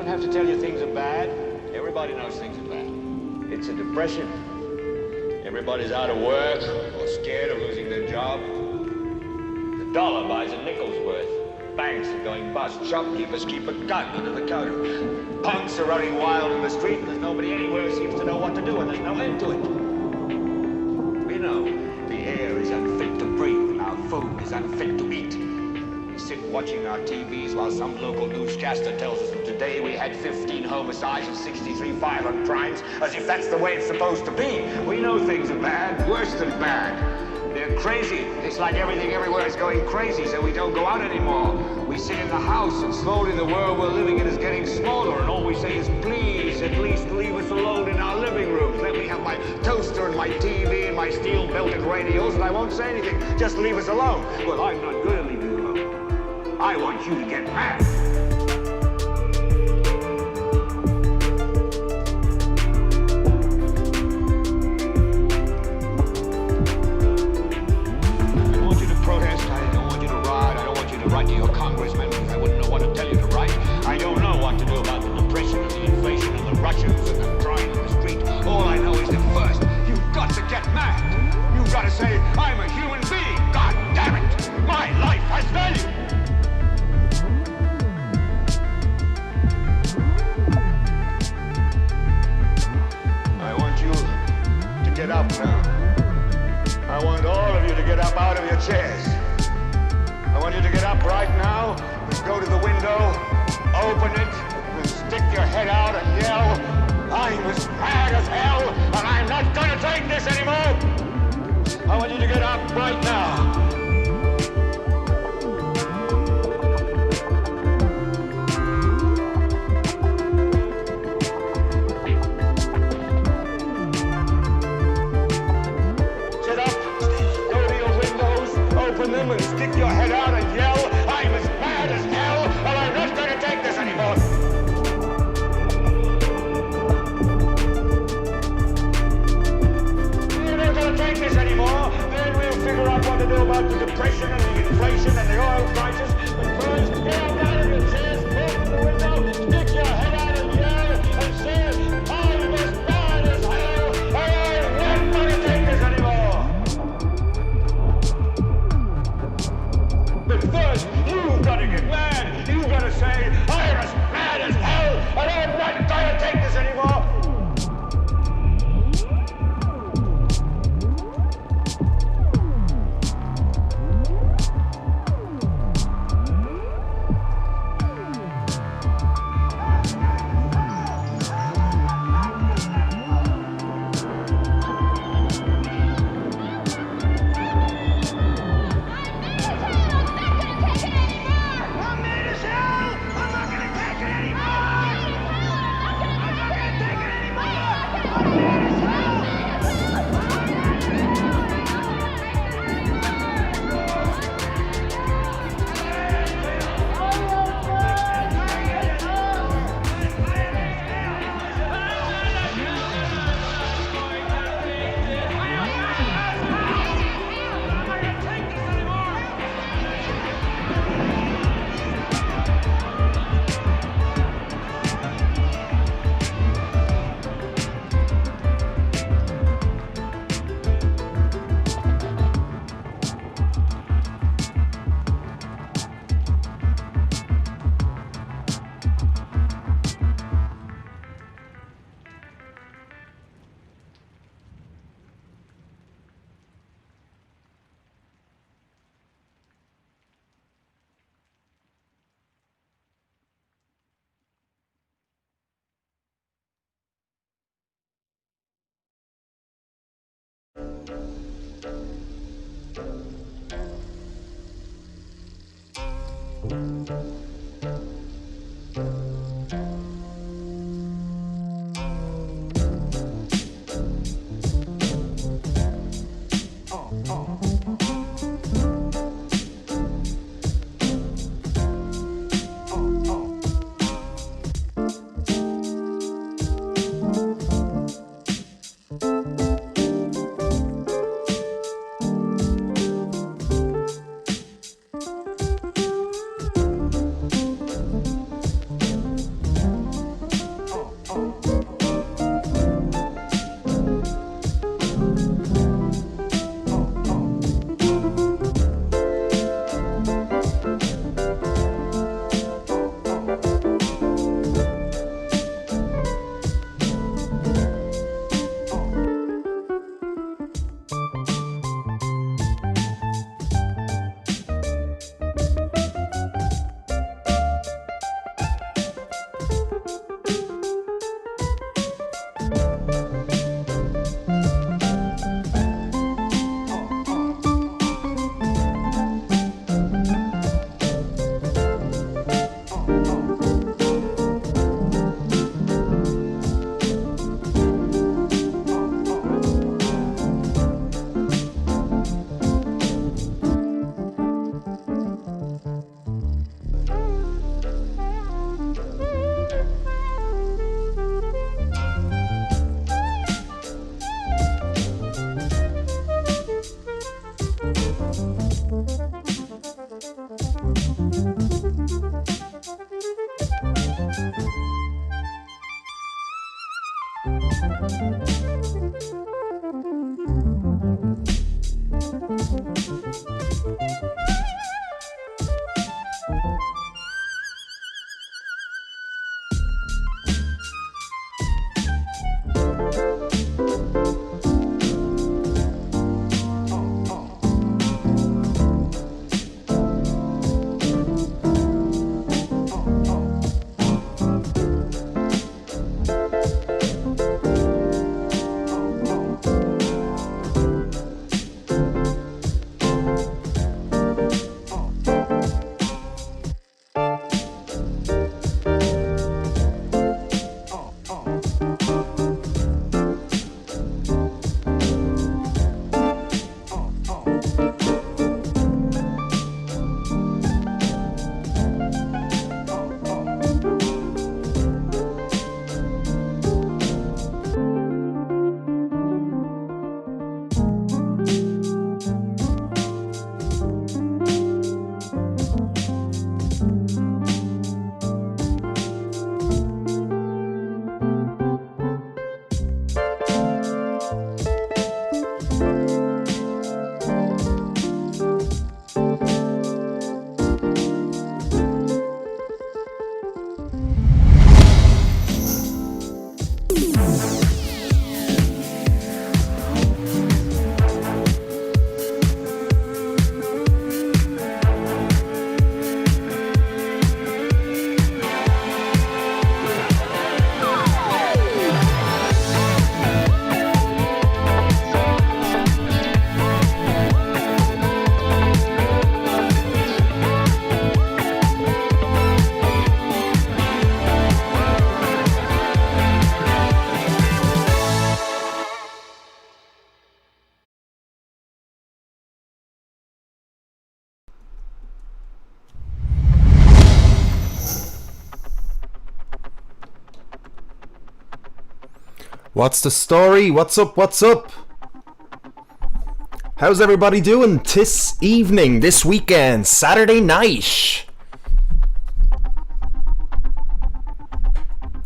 don't have to tell you things are bad. Everybody knows things are bad. It's a depression. Everybody's out of work or scared of losing their job. The dollar buys a nickel's worth. Banks are going bust. Shopkeepers keep a gun under the counter. Punks are running wild in the street, and there's nobody anywhere who seems to know what to do, and there's no end to it. We know the air is unfit to breathe, and our food is unfit to eat. We sit watching our TVs while some local newscaster tells us that today we had 15 homicides and 63 violent crimes, as if that's the way it's supposed to be. We know things are bad, worse than bad. They're crazy. It's like everything everywhere is going crazy, so we don't go out anymore. We sit in the house, and slowly the world we're living in is getting smaller, and all we say is, please, at least leave us alone in our living rooms. Let me have my toaster and my TV and my steel-belted radios, and I won't say anything. Just leave us alone. Well, I'm not going to leave you alone. I want you to get mad. Write to your congressman because I wouldn't know what to tell you to write. I don't know what to do about the depression and the inflation and the Russians and the crime in the street. All I know is that first, you've got to get mad. You've got to say, I'm a human being. God damn it. My life has value. I want you to get up now. I want all of you to get up out of your chairs. I want you to get up right now and go to the window, open it, and stick your head out and yell, I'm as mad as hell, and I'm not going to take this anymore. I want you to get up right now. Sit up, go to your windows, open them, and stick your head out and yell, I'm as mad as hell, and I'm not going to take this anymore. We're not going to take this anymore. Then we'll figure out what to do about the depression and the inflation and the oil crisis. But first, get up out of your chairs, open the window, stick your head out and yell, and say, I'm as mad as hell, and I'm not going to take this anymore. But first, you've got to get mad. You've got to say, I'm as mad as hell, and I'm not going to take this anymore. What's the story? What's up? What's up? How's everybody doing this evening, this weekend, Saturday night?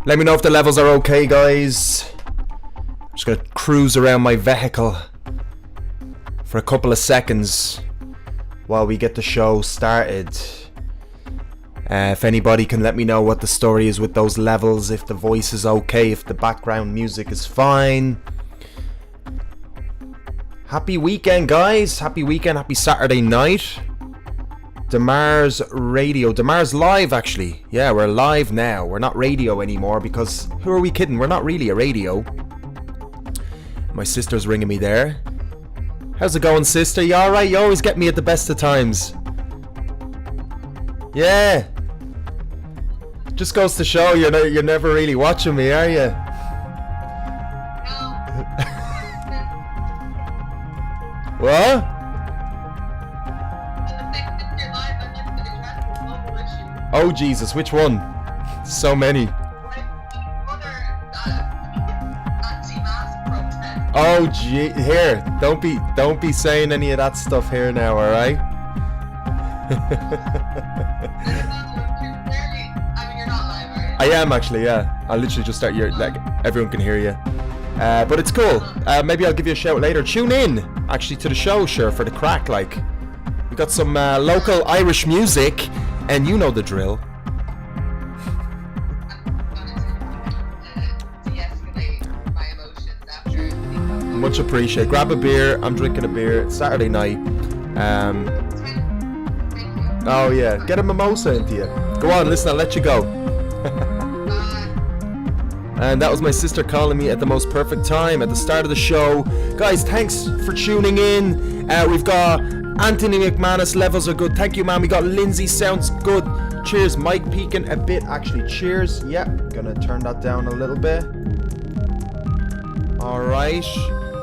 Let me know if the levels are okay, guys. I'm just gonna cruise around my vehicle for a couple of seconds while we get the show started. If anybody can let me know what the story is with those levels, if the voice is okay, if the background music is fine. Happy weekend, guys. Happy weekend, happy Saturday night. deMars Radio. deMars live, actually. Yeah, we're live now. We're not radio anymore because who are we kidding? We're not really a radio. My sister's ringing me there. How's it going, sister? You alright? You always get me at the best of times. Yeah. Just goes to show you're never really watching me, are you? What? Oh Jesus, which one? So many. Oh gee, here, don't be saying any of that stuff here now, all right? I am actually, yeah. I'll literally just start everyone can hear you. But it's cool. Maybe I'll give you a shout later. Tune in, actually, to the show, sure, for the crack, like. We got some local Irish music, and you know the drill. Much appreciated. Grab a beer. I'm drinking a beer. It's Saturday night. Oh yeah, get a mimosa into you. Go on, listen, I'll let you go. And that was my sister calling me at the most perfect time at the start of the show. Guys, thanks for tuning in. We've got Anthony McManus, levels are good. Thank you, man. We got Lindsay, sounds good. Cheers, Mike peeking a bit, actually. Cheers. Yeah, gonna turn that down a little bit. Alright.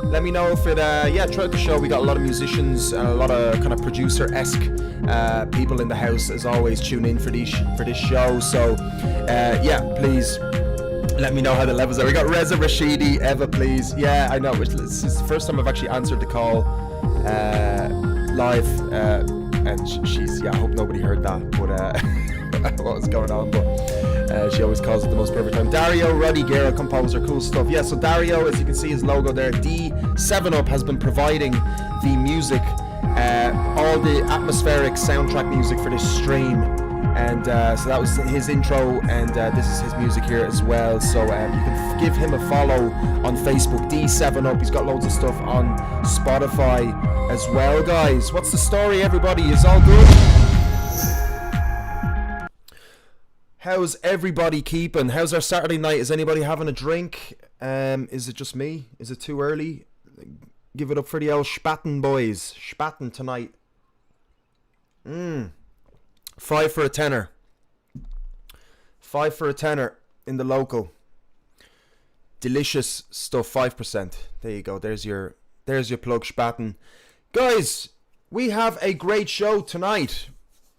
Let me know if it, throughout the show we got a lot of musicians and a lot of kind of producer-esque people in the house, as always. Tune in for this show. So, please let me know how the levels are. We got Reza Rashidi, Eva, please. Yeah, I know. This is the first time I've actually answered the call live. and she's, yeah, I hope nobody heard that, but what was going on, but she always calls it the most perfect time. Dario Rodiguera, composer, cool stuff. Yeah, so Dario, as you can see his logo there, D7up has been providing the music, all the atmospheric soundtrack music for this stream, and so that was his intro, and this is his music here as well. So you can give him a follow on Facebook, D7up. He's got loads of stuff on Spotify as well, guys. What's the story, everybody? Is all good? How's everybody keeping? How's our Saturday night? Is anybody having a drink? Is it just me? Is it too early? Give it up for the old Spaten boys. Spaten tonight. 5 for a tenner. 5 for a tenner in the local. Delicious stuff, 5%. There you go. There's your plug, Spaten. Guys, we have a great show tonight.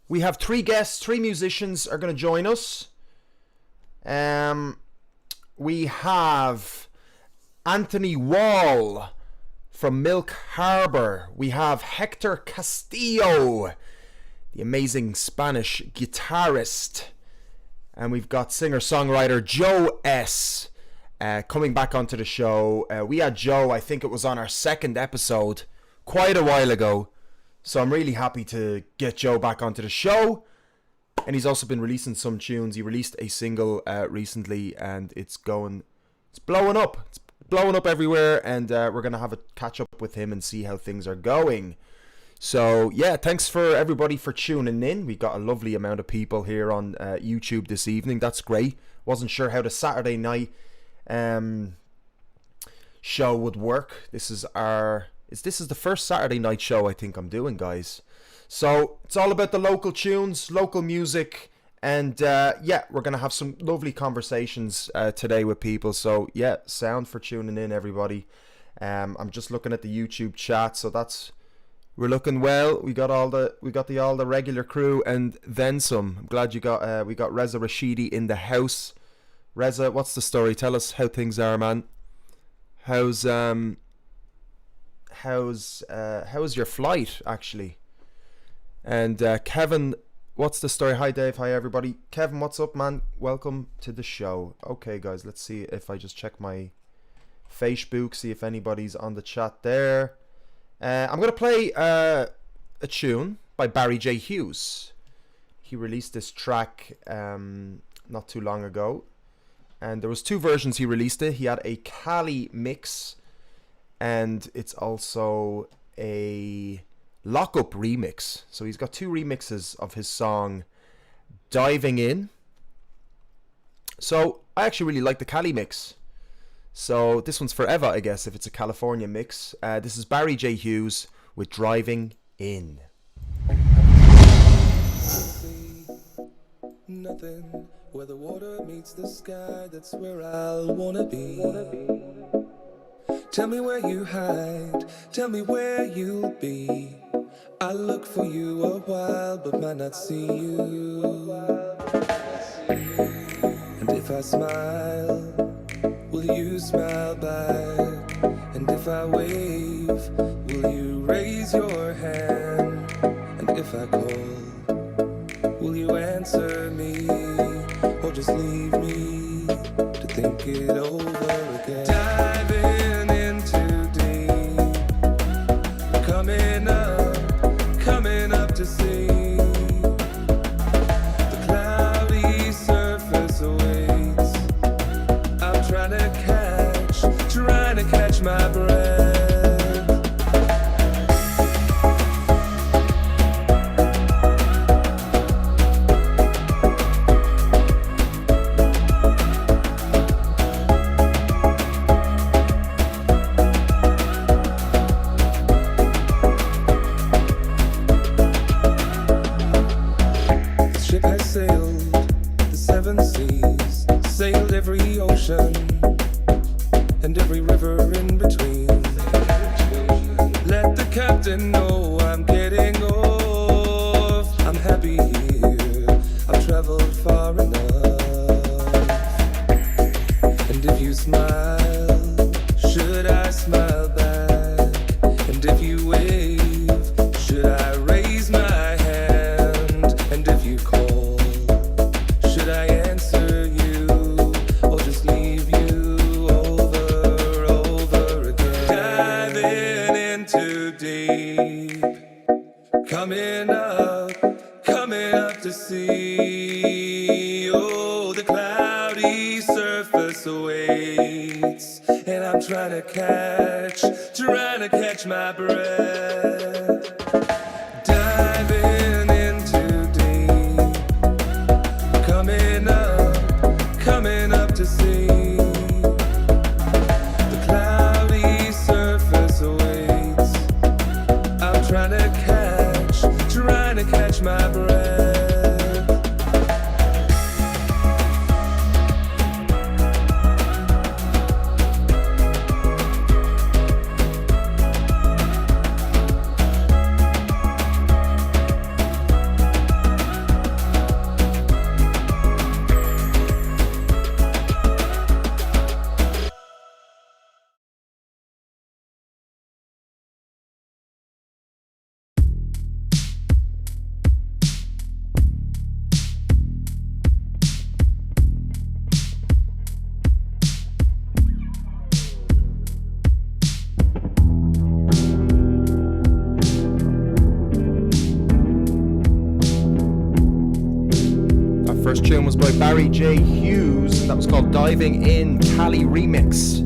We have 3 guests, 3 musicians are going to join us. We have Anthony Wall from Milk Harbor. We have Hector Castillo, the amazing Spanish guitarist. And we've got singer-songwriter Joe S. Coming back onto the show. We had Joe, I think it was on our 2nd episode, quite a while ago. So I'm really happy to get Joe back onto the show. And he's also been releasing some tunes. He released a single recently, and it's blowing up. It's blowing up everywhere, and we're going to have a catch up with him and see how things are going. So yeah, thanks for everybody for tuning in. We got a lovely amount of people here on YouTube this evening. That's great. Wasn't sure how the Saturday night show would work. This is the first Saturday night show I think I'm doing, guys. So it's all about the local tunes, local music, and yeah, we're gonna have some lovely conversations today with people. So yeah, sound for tuning in, everybody. I'm just looking at the YouTube chat, so we're looking well. We got all the regular crew and then some. I'm glad we got Reza Rashidi in the house. Reza, what's the story? Tell us how things are, man. How's your flight, actually? And Kevin, what's the story? Hi Dave, hi everybody. Kevin, what's up, man? Welcome to the show. Okay guys, let's see if I just check my Facebook, see if anybody's on the chat there. I'm gonna play a tune by Barry J. Hughes. He released this track not too long ago, and there was 2 versions he released it. He had a Cali mix, and it's also a Lockup remix. So he's got 2 remixes of his song Diving In. So I actually really like the Cali mix. So this one's forever, I guess, if it's a California mix. This is Barry J. Hughes with Driving In. Nothing where the water meets the sky, that's where I'll wanna be. Tell me where you hide, tell me where you'll be. I look for you a while, but might not see you. And if I smile, will you smile back? And if I wave, will you raise your hand? And if I call, will you answer me? Or just leave me to think it over again? Diving in too deep, coming up to see the cloudy surface awaits. I'm trying to catch my breath. And every river in between. Let the captain know I'm getting off. I'm happy here, I've traveled far enough. And if you smile, should I smile back? And if you wave, should I raise my hand? sea. Oh, the cloudy surface awaits, and I'm trying to catch my breath. Diving into deep, coming up to see. The cloudy surface awaits. I'm trying to catch my breath. First tune was by Barry J. Hughes, and that was called Diving In Cali Remix.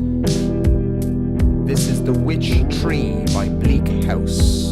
This is The Witch Tree by Bleak House.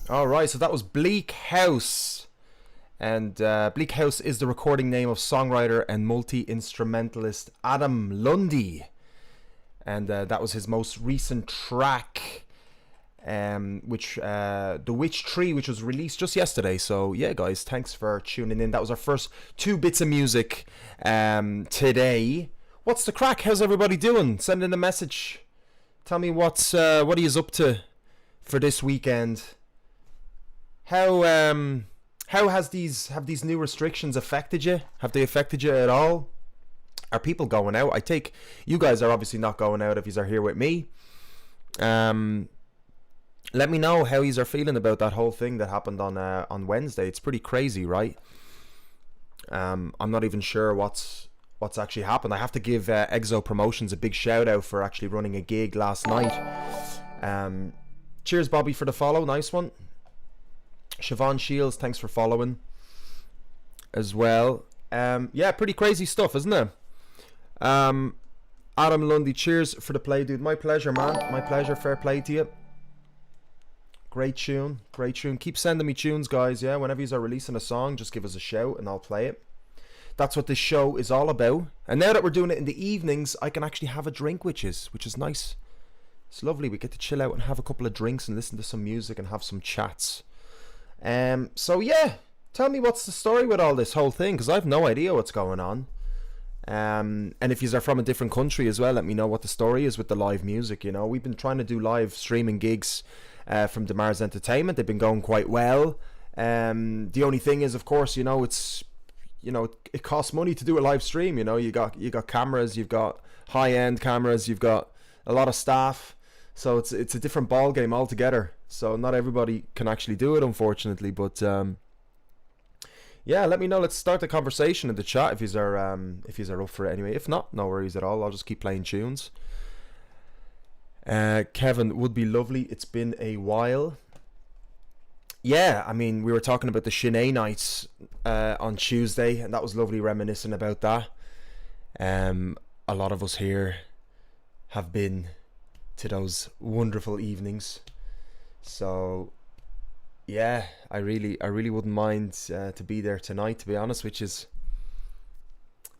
Alright, so that was Bleak House. And Bleak House is the recording name of songwriter and multi-instrumentalist Adam Lundy. And that was his most recent track, which The Witch Tree, which was released just yesterday. So yeah, guys, thanks for tuning in. That was our first 2 bits of music today. What's the crack? How's everybody doing? Send in a message. Tell me what are you up to for this weekend? How have these new restrictions affected you? Have they affected you at all? Are people going out? I take you guys are obviously not going out if you are here with me. Let me know how you are feeling about that whole thing that happened on Wednesday. It's pretty crazy, right? I'm not even sure what's actually happened. I have to give Exo Promotions a big shout out for actually running a gig last night. Cheers, Bobby, for the follow. Nice one. Siobhan Shields, thanks for following as well. Yeah, pretty crazy stuff, isn't it? Adam Lundy, cheers for the play, dude. My pleasure, man. My pleasure. Fair play to you. Great tune. Great tune. Keep sending me tunes, guys. Yeah, whenever you are releasing a song, just give us a shout and I'll play it. That's what this show is all about. And now that we're doing it in the evenings, I can actually have a drink, which is nice. It's lovely. We get to chill out and have a couple of drinks and listen to some music and have some chats. So yeah, tell me what's the story with all this whole thing, because I've no idea what's going on. And if you are from a different country as well, let me know what the story is with the live music. You know, we've been trying to do live streaming gigs from deMars Entertainment. They've been going quite well. The only thing is, of course, you know, it costs money to do a live stream. You know, you got cameras, you've got high-end cameras, you've got a lot of staff, so it's a different ball game altogether. So not everybody can actually do it, unfortunately. But yeah, let me know. Let's start the conversation in the chat if you are up for it anyway. If not, no worries at all. I'll just keep playing tunes. Kevin, would be lovely. It's been a while. Yeah, I mean, we were talking about the Shinae nights on Tuesday, and that was lovely reminiscing about that. A lot of us here have been to those wonderful evenings. So yeah, I really wouldn't mind to be there tonight, to be honest with you.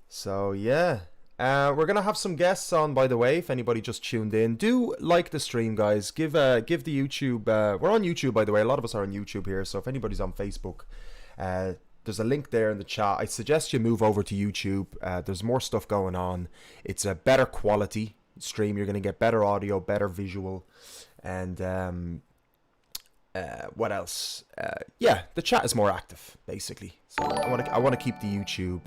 So yeah, we're gonna have some guests on, by the way. If anybody just tuned in, do like the stream, guys. Give the YouTube. We're on YouTube, by the way. A lot of us are on YouTube here. So if anybody's on Facebook, there's a link there in the chat. I suggest you move over to YouTube. There's more stuff going on. It's a better quality stream. You're gonna get better audio, better visual, and what else? Yeah, the chat is more active, basically. So I want to keep the YouTube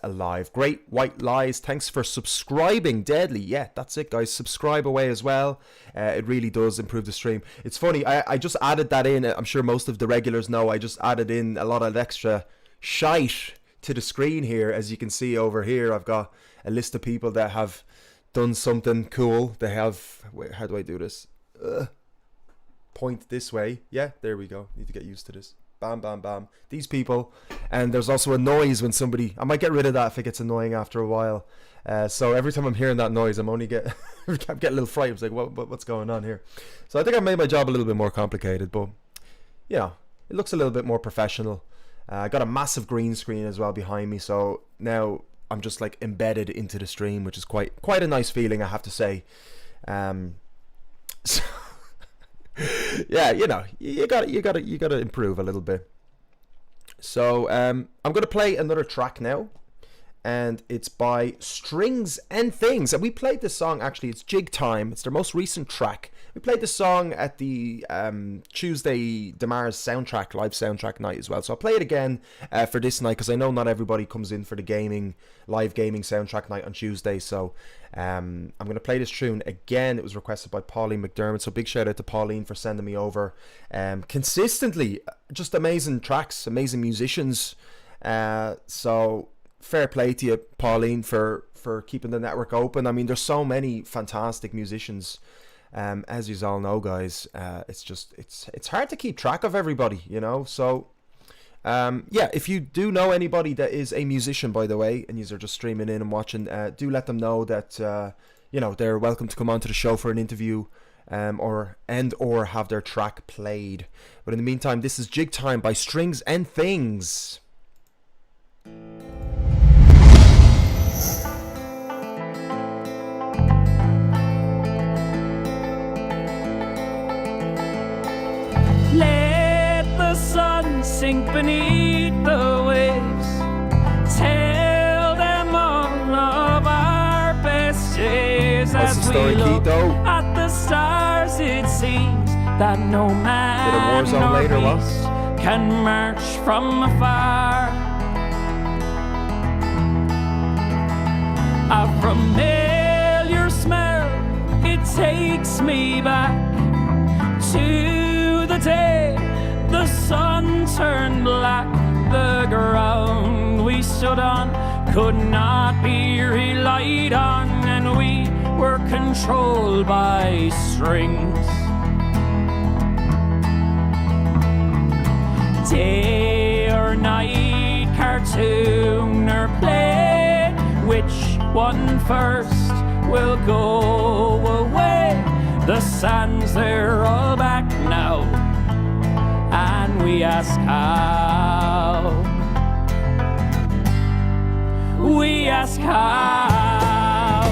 alive. Great White Lies, thanks for subscribing. Deadly, yeah, that's it, guys. Subscribe away as well. It really does improve the stream. It's funny, I just added that in. I'm sure most of the regulars know. I just added in a lot of extra shite to the screen here. As you can see over here, I've got a list of people that have done something cool. They have, wait, how do I do this? Point this way. Yeah, there we go. Need to get used to this. Bam, bam, bam. These people. And there's also a noise when somebody... I might get rid of that if it gets annoying after a while. So every time I'm hearing that noise, I'm getting a little frightened. I'm like, what's going on here? So I think I made my job a little bit more complicated, but you know, it looks a little bit more professional. I got a massive green screen as well behind me, so now I'm just like embedded into the stream, which is quite a nice feeling, I have to say. So yeah, you know, you gotta improve a little bit. So I'm gonna play another track now, and it's by Strings and Things, and we played this song, actually it's Jig Time, it's their most recent track. We played this song at the Tuesday deMars soundtrack, live soundtrack night as well, so I'll play it again for this night, because I know not everybody comes in for the live gaming soundtrack night on Tuesday. So I'm going to play this tune again. It was requested by Pauline McDermott, so big shout out to Pauline for sending me over consistently just amazing tracks, amazing musicians. So fair play to you, Pauline, for keeping the network open. I mean, there's so many fantastic musicians, as you all know, guys. It's hard to keep track of everybody, you know. So yeah, if you do know anybody that is a musician, by the way, and you're just streaming in and watching, do let them know that you know, they're welcome to come onto the show for an interview or have their track played. But in the meantime, this is Jig Time by Strings and Things. Let the sun sink beneath the waves. Tell them all of our best days. What's the As story, we look Keto? at the stars, it seems that no man Bit of Warzone nor later, what? beast can march from afar. A familiar smell, it takes me back to the day the sun turned black. The ground we stood on could not be relied on, and we were controlled by strings. Day or night, cartoon or play, which one first will go away? The sands, they're all back now, and we ask how. We ask how.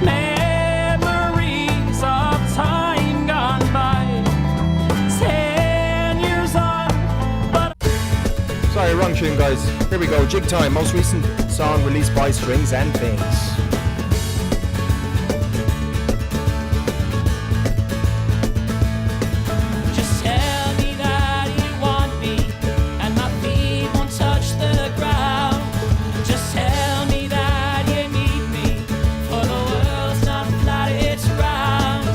Memories of time gone by, 10 years on, but... Sorry, wrong tune, guys. Here we go. Jig Time, most recent song released by Strings and Things. Just tell me that you want me, and my feet won't touch the ground. Just tell me that you need me, for the world's not flat, it's round.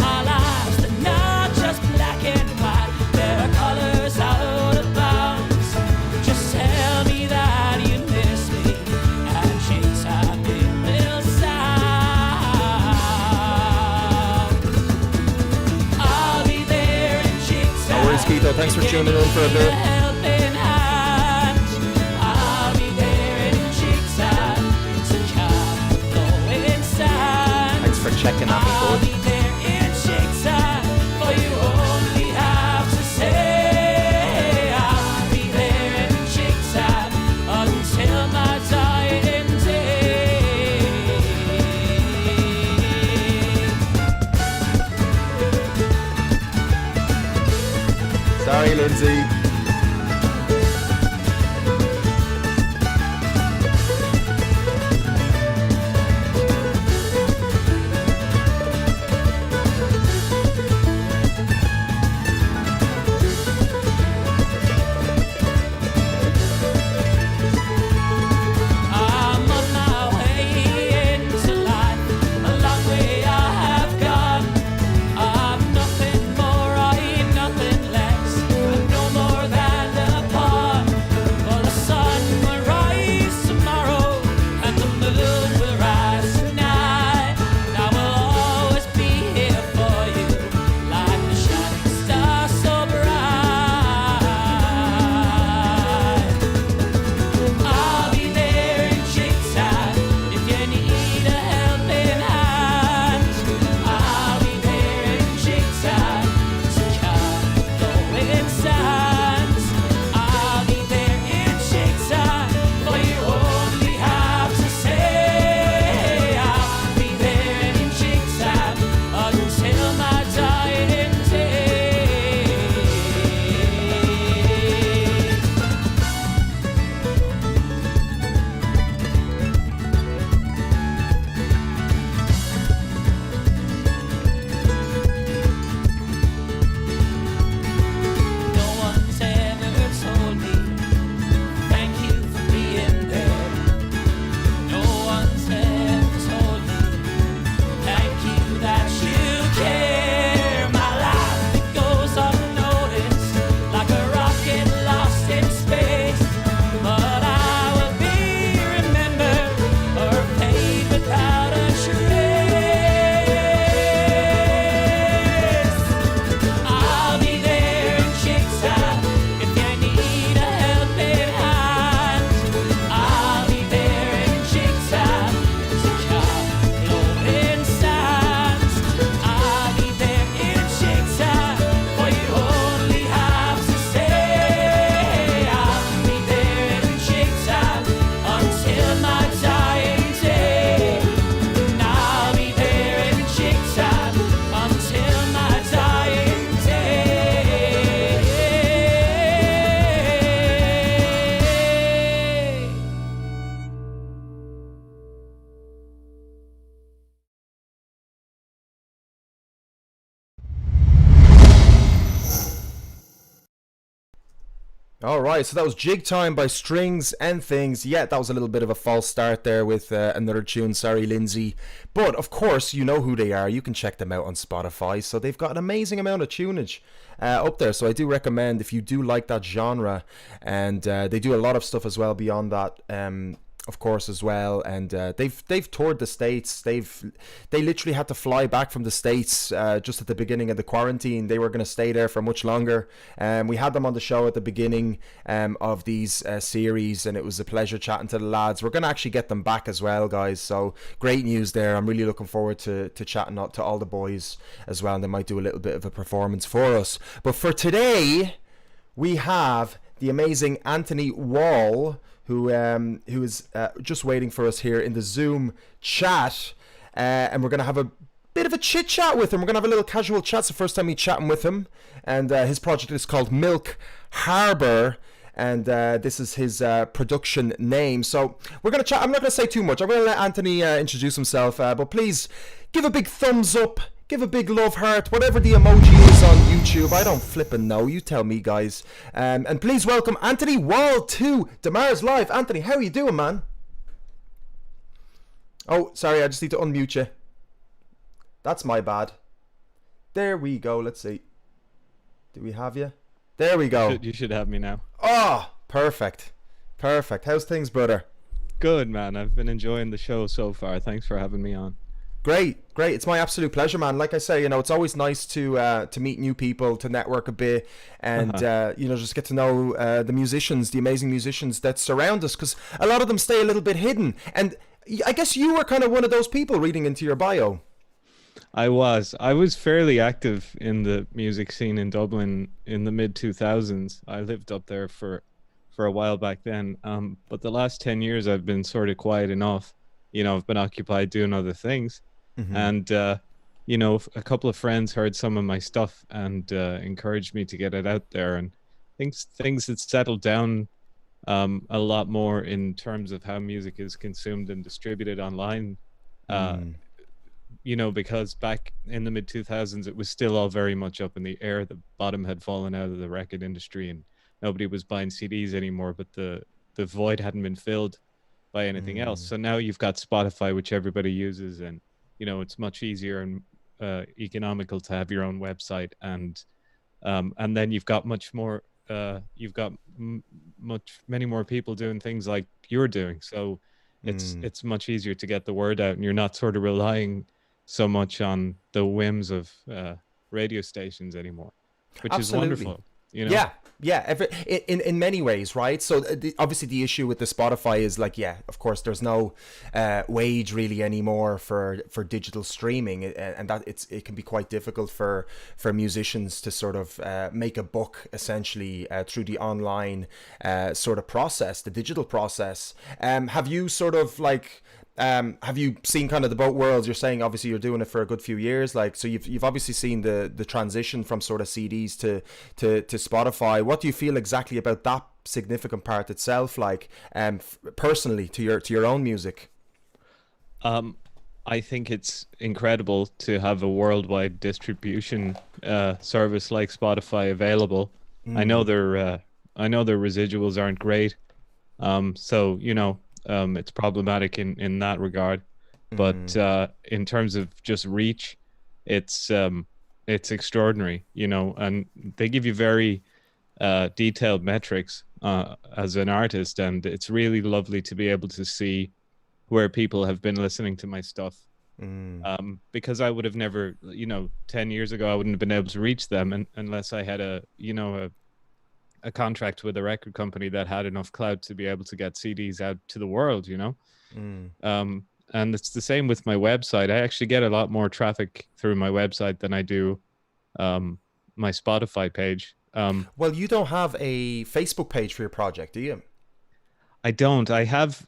Our lives, they're not just black and white, there are colors out of bounds. Just tell me that you miss me, and chase our will sound. I'll be there in Jigsaw. No worries, Keto. Thanks for tuning in for a bit. Helping hand. I'll be there in Jigsaw to come going sand. Thanks for checking on me, I'll bud. be there in Jigsaw, for you only have to say. I'll be there in Jigsaw until my dying day. Sorry, Lindsay. I'm on my way into life, a long way I have gone. I'm nothing more, I ain't nothing less, no more All right, so that was Jig Time by Strings and Things. Yeah, that was a little bit of a false start there with another tune. Sorry, Lindsay. But of course, you know who they are. You can check them out on Spotify. So they've got an amazing amount of tunage up there. So I do recommend if you do like that genre, and they do a lot of stuff as well beyond that. Of course, as well, and they've toured the States. They literally had to fly back from the States just at the beginning of the quarantine. They were going to stay there for much longer. We had them on the show at the beginning of these series, and it was a pleasure chatting to the lads. We're going to actually get them back as well, guys. So great news there. I'm really looking forward to chatting to all the boys as well, and they might do a little bit of a performance for us. But for today, we have the amazing Anthony Wall, who is just waiting for us here in the Zoom chat, and we're going to have a bit of a chit chat with him. We're going to have a little casual chat. It's the first time we're chatting with him, and his project is called Milk Harbour, and this is his production name. So we're going to chat. I'm not going to say too much. I'm going to let Anthony introduce himself, but please give a big thumbs up. Give a big love heart, whatever the emoji is on YouTube. I don't flippin' know. You tell me, guys. And please welcome Anthony Wall to deMars Live. Anthony, how are you doing, man? Oh, sorry, I just need to unmute you. That's my bad. There we go. Let's see. Do we have you? There we go. You should have me now. Oh, perfect. Perfect. How's things, brother? Good, man. I've been enjoying the show so far. Thanks for having me on. Great. It's my absolute pleasure, man. Like I say, it's always nice to meet new people, to network a bit, and just get to know the musicians, the amazing musicians that surround us, because a lot of them stay a little bit hidden. And I guess you were kind of one of those people reading into your bio. I was fairly active in the music scene in Dublin in the mid 2000s. I lived up there for a while back then. But the last 10 years I've been sort of quiet enough. I've been occupied doing other things. Mm-hmm. And, a couple of friends heard some of my stuff and encouraged me to get it out there. And things had settled down a lot more in terms of how music is consumed and distributed online. Because back in the mid 2000s, it was still all very much up in the air. The bottom had fallen out of the record industry and nobody was buying CDs anymore, but the void hadn't been filled by anything else. So now you've got Spotify, which everybody uses, and it's much easier and economical to have your own website, and then you've got much more. You've got many more people doing things like you're doing. So it's much easier to get the word out, and you're not sort of relying so much on the whims of radio stations anymore, which Absolutely. is wonderful. Yeah. In many ways, right? So obviously the issue with the Spotify is of course there's no wage really anymore for digital streaming, and that it can be quite difficult for musicians to sort of make a buck essentially through the online sort of process, the digital process. Have you sort of have you seen kind of the both worlds? You're saying obviously you're doing it for a good few years, so you've obviously seen the transition from sort of CDs to Spotify. What do you feel exactly about that significant part itself, personally to your own music? I think it's incredible to have a worldwide distribution service like Spotify available. I know their residuals aren't great, so it's problematic in that regard, but in terms of just reach, it's extraordinary, and they give you very detailed metrics as an artist, and it's really lovely to be able to see where people have been listening to my stuff, because I would have never, 10 years ago I wouldn't have been able to reach them unless I had a contract with a record company that had enough clout to be able to get CDs out to the world, and it's the same with my website. I actually get a lot more traffic through my website than I do my Spotify page. Well, you don't have a Facebook page for your project, do you? I don't. I have.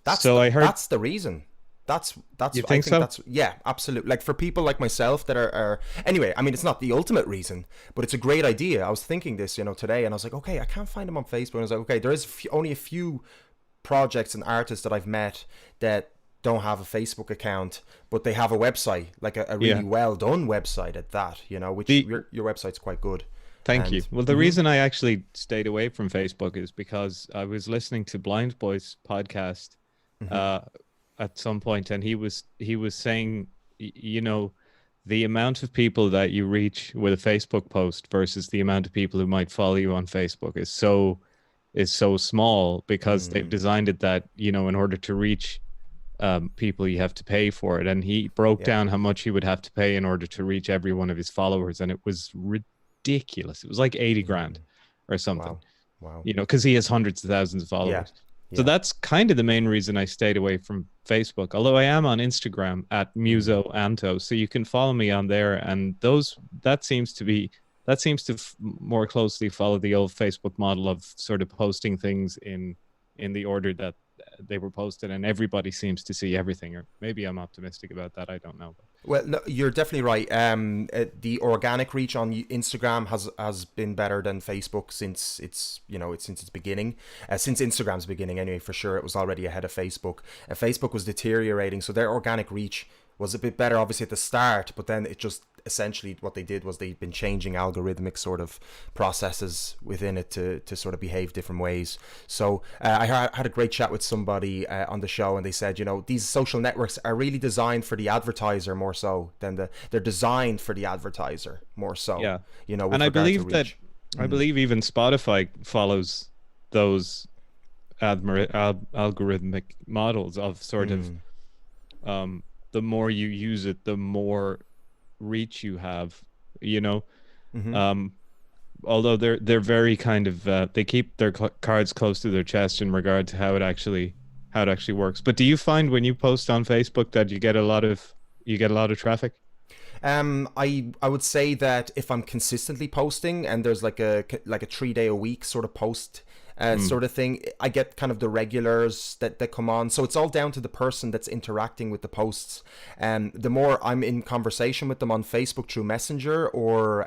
That's the reason. That's you think so? Yeah, absolutely. For people like myself that are anyway, I mean, it's not the ultimate reason, but it's a great idea. I was thinking this, today, and I was like, okay, I can't find them on Facebook. And I was like, okay, there is only a few projects and artists that I've met that don't have a Facebook account, but they have a website, a really well done website at that, which your website's quite good. Thank you. And Well, the reason I actually stayed away from Facebook is because I was listening to Blind Boy's podcast uh, at some point, and he was saying, you know, the amount of people that you reach with a Facebook post versus the amount of people who might follow you on Facebook is so small, because they've designed it that, you know, in order to reach people, you have to pay for it. And he broke down how much he would have to pay in order to reach every one of his followers, and it was ridiculous. It was like 80 grand or something. Wow. You know, because he has hundreds of thousands of followers. So that's kind of the main reason I stayed away from Facebook. Although I am on Instagram at MusoAnto, so you can follow me on there. And that seems to more closely follow the old Facebook model of sort of posting things in the order that they were posted, and everybody seems to see everything. Or maybe I'm optimistic about that. I don't know. Well, no, you're definitely right. The organic reach on Instagram has been better than Facebook since its beginning. Since Instagram's beginning, anyway, for sure, it was already ahead of Facebook. Facebook was deteriorating, so their organic reach was a bit better, obviously, at the start, but then it just essentially what they did was they've been changing algorithmic sort of processes within it to sort of behave different ways. So I had a great chat with somebody on the show, and they said, you know, these social networks are really designed for the advertiser more so than they're designed for the advertiser more so. Yeah. You know, and I believe that I believe even Spotify follows those algorithmic models of sort of the more you use it, the more reach you have, you know. Although they're very kind of they keep their cards close to their chest in regard to how it actually works. But do you find when you post on Facebook that you get a lot of traffic? I would say that if I'm consistently posting and there's like a 3-day a week sort of post sort of thing, I get kind of the regulars that come on. So it's all down to the person that's interacting with the posts. The more I'm in conversation with them on Facebook through Messenger or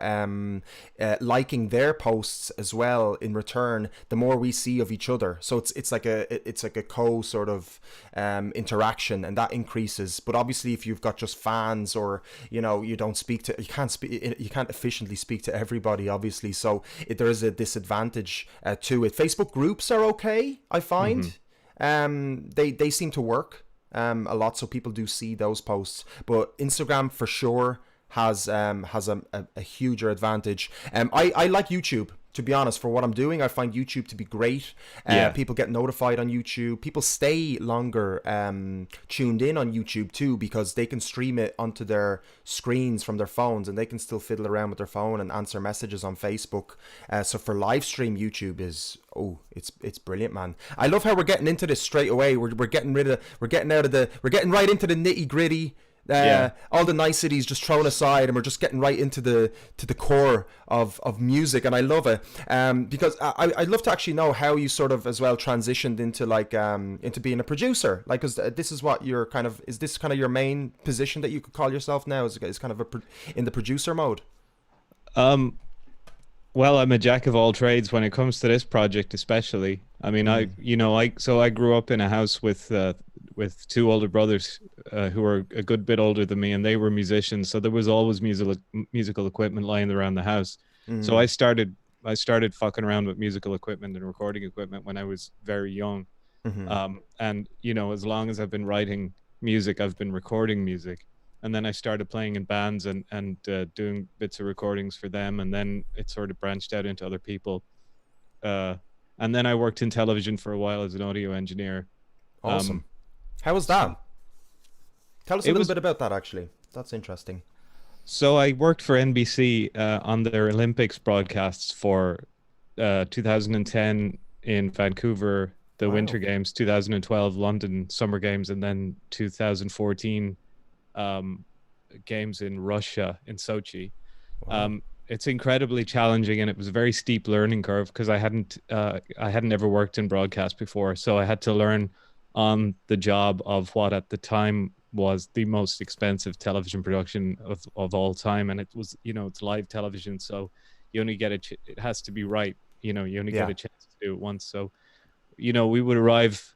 liking their posts as well in return, the more we see of each other. So it's like a co sort of interaction, and that increases. But obviously, if you've got just fans, or you know, you can't efficiently speak to everybody, obviously. So there is a disadvantage to it. Facebook groups are okay, I find. They seem to work a lot, so people do see those posts. But Instagram for sure has a huger advantage. I like YouTube, to be honest. For what I'm doing, I find YouTube to be great. People get notified on YouTube. People stay longer tuned in on YouTube too, because they can stream it onto their screens from their phones, and they can still fiddle around with their phone and answer messages on Facebook. So for live stream, YouTube is it's brilliant, man. I love how we're getting into this straight away. We're getting right into the nitty gritty. All the niceties just thrown aside, and we're just getting right into the core of music, and I love it. Because I'd love to actually know how you sort of as well transitioned into into being a producer, like, because this is what you're kind of, is this kind of your main position that you could call yourself now, is kind of in the producer mode? Well, I'm a jack of all trades when it comes to this project, especially. I mean, I grew up in a house with 2 older brothers who were a good bit older than me, and they were musicians. So there was always musical equipment lying around the house. So I started fucking around with musical equipment and recording equipment when I was very young. And you know, as long as I've been writing music, I've been recording music. And then I started playing in bands and doing bits of recordings for them. And then it sort of branched out into other people. And then I worked in television for a while as an audio engineer. Awesome. How was that? Tell us a little bit about that, actually. That's interesting. So I worked for NBC on their Olympics broadcasts for 2010 in Vancouver, the Winter Games, 2012 London Summer Games, and then 2014 games in Russia, in Sochi. It's incredibly challenging, and it was a very steep learning curve because I hadn't ever worked in broadcast before, so I had to learn on the job of what at the time was the most expensive television production of all time. And it was, you know, it's live television, so you only get it has to be right, you know, you only get a chance to do it once. So, you know, we would arrive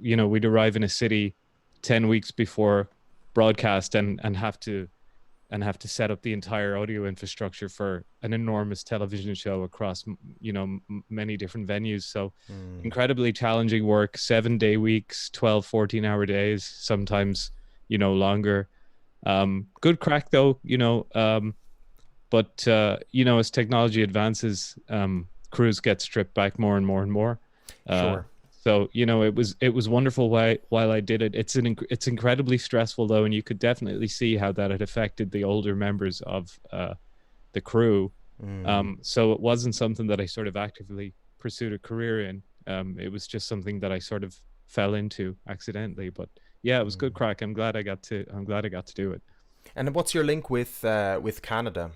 we'd arrive in a city 10 weeks before broadcast and have to and have to set up the entire audio infrastructure for an enormous television show across, many different venues. So incredibly challenging work, 7-day weeks, 12, 14-hour days, sometimes, longer. Good crack though, but as technology advances, crews get stripped back more and more and more. Sure. So it was wonderful while I did it. It's incredibly stressful though, and you could definitely see how that had affected the older members of the crew. So it wasn't something that I sort of actively pursued a career in. It was just something that I sort of fell into accidentally. But yeah, it was good crack. I'm glad I got to do it. And what's your link with Canada?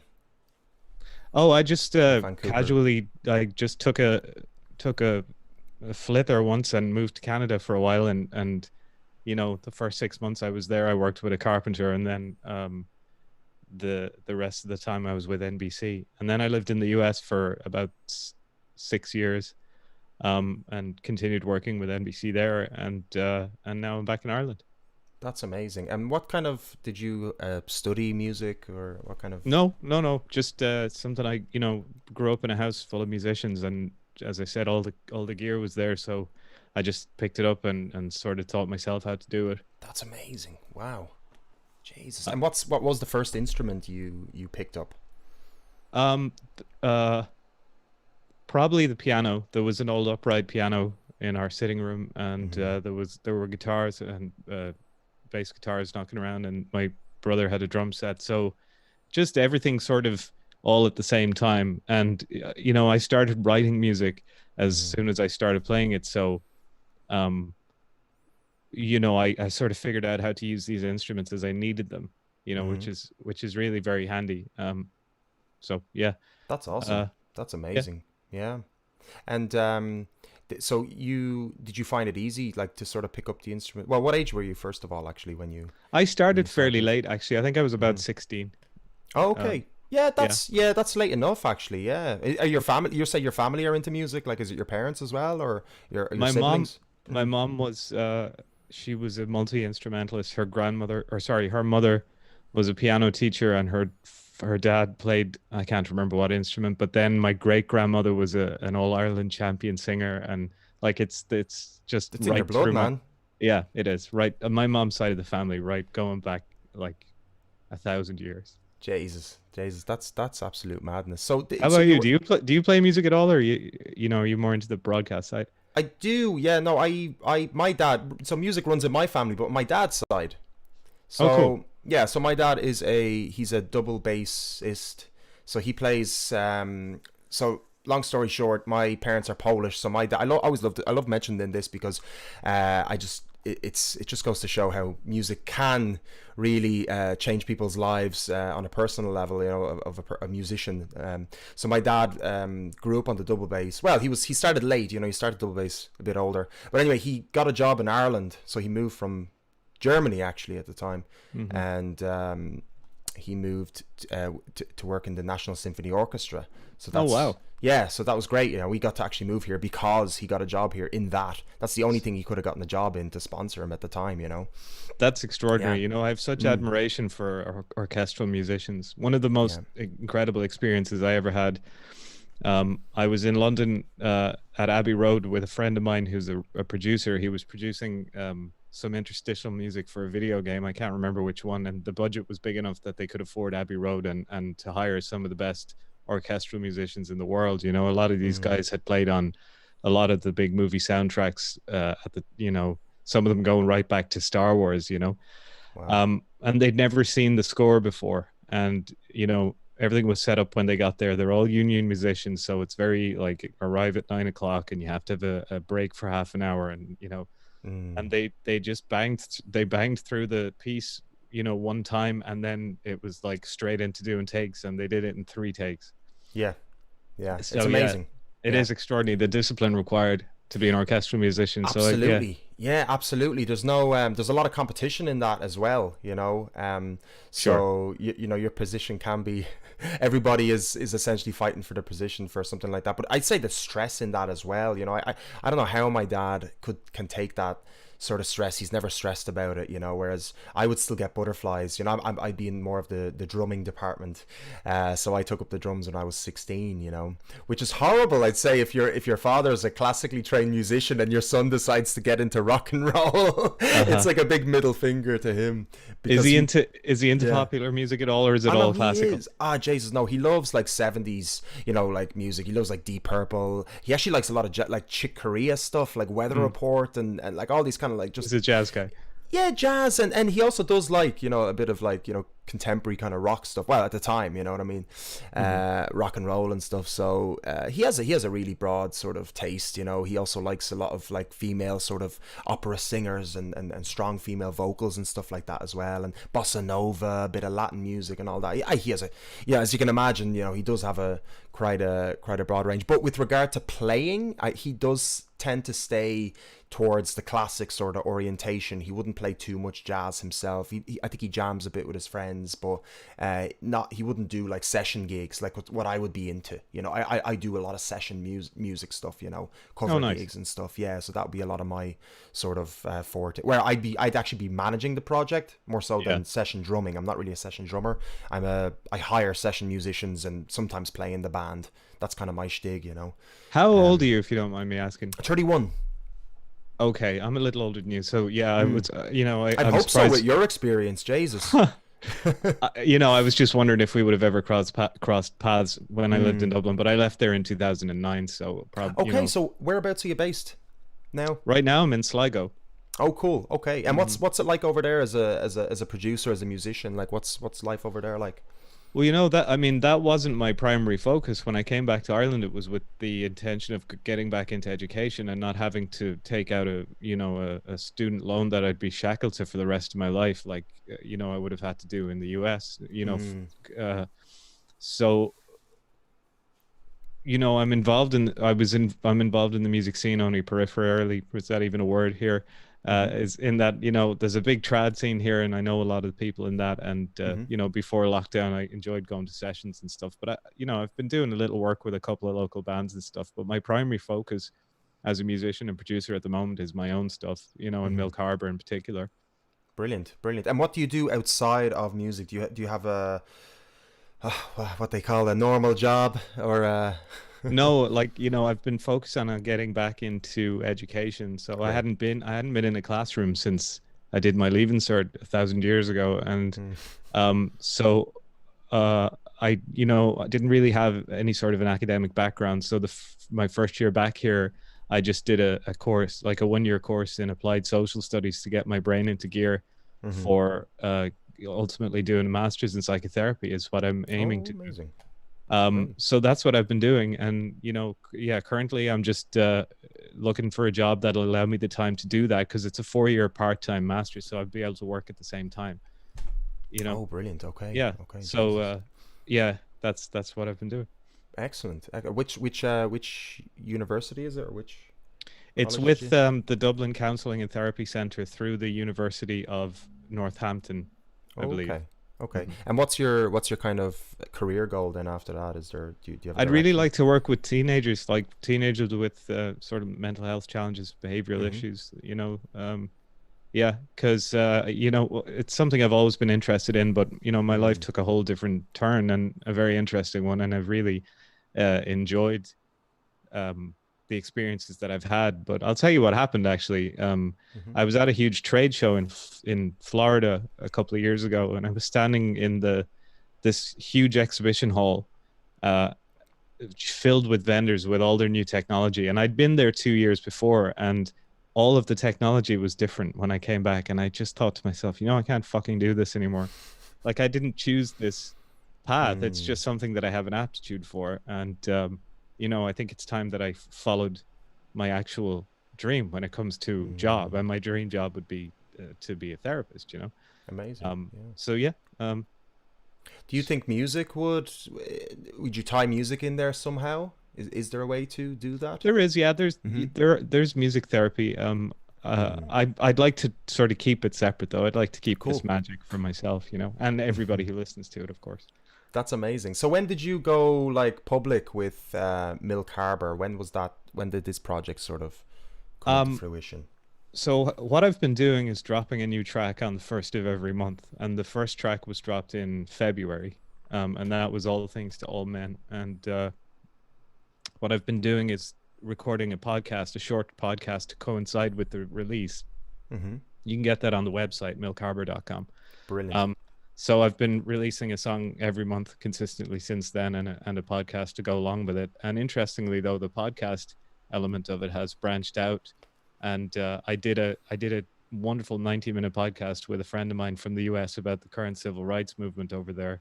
Oh, I just Vancouver. casually, I just took a flit there once and moved to Canada for a while, and the first 6 months I was there, I worked with a carpenter, and then the rest of the time I was with NBC, and then I lived in the US for about 6 years, and continued working with NBC there, and now I'm back in Ireland. That's amazing. And what kind of, did you study music, or what kind of? No, just something I grew up in a house full of musicians, and as I said, all the gear was there, so I just picked it up and sort of taught myself how to do it. That's amazing. Wow. Jesus. And what was the first instrument you picked up? Probably the piano. There was an old upright piano in our sitting room, and there were guitars and bass guitars knocking around, and my brother had a drum set, so just everything sort of all at the same time. And I started writing music as soon as I started playing it, so I sort of figured out how to use these instruments as I needed them, which is really very handy. So yeah, that's awesome. That's amazing. Yeah. And so did you find it easy, like, to sort of pick up the instrument? Well, what age were you, first of all, actually, when you? I started fairly late, actually. I think I was about 16. Oh, okay. That's late enough, actually. Yeah. Are your family? You say your family are into music? Like, is it your parents as well, or your siblings? My mom was. She was a multi-instrumentalist. Her mother was a piano teacher, and her dad played, I can't remember what instrument, but then my great grandmother was an All-Ireland champion singer, and like it's just it's right in your blood, through man. Yeah, it is right. My mom's side of the family, right, going back like 1,000 years. Jesus, that's absolute madness. So how about you? Do you play music at all, or are you more into the broadcast side? I do. Yeah, no, my dad. So music runs in my family, but my dad's side. So cool. Yeah, so my dad he's a double bassist. So he plays. So long story short, my parents are Polish. So my dad, I love mentioning this because, it just goes to show how music can really change people's lives on a personal level, of a musician. So my dad grew up on the double bass. Well, he started late, he started double bass a bit older. But anyway, he got a job in Ireland, so he moved from Germany actually at the time, and he moved to work in the National Symphony Orchestra. So that's, oh wow. Yeah, so that was great. We got to actually move here because he got a job here in that. That's the only thing he could have gotten a job in to sponsor him at the time, That's extraordinary. Yeah. I have such admiration for orchestral musicians. One of the most incredible experiences I ever had. I was in London at Abbey Road with a friend of mine who's a producer. He was producing some interstitial music for a video game. I can't remember which one, and the budget was big enough that they could afford Abbey Road and to hire some of the best orchestral musicians in the world. A lot of these guys had played on a lot of the big movie soundtracks some of them going right back to Star Wars. Wow. And they'd never seen the score before, and everything was set up when they got there. They're all union musicians, so it's very like arrive at 9 o'clock and you have to have a break for half an hour, and and they just banged through the piece one time, and then it was like straight into doing takes, and they did it in 3 takes. Yeah It's So, amazing. It is extraordinary, the discipline required to be an orchestral musician. Absolutely. So yeah, absolutely. There's no there's a lot of competition in that as well, so your position can be everybody is essentially fighting for their position for something like that. But I'd say the stress in that as well, I don't know how my dad can take that sort of stress. He's never stressed about it, you know. Whereas I would still get butterflies. You know, I'd be in more of the drumming department. So I took up the drums when I was 16. You know, which is horrible. I'd say if your father is a classically trained musician and your son decides to get into rock and roll, it's like a big middle finger to him. Is he into popular music at all, or is it all classical? Jesus, no, he loves like 70s, you know, like music. He loves like Deep Purple. He actually likes a lot of like Chick Corea stuff, like Weather Report and like all these kind of like just. He's a jazz guy. Yeah, jazz, and he also does like, you know, a bit of like, you know, contemporary kind of rock stuff. Well, at the time, you know what I mean, rock and roll and stuff. So he has a really broad sort of taste. You know, he also likes a lot of like female sort of opera singers and strong female vocals and stuff like that as well. And bossa nova, a bit of Latin music and all that. He has as you can imagine, you know, he does have quite a broad range. But with regard to playing, he does tend to stay towards the classic sort of orientation. He wouldn't play too much jazz himself. I think he jams a bit with his friends, but he wouldn't do like session gigs like what I would be into. You know, I do a lot of session music stuff, you know, cover gigs and stuff. Yeah, so that would be a lot of my sort of forte. Where I'd actually be managing the project more so than session drumming. I'm not really a session drummer. I hire session musicians and sometimes play in the band. That's kind of my shtick, you know. How old are you, if you don't mind me asking? 31. Okay, I'm a little older than you, so yeah, I was, you know, I hope so with your experience, Jesus. You know, I was just wondering if we would have ever crossed paths when I lived in Dublin, but I left there in 2009, so probably. Okay, you know, so whereabouts are you based now? Right now, I'm in Sligo. Oh, cool. Okay, and what's it like over there as a producer, as a musician? Like, what's life over there like? Well, you know, that wasn't my primary focus. When I came back to Ireland, it was with the intention of getting back into education and not having to take out a student loan that I'd be shackled to for the rest of my life, like, you know, I would have had to do in the US, you know. So, you know, I'm involved in the music scene only peripherally. Is that even a word here? Is in that, you know, there's a big trad scene here, and I know a lot of the people in that. And you know, before lockdown, I enjoyed going to sessions and stuff. But you know, I've been doing a little work with a couple of local bands and stuff. But my primary focus as a musician and producer at the moment is my own stuff. You know, in Milk Harbour in particular. Brilliant. And what do you do outside of music? Do you have a what they call a normal job or? No, like, you know, I've been focusing on getting back into education. So I hadn't been in a classroom since I did my Leaving Cert 1,000 years ago. And so I, you know, I didn't really have any sort of an academic background. So my first year back here, I just did a course, like a 1-year course in applied social studies to get my brain into gear for ultimately doing a master's in psychotherapy is what I'm aiming to do. So that's what I've been doing. And, you know, yeah, currently I'm just looking for a job that'll allow me the time to do that, because it's a 4-year part-time master, so I'd be able to work at the same time, you know. Oh, brilliant. Okay. Yeah. Okay. So yeah, that's what I've been doing. Excellent. Which university is it, or which? It's with the Dublin Counselling and Therapy Centre through the University of Northampton, I believe. Okay. And what's your kind of career goal then after that? Is there do you have? I'd really like to work with teenagers, like teenagers with sort of mental health challenges, behavioral issues. You know, yeah, because you know, it's something I've always been interested in, but you know, my life took a whole different turn, and a very interesting one, and I've really enjoyed the experiences that I've had. But I'll tell you what happened actually. I was at a huge trade show in Florida a couple of years ago, and I was standing in this huge exhibition hall filled with vendors with all their new technology. And I'd been there 2 years before, and all of the technology was different when I came back. And I just thought to myself, you know, I can't fucking do this anymore. Like, I didn't choose this path. It's just something that I have an aptitude for. And you know, I think it's time that I followed my actual dream when it comes to job. And my dream job would be to be a therapist, you know. Amazing. So yeah. Do you think music would you tie music in there somehow? Is there a way to do that? There is, yeah. There's music therapy. I'd like to sort of keep it separate though. I'd like to keep this magic for myself, you know, and everybody who listens to it, of course. That's amazing. So when did you go like public with Milk Harbour? When was that? When did this project sort of come to fruition? So what I've been doing is dropping a new track on the first of every month, and the first track was dropped in February, and that was All Things to All Men. And what I've been doing is recording a podcast, a short podcast to coincide with the release. Mm-hmm. You can get that on the website, milkharbour.com. Brilliant. So I've been releasing a song every month consistently since then, and a podcast to go along with it. And interestingly, though, the podcast element of it has branched out. And I did a wonderful 90-minute podcast with a friend of mine from the US about the current civil rights movement over there,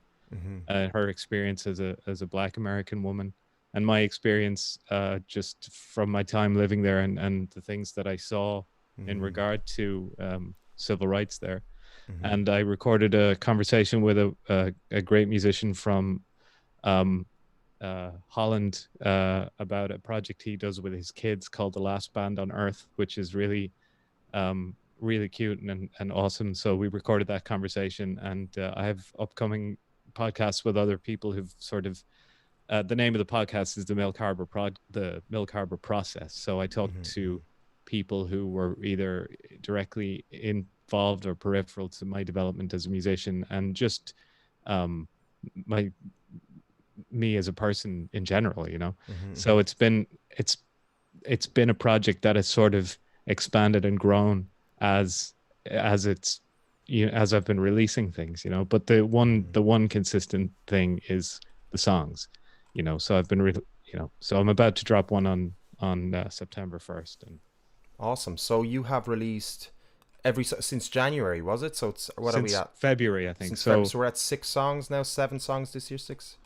her experience as a Black American woman, and my experience just from my time living there, and the things that I saw in regard to civil rights there. And I recorded a conversation with a great musician from Holland about a project he does with his kids called The Last Band on Earth, which is really really cute and awesome. So we recorded that conversation, and I have upcoming podcasts with other people who've sort of the name of the podcast is the Milk Harbour Process. So I talked to people who were either directly involved or peripheral to my development as a musician, and just me as a person in general, you know. So it's been a project that has sort of expanded and grown as it's, you know, as I've been releasing things, you know. But the one consistent thing is the songs, you know. So I've been so I'm about to drop one on September 1st. And Awesome. So you have released since January, was it? So it's what since are we at? February, I think. Since So February. So we're at 6 songs now, 7 songs this year, 6.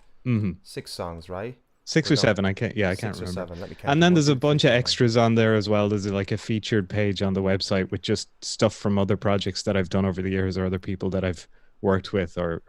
6 songs, right? 6 or 7. I can't remember. 7. Let me count. And then One, there's a 2, 3, bunch of 4, 5. extras on there as well. There's like a featured page on the website with just stuff from other projects that I've done over the years, or other people that I've worked with or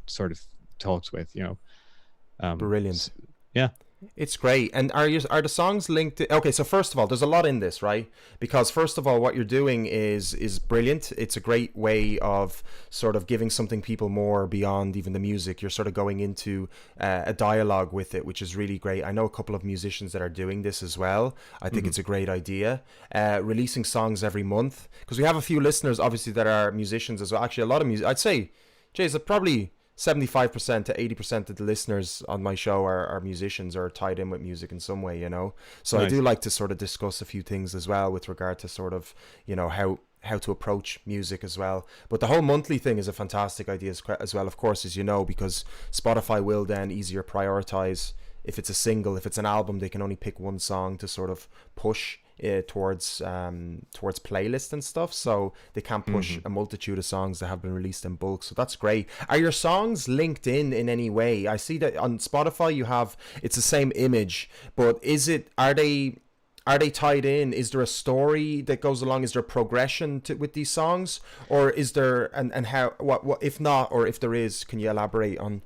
sort of talked with, you know. Brilliant. Yeah. It's great. And are the songs linked to... Okay, so first of all, there's a lot in this, right? Because first of all, what you're doing is brilliant. It's a great way of sort of giving something people more beyond even the music. You're sort of going into a dialogue with it, which is really great. I know a couple of musicians that are doing this as well. I think it's a great idea. Releasing songs every month, because we have a few listeners, obviously, that are musicians as well. Actually, a lot of music. I'd say, Jay's probably 75% to 80% of the listeners on my show are musicians or tied in with music in some way, you know. So nice. I do like to sort of discuss a few things as well with regard to sort of, you know, how to approach music as well. But the whole monthly thing is a fantastic idea as well, of course, as you know, because Spotify will then easier prioritize. If it's a single, if it's an album, they can only pick one song to sort of push towards playlist and stuff, so they can't push a multitude of songs that have been released in bulk. So that's great. Are your songs linked in any way? I see that on Spotify you have, it's the same image, but are they tied in? Is there a story that goes along? Is there progression with these songs, or is there, and how, what if not, or if there is, can you elaborate on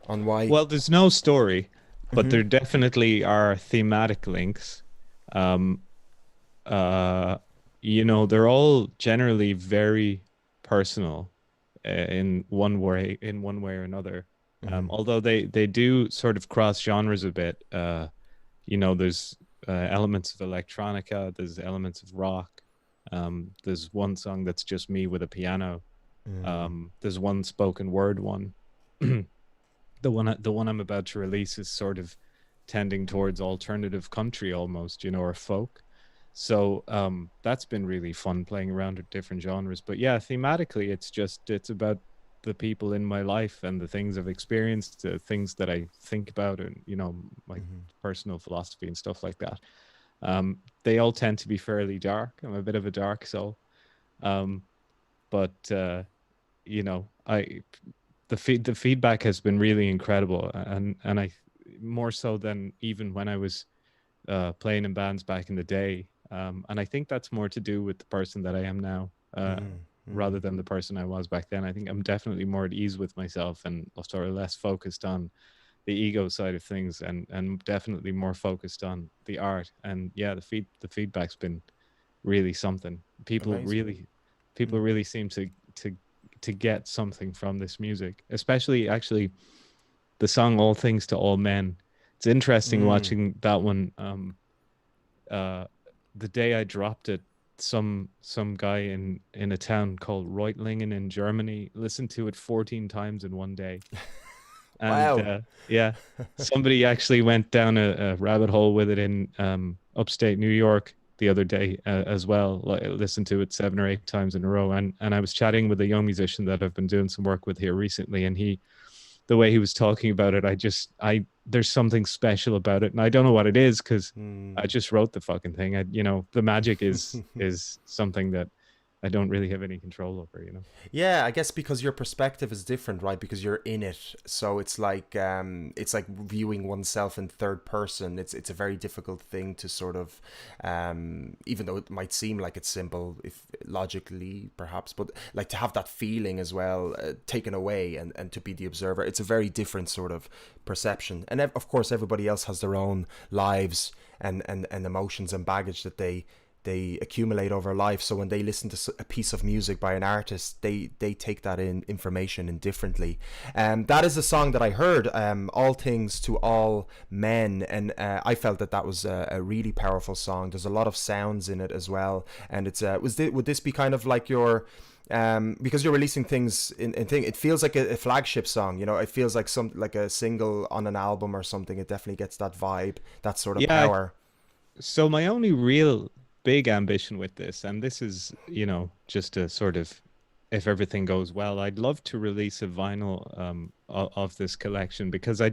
why? Well, there's no story, but there definitely are thematic links. You know, they're all generally very personal in one way or another. Although they do sort of cross genres a bit. You know, there's elements of electronica, there's elements of rock. There's one song that's just me with a piano. There's one spoken word one. The one I'm about to release is sort of tending towards alternative country almost, you know, or folk. So that's been really fun playing around with different genres. But yeah, thematically, it's about the people in my life and the things I've experienced, the things that I think about, and, you know, my personal philosophy and stuff like that. They all tend to be fairly dark. I'm a bit of a dark soul. But you know, the feedback has been really incredible, and I, more so than even when I was playing in bands back in the day. And I think that's more to do with the person that I am now, rather than the person I was back then. I think I'm definitely more at ease with myself and sort of less focused on the ego side of things, and definitely more focused on the art. And yeah, the feedback's been really something. People Amazing. really seem to get something from this music, especially actually the song All Things to All Men. It's interesting watching that one. The day I dropped it, some guy in a town called Reutlingen in Germany listened to it 14 times in one day. And Wow. yeah, somebody actually went down a rabbit hole with it in upstate New York the other day as well. Like, listened to it 7 or 8 times in a row. And I was chatting with a young musician that I've been doing some work with here recently, and the way he was talking about it, there's something special about it, and I don't know what it is because I just wrote the fucking thing. The magic is something that I don't really have any control over. Yeah, I guess because your perspective is different, right? Because you're in it, so it's like viewing oneself in third person. It's a very difficult thing to sort of, even though it might seem like it's simple, if logically perhaps, but like to have that feeling as well taken away and to be the observer. It's a very different sort of perception, and of course everybody else has their own lives and emotions and baggage that they accumulate over life. So when they listen to a piece of music by an artist, they take that information in differently. That is a song that I heard, All Things to All Men, and I felt that was a really powerful song. There's a lot of sounds in it as well, and it's would this be kind of like your because you're releasing things in thing, it feels like a flagship song, it feels like like a single on an album or something. It definitely gets that vibe, that sort of power. So my only real big ambition with this, and this is just a sort of, if everything goes well, I'd love to release a vinyl of this collection, because I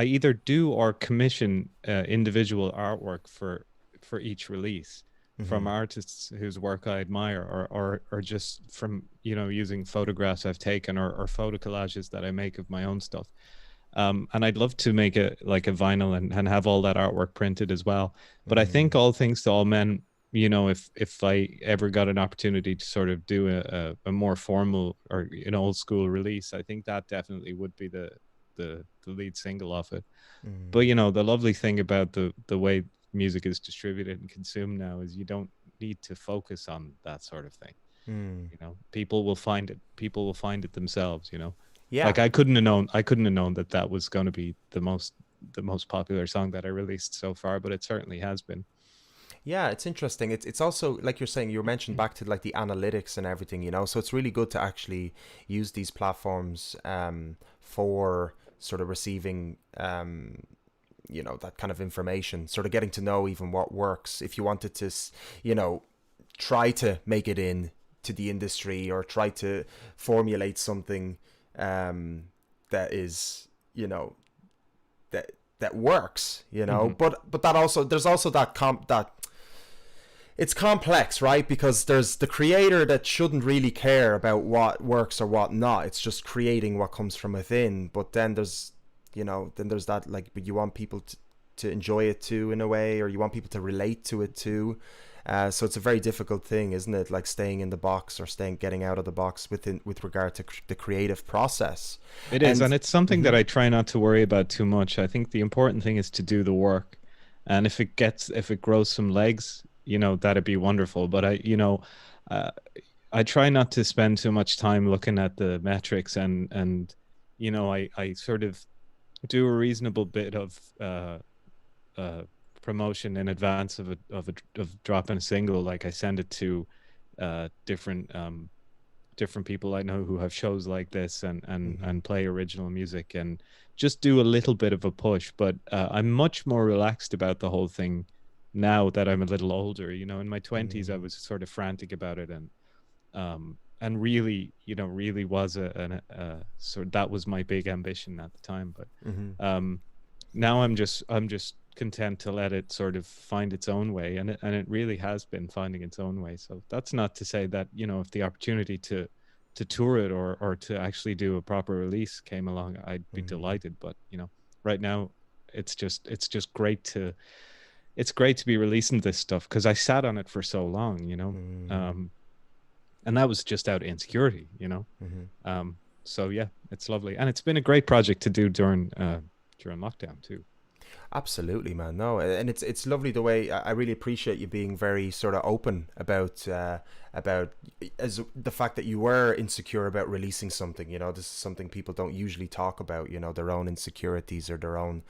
either do or commission individual artwork for each release from artists whose work I admire, or just from using photographs I've taken or photo collages that I make of my own stuff. And I'd love to make a vinyl and have all that artwork printed as well. But I think All Things to All Men, if I ever got an opportunity to sort of do a more formal or an old school release, I think that definitely would be the lead single of it. But the lovely thing about the way music is distributed and consumed now is you don't need to focus on that sort of thing. People will find it themselves. Yeah. Like I couldn't have known that was going to be the most popular song that I released so far, but it certainly has been. Yeah, it's interesting. It's also, like you're saying, you mentioned back to like the analytics and everything, so it's really good to actually use these platforms for sort of receiving that kind of information, sort of getting to know even what works. If you wanted to try to make it in to the industry, or try to formulate something that is that works, but that also, there's also that it's complex, right? Because there's the creator that shouldn't really care about what works or what not. It's just creating what comes from within. But then there's that, like, but you want people to enjoy it too, in a way, or you want people to relate to it too. So it's a very difficult thing, isn't it? Like staying in the box or getting out of the box with regard to the creative process. It is, and it's something that I try not to worry about too much. I think the important thing is to do the work, and if it grows some legs, that'd be wonderful. But I try not to spend too much time looking at the metrics, and I sort of do a reasonable bit of promotion in advance of dropping a single. Like I send it to different people I know who have shows like this and play original music, and just do a little bit of a push. But I'm much more relaxed about the whole thing now that I'm a little older. In my 20s I was sort of frantic about it, and really was that was my big ambition at the time. But now I'm just content to let it sort of find its own way, and it really has been finding its own way. So that's not to say that if the opportunity to tour it or to actually do a proper release came along, I'd be delighted. But right now it's just great to be releasing this stuff, because I sat on it for so long, and that was just out of insecurity, so yeah, it's lovely, and it's been a great project to do during lockdown too. Absolutely, man. No, and it's lovely the way, I really appreciate you being very sort of open about as the fact that you were insecure about releasing something. This is something people don't usually talk about, their own insecurities or their own,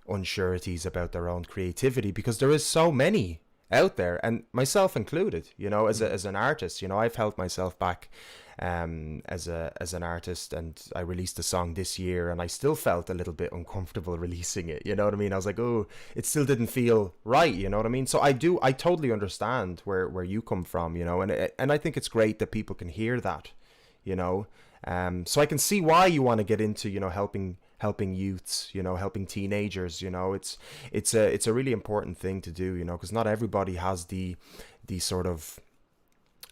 unsureties about their own creativity, because there is so many out there, and myself included, you know, as an artist. You know, I've held myself back as an artist, and I released a song this year, and I still felt a little bit uncomfortable releasing it, you know what I mean? I was like, oh, it still didn't feel right, you know what I mean? So I totally understand where you come from, you know, and I think it's great that people can hear that, you know. So I can see why you want to get into, you know, helping youths, you know, helping teenagers, you know. It's a really important thing to do, you know, because not everybody has the sort of,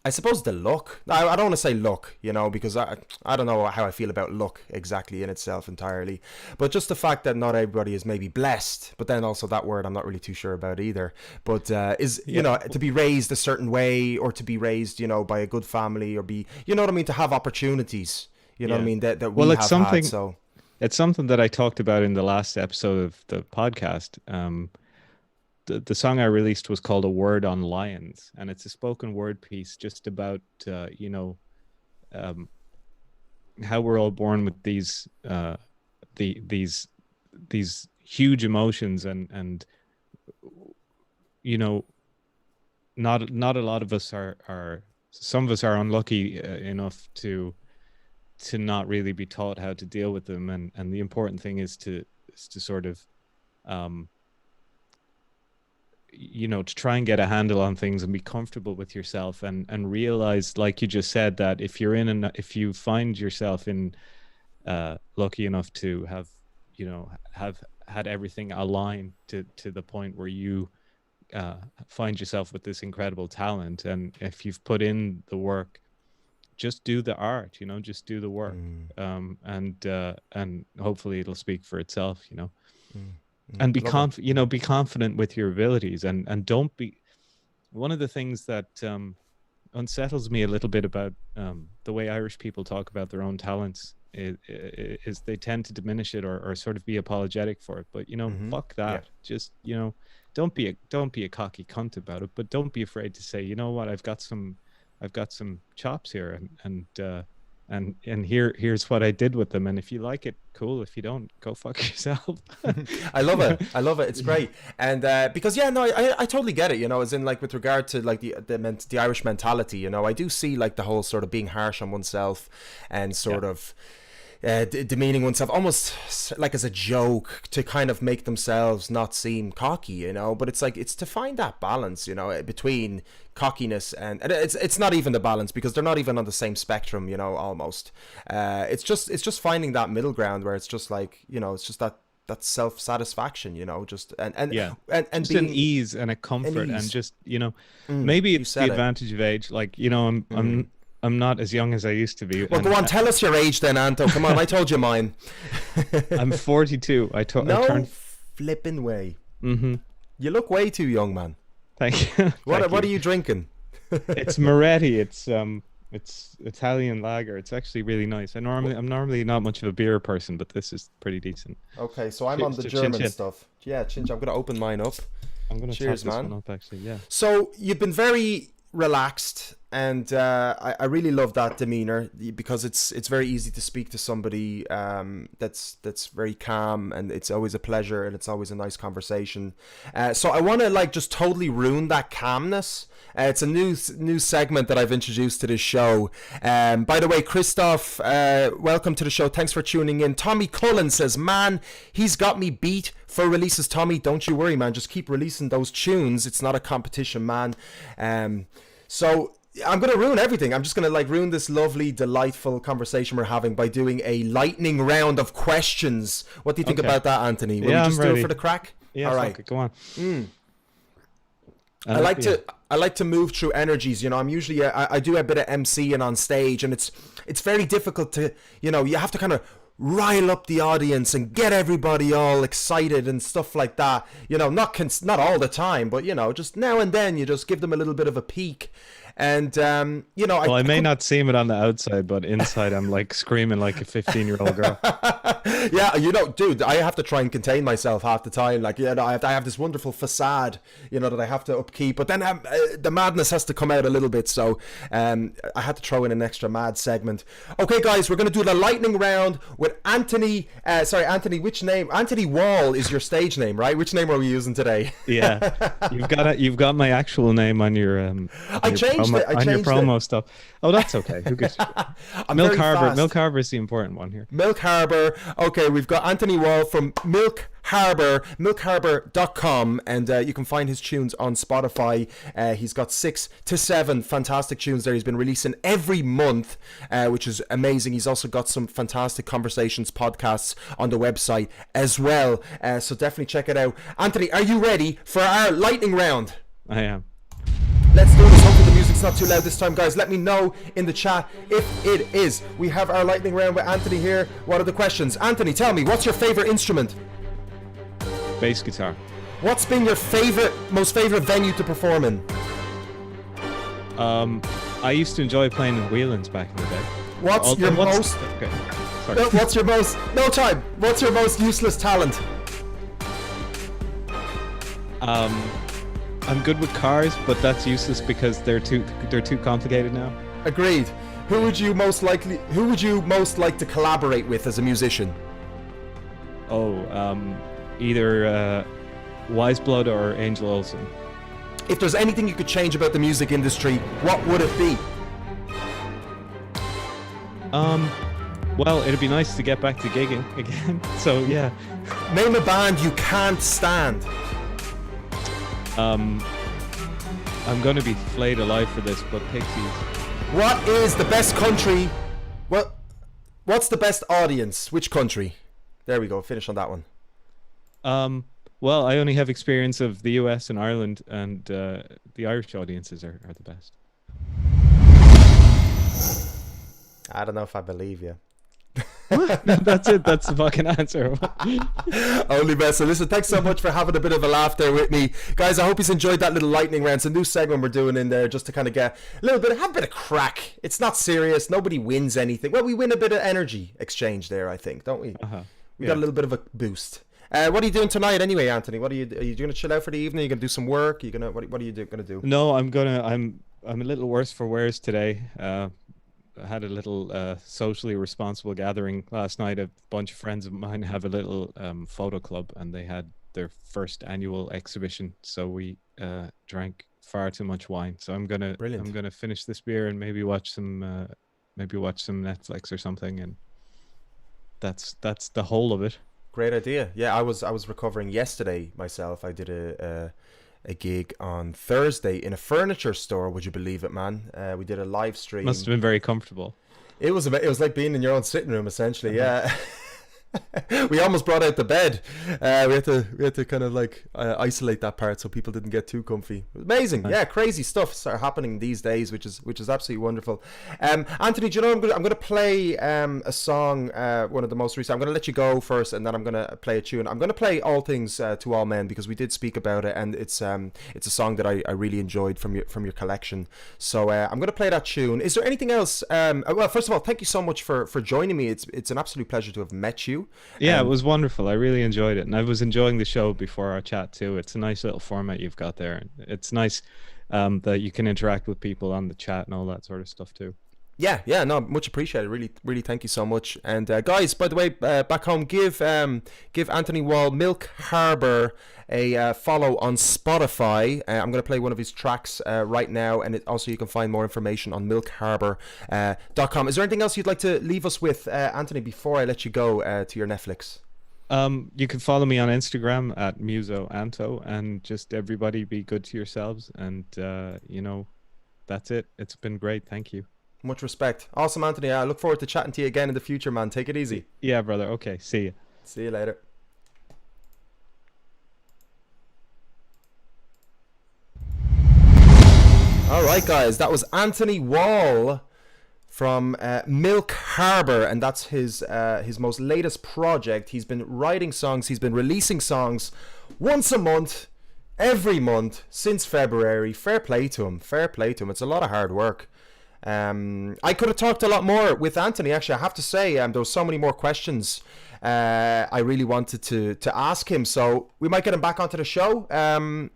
I suppose, the luck. I don't want to say luck, you know, because I don't know how I feel about luck exactly in itself entirely, but just the fact that not everybody is maybe blessed, but then also that word I'm not really too sure about either, but you know, to be raised a certain way, or to be raised, you know, by a good family, or be, you know what I mean, to have opportunities, you know what I mean, that we have had, so. It's something that I talked about in the last episode of the podcast. The song I released was called "A Word on Lions," and it's a spoken word piece just about you know, how we're all born with these huge emotions, and you know, not a lot of us are some of us are unlucky enough to not really be taught how to deal with them, and the important thing is to sort of you know, to try and get a handle on things and be comfortable with yourself, and realize, like you just said, that if you find yourself in lucky enough to have, you know, have had everything align to the point where you find yourself with this incredible talent, and if you've put in the work, just do the art, you know, just do the work, and hopefully it'll speak for itself, you know. And be confident with your abilities, and don't be. One of the things that unsettles me a little bit about the way Irish people talk about their own talents is they tend to diminish it, or sort of be apologetic for it. But, you know, fuck that. Just, you know, don't be a cocky cunt about it, but don't be afraid to say, you know what, I've got some chops here, and here's what I did with them, and if you like it, cool. If you don't, go fuck yourself. I love it. It's great. And because I totally get it, you know, as in, like, with regard to, like, the Irish mentality, you know, I do see, like, the whole sort of being harsh on oneself, and sort of demeaning oneself almost like as a joke, to kind of make themselves not seem cocky, you know. But it's like, it's to find that balance, you know, between cockiness and it's not even the balance, because they're not even on the same spectrum, you know, almost. It's just finding that middle ground where it's just like, you know, it's just that self-satisfaction, you know, just and just being an ease and a comfort, and just, you know, maybe it's the advantage of age. Like, you know, I'm not as young as I used to be. Well, go on, tell us your age then, Anto. Come on, I told you mine. I'm 42. I turned flipping way. You look way too young, man. Thank you. What are you drinking? It's Moretti. It's Italian lager. It's actually really nice. I'm normally not much of a beer person, but this is pretty decent. Okay, so I'm on the German stuff. Yeah, chinch. I'm gonna open mine up. I'm gonna cheers, top this man. one up, actually. Yeah. So you've been very relaxed, and I really love that demeanor, because it's very easy to speak to somebody that's very calm, and it's always a pleasure, and it's always a nice conversation. So I want to, like, just totally ruin that calmness. It's a new segment that I've introduced to this show. By the way, Christoph, welcome to the show. Thanks for tuning in. Tommy Cullen says, man, he's got me beat for releases. Tommy, don't you worry, man. Just keep releasing those tunes. It's not a competition, man. So I'm going to ruin everything. I'm just going to, like, ruin this lovely, delightful conversation we're having by doing a lightning round of questions. What do you think about that, Anthony? Will we just do it for the crack? Yeah, all right. Go on. I like to move through energies, you know. I'm usually I do a bit of MCing on stage, and it's very difficult to, you know, you have to kind of rile up the audience and get everybody all excited and stuff like that, you know. Not all the time, but, you know, just now and then you just give them a little bit of a peek. And you know, I may not seem it on the outside, but inside I'm like screaming like a 15-year-old girl. Yeah, dude, I have to try and contain myself half the time. Like, I have this wonderful facade, that I have to upkeep. But then the madness has to come out a little bit. So I had to throw in an extra mad segment. Okay, guys, we're going to do the lightning round with Anthony. Anthony, which name? Anthony Wall is your stage name, right? Which name are we using today? Yeah, you've got my actual name on your I changed it. Your promo stuff. Oh, that's okay. Who gives? Milk Harbor. Milk Harbor is the important one here. Milk Harbor. Okay, we've got Anthony Wall from Milk Harbor, milkharbor.com, and you can find his tunes on Spotify. He's got 6 to 7 fantastic tunes there. He's been releasing every month, which is amazing. He's also got some fantastic conversations podcasts on the website as well. So definitely check it out. Anthony, are you ready for our lightning round? I am. Let's do this. Hopefully the music's not too loud this time, guys. Let me know in the chat if it is. We have our lightning round with Anthony here. What are the questions? Anthony, tell me, what's your favorite instrument? Bass guitar. What's been your most favorite venue to perform in? I used to enjoy playing in Whelan's back in the day. What's your most useless talent? I'm good with cars, but that's useless because they're too complicated now. Agreed. Who would you most like to collaborate with as a musician? Either Wiseblood or Angel Olsen. If there's anything you could change about the music industry, what would it be? Well, it'd be nice to get back to gigging again. So yeah. Name a band you can't stand. I'm going to be flayed alive for this, but Pixies. What is the best country? What's the best audience? Which country? There we go. Finish on that one. Well, I only have experience of the US and Ireland, and the Irish audiences are the best. I don't know if I believe you. That's it. That's the fucking answer. Only best. So listen, thanks so much for having a bit of a laugh there with me, guys. I hope you enjoyed that little lightning round. It's a new segment we're doing in there just to kind of get have a bit of crack. It's not serious. Nobody wins anything. Well, we win a bit of energy exchange there, I think, don't we? We got a little bit of a boost. What are you doing tonight anyway, Anthony? Are you going to chill out for the evening? Are you going to do some work? What are you going to do? No, I'm a little worse for wears today. I had a little socially responsible gathering last night. A bunch of friends of mine have a little photo club, and they had their first annual exhibition. So we drank far too much wine. So I'm gonna finish this beer and maybe watch some Netflix or something. And that's the whole of it. Great idea. Yeah, I was recovering yesterday myself. I did a gig on Thursday in a furniture store. Would you believe it, man? We did a live stream. Must have been very comfortable. It was like being in your own sitting room, essentially. Yeah. We almost brought out the bed. We had to kind of like isolate that part so people didn't get too comfy. It was amazing. Nice. Yeah, crazy stuff started happening these days, which is absolutely wonderful. Anthony, do you know I'm going to play a song, one of the most recent. I'm going to let you go first, and then I'm going to play a tune. I'm going to play All Things to All Men because we did speak about it, and it's a song that I really enjoyed from your collection. So I'm going to play that tune. Is there anything else? Well, first of all, thank you so much for joining me. It's an absolute pleasure to have met you. Yeah, it was wonderful. I really enjoyed it, and I was enjoying the show before our chat too. It's a nice little format you've got there, and it's nice that you can interact with people on the chat and all that sort of stuff too. Yeah, no, much appreciated. Really, thank you so much. And guys, by the way, back home, give Anthony Wall, Milk Harbor, a follow on Spotify. I'm going to play one of his tracks right now, and also you can find more information on milkharbor.com. Is there anything else you'd like to leave us with, Anthony, before I let you go to your Netflix? You can follow me on Instagram at musoanto, and just everybody be good to yourselves, and that's it. It's been great. Thank you. Much respect. Awesome, Anthony. I look forward to chatting to you again in the future, man. Take it easy. Yeah, brother. Okay. See you. See you later. All right, guys. That was Anthony Wall from Milk Harbor, and that's his most latest project. He's been writing songs. He's been releasing songs once a month, every month since February. Fair play to him. Fair play to him. It's a lot of hard work. I could have talked a lot more with Anthony, actually. I have to say, there were so many more questions I really wanted to ask him, so we might get him back onto the show.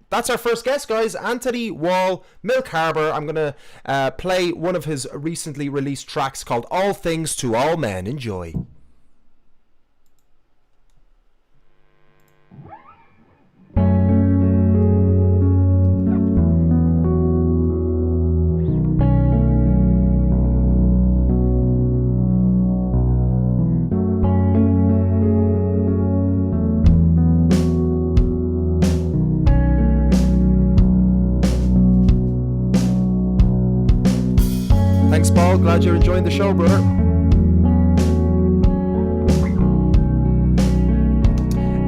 That's our first guest, guys. Anthony Wall, Milk Harbour. I'm going to play one of his recently released tracks called All Things to All Men. Enjoy. Thanks, Paul. Glad you're enjoying the show, brother.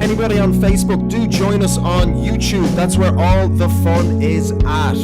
Anybody on Facebook, do join us on YouTube. That's where all the fun is at.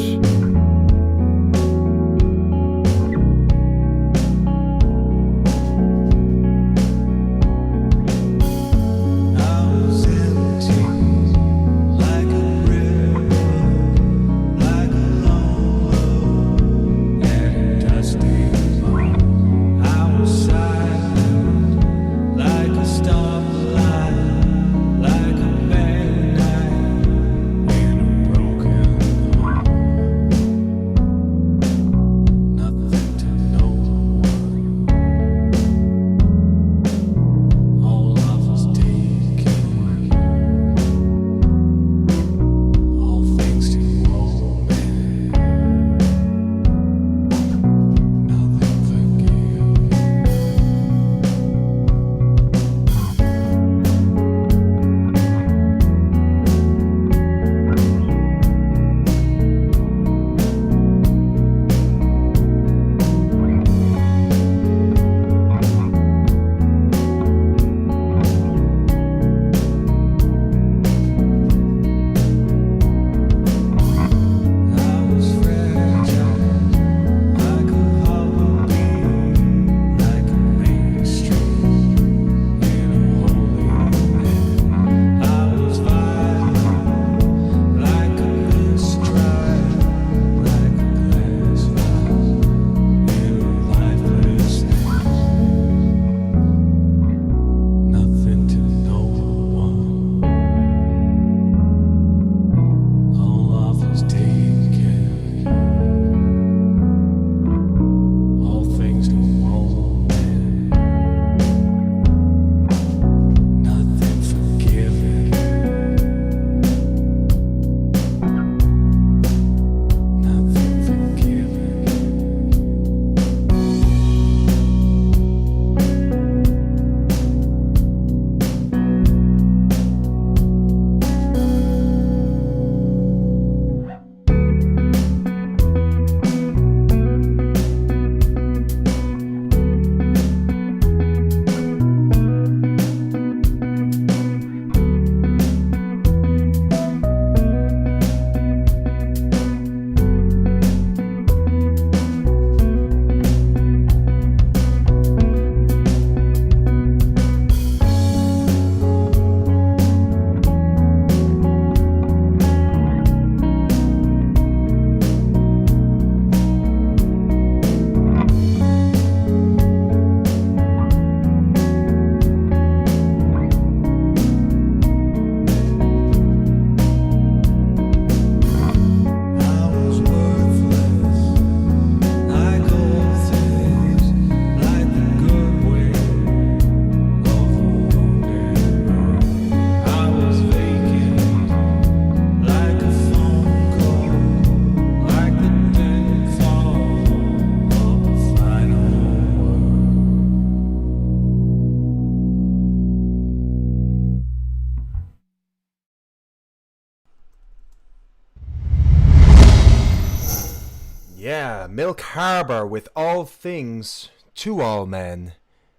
Yeah, Milk Harbour with All Things to All Men.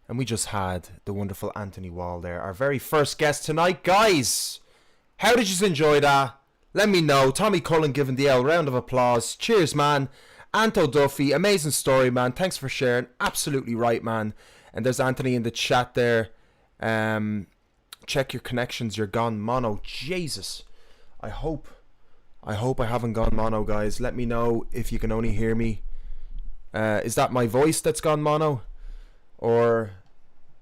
And we just had the wonderful Anthony Wall there, our very first guest tonight. Guys, how did you enjoy that? Let me know. Tommy Cullen giving the L round of applause. Cheers, man. Anto Duffy, amazing story, man. Thanks for sharing. Absolutely right, man. And there's Anthony in the chat there. Check your connections. You're gone mono. Jesus. I hope I haven't gone mono, guys. Let me know if you can only hear me. Is that my voice that's gone mono? Or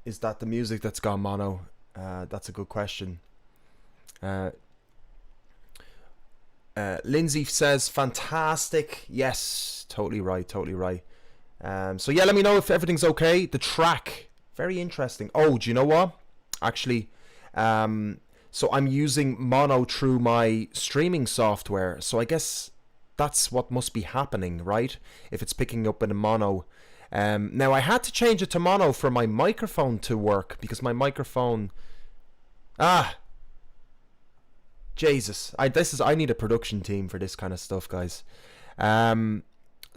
is that the music that's gone mono? That's a good question. Lindsay says, fantastic. Yes, totally right. So yeah, let me know if everything's okay. The track, very interesting. Oh, do you know what? Actually, so I'm using mono through my streaming software. So I guess that's what must be happening, right? If it's picking up in a mono. Now I had to change it to mono for my microphone to work because my microphone... Jesus, I need a production team for this kind of stuff, guys.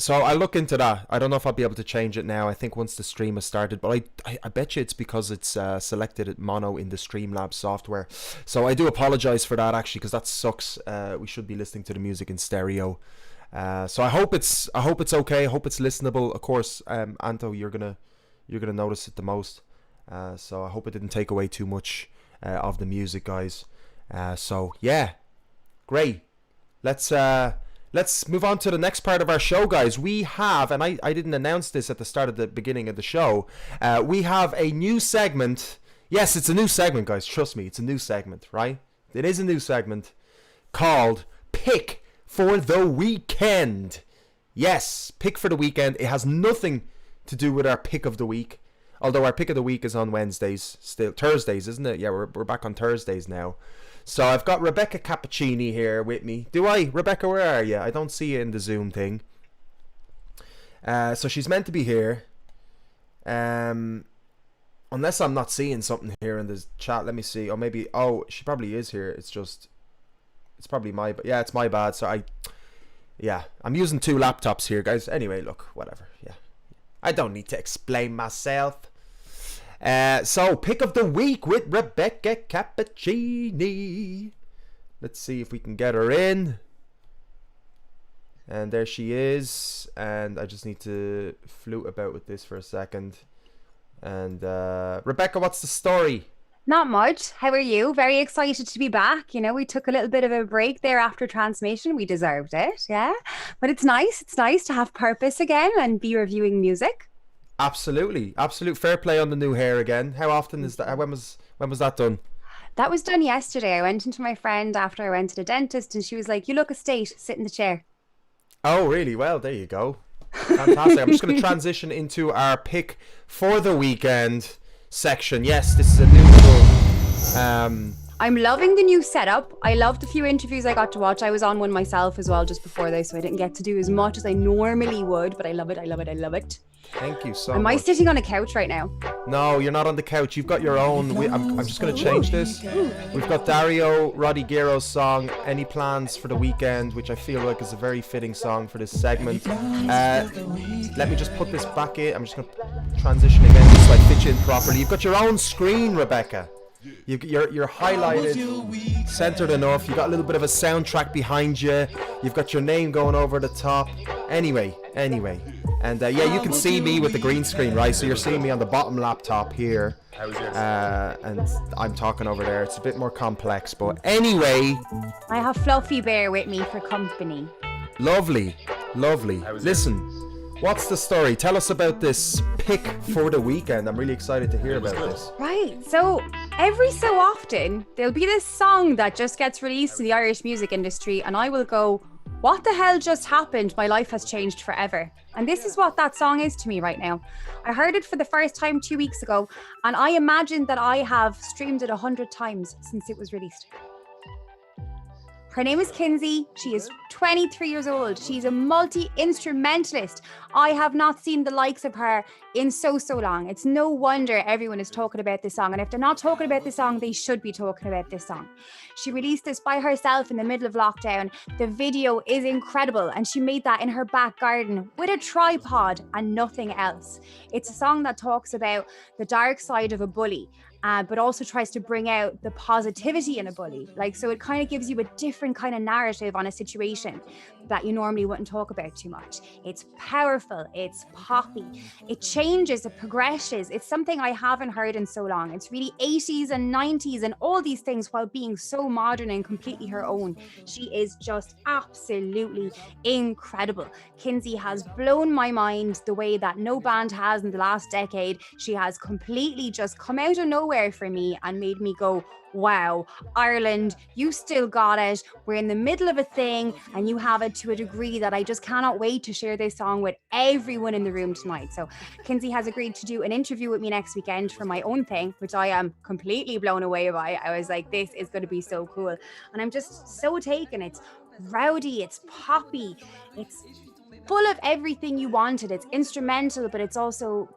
So I'll look into that. I don't know if I'll be able to change it now. I think once the stream has started, but I bet you it's because it's selected at mono in the Streamlabs software. So I do apologize for that, actually, because that sucks. We should be listening to the music in stereo. So I hope it's okay. I hope it's listenable. Of course, Anto, you're gonna notice it the most. So I hope it didn't take away too much of the music, guys. So yeah, great. Let's move on to the next part of our show, guys. We have, and I didn't announce this at the beginning of the show, we have a new segment. Yes, it's a new segment, guys. Trust me, it's a new segment, right? It is a new segment called Pick for the Weekend. Yes, Pick for the Weekend. It has nothing to do with our Pick of the Week. Although our Pick of the Week is on Wednesdays, still Thursdays, isn't it? Yeah, we're back on Thursdays now. So I've got Rebecca Cappuccini here with me. Do I? Rebecca, where are you? I don't see you in the Zoom thing. So she's meant to be here. Unless I'm not seeing something here in the chat. Let me see. Or maybe... Oh, she probably is here. It's probably my... Yeah, it's my bad. So I'm using 2 laptops here, guys. Anyway, look, whatever. Yeah. I don't need to explain myself. So, Pick of the Week with Rebecca Cappuccini. Let's see if we can get her in. And there she is. And I just need to flute about with this for a second. And Rebecca, what's the story? Not much. How are you? Very excited to be back. You know, we took a little bit of a break there after transmission. We deserved it, yeah. But it's nice. It's nice to have purpose again and be reviewing music. Absolutely. Absolute fair play on the new hair again. How often is that? When was that done? That was done yesterday. I went into my friend after I went to the dentist and she was like, you look a state, sit in the chair. Oh, really? Well, there you go. Fantastic. I'm just going to transition into our Pick for the Weekend section. Yes, this is a new little... I'm loving the new setup. I loved the few interviews I got to watch. I was on one myself as well just before this, so I didn't get to do as much as I normally would, but I love it. Thank you so much. Am I sitting on a couch right now? No, you're not on the couch. You've got your own... I'm just going to change this. We've got Dario Rodriguero's song, Any Plans for the Weekend, which I feel like is a very fitting song for this segment. Let me just put this back in. I'm just going to transition again just so I fit you in properly. You've got your own screen, Rebecca. You're highlighted, centered enough. You got a little bit of a soundtrack behind you. You've got your name going over the top. Anyway, and yeah, you can see me with the green screen, right? So you're seeing me on the bottom laptop here, and I'm talking over there. It's a bit more complex, but anyway. I have Fluffy Bear with me for company. Lovely. Listen, what's the story? Tell us about this Pick for the Weekend. I'm really excited to hear about this. Right, so every so often there'll be this song that just gets released in the Irish music industry and I will go, what the hell just happened? My life has changed forever. And this is what that song is to me right now. I heard it for the first time 2 weeks ago and I imagine that I have streamed it 100 times since it was released. Her name is Kinsey. She is 23 years old. She's a multi-instrumentalist. I have not seen the likes of her in so long. It's no wonder everyone is talking about this song. And if they're not talking about this song, they should be talking about this song. She released this by herself in the middle of lockdown. The video is incredible. And she made that in her back garden with a tripod and nothing else. It's a song that talks about the dark side of a bully. But also tries to bring out the positivity in a bully. So it kind of gives you a different kind of narrative on a situation. that you normally wouldn't talk about too much. It's powerful, it's poppy, it changes, it progresses. It's something I haven't heard in so long. It's really 80s and 90s and all these things while being so modern and completely her own. She is just absolutely incredible. Kinsey has blown my mind the way that no band has in the last decade. She has completely just come out of nowhere for me and made me go, wow, Ireland, you still got it. We're in the middle of a thing and you have it to a degree that I just cannot wait to share this song with everyone in the room tonight. So Kinsey has agreed to do an interview with me next weekend for my own thing, which I am completely blown away by. I was like, this is going to be so cool. And I'm just so taken. It's rowdy, it's poppy, it's full of everything you wanted. It's instrumental, but it's also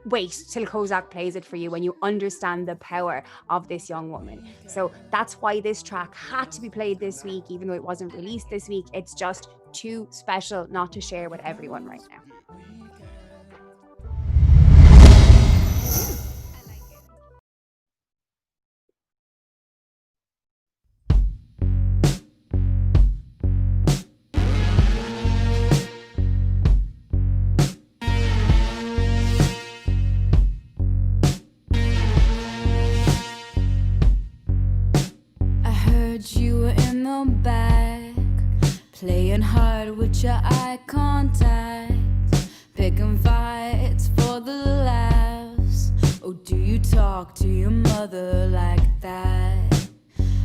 wait till Kozak plays it for you when you understand the power of this young woman. So that's why this track had to be played this week, even though it wasn't released this week. It's just too special not to share with everyone right now. You were in the back, playing hard with your eye contact, picking fights for the laughs. Oh, do you talk to your mother like that?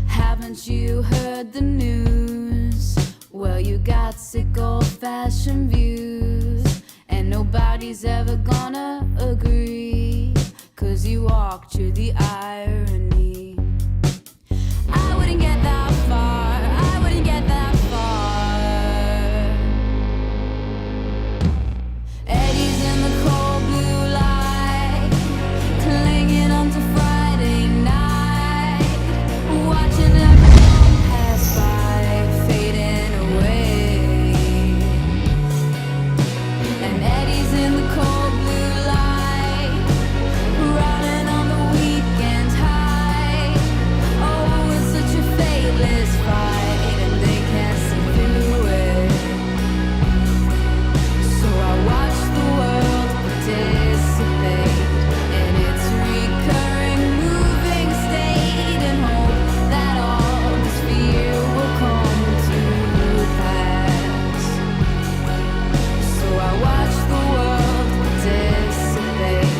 Haven't you heard the news? Well, you got sick old-fashioned views, and nobody's ever gonna agree, 'cause you walked through the irony. I wouldn't get that far, I wouldn't get that far. Eddie's in the cold blue light, clinging on to Friday night, watching everyone pass by, fading away. And Eddie's in the cold blue light, running on the weekend high. Oh, it's such a fateless fight, and they can't see through it. So I watch the world participate in its recurring moving state, and hope that all this fear will come to pass. So I watch the world participate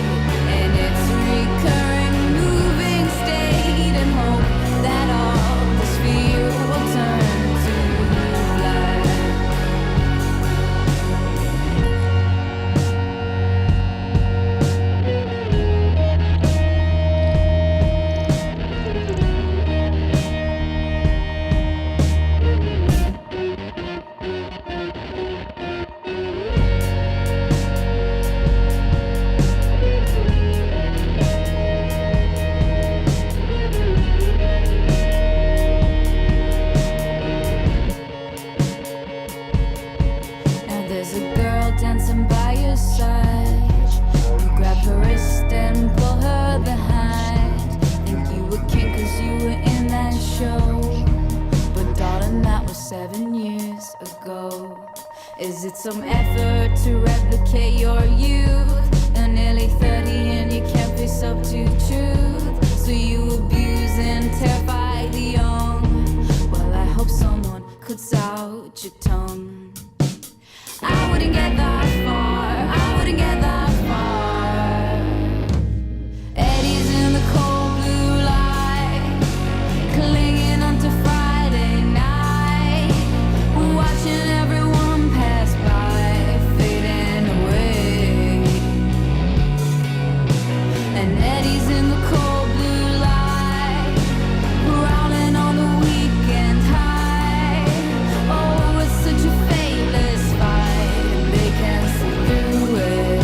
in its recurring moving state, and hope that all this fear will turn to black. Now there's a girl dancing by your side. You grab her wrist and pull her behind. Think you were king 'cause you were in that show, but darling, that was 7 years ago. Is it some effort to replicate your youth? You're nearly 30 and you can't face up to truth, so you abuse and terrify the young. Well, I hope someone cuts out your tongue. I wouldn't get that far, I wouldn't get that far. Eddie's in the cold blue light, clinging onto Friday night, watching everyone pass by, fading away. And Eddie's in the cold blue light, growling on the weekend high. Oh, it's such a fateless fight, and they can't see through it.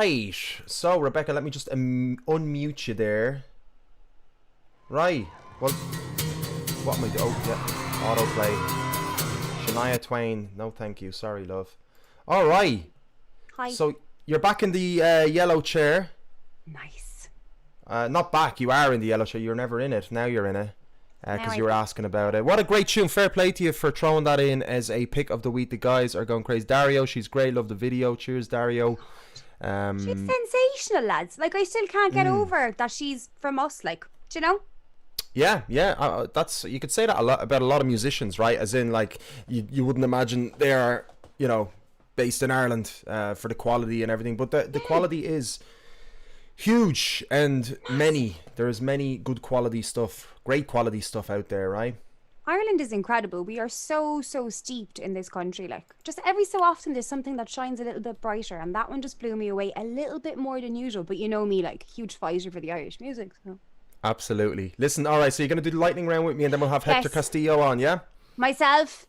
right. So, Rebecca, let me just unmute you there. Right. Well, what am I doing? Oh, yeah. Autoplay. Shania Twain. No, thank you. Sorry, love. All right. Hi. So, you're back in the yellow chair. Nice. Not back. You are in the yellow chair. You were never in it. Now you're in it. Because you were asking about it. What a great tune. Fair play to you for throwing that in as a pick of the week. The guys are going crazy. Dario, she's great. Love the video. Cheers, Dario. She's sensational, lads. Like, I still can't get over that she's from us, like, do you know? Yeah. That's, you could say that a lot about a lot of musicians, right? As in, like, you wouldn't imagine they are, you know, based in Ireland for the quality and everything. But the quality is huge, and there is many good quality stuff, great quality stuff out there, right? Ireland is incredible. We are so steeped in this country. Like, just every so often there's something that shines a little bit brighter, and that one just blew me away a little bit more than usual. But you know me, like, huge fighter for the Irish music. So. Absolutely. Listen, all right, so you're going to do the lightning round with me, and then we'll have Hector Castillo on, yeah? Myself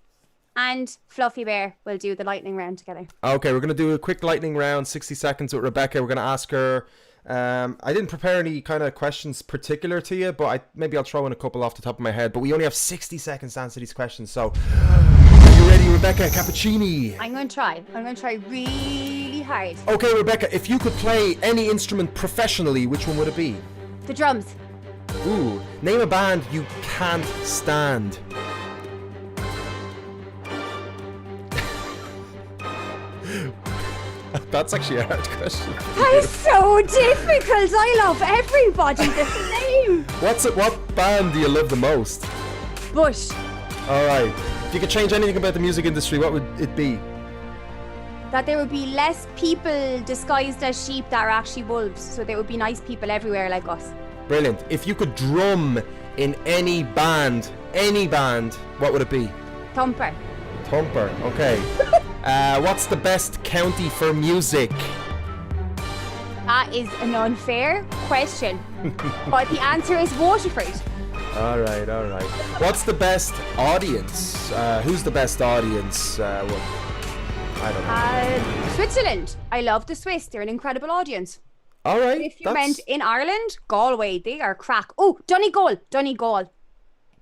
and Fluffy Bear will do the lightning round together. Okay, we're going to do a quick lightning round, 60 seconds with Rebecca. We're going to ask her... I didn't prepare any kind of questions particular to you, but maybe I'll throw in a couple off the top of my head. But we only have 60 seconds to answer these questions. So, are you ready, Rebecca Cappuccini? I'm going to try. I'm going to try really hard. Okay, Rebecca, if you could play any instrument professionally, which one would it be? The drums. Ooh, name a band you can't stand. That's actually a hard question. That is so difficult. I love everybody the same. What band do you love the most? Bush. All right. If you could change anything about the music industry, what would it be? That there would be less people disguised as sheep that are actually wolves. So there would be nice people everywhere like us. Brilliant. If you could drum in any band, what would it be? Thumper. Thumper. Okay. What's the best county for music? That is an unfair question. But the answer is Waterford. All right. What's the best audience? Who's the best audience? I don't know. Switzerland. I love the Swiss. They're an incredible audience. All right. If you meant in Ireland, Galway, they are crack. Oh, Donegal.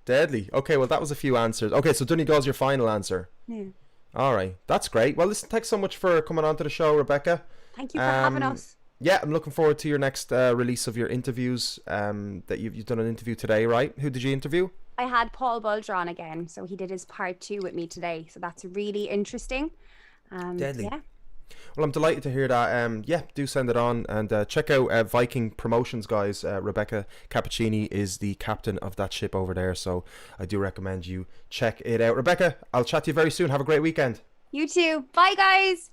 Deadly. Okay, well, that was a few answers. Okay, so Donegal's your final answer. Yeah. All right, that's great. Well, listen, thanks so much for coming on to the show, Rebecca. Thank you for having us. Yeah, I'm looking forward to your next release of your interviews. That you've done an interview today, right? Who did you interview? I had Paul Bulger on again, so he did his part 2 with me today. So that's really interesting. Deadly. Yeah. Well, I'm delighted to hear that. Yeah, do send it on, and check out Viking Promotions, guys. Rebecca Cappuccini is the captain of that ship over there, so I do recommend you check it out. Rebecca, I'll chat to you very soon. Have a great weekend. You too. Bye, guys.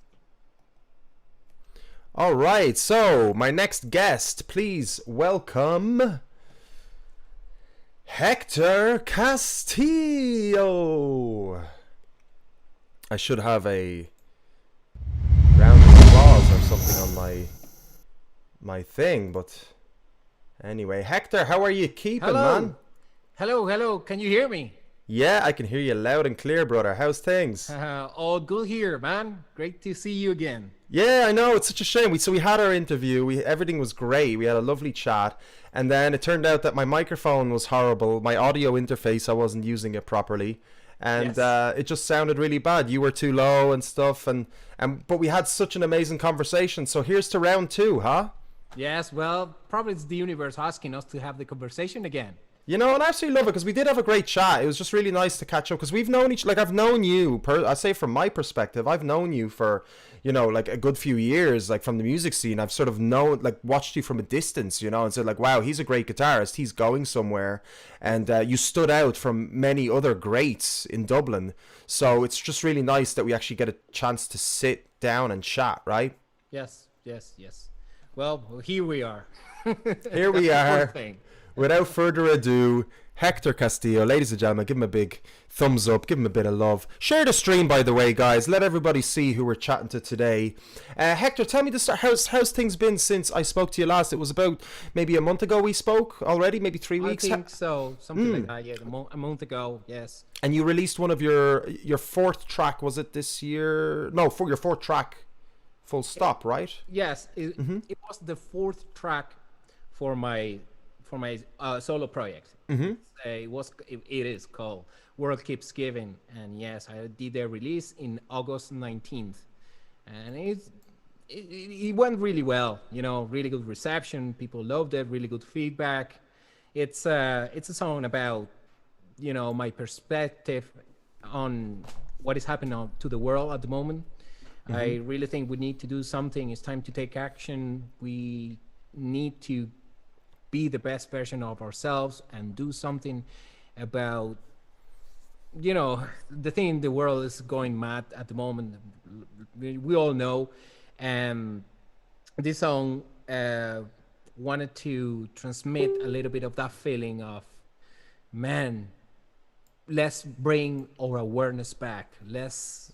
All right, so my next guest, please welcome Hector Castillo. I should have a round of applause or something on my thing, but anyway, Hector, how are you keeping, man? Hello. Can you hear me? Yeah, I can hear you loud and clear, brother. How's things? All good here, man. Great to see you again. Yeah, I know. It's such a shame. We had our interview. Everything was great. We had a lovely chat, and then it turned out that my microphone was horrible. My audio interface, I wasn't using it properly. And it just sounded really bad. You were too low and stuff, but we had such an amazing conversation. So here's to round 2, huh? Yes, well, probably it's the universe asking us to have the conversation again. You know, and I absolutely love it because we did have a great chat. It was just really nice to catch up because we've known I've known you, I say from my perspective, I've known you for, you know, like a good few years, like from the music scene. I've sort of watched you from a distance, you know, and said like, wow, he's a great guitarist. He's going somewhere. And you stood out from many other greats in Dublin. So it's just really nice that we actually get a chance to sit down and chat, right? Yes. Well, here we are. Here we are. Without further ado, Hector Castillo, ladies and gentlemen, give him a big thumbs up, give him a bit of love. Share the stream, by the way, guys. Let everybody see who we're chatting to today. Hector, tell me to start, how's things been since I spoke to you last? It was about maybe a month ago we spoke already, maybe 3 weeks? I think so, something like that, yeah, a month ago, yes. And you released one of your 4th track, was it this year? No, for your 4th track Full stop, right? Yes, it was the fourth track for my solo project. It is called World Keeps Giving, and yes, I did a release in August 19th, and it went really well. You know, really good reception. People loved it. Really good feedback. It's a song about, you know, my perspective on what is happening to the world at the moment. I really think we need to do something. It's time to take action. We need to be the best version of ourselves and do something about, you know, the thing. The world is going mad at the moment. We all know. And this song wanted to transmit a little bit of that feeling of, man, let's bring our awareness back. Let's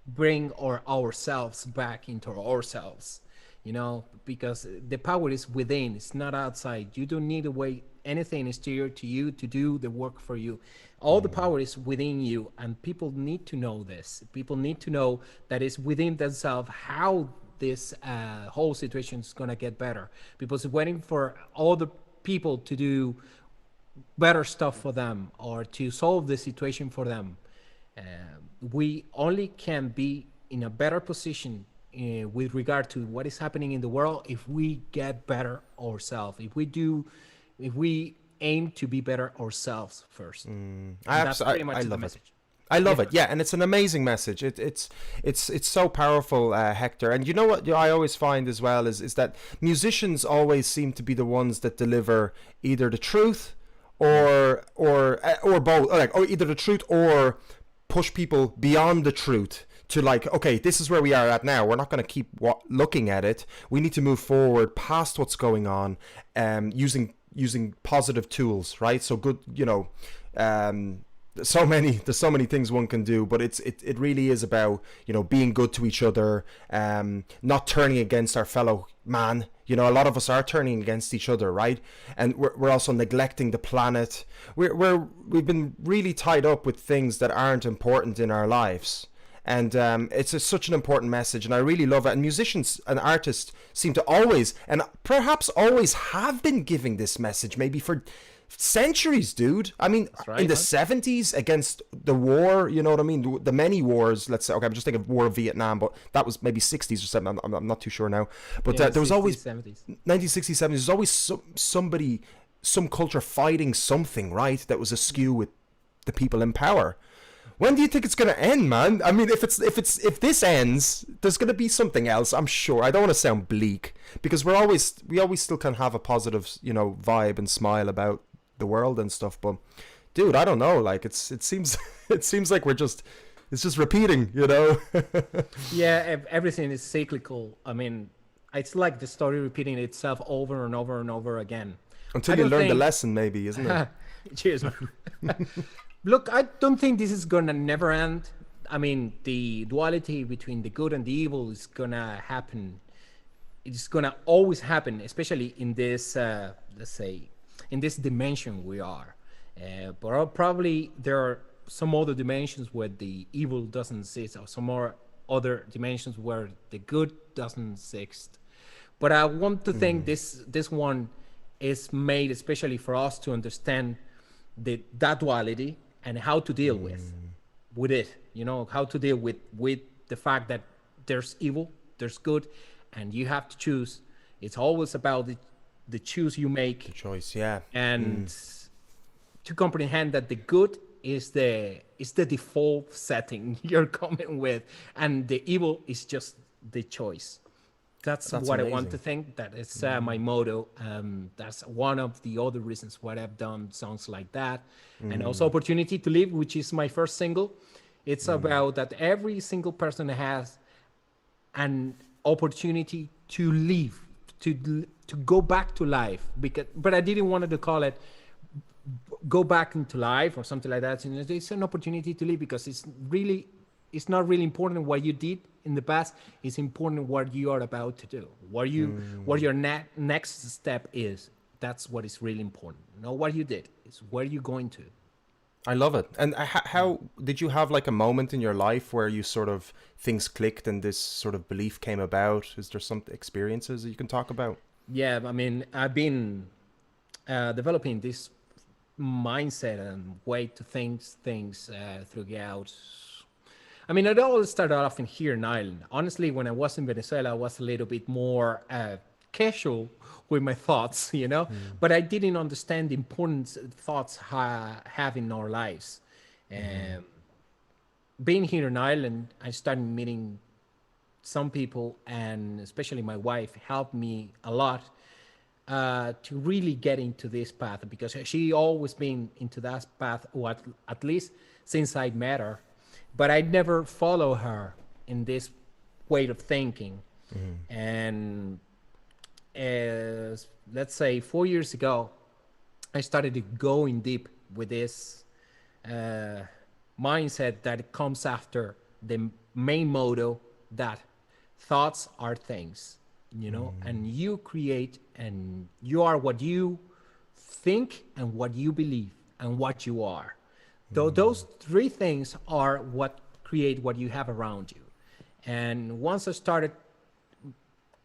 bring ourselves back into ourselves, you know, because the power is within. It's not outside. You don't need to wait anything is here to you to do the work for you. All the power is within you, and people need to know this. People need to know that it's within themselves how this whole situation is going to get better. People's waiting for all the people to do better stuff for them or to solve the situation for them. We only can be in a better position with regard to what is happening in the world if we get better ourselves. If we aim to be better ourselves first. That's pretty much the message. I love it. Yeah, and it's an amazing message. It's so powerful, Hector. And you know what I always find as well is that musicians always seem to be the ones that deliver either the truth or both, like, or either the truth or push people beyond the truth to, like, okay, this is where we are at now. We're not going to keep looking at it. We need to move forward past what's going on, using positive tools, right? So good, you know, there's so many things one can do, but it really is about, you know, being good to each other, not turning against our fellow man. You know, a lot of us are turning against each other, right? And we're also neglecting the planet. We've been really tied up with things that aren't important in our lives. And it's such an important message, and I really love it. And musicians and artists seem to always, and perhaps always have been giving this message, maybe for centuries, dude. I mean, in the 70s against the war, you know what I mean? The many wars, let's say, okay, I'm just thinking of War of Vietnam, but that was maybe 60s or something. I'm not too sure now. But there was 60s, always, 70s. 1960s, 70s, there's always somebody, some culture fighting something, right? That was askew with the people in power. When do you think it's going to end, man? I mean, if this ends, there's going to be something else, I'm sure. I don't want to sound bleak, because we always still can have a positive, you know, vibe and smile about the world and stuff. But dude, I don't know. Like, it seems like it's just repeating, you know. Yeah, everything is cyclical. I mean, it's like the story repeating itself over and over and over again. Until you learn the lesson, maybe, isn't it? Cheers, man. Look, I don't think this is gonna never end. I mean, the duality between the good and the evil is gonna happen. It's gonna always happen, especially in this, let's say, in this dimension we are. But probably there are some other dimensions where the evil doesn't exist, or some more other dimensions where the good doesn't exist. But I want to think this one is made especially for us to understand that duality and how to deal with it. You know, how to deal with the fact that there's evil, there's good, and you have to choose. It's always about the choose you make. The choice, yeah. And to comprehend that the good is the default setting you're coming with, and the evil is just the choice. That's what amazing. I want to think. That is my motto. That's one of the other reasons why I've done songs like that. And also Opportunity to Live, which is my first single. It's about that every single person has an opportunity to live, to go back to life. But I didn't want to call it go back into life or something like that. It's an opportunity to live, because it's not really important what you did in the past. It's important what you are about to do, what your next step is. That's what is really important. Not what you did, it's where you're going to. I love it. And how did you have like a moment in your life where you sort of things clicked and this sort of belief came about? Is there some experiences that you can talk about? Yeah, I mean, I've been developing this mindset and way to think things throughout. I mean, it all started off in here in Ireland. Honestly, when I was in Venezuela, I was a little bit more casual with my thoughts, you know, but I didn't understand the importance thoughts have in our lives. Um, Being here in Ireland, I started meeting some people, and especially my wife helped me a lot to really get into this path, because she always been into that path, or at least since I met her, but I never follow her in this way of thinking. And as let's say 4 years ago, I started to go in deep with this mindset that comes after the main motto that thoughts are things, you know, and you create, and you are what you think and what you believe and what you are. Though those three things are what create what you have around you. And once I started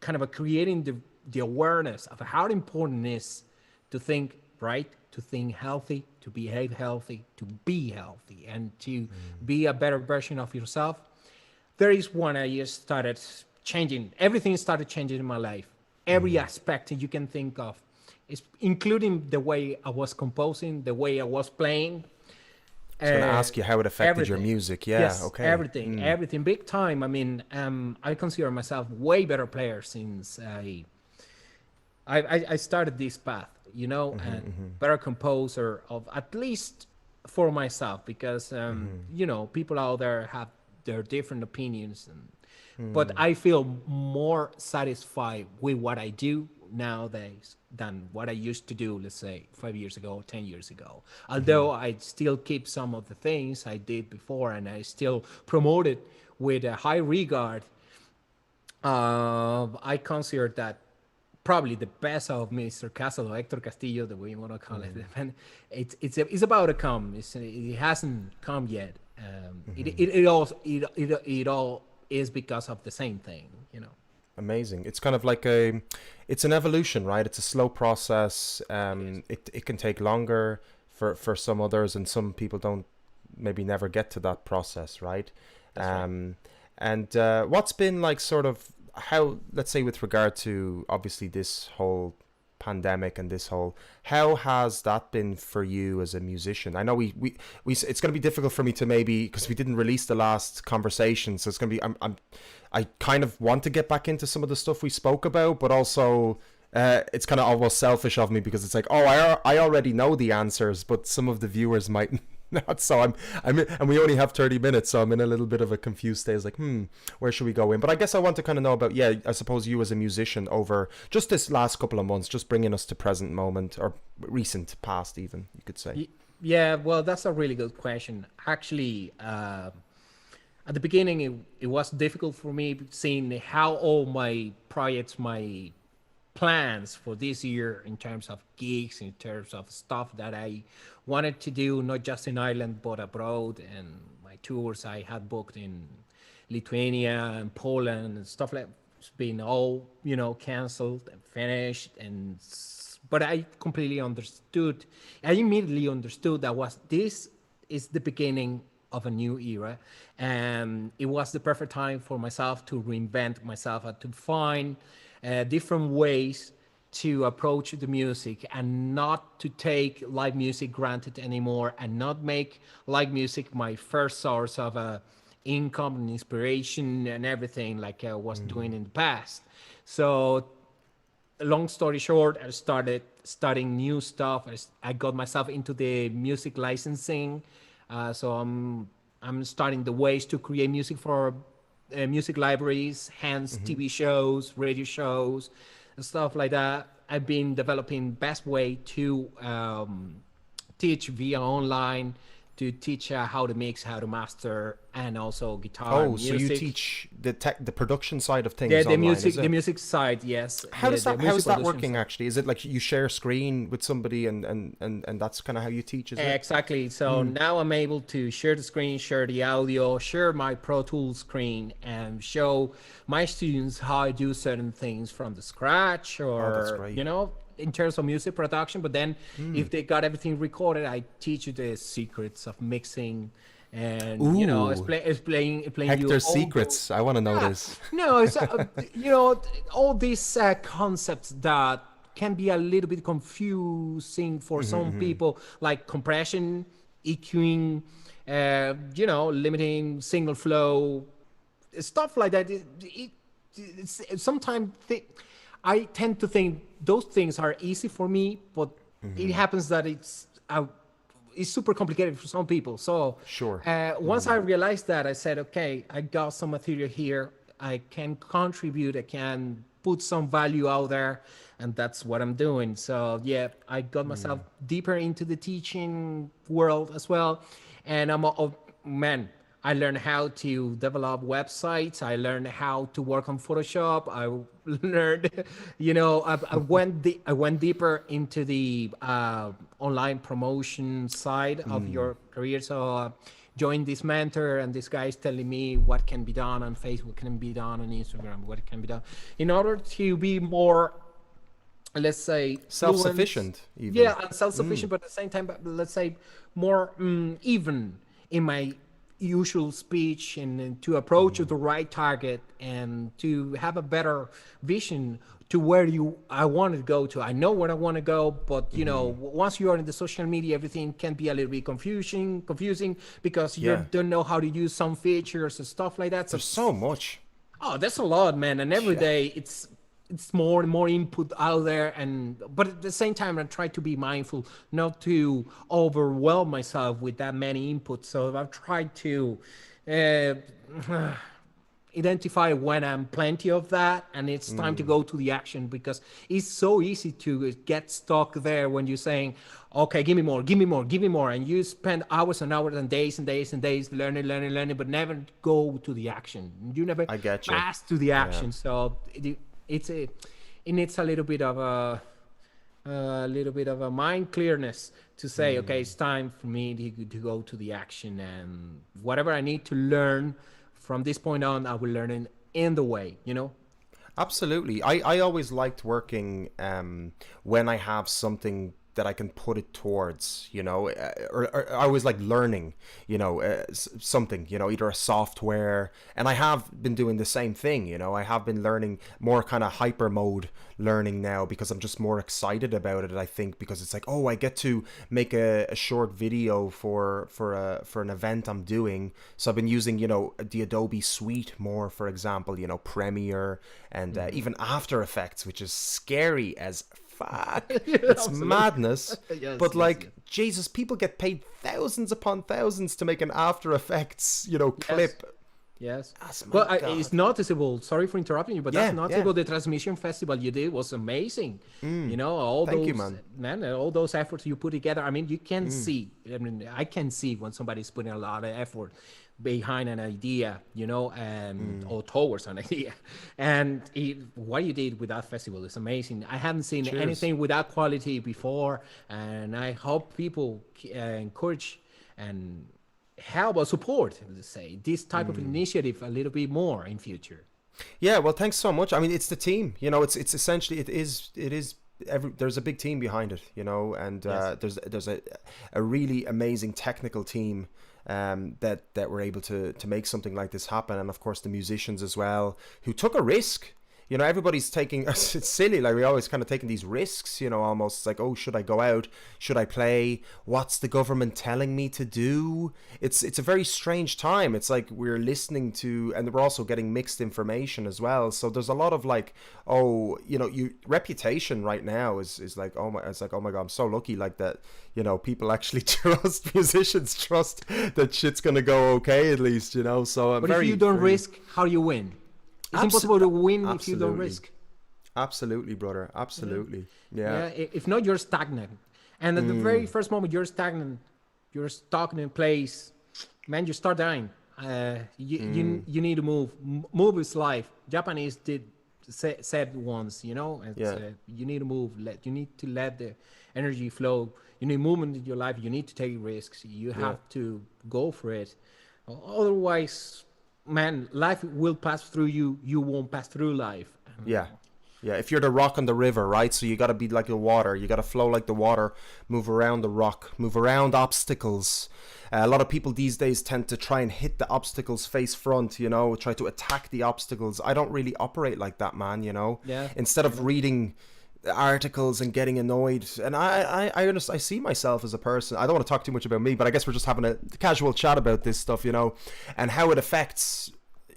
kind of creating the awareness of how important it is to think right, to think healthy, to behave healthy, to be healthy, and to be a better version of yourself, there is when I just started changing. Everything started changing in my life. Every aspect you can think of, is including the way I was composing, the way I was playing. I was going to ask you how it affected your Everything. music. Yeah, Yes, okay. everything, big time. I mean, I consider myself way better player since I started this path, you know, and better composer of, at least for myself, because you know, people out there have their different opinions, and but I feel more satisfied with what I do nowadays than what I used to do, let's say 5 years ago, 10 years ago. Although I still keep some of the things I did before, and I still promote it with a high regard. I consider that probably the best of Mr. Castle, Hector Castillo, the way you want to call it. And it's about to come. It hasn't come yet. It all is because of the same thing, you know. Amazing. It's kind of like it's an evolution, right? It's a slow process. It can take longer for some others, and some people don't, maybe never get to that process, right? Right. And what's been like sort of how, let's say with regard to obviously this whole pandemic and this whole, how has that been for you as a musician? I know we it's going to be difficult for me to, maybe because we didn't release the last conversation, so it's going to be I kind of want to get back into some of the stuff we spoke about, but also it's kind of almost selfish of me, because it's like, oh, I already know the answers, but some of the viewers might not. So I'm in, and we only have 30 minutes, so I'm in a little bit of a confused state. It's like, where should we go in? But I guess I want to kind of know about, yeah, I suppose you as a musician over just this last couple of months, just bringing us to present moment, or recent past even, you could say. Yeah, well, that's a really good question. Actually, at the beginning, it was difficult for me seeing how all my projects, my plans for this year in terms of gigs, in terms of stuff that I wanted to do, not just in Ireland, but abroad, and my tours I had booked in Lithuania and Poland and stuff like, it's been all, you know, canceled and finished. And but I completely understood. I immediately understood that this is the beginning of a new era, and it was the perfect time for myself to reinvent myself and to find different ways to approach the music, and not to take live music granted anymore, and not make live music my first source of income and inspiration and everything like I was doing in the past. So long story short, I started studying new stuff. I got myself into the music licensing. So I'm starting the ways to create music for music libraries, hence TV shows, radio shows, and stuff like that. I've been developing best way to teach via online, to teach how to mix, how to master, and also guitar. Oh, so music. you teach the production side of things the online, music, is it? the music side, yes. How does that? The How music is that production working? side. Actually, is it like you share a screen with somebody, and that's kind of how you teach? Is it? Exactly. So now I'm able to share the screen, share the audio, share my Pro Tools screen, and show my students how I do certain things from the scratch, that's or great. you know, in terms of music production. But then, if they got everything recorded, I teach you the secrets of mixing, and you know, Ooh. explaining you Hector's all secrets. I want to know this. no, it's you know, all these concepts that can be a little bit confusing for some people, like compression, EQing, you know, limiting signal flow, stuff like that. Sometimes I tend to think those things are easy for me, but it happens that it's super complicated for some people. So Sure. Once I realized that, I said, okay, I got some material here. I can contribute. I can put some value out there, and that's what I'm doing. So yeah, I got myself deeper into the teaching world as well, and man. I learned how to develop websites. I learned how to work on Photoshop. I learned, you know, I went deeper into the online promotion side of your career. So joined this mentor, and this guy is telling me what can be done on Facebook, what can be done on Instagram, what can be done in order to be more, let's say, Self-sufficient, fluent. even. Yeah, and self-sufficient, but at the same time, let's say, more even in my usual speech, and to approach the right target, and to have a better vision to where I want to go to. I know where I want to go, but you know, once you are in the social media, everything can be a little bit confusing because you don't know how to use some features and stuff like that. There's so much. Oh, there's a lot, man, and every day it's more and more input out there, but at the same time I try to be mindful not to overwhelm myself with that many inputs. So I've tried to identify when I'm plenty of that, and it's time to go to the action, because it's so easy to get stuck there when you're saying, okay, give me more, and you spend hours and hours and days learning, but never go to the action. You never I get you. pass to the action. So it needs a little bit of a mind clearness to say, okay, it's time for me to go to the action, and whatever I need to learn from this point on, I will learn it in the way, you know? Absolutely. I always liked working when I have something that I can put it towards, you know, or I always like learning, you know, something, you know, either a software, and I have been doing the same thing, you know, I have been learning more kind of hyper mode learning now, because I'm just more excited about it, I think, because it's like, oh, I get to make a short video for an event I'm doing. So I've been using, you know, the Adobe Suite more, for example, you know, Premiere, and even After Effects, which is scary as fuck. It's madness. But like, Jesus, people get paid thousands upon thousands to make an After Effects, you know, clip. Yes. my Well, God. it's noticeable. Sorry for interrupting you, but that's Yeah, noticeable. yeah. The transmission festival you did was amazing. You know, all Thank those you, man. all those efforts you put together. I mean, you can see. I mean, I can see when somebody's putting a lot of effort behind an idea, you know, and or towards an idea. And what you did with that festival is amazing. I haven't seen anything with that quality before, and I hope people encourage and help or support, let's say, this type of initiative a little bit more in future. Yeah, well, thanks so much. I mean, it's the team, you know, it's essentially, it is there's a big team behind it, you know, and there's a really amazing technical team that were able to make something like this happen, and of course the musicians as well, who took a risk. You know, everybody's taking, it's silly, like we always kind of taking these risks, you know, almost. It's like, oh, should I go out? Should I play? What's the government telling me to do? It's a very strange time. It's like we're listening to, and we're also getting mixed information as well. So there's a lot of like, oh, you know, reputation right now is like, oh my God, I'm so lucky like that, you know, people actually trust, musicians trust that shit's going to go okay at least, you know. So I'm But very, if you don't very, risk, how you win? It's impossible to win if you don't Absolutely. risk. Absolutely, brother. Absolutely. Yeah. If not, you're stagnant. And at the very first moment you're stagnant, you're stuck in a place, man, you start dying. You need to move. Move is life. Japanese said once, you know. You need to move. You need to let the energy flow. You need movement in your life. You need to take risks. You have to go for it. Otherwise, man, life will pass through you. You won't pass through life. Yeah. If you're the rock on the river, right? So you got to be like the water. You got to flow like the water, move around the rock, move around obstacles. A lot of people these days tend to try and hit the obstacles face front, you know, try to attack the obstacles. I don't really operate like that, man, you know. Yeah. Instead of reading articles and getting annoyed, and I see myself as a person. I don't want to talk too much about me, but I guess we're just having a casual chat about this stuff, you know, and how it affects.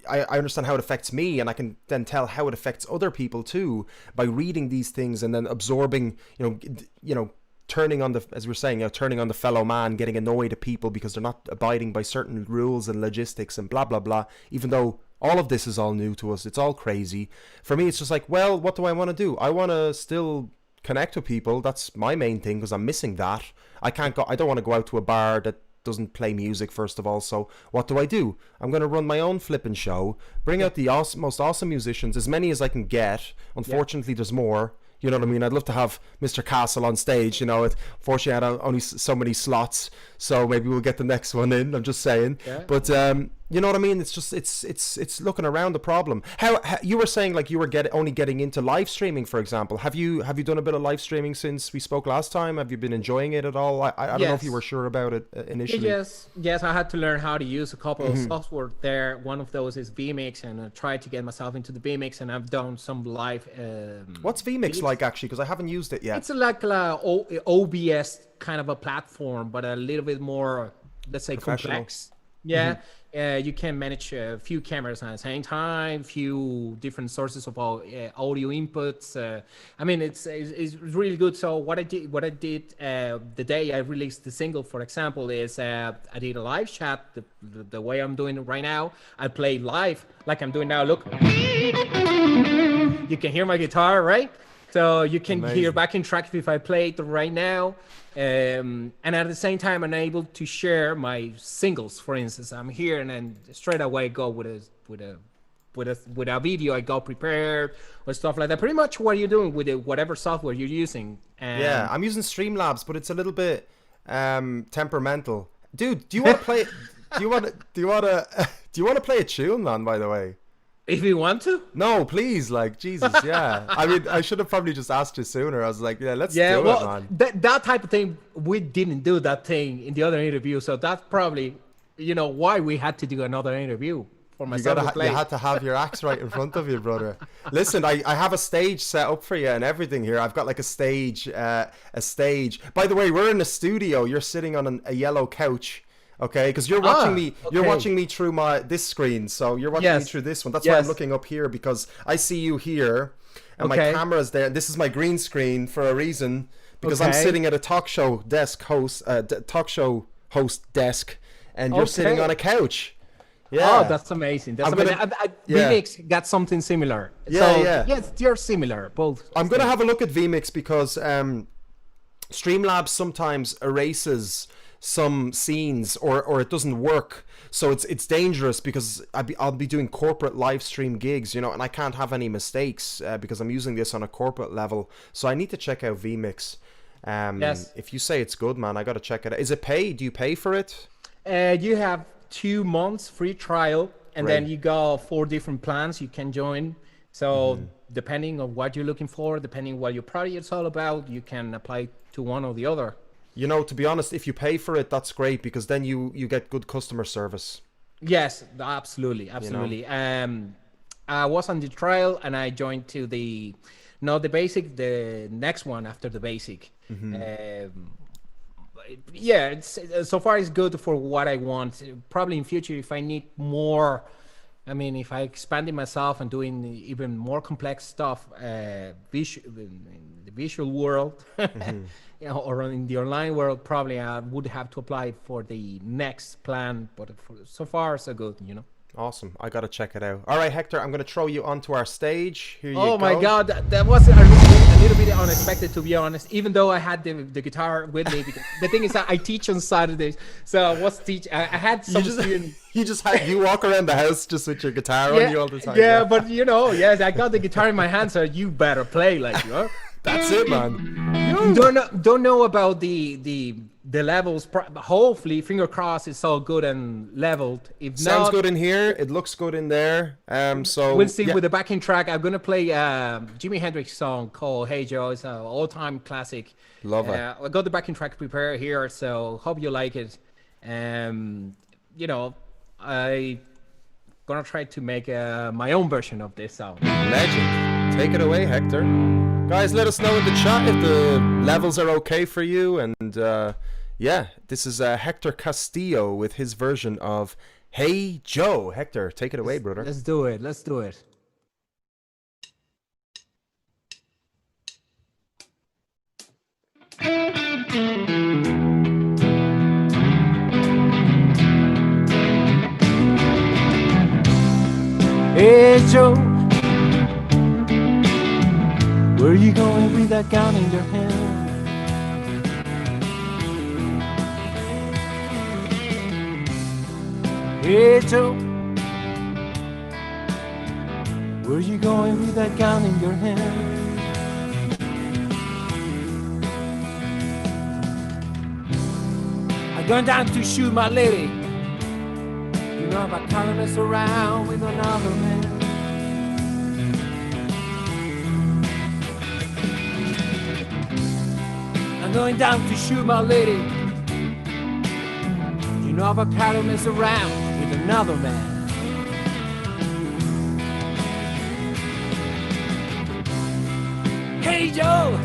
I understand how it affects me, and I can then tell how it affects other people too by reading these things and then absorbing, you know, turning on the, as we're saying, you know, turning on the fellow man, getting annoyed at people because they're not abiding by certain rules and logistics and blah blah blah. Even though all of this is all new to us, it's all crazy. For me, it's just like, well, what do I want to do? I want to still connect with people. That's my main thing because I'm missing that. I don't want to go out to a bar that doesn't play music, first of all. So what do? I'm going to run my own flipping show, bring out the most awesome musicians, as many as I can get. Unfortunately, there's more. You know what I mean? I'd love to have Mr. Castle on stage, you know. Unfortunately, I had only so many slots, so maybe we'll get the next one in. I'm just saying. Yeah. But you know what I mean? It's just it's looking around the problem. How you were saying, like, you were only getting into live streaming, for example. Have you done a bit of live streaming since we spoke last time? Have you been enjoying it at all? I don't know if you were sure about it initially. Yes. I had to learn how to use a couple of software there. One of those is vMix, and I tried to get myself into the vMix, and I've done some live. What's vMix like, actually? Because I haven't used it yet. It's like a OBS kind of a platform, but a little bit more, let's say, complex. Yeah. You can manage a few cameras at the same time, few different sources of audio inputs. I mean, it's really good. So what I did the day I released the single, for example, is I did a live chat the way I'm doing it right now. I play live like I'm doing now. Look, you can hear my guitar, right? So you can hear backing track if I play it right now. And at the same time, I'm able to share my singles. For instance, I'm here and then straight away go with a video. I go prepared or stuff like that. Pretty much what you're doing with whatever software you're using. Yeah, I'm using Streamlabs, but it's a little bit temperamental. Dude, do you want to play? do you want to play a tune, man? By the way. If you want to? No, please, like, Jesus, yeah. I mean, I should have probably just asked you sooner. I was like, let's do it, man. That type of thing, we didn't do that thing in the other interview, so that's probably, you know, why we had to do another interview for myself to play. You had to have your axe right in front of you, brother. Listen, I have a stage set up for you and everything here. I've got like a stage. By the way, we're in a studio. You're sitting on a yellow couch. Okay, because you're watching me. Okay. You're watching me through this screen, so you're watching me through this one. That's why I'm looking up here, because I see you here, and my camera's there. This is my green screen for a reason, because I'm sitting at a talk show host desk, and you're sitting on a couch. Yeah. Oh, that's amazing. That's amazing. vMix got something similar. Yes, you're similar, both. I'm gonna have a look at vMix because Streamlabs sometimes erases some scenes or it doesn't work, so it's dangerous, because I'll be doing corporate live stream gigs, you know, and I can't have any mistakes because I'm using this on a corporate level. So I need to check out vMix. If you say it's good, man, I gotta check it out. Is it paid? Do you pay for it? You have 2 months free trial, and then you got 4 different plans you can join. So depending on what you're looking for, depending what your project is all about, you can apply to one or the other. You know, to be honest, if you pay for it, that's great, because then you get good customer service. Yes, absolutely. You know? I was on the trial, and I joined to the basic, the next one after the basic. So far it's good for what I want. Probably in future, if I need more, I mean, if I expanded myself and doing even more complex stuff, in the visual world, you know, or in the online world, probably I would have to apply for the next plan. But so far, so good, you know. Awesome. I gotta check it out. All right, Hector, I'm gonna throw you onto our stage. Here you go. Oh my God, that was a little bit unexpected, to be honest. Even though I had the guitar with me, because the thing is that I teach on Saturdays, so I was I had some students. You walk around the house just with your guitar on you all the time. Yeah, but yes, I got the guitar in my hand, so you better play like you are. That's it, man. Don't know about the levels. Hopefully, finger crossed, it's all good and leveled. If Sounds not, good in here. It looks good in there. So we'll see with the backing track. I'm gonna play Jimi Hendrix song called "Hey Joe." It's an all-time classic. Love it. I got the backing track prepared here, so hope you like it. I gonna try to make my own version of this song. Legend. Take it away, Hector. Guys, let us know in the chat if the levels are okay for you. And this is Hector Castillo with his version of Hey Joe. Hector, take it away, brother. Let's do it. Hey Joe, where you going with that gun in your hand? Hey Joe, where you going with that gun in your hand? I'm going down to shoot my lady. You know I can't mess around with another man. I'm going down to shoot my lady. You know I can't mess around with another man. Hey Joe,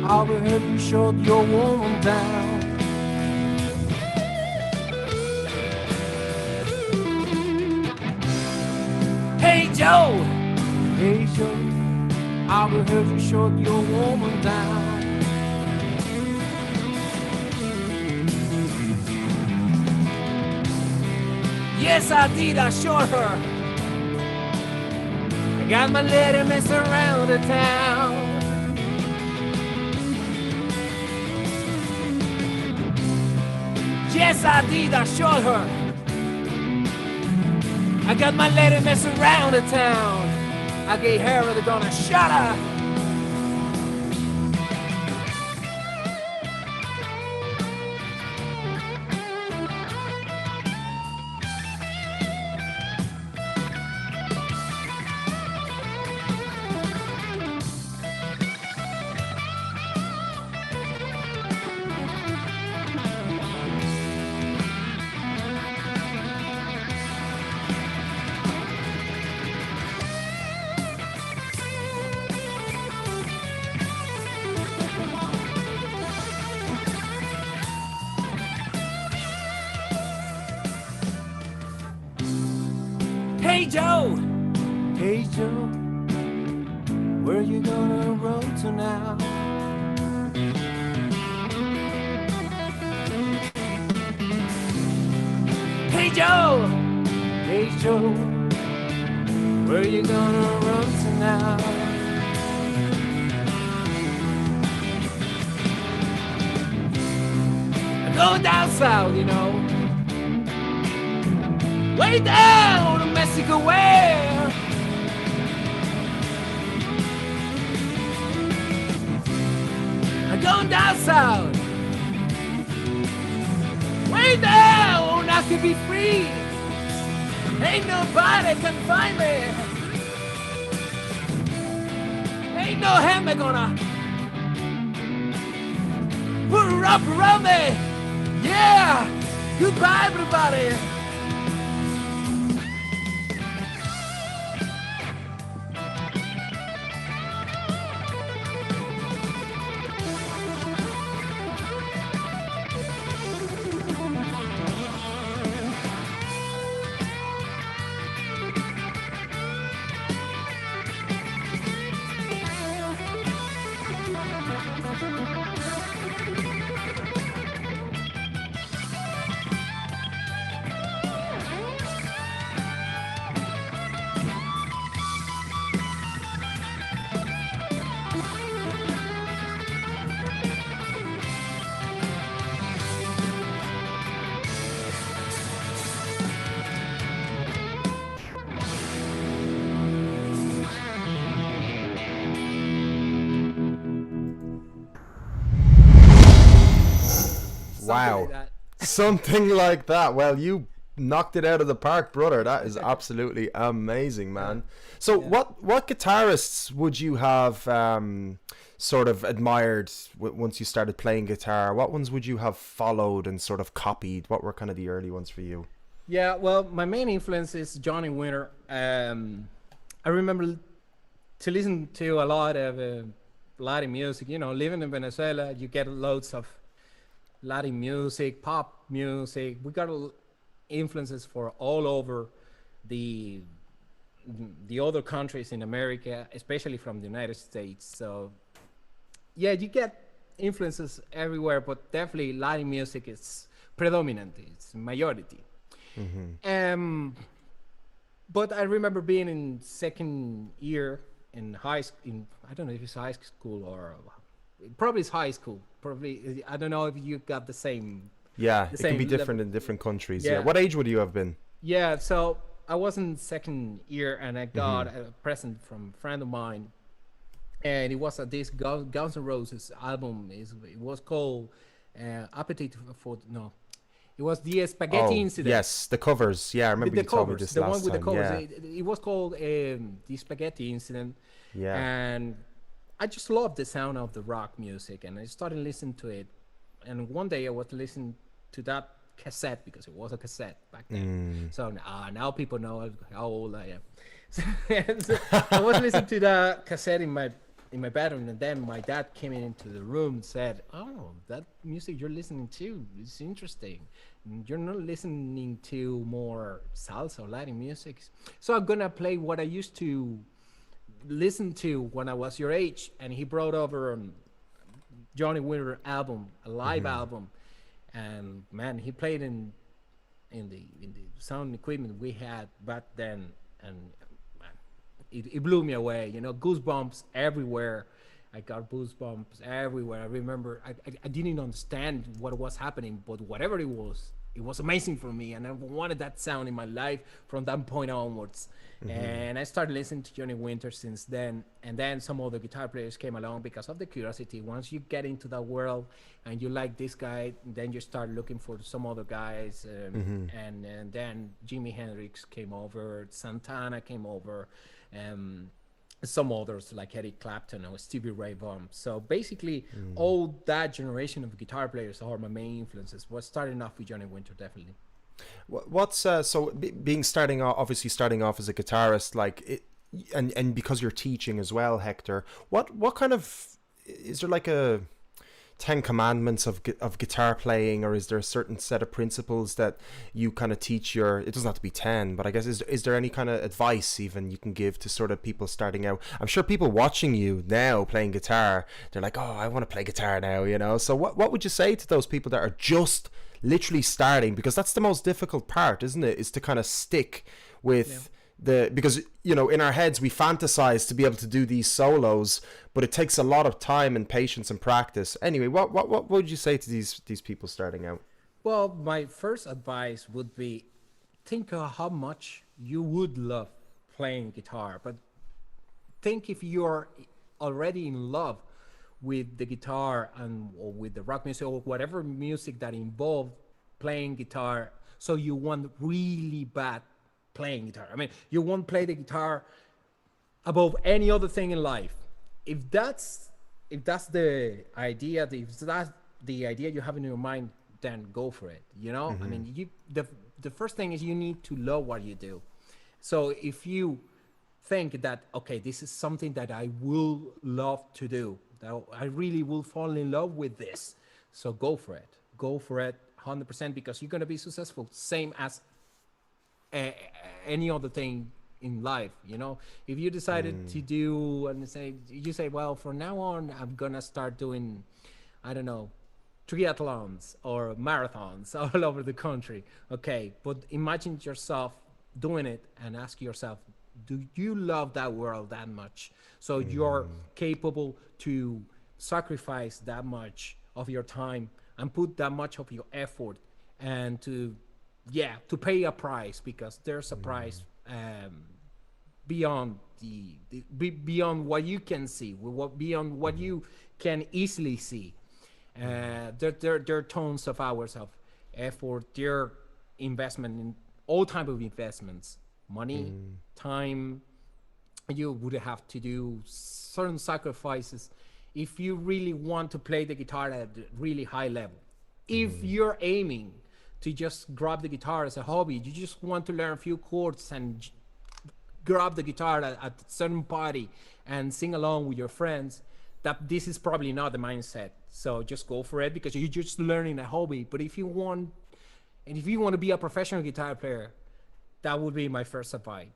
I overheard you shot your woman down. Hey Joe, I overheard you shot your woman down. Yes, I did, I shot her. I got my lady mess around the town. Yes, I did, I shot her. I got my lady mess around the town. I gave her the gun, I shot her. Hey Joe, where you gonna run to now? Hey Joe, where you gonna run to now? I'm going down south, you know. Way down to Mexico way. I'm going down south. Way down, I could be free. Ain't nobody can find me. Ain't no hammer gonna put her up around me. Yeah, goodbye everybody. something like Wow. that. Something like that. Well, you knocked it out of the park, brother. That is absolutely amazing, man. So, what guitarists would you have sort of admired once you started playing guitar? What ones would you have followed and sort of copied? What were kind of the early ones for you? Yeah, well, my main influence is Johnny Winter. I remember to listen to a lot of Latin music. You know, living in Venezuela, you get loads of Latin music, pop music. We got influences for all over the other countries in America, especially from the United States. So yeah, you get influences everywhere, but definitely Latin music is predominant. It's majority. But I remember being in second year in high school. I don't know if it's high school or probably it's high school. Probably I don't know if you got the same. Yeah, The it can be same different level. in different countries. Yeah. Yeah. What age would you have been? Yeah, so I was in second year and I got a present from a friend of mine, and it was this Guns N' Roses album. It was called Appetite for no. It was the Spaghetti Incident. yes, the covers. Yeah, I remember The you told me covers, this the last one with the time. covers. Yeah, It was called the Spaghetti Incident. yeah. And I just loved the sound of the rock music, and I started listening to it. And one day I was listening to that cassette because it was a cassette back then. So now people know how old I am. So I was listening to that cassette in my bedroom, and then my dad came into the room and said, "Oh, that music you're listening to is interesting. You're not listening to more salsa or Latin music. So I'm gonna play what I used to listen to when I was your age." And he brought over Johnny Winter album, a live album, and man, he played in the sound equipment we had back then, and man, it blew me away. You know, goosebumps everywhere. I got goosebumps everywhere. I remember I didn't understand what was happening, but whatever it was amazing for me, and I wanted that sound in my life from that point onwards. And I started listening to Johnny Winter since then, and then some other guitar players came along because of the curiosity. Once you get into that world and you like this guy, then you start looking for some other guys, and then Jimi Hendrix came over, Santana came over, some others like Eric Clapton or Stevie Ray Vaughan. So basically, all that generation of guitar players are my main influences. Was starting off with Johnny Winter, definitely. What's so being starting off, obviously starting off as a guitarist, like it, and because you're teaching as well, Hector. What kind of, is there like a 10 commandments of guitar playing, or is there a certain set of principles that you kind of teach your, it doesn't have to be 10, but I guess is there any kind of advice even you can give to sort of people starting out? I'm sure people watching you now playing guitar, they're like, oh, I want to play guitar now, you know. So what would you say to those people that are just literally starting? Because that's the most difficult part, isn't it, is to kind of stick with because, you know, in our heads we fantasize to be able to do these solos, but it takes a lot of time and patience and practice. Anyway, what would you say to these people starting out? Well, my first advice would be think of how much you would love playing guitar, but think if you're already in love with the guitar or with the rock music or whatever music that involved playing guitar, so you want really bad playing guitar. I mean, you won't play the guitar above any other thing in life. If that's the idea, if that's the idea you have in your mind, then go for it. You know, I mean, the first thing is you need to love what you do. So if you think that, okay, this is something that I will love to do, that I really will fall in love with this, so go for it 100%, because you're going to be successful, same as any other thing in life. You know, if you decided to do and you say, well, from now on I'm gonna start doing, I don't know, triathlons or marathons all over the country. Okay, but imagine yourself doing it and ask yourself, do you love that world that much, so you're capable to sacrifice that much of your time and put that much of your effort and to pay a price, because there's a price beyond beyond what you can see, beyond what you can easily see. There are tons of hours of effort. Their investment in all type of investments, money, time. You would have to do certain sacrifices if you really want to play the guitar at a really high level. If you're aiming to just grab the guitar as a hobby, you just want to learn a few chords and grab the guitar at a certain party and sing along with your friends, that this is probably not the mindset. So just go for it, because you're just learning a hobby. But if you want to be a professional guitar player, that would be my first advice.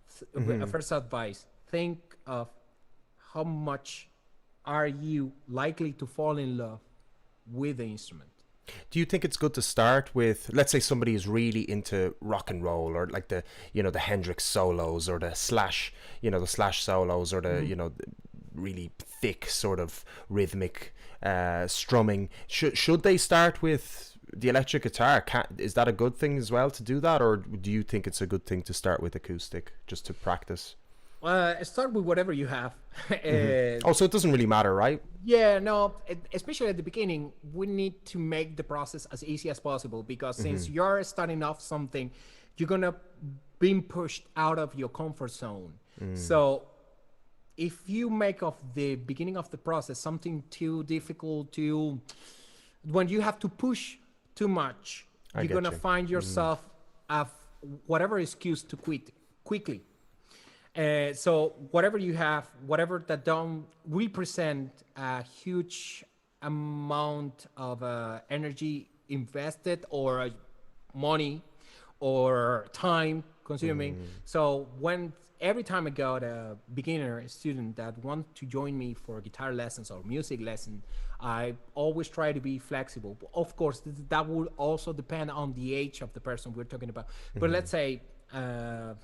First advice: think of how much are you likely to fall in love with the instrument. Do you think it's good to start with, let's say somebody is really into rock and roll, or like the Hendrix solos, or the Slash solos, or the really thick sort of rhythmic strumming? Should they start with the electric guitar? Is that a good thing as well to do that, or do you think it's a good thing to start with acoustic just to practice? Start with whatever you have. Oh, so it doesn't really matter, right? Yeah, no, especially at the beginning, we need to make the process as easy as possible, because since you're starting off something, you're going to be pushed out of your comfort zone. So if you make of the beginning of the process something too difficult, when you have to push too much, you're going to find yourself of whatever excuse to quit quickly. So whatever you have, whatever that don't represent a huge amount of energy invested, or money or time consuming. So every time I got a beginner student that want to join me for guitar lessons or music lesson, I always try to be flexible. Of course, that will also depend on the age of the person we're talking about. But let's say a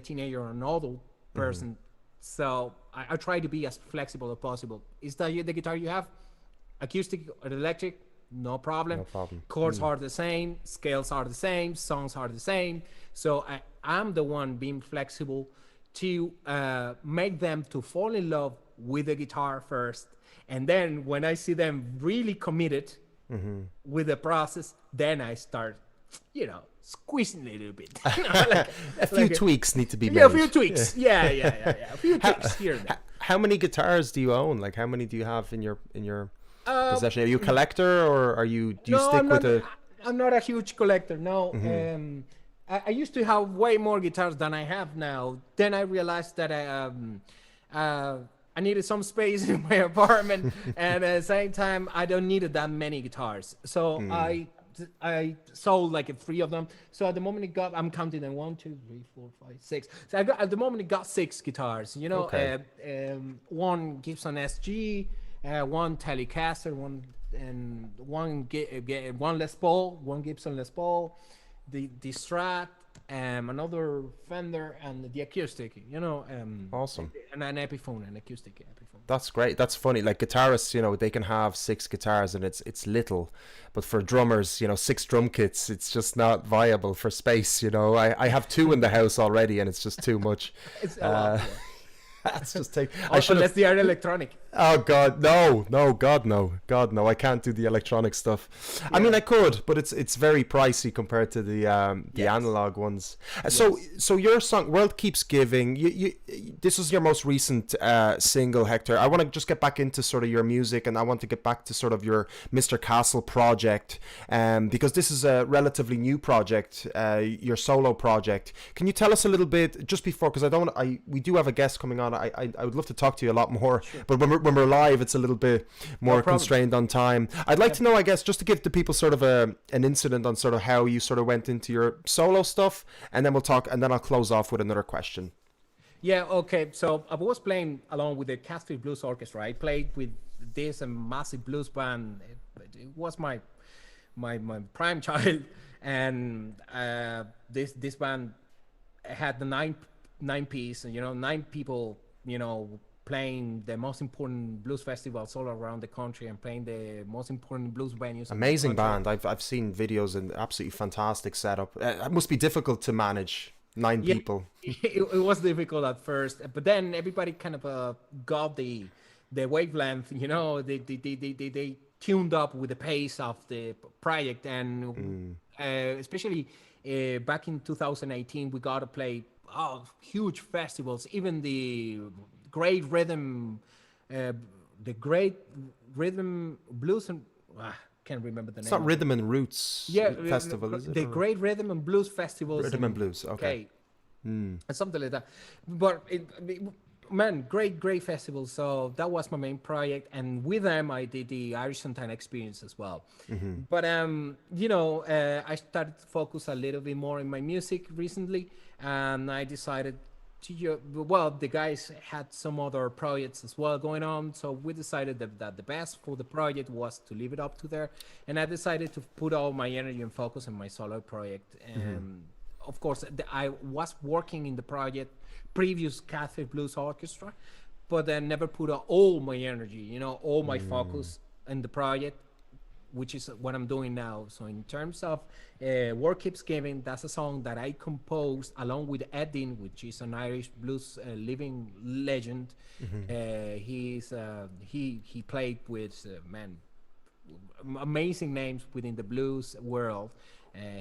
teenager or an adult person. So I try to be as flexible as possible. Is that the guitar you have? Acoustic or electric? No problem. No problem. Chords are the same, scales are the same, songs are the same. So I'm the one being flexible to make them to fall in love with the guitar first. And then when I see them really committed with the process, then I start, squeezing a little bit. A few tweaks need to be made. Yeah, a few tweaks. Yeah. A few tweaks here and there. How many guitars do you own? Like, how many do you have in your possession? Are you a collector, or do you stick with a? I'm not a huge collector. No. I used to have way more guitars than I have now. Then I realized that I needed some space in my apartment, and at the same time, I don't need that many guitars. So I sold like 3 of them. So at the moment I'm counting them 1, 2, 3, 4, 5, 6. So at the moment it got 6 guitars. Okay. One Gibson SG, one Telecaster, one Les Paul, one Gibson Les Paul, the Strat, another Fender, and the acoustic. Awesome. And an Epiphone, an acoustic Epiphone. That's great. That's funny. Like guitarists, they can have 6 guitars and it's little, but for drummers, 6 drum kits, it's just not viable for space. I have 2 in the house already, and it's just too much. It's a lot. That's just take. Unless they are electronic. Oh God, no, God no! I can't do the electronic stuff. Yeah. I mean, I could, but it's very pricey compared to the analog ones. So your song "World Keeps Giving," this was your most recent single, Hector. I want to just get back into sort of your music, and I want to get back to sort of your Mr. Castle project, because this is a relatively new project, your solo project. Can you tell us a little bit just before? Because we do have a guest coming on. I would love to talk to you a lot more, sure. But when we're live, it's a little bit more constrained on time. I'd like to know, I guess, just to give the people sort of an incident on sort of how you sort of went into your solo stuff, and then we'll talk, and then I'll close off with another question. Yeah, okay. So I was playing along with the Catfish Blues Orchestra. I played with this massive blues band. It was my prime child, and this band had the nine piece, 9 people, playing the most important blues festivals all around the country and playing the most important blues venues. Amazing band. I've seen videos and absolutely fantastic setup. It must be difficult to manage 9 people. It was difficult at first, but then everybody kind of got the wavelength. They tuned up with the pace of the project, and especially back in 2018, we got to play huge festivals, even great rhythm, the great rhythm blues and can't remember the name. It's not Rhythm and Roots Festival, is it? The Great Rhythm and Blues Festivals. Rhythm and Blues, okay. And something like that. But man, great festival. So that was my main project, and with them I did the Irish Santana experience as well. But I started to focus a little bit more in my music recently, and I decided to the guys had some other projects as well going on, so we decided that the best for the project was to leave it up to there, and I decided to put all my energy and focus on my solo project. And of course, I was working in the project previous Catholic Blues Orchestra, but I never put all my energy, all my focus in the project, which is what I'm doing now. So in terms of World Keeps Giving, that's a song that I composed along with Edin, which is an Irish blues living legend. He played with amazing names within the blues world.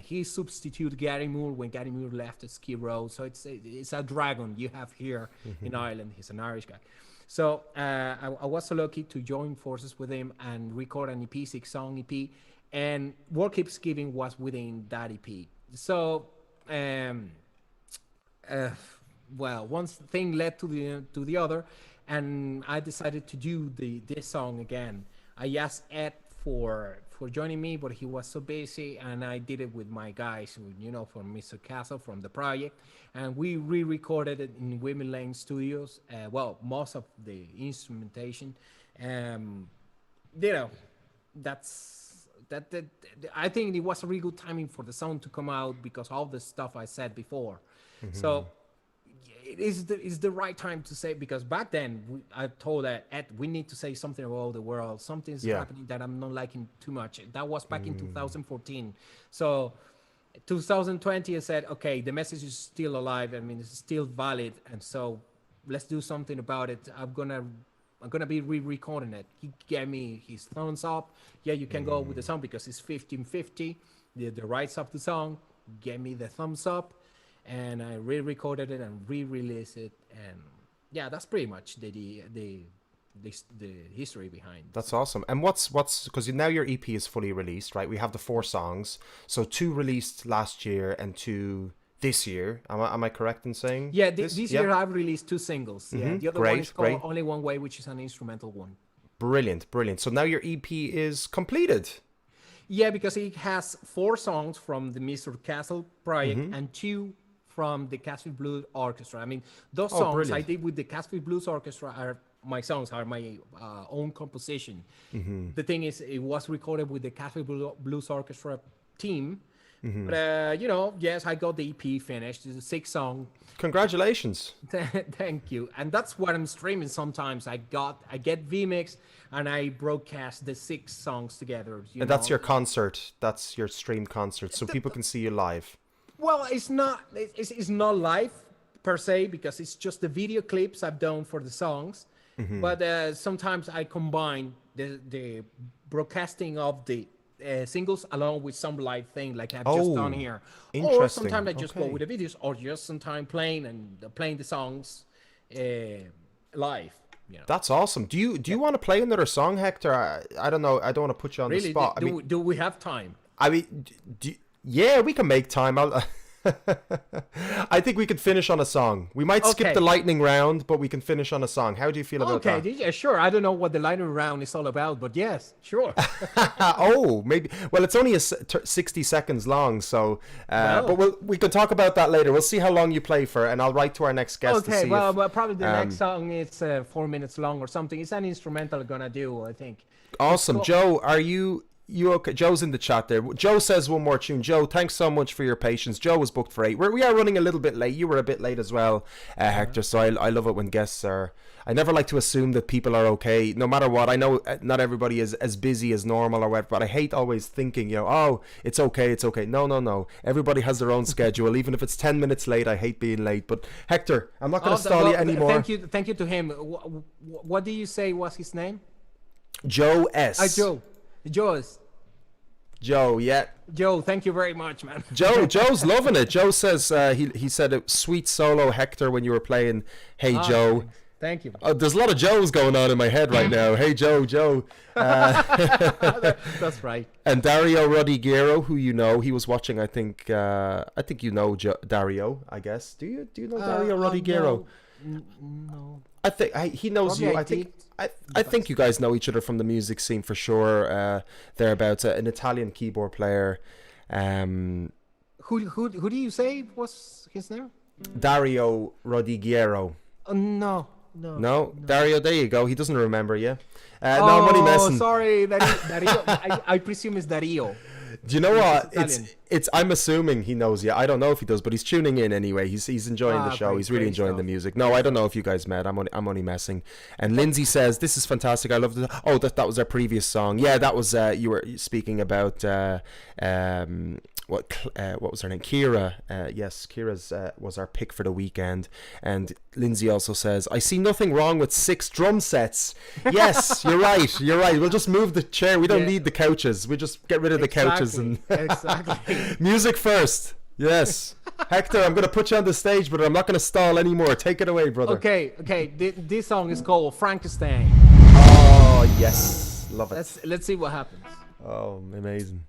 He substituted Gary Moore when Gary Moore left Skid Row. So it's a dragon you have here in Ireland. He's an Irish guy. So I was so lucky to join forces with him and record an EP, 6-song EP, and World Keeps Giving was within that EP. So, one thing led to the other, and I decided to do this song again. I asked Ed for joining me, but he was so busy, and I did it with my guys, from Mr. Castle from the project, and we re-recorded it in Women Lane Studios. Most of the instrumentation, I think it was a really good timing for the song to come out because of all the stuff I said before. So it is the right time to say, because back then I told Ed, we need to say something about the world. Something's happening that I'm not liking too much. That was back in 2014. So 2020, I said, okay, the message is still alive. I mean, it's still valid, and so let's do something about it. I'm gonna be re-recording it. He gave me his thumbs up. Yeah, you can go with the song because it's 15/50. The rights of the song gave me the thumbs up, and I re-recorded it and re-released it. And yeah, that's pretty much the history behind. That's awesome. And what's because now your EP is fully released, right? We have the 4 songs, so 2 released last year and 2 this year. Am I correct in saying? Yeah, this year I've released 2 singles. Yeah, the other one is called Only One Way, which is an instrumental one. Brilliant. So now your EP is completed. Yeah, because it has 4 songs from the Mr. Castle project and 2 from the Catholic Blues Orchestra. I mean, those songs I did with the Catholic Blues Orchestra are my own composition. The thing is, it was recorded with the Catholic Blues Orchestra team. But yes, I got the EP finished. It's a 6-song. Congratulations. Thank you. And that's what I'm streaming sometimes. I get vMix and I broadcast the 6 songs together. And that's your concert. That's your stream concert, so people can see you live. Well, it's not live per se, because it's just the video clips I've done for the songs. But sometimes I combine the broadcasting of the singles along with some live thing like I've just done here. Or sometimes I just go with the videos, or just sometimes playing the songs live. That's awesome. Do you want to play another song, Hector? I don't know. I don't want to put you on the spot. Do we have time? I mean, yeah, we can make time. I think we could finish on a song. We might skip the lightning round, but we can finish on a song. How do you feel about that? Okay, yeah, sure. I don't know what the lightning round is all about, but yes, sure. Maybe. Well, it's only 60 seconds long, so. But we can talk about that later. We'll see how long you play for, and I'll write to our next guest. Okay, well, probably the next song is 4 minutes long or something. It's an instrumental gonna do, I think. Awesome, Joe. Are you okay? Joe's in the chat there. Joe says one more tune. Joe, thanks so much for your patience. Joe was booked for 8. We are running a little bit late. You were a bit late as well, Hector. So I love it when guests are. I never like to assume that people are okay, no matter what. I know not everybody is as busy as normal or whatever, but I hate always thinking, it's okay. No. Everybody has their own schedule. Even if it's 10 minutes late, I hate being late. But Hector, I'm not going to stall you anymore. Thank you to him. What do you say was his name? Joe S. Joe. Joe, yeah. Joe, thank you very much, man. Joe's loving it. Joe says he said it sweet solo Hector when you were playing Hey Joe. Thank you. Oh, there's a lot of Joes going on in my head right now. Hey Joe. That's right. And Dario Rodriguero, who you know, he was watching. I think you know Dario. I guess. Do you know Dario Rodriguero? No. I think he knows Probably you. I think you guys know each other from the music scene for sure. Thereabouts, an Italian keyboard player. Who do you say was his name? Dario Rodriguero. No. Dario, there you go. He doesn't remember you. No, I'm only messing. Sorry, Dario. I presume it's Dario. Do you know what? Italian. It's. I'm assuming he knows you. I don't know if he does, but he's tuning in anyway. He's enjoying the show. Great, He's really great enjoying the stuff. music. No, I don't know if you guys met. I'm only messing. And Lindsay says this is fantastic. I love it. Oh, that was our previous song. Yeah, that was you were speaking about what was her name? Kira. Yes, Kira's was our pick for the weekend. And Lindsay also says, I see nothing wrong with 6 drum sets. Yes, you're right. We'll just move the chair. We don't need the couches. We just get rid of the couches and Exactly. music first. Yes. Hector, I'm going to put you on the stage, but I'm not going to stall anymore. Take it away, brother. Okay. This song is called Frankenstein. Oh, yes. Love it. Let's see what happens. Oh, amazing.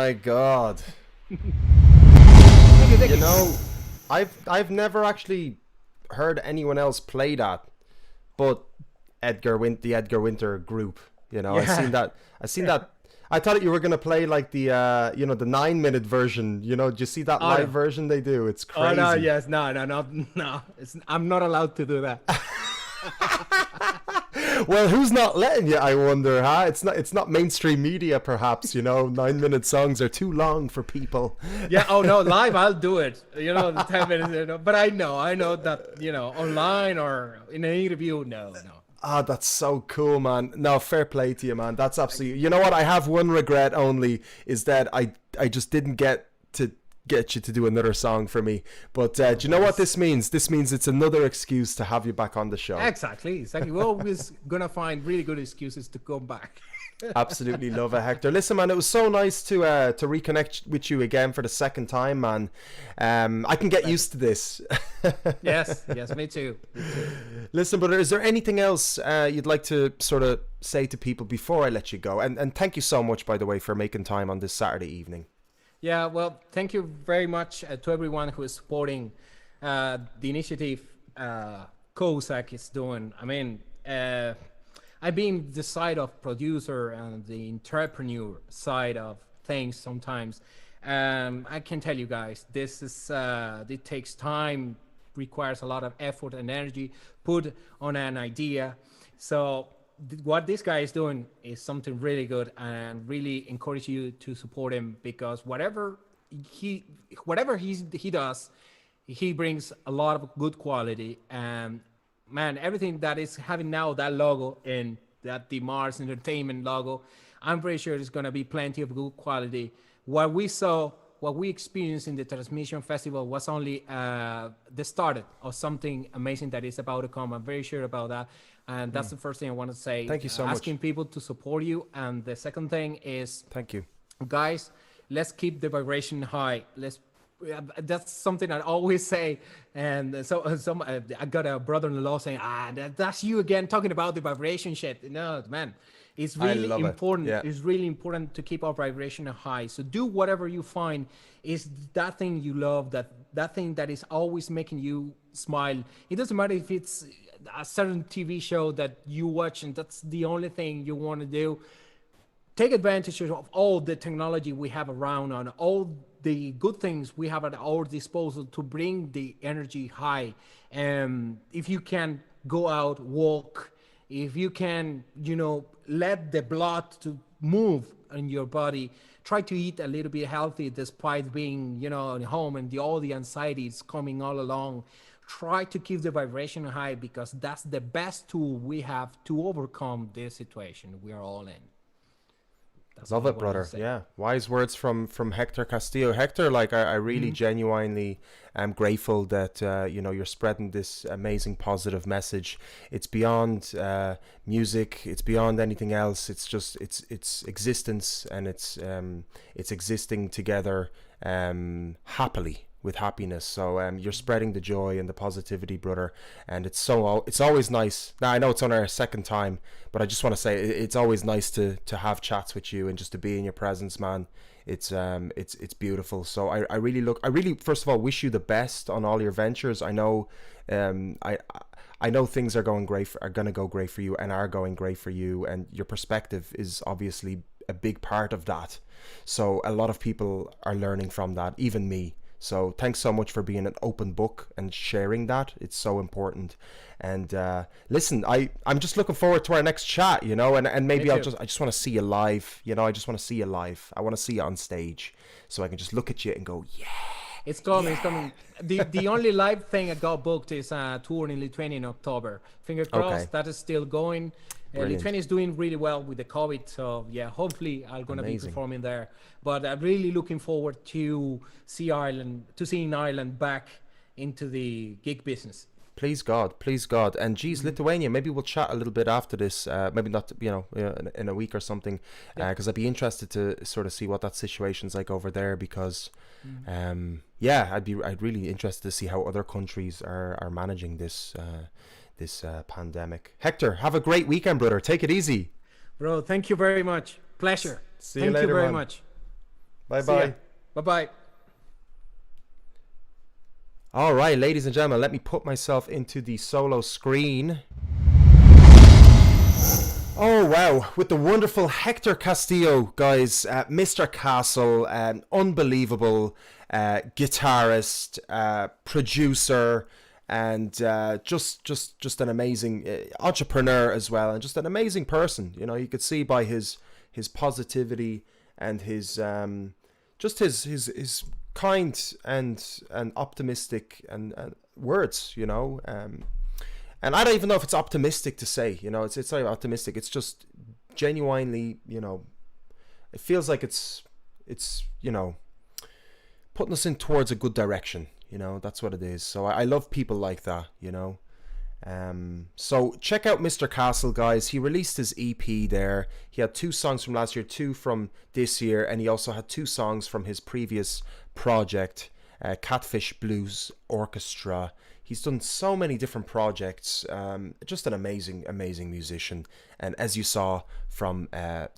my god. Thank You you. know, I've never actually heard anyone else play that, but the Edgar Winter group. You know, Yeah. I seen that. I thought you were gonna play like the the 9-minute version. You know, do you see that Oh, live no. version they do? It's Oh crazy. no, yes, no. I'm not allowed to do that. Well, who's not letting you? I wonder, huh? It's not mainstream media, perhaps. 9-minute songs are too long for people. Yeah. Oh no, live I'll do it. The 10 minutes. But I know that online or in an interview, no. Ah, that's so cool, man. No, fair play to you, man. That's absolutely. You know what? I have one regret only is that I just didn't get you to do another song for me. But do you know what this means? This means it's another excuse to have you back on the show. Exactly. We're always gonna find really good excuses to come back. Absolutely love it, Hector. Listen, man, it was so nice to reconnect with you again for the second time, man. I can get used to this. Yes, me too. Listen, brother, is there anything else you'd like to sort of say to people before I let you go? And thank you so much, by the way, for making time on this Saturday evening. Yeah, well, thank you very much to everyone who is supporting the initiative COSAC is doing. I mean, I've been the side of producer and the entrepreneur side of things sometimes. I can tell you guys, this is it takes time, requires a lot of effort and energy put on an idea. So what this guy is doing is something really good, and really encourage you to support him, because whatever he does, he brings a lot of good quality. And man, everything that is having now that logo in that deMars Entertainment logo, I'm pretty sure there's gonna be plenty of good quality. What we experienced in the Transmission Festival was only the start of something amazing that is about to come. I'm very sure about that. And that's the first thing I want to say. Thank you so much. Asking people to support you. And the second thing is, Thank you. guys, let's keep the vibration high. That's something I always say. And so I got a brother-in-law saying, that's you again talking about the vibration shit. No, man, it's really love it. important. Yeah. It's really important to keep our vibration high. So do whatever you find is that thing you love, that thing that is always making you smile. It doesn't matter if it's a certain TV show that you watch and that's the only thing you want to do. Take advantage of all the technology we have around, on all the good things we have at our disposal to bring the energy high. If you can go out, walk, if you can, let the blood to move in your body, try to eat a little bit healthy despite being, at home and all the anxiety is coming all along. Try to keep the vibration high, because that's the best tool we have to overcome this situation we are all in. That's Love all I it, wanted brother. to say. Yeah, wise words from Hector Castillo. Hector, I really genuinely am grateful that you're spreading this amazing positive message. It's beyond music. It's beyond anything else. It's just it's existence, and it's existing together happily, with happiness. So you're spreading the joy and the positivity, brother, and it's always nice. Now I know it's on our second time, but I just want to say it's always nice to have chats with you and just to be in your presence, man. It's beautiful. So I really first of all wish you the best on all your ventures. I know I know things are going to go great for you, and are going great for you, and your perspective is obviously a big part of that. So a lot of people are learning from that, even me. So thanks so much for being an open book and sharing that. It's so important. And listen, I'm just looking forward to our next chat, and maybe I just want to see you live. I just want to see you live. I want to see you on stage, so I can just look at you and go, yeah. It's coming. It's coming. The only live thing I got booked is a tour in Lithuania in October. Finger crossed. Okay. That is still going. Lithuania is doing really well with the COVID, so yeah, hopefully I'm gonna be performing there. But I'm really looking forward to seeing Ireland back into the gig business. Please God. And geez, Lithuania, maybe we'll chat a little bit after this, maybe not, in a week or something, because I'd be interested to sort of see what that situation's like over there, because I'd really interested to see how other countries are managing this pandemic. Hector, have a great weekend, brother. Take it easy. Bro, thank you very much. Pleasure. See you later, Thank you very man. much. Bye See ya. bye. Bye-bye. All right, ladies and gentlemen, let me put myself into the solo screen. Oh, wow. With the wonderful Hector Castillo, guys. Mr. Castle, unbelievable guitarist, producer, and just an amazing entrepreneur as well, and just an amazing person. You know, you could see by his positivity and his his kind and optimistic and words, you know. And I don't even know if it's optimistic to say, you know, it's not optimistic. It's just genuinely, you know, it feels like it's, you know, putting us in towards a good direction, you know, that's what it is. So I love people like that, you know. So check out Mr. Castle, guys. He released his EP there. He had 2 songs from last year, 2 from this year, and he also had 2 songs from his previous project, Catfish Blues Orchestra. He's done so many different projects. Just an amazing musician. And as you saw from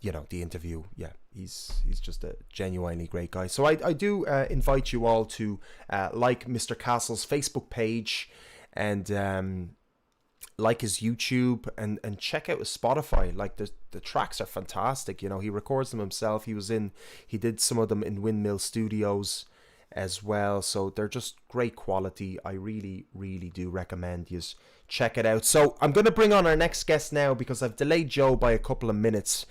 you know, the interview, yeah, he's just a genuinely great guy. So I do invite you all to like Mr. Castle's Facebook page and like his YouTube and check out his Spotify. Like the tracks are fantastic. You know, he records them himself. He did some of them in Windmill Studios as well, so they're just great quality. I really do recommend you check it out. So I'm gonna bring on our next guest now because I've delayed Joe by a couple of minutes,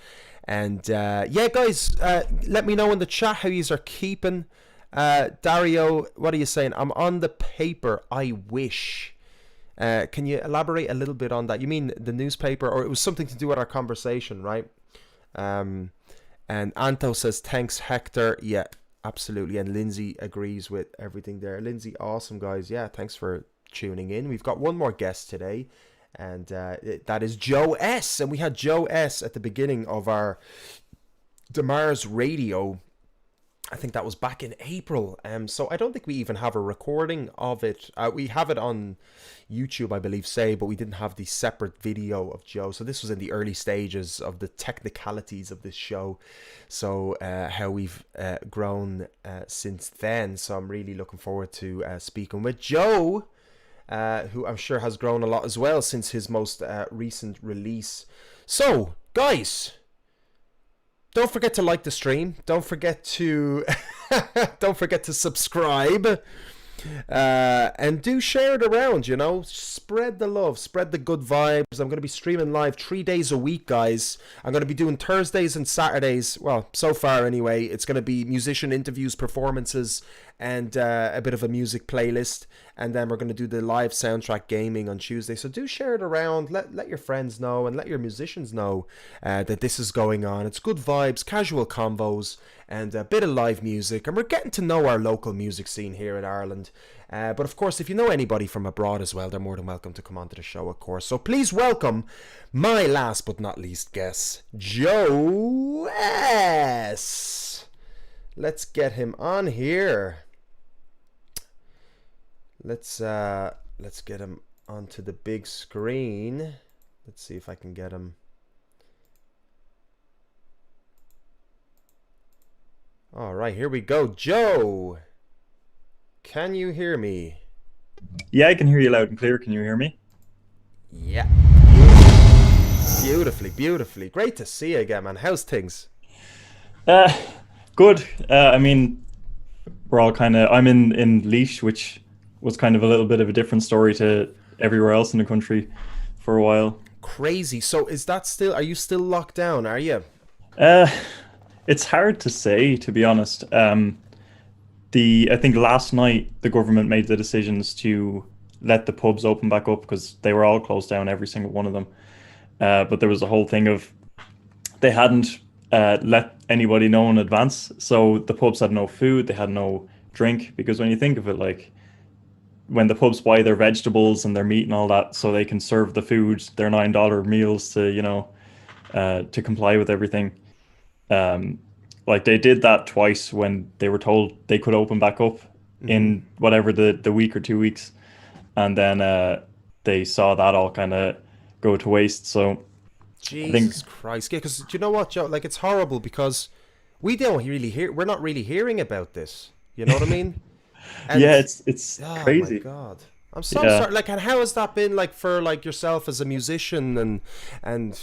and yeah, guys, let me know in the chat how yous are keeping. Dario, what are you saying? I'm on the paper, I wish. Can you elaborate a little bit on that? You mean the newspaper, or it was something to do with our conversation, right? And Anto says thanks, Hector. Yeah, absolutely. And Lindsay agrees with everything there. Lindsay, awesome, guys. Yeah, thanks for tuning in. We've got one more guest today, and that is Joe S. And we had Joe S at the beginning of our deMars radio. I think that was back in April. So I don't think we even have a recording of it. We have it on YouTube, I believe, but we didn't have the separate video of Joe. So this was in the early stages of the technicalities of this show. So how we've grown since then. So I'm really looking forward to speaking with Joe, who I'm sure has grown a lot as well since his most recent release. So, guys, don't forget to like the stream. Don't forget to subscribe. And do share it around, you know. Spread the love, spread the good vibes. I'm going to be streaming live 3 days a week, guys. I'm going to be doing Thursdays and Saturdays. Well, so far anyway. It's going to be musician interviews, performances, and a bit of a music playlist. And then we're going to do the live soundtrack gaming on Tuesday. So do share it around. Let your friends know and let your musicians know that this is going on. It's good vibes, casual combos, and a bit of live music. And we're getting to know our local music scene here in Ireland. But of course, if you know anybody from abroad as well, they're more than welcome to come onto the show, of course. So please welcome my last but not least guest, Joe S. Let's get him on here. Let's get him onto the big screen. Let's see if I can get him. All right, here we go. Joe, can you hear me? Yeah, I can hear you loud and clear. Can you hear me? Yeah. Beautifully. Great to see you again, man. How's things? Good. I mean, we're all I'm in Laois, which was kind of a little bit of a different story to everywhere else in the country for a while. Crazy. So are you still locked down, are you? It's hard to say, to be honest. I think last night the government made the decisions to let the pubs open back up because they were all closed down, every single one of them. But there was a whole thing of they hadn't let anybody know in advance. So the pubs had no food, they had no drink, because when you think of it, like, when the pubs buy their vegetables and their meat and all that, so they can serve the food, their $9 meals to, you know, to comply with everything. Like, they did that twice when they were told they could open back up in whatever the week or 2 weeks. And then they saw that all kind of go to waste. So Jesus Christ. Yeah, because do you know what, Joe? Like, it's horrible because we're not really hearing about this. You know what I mean? And, Yeah, it's oh crazy. my God. I'm so Yeah. sorry. Like, and how has that been like for like yourself as a musician and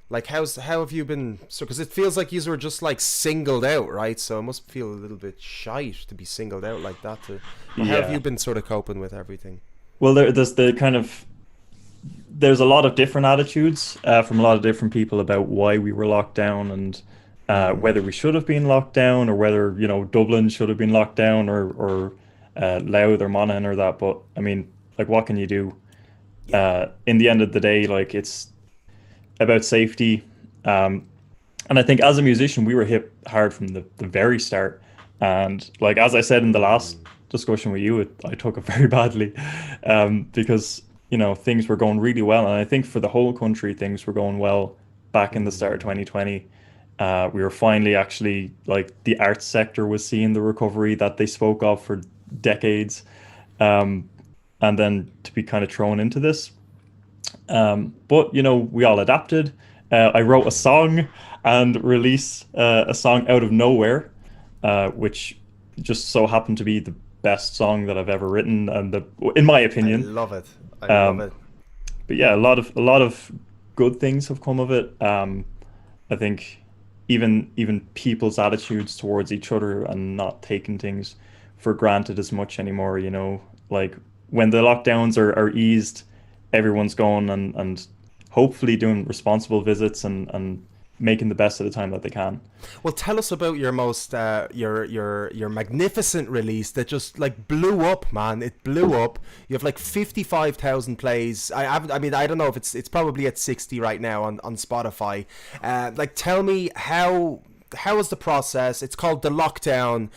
like how have you been? So because it feels like you were just like singled out, right? So it must feel a little bit shite to be singled out like that. How have Yeah. you been sort of coping with everything? Well, there's a lot of different attitudes from a lot of different people about why we were locked down and whether we should have been locked down or whether, Dublin should have been locked down or Louth or Monaghan or that. But I mean, like, what can you do? In the end of the day, like, it's about safety. And I think as a musician, we were hit hard from the very start. And like, as I said in the last discussion with you, I took it very badly because, things were going really well. And I think for the whole country, things were going well back in the start of 2020. We were finally actually, like, the arts sector was seeing the recovery that they spoke of for decades. And then to be kind of thrown into this. But, we all adapted. I wrote a song and released a song out of nowhere, which just so happened to be the best song that I've ever written, and in my opinion. I love it. I love it. But yeah, a lot of good things have come of it. I think even people's attitudes towards each other and not taking things for granted as much anymore. Like when the lockdowns are eased, everyone's going and hopefully doing responsible visits and making the best of the time that they can. Well, tell us about your most your magnificent release that just like blew up, man. It blew up. You have like 55,000 plays. I mean, I don't know if it's probably at 60 right now on Spotify. Like, tell me how was the process? It's called The Lockdown.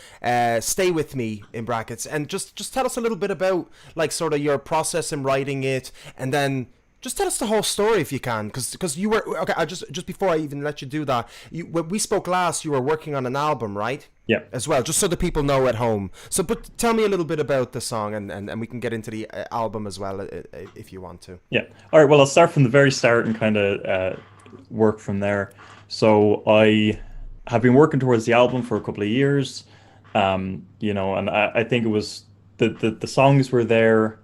Stay With Me in brackets, and just tell us a little bit about like sort of your process in writing it, and then just tell us the whole story if you can, because you were okay. I just before I even let you do that, when we spoke last, you were working on an album, right? Yeah. As well, just so the people know at home. So, but tell me a little bit about the song, and we can get into the album as well if you want to. Yeah. All right. Well, I'll start from the very start and kind of work from there. So I have been working towards the album for a couple of years, and I think it was the songs were there.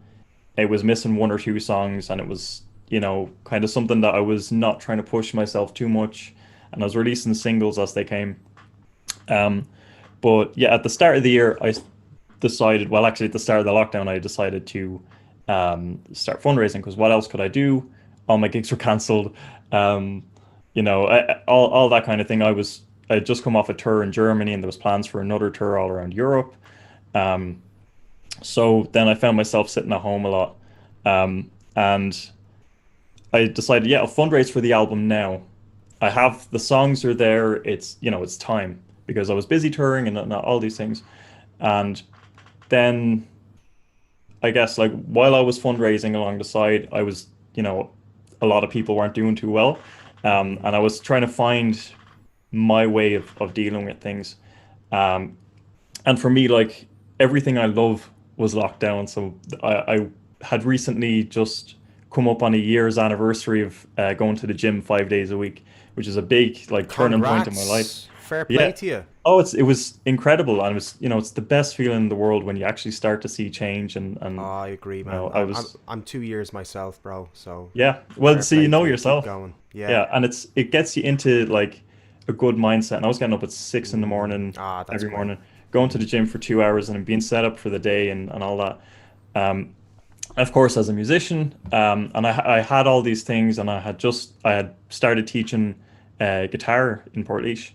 It was missing one or two songs, and it was, kind of something that I was not trying to push myself too much, and I was releasing singles as they came. But yeah, at the start of the year, I decided, well, actually at the start of the lockdown, I decided to start fundraising, because what else could I do? All my gigs were cancelled, all that kind of thing. I had just come off a tour in Germany, and there was plans for another tour all around Europe. So then I found myself sitting at home a lot. And I decided, I'll fundraise for the album now. I have the songs are there. It's, it's time, because I was busy touring and all these things. And then I guess, like, while I was fundraising along the side, I was, a lot of people weren't doing too well. And I was trying to find my way of dealing with things. And for me, like, everything I love was locked down. So I had recently just come up on a year's anniversary of going to the gym 5 days a week, which is a big, like, turning point in my life. Fair play to you. Oh, it was incredible, and it was, it's the best feeling in the world when you actually start to see change. And I agree, man. I'm 2 years myself, bro. So yeah, well, so yourself. Keep going. Yeah, and it gets you into like a good mindset. And I was getting up at 6 in the morning every morning, going to the gym for 2 hours, and being set up for the day and all that. Of course, as a musician, and I had all these things, and I had started teaching guitar in Portlaoise,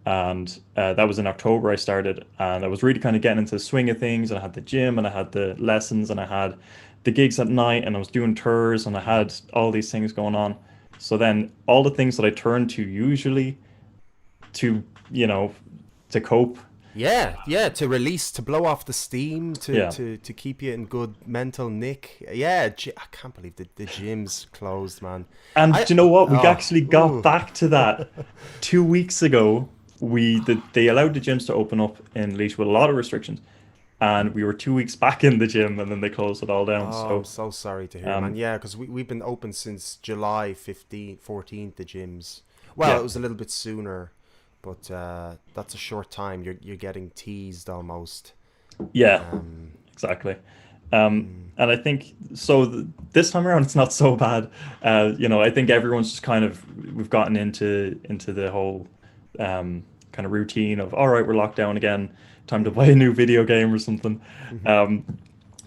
and that was in October I started, and I was really kind of getting into the swing of things, and I had the gym, and I had the lessons, and I had the gigs at night, and I was doing tours, and I had all these things going on. So then all the things that I turn to usually to cope. Yeah, to release, to blow off the steam, to keep you in good mental nick. Yeah, I can't believe the gym's closed, man. And do you know what? We actually got back to that 2 weeks ago. They allowed the gyms to open up in Laois with a lot of restrictions, and we were 2 weeks back in the gym, and then they closed it all down. So I'm so sorry to hear, man. Yeah, because we've been open since July 14th, the gyms. Well, it was a little bit sooner. but that's a short time. You're getting teased almost. Yeah, Um, exactly. And I think so. This time around, it's not so bad. I think everyone's just kind of we've gotten into the whole kind of routine of all right, we're locked down again. Time to buy a new video game or something, um,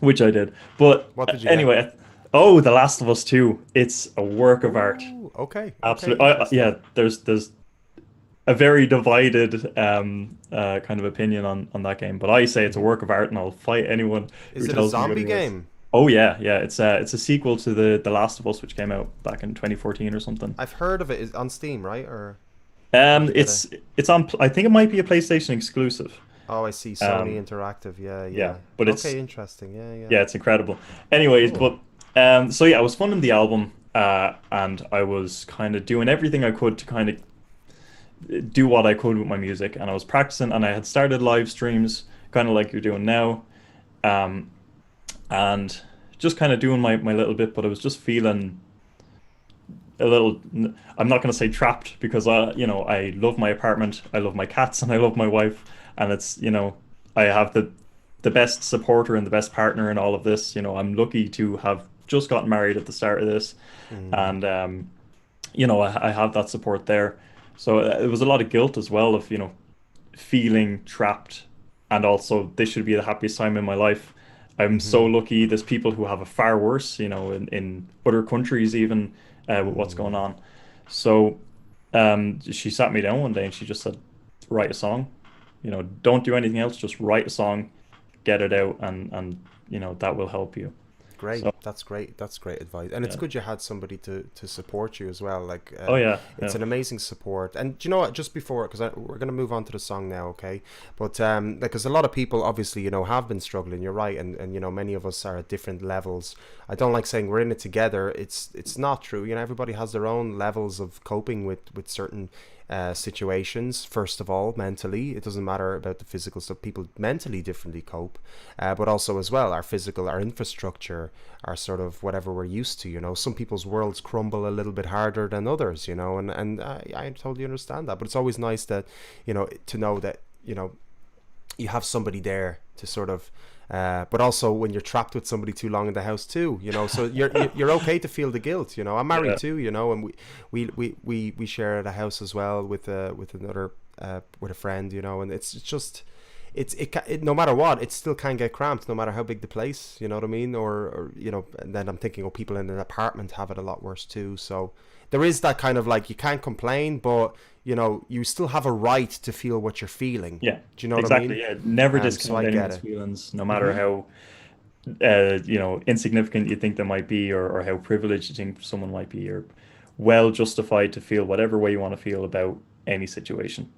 which I did. But what did you get? anyway, oh, The Last of Us 2. It's a work of art. Ooh, okay. Absolutely. Interesting. Yeah, there's a very divided kind of opinion on that game, but I say it's a work of art, and I'll fight anyone who Is it a tells me zombie otherwise. game? Oh yeah, yeah. It's a sequel to the Last of Us, which came out back in 2014 or something. I've heard of it. Is on Steam, right? Or did you get a? It's on. I think it might be a PlayStation exclusive. Oh, I see. Sony Um, Interactive. Yeah, yeah, yeah. but it's Okay, interesting. Yeah, yeah. yeah, it's incredible. Anyways, Cool. but so yeah, I was funding the album, and I was kind of doing everything I could to kind of do what I could with my music, and I was practicing, and I had started live streams, kind of like you're doing now, um, and just kind of doing my little bit, but I was just feeling a little, I'm not going to say trapped because I love my apartment, I love my cats, and I love my wife, and it's, I have the best supporter and the best partner in all of this. I'm lucky to have just gotten married at the start of this, and I have that support there. So it was a lot of guilt as well of, feeling trapped, and also this should be the happiest time in my life. I'm so lucky. There's people who have it far worse, in other countries even, with what's going on. So she sat me down one day and she just said, write a song. Don't do anything else. Just write a song, get it out, and that will help you. Great. So That's great. That's great advice. And it's yeah. good you had somebody to support you as well. Like, Oh yeah, it's yeah, an amazing support. And do you know what? Just before, because we're going to move on to the song now, okay? But because a lot of people obviously, have been struggling. You're right, and many of us are at different levels. I don't like saying we're in it together. It's not true. Everybody has their own levels of coping with certain situations. First of all, mentally, it doesn't matter about the physical stuff. People mentally differently cope, but also as well our infrastructure, our sort of whatever we're used to. Some people's worlds crumble a little bit harder than others. And I totally understand that. But it's always nice that to know that you have somebody there to sort of. But also when you're trapped with somebody too long in the house too, so you're okay to feel the guilt. I'm married yeah, too, and we share a house as well with another with a friend, and it's just no matter what, it still can get cramped no matter how big the place, you know what I mean, or and then I'm thinking, people in an apartment have it a lot worse too. So there is that kind of like, you can't complain, but you still have a right to feel what you're feeling. yeah. Do you know what I Exactly. mean? Yeah. Never So I discount get anyone's it. feelings, no matter how insignificant you think they might be, or how privileged you think someone might be. You're well justified to feel whatever way you want to feel about any situation.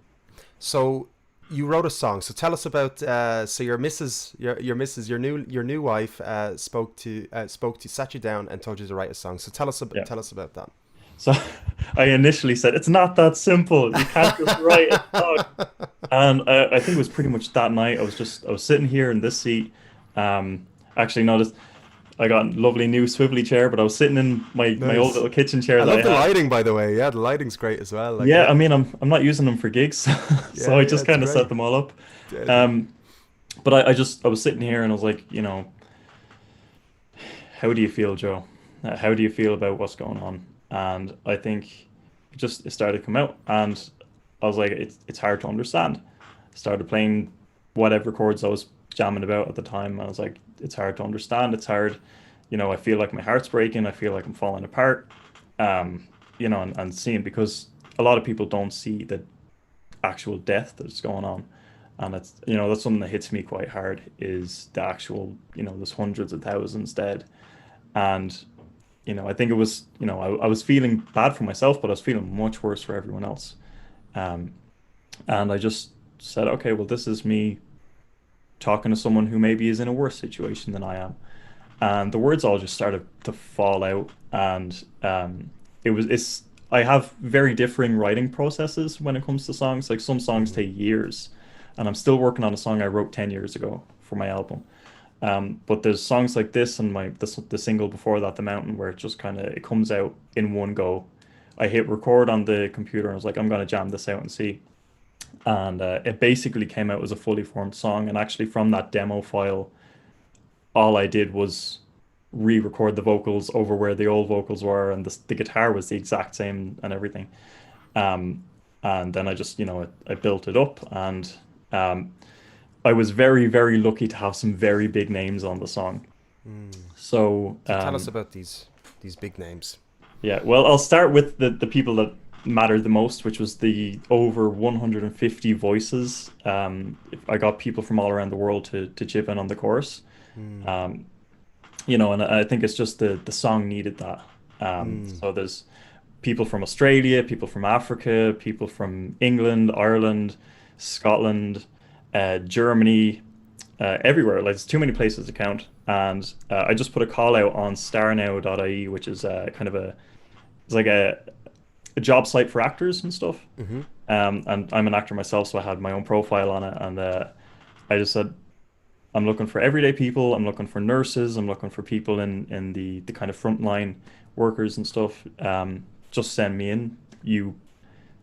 So you wrote a song. So tell us about. So your new wife sat you down and told you to write a song. So tell us Yeah. about that. So I initially said, it's not that simple. You can't just write a song. And I think it was pretty much that night. I was sitting here in this seat. Actually, noticed I got a lovely new swivelly chair, but I was sitting in my old Nice. little kitchen chair I that love the I had. lighting, by the way. Yeah, the lighting's great as well. Like, Yeah, yeah, I mean, I'm not using them for gigs, so yeah, I yeah, just it's kind of set great. them all up. Yeah. But I was sitting here and I was like, how do you feel, Joe? How do you feel about what's going on? And I think it started to come out, and I was like, it's hard to understand. Started playing whatever chords I was jamming about at the time, and I was like, it's hard to understand. It's hard, I feel like my heart's breaking. I feel like I'm falling apart. And seeing, because a lot of people don't see the actual death that's going on, and that's something that hits me quite hard, is the actual, there's hundreds of thousands dead. And I think it was, I was feeling bad for myself, but I was feeling much worse for everyone else. And I just said, okay, well, this is me talking to someone who maybe is in a worse situation than I am. And the words all just started to fall out. And I have very differing writing processes when it comes to songs. Like, some songs take years, and I'm still working on a song I wrote 10 years ago for my album. But there's songs like this and the single before that, The Mountain, where it comes out in one go. I hit record on the computer and I was like, I'm gonna jam this out and see. and it basically came out as a fully formed song. And actually, from that demo file, all I did was re-record the vocals over where the old vocals were, and the guitar was the exact same and everything. Um, and then I just, I built it up, and um, I was very, very lucky to have some very big names on the song. So Tell us about these big names. yeah, well, I'll start with the people that mattered the most, which was the over 150 voices. I got people from all around the world to chip in on the chorus. Um, and I think it's just the song needed that. So there's people from Australia, people from Africa, people from England, Ireland, Scotland, Germany, everywhere. Like, there's too many places to count. And I just put a call out on starnow.ie, which is it's like a job site for actors and stuff. And I'm an actor myself, so I had my own profile on it. And I just said, I'm looking for everyday people. I'm looking for nurses. I'm looking for people in the kind of frontline workers and stuff. Just send me in. You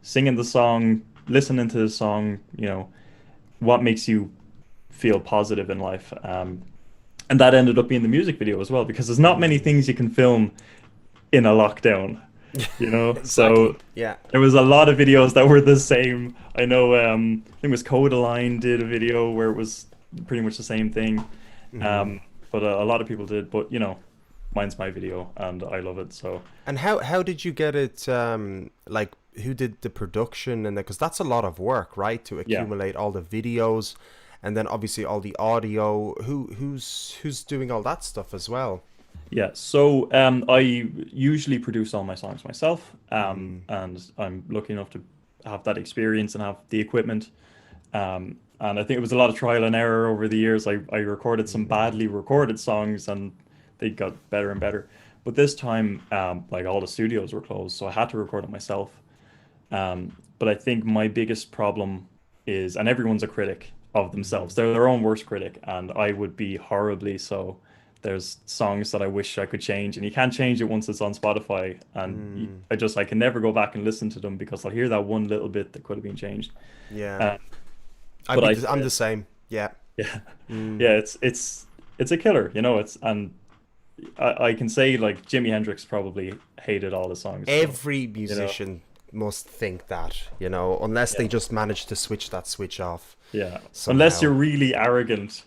singing the song, listening to the song, what makes you feel positive in life. And that ended up being the music video as well, because there's not many things you can film in a lockdown, Exactly. So Yeah. there was a lot of videos that were the same. I know, I think it was Codaline did a video where it was pretty much the same thing. But a lot of people did, but mine's my video and I love it. So. And how did you get it? Like, who did the production and because that's a lot of work, right? To accumulate all the videos, and then obviously all the audio. Who's doing all that stuff as well? Yeah, so I usually produce all my songs myself, and I'm lucky enough to have that experience and have the equipment. And I think it was a lot of trial and error over the years. I recorded some badly recorded songs, and they got better and better. But this time, like, all the studios were closed, so I had to record it myself. But I think my biggest problem is, and everyone's a critic of themselves. They're their own worst critic, and I would be horribly so. There's songs that I wish I could change, and you can't change it once it's on Spotify. And I can never go back and listen to them because I'll hear that one little bit that could have been changed. Yeah. But I'm the same. Yeah. Yeah. Yeah. It's a killer, and I can say, like, Jimi Hendrix probably hated all the songs. Every musician must think that, unless they just manage to switch that switch off. Yeah. Somehow. Unless you're really arront.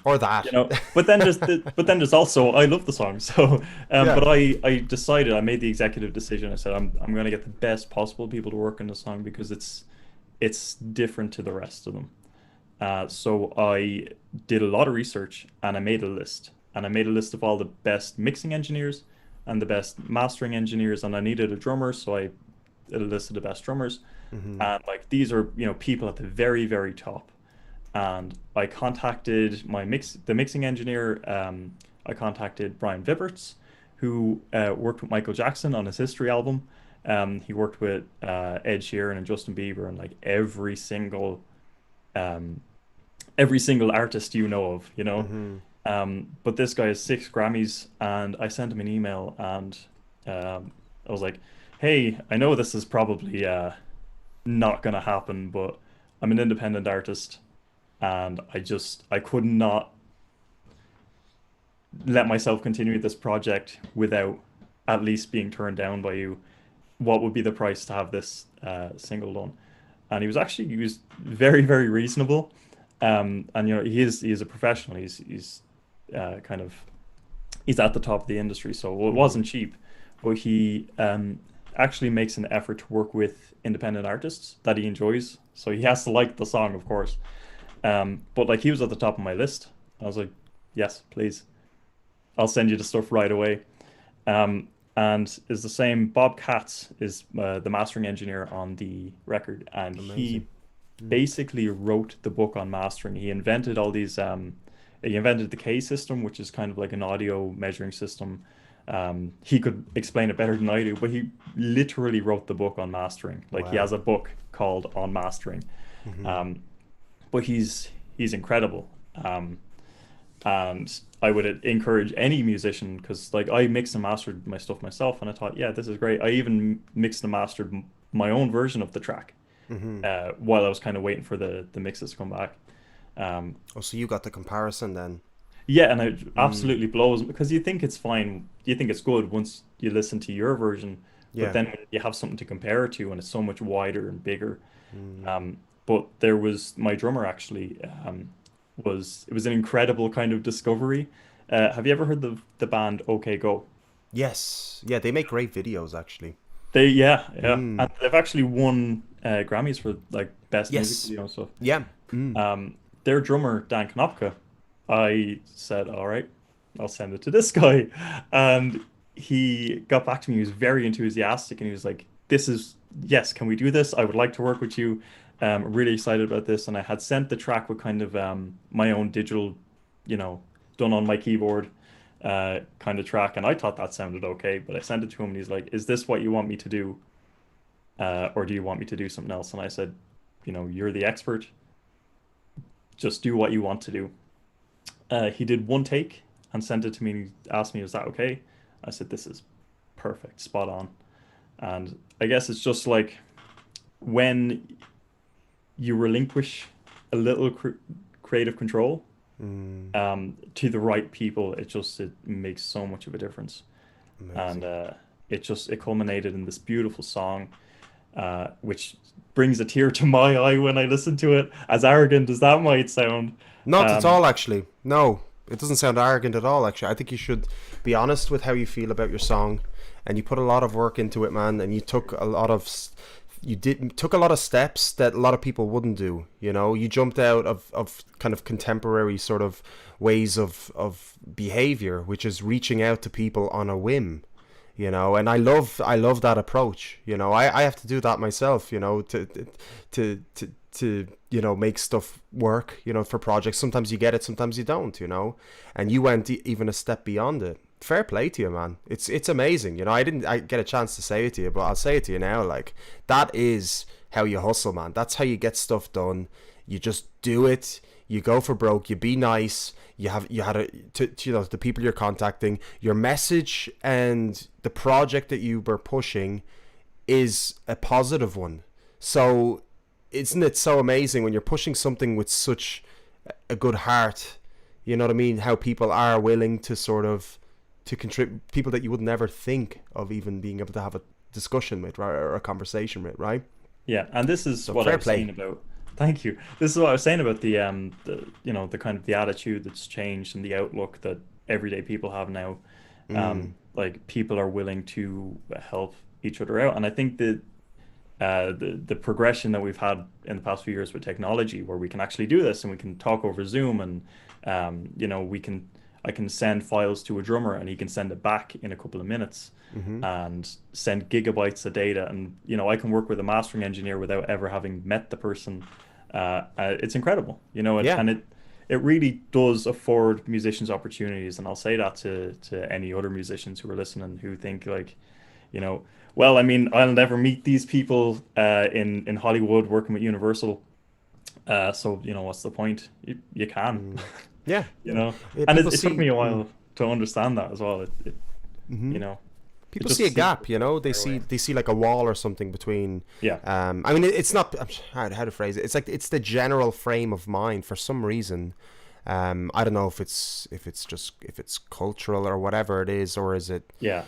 Or that. But then there's also, I love the song. So, but I decided, I made the executive decision. I said, I'm going to get the best possible people to work on the song because it's different to the rest of them. So I did a lot of research, and I made a list. And I made a list of all the best mixing engineers and the best mastering engineers. And I needed a drummer, so I did a list of the best drummers. And like, these are, people at the very, very top. And I contacted the mixing engineer. I contacted Brian Viberts, who worked with Michael Jackson on his History album. He worked with Ed Sheeran and Justin Bieber, and like every single artist of, But this guy has 6 Grammys, and I sent him an email, and I was like, "Hey, I know this is probably not gonna happen, but I'm an independent artist. And I could not let myself continue this project without at least being turned down by you. What would be the price to have this single done?" And he was very, very reasonable. And he is a professional. He's at the top of the industry, so it wasn't cheap. But he actually makes an effort to work with independent artists that he enjoys. So he has to like the song, of course. But like, he was at the top of my list. I was like, yes, please. I'll send you the stuff right away. And is the same. Bob Katz is the mastering engineer on the record, and he basically wrote the book on mastering. He invented all these. He invented the K system, which is kind of like an audio measuring system. He could explain it better than I do, but he literally wrote the book on mastering. Like, he has a book called On Mastering. But he's incredible, and I would encourage any musician, because like, I mixed and mastered my stuff myself, and I thought, yeah, this is great. I even mixed and mastered my own version of the track, while I was kind of waiting for the mixes to come back. Oh, so you got the comparison then? Yeah, and it absolutely blows because you think it's fine, you think it's good once you listen to your version, but Yeah. then when you have something to compare it to, and it's so much wider and bigger. But there was my drummer actually it was an incredible kind of discovery. Have you ever heard the band OK Go? Yes. Yeah, they make great videos actually. Yeah, and they've actually won Grammys for like best music Yes. video and stuff. Yeah. Their drummer Dan Knopka, I said, all right, I'll send it to this guy, and he got back to me. He was very enthusiastic, and he was like, "This is yes, can we do this? I would like to work with you. Really excited about this." And I had sent the track with kind of my own digital, done on my keyboard, kind of track, and I thought that sounded okay. But I sent it to him, and he's like, "Is this what you want me to do, or do you want me to do something else?" And I said, "You're the expert. Just do what you want to do." He did one take and sent it to me, and he asked me, "Is that okay?" I said, "This is perfect, spot on." And I guess it's just like when you relinquish a little creative control to the right people, it makes so much of a difference. Amazing. And it culminated in this beautiful song, which brings a tear to my eye when I listen to it, as arrogant as that might sound. Not at all, actually. No, it doesn't sound arrogant at all, actually. I think you should be honest with how you feel about your song, and you put a lot of work into it, man, and you took a lot of steps that a lot of people wouldn't do. You jumped out of kind of contemporary sort of ways of behavior, which is reaching out to people on a whim. And I love that approach. I have to do that myself, to make stuff work, for projects. Sometimes you get it, sometimes you don't, and you went even a step beyond it. Fair play to you, man. It's amazing. I didn't get a chance to say it to you, but I'll say it to you now. Like, that is how you hustle, man. That's how you get stuff done. You just do it. You go for broke. You be nice. You had the people you're contacting, your message, and the project that you were pushing is a positive one. So isn't it so amazing when you're pushing something with such a good heart? You know what I mean? How people are willing to sort of to contribute, people that you would never think of even being able to have a discussion with, right, or a conversation with, right? Yeah, and this is what I was saying about. Thank you. This is what I was saying about the the kind of the attitude that's changed and the outlook that everyday people have now. Like, people are willing to help each other out, and I think that the progression that we've had in the past few years with technology, where we can actually do this and we can talk over Zoom, and I can send files to a drummer and he can send it back in a couple of minutes and send gigabytes of data, and I can work with a mastering engineer without ever having met the person. It's incredible, and it really does afford musicians opportunities. And I'll say that to any other musicians who are listening who think like, well, I mean, I'll never meet these people in Hollywood working with Universal. So, what's the point? You can. Yeah. And people it took see- me a while to understand that as well. People just see a seems gap, they away. see like a wall or something between. Yeah. I mean, it's not how to phrase it. It's like it's the general frame of mind for some reason. I don't know if it's cultural or whatever it is, or is it Yeah.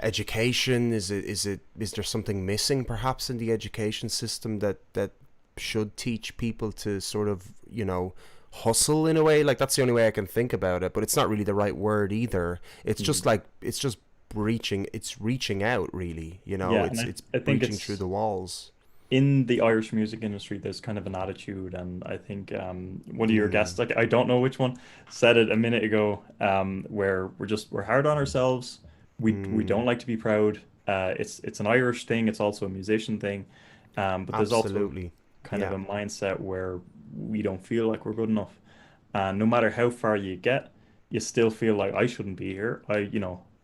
education? Is there something missing perhaps in the education system that should teach people to sort of hustle in a way? Like, that's the only way I can think about it, but it's not really the right word either. It's just like it's reaching out, really. Yeah, it's and it's I think breaching it's through the walls. in the Irish music industry, there's kind of an attitude, and I think one of your guests, like, I don't know which one, said it a minute ago, where we're hard on ourselves. We don't like to be proud. It's an Irish thing. It's also a musician thing. But there's also Absolutely. kind of Yeah. a mindset where we don't feel like we're good enough. And no matter how far you get, you still feel like I shouldn't be here.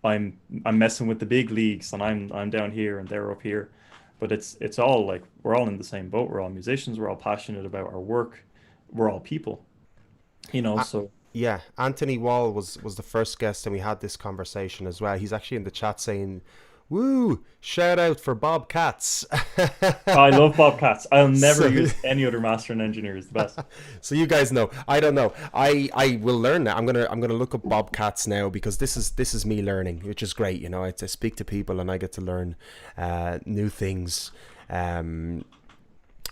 I'm messing with the big leagues, and I'm down here and they're up here. But it's all like we're all in the same boat. We're all musicians. We're all passionate about our work. We're all people. So Yeah, Anthony Wall was the first guest, and we had this conversation as well. He's actually in the chat saying, Woo! Shout out for Bobcats. I love Bobcats. I'll never So- use any other mastering engineer. It's the best. So you guys know. I don't know. I will learn that. I'm gonna look up Bobcats now, because this is me learning, which is great. You know, I speak to people and I get to learn new things.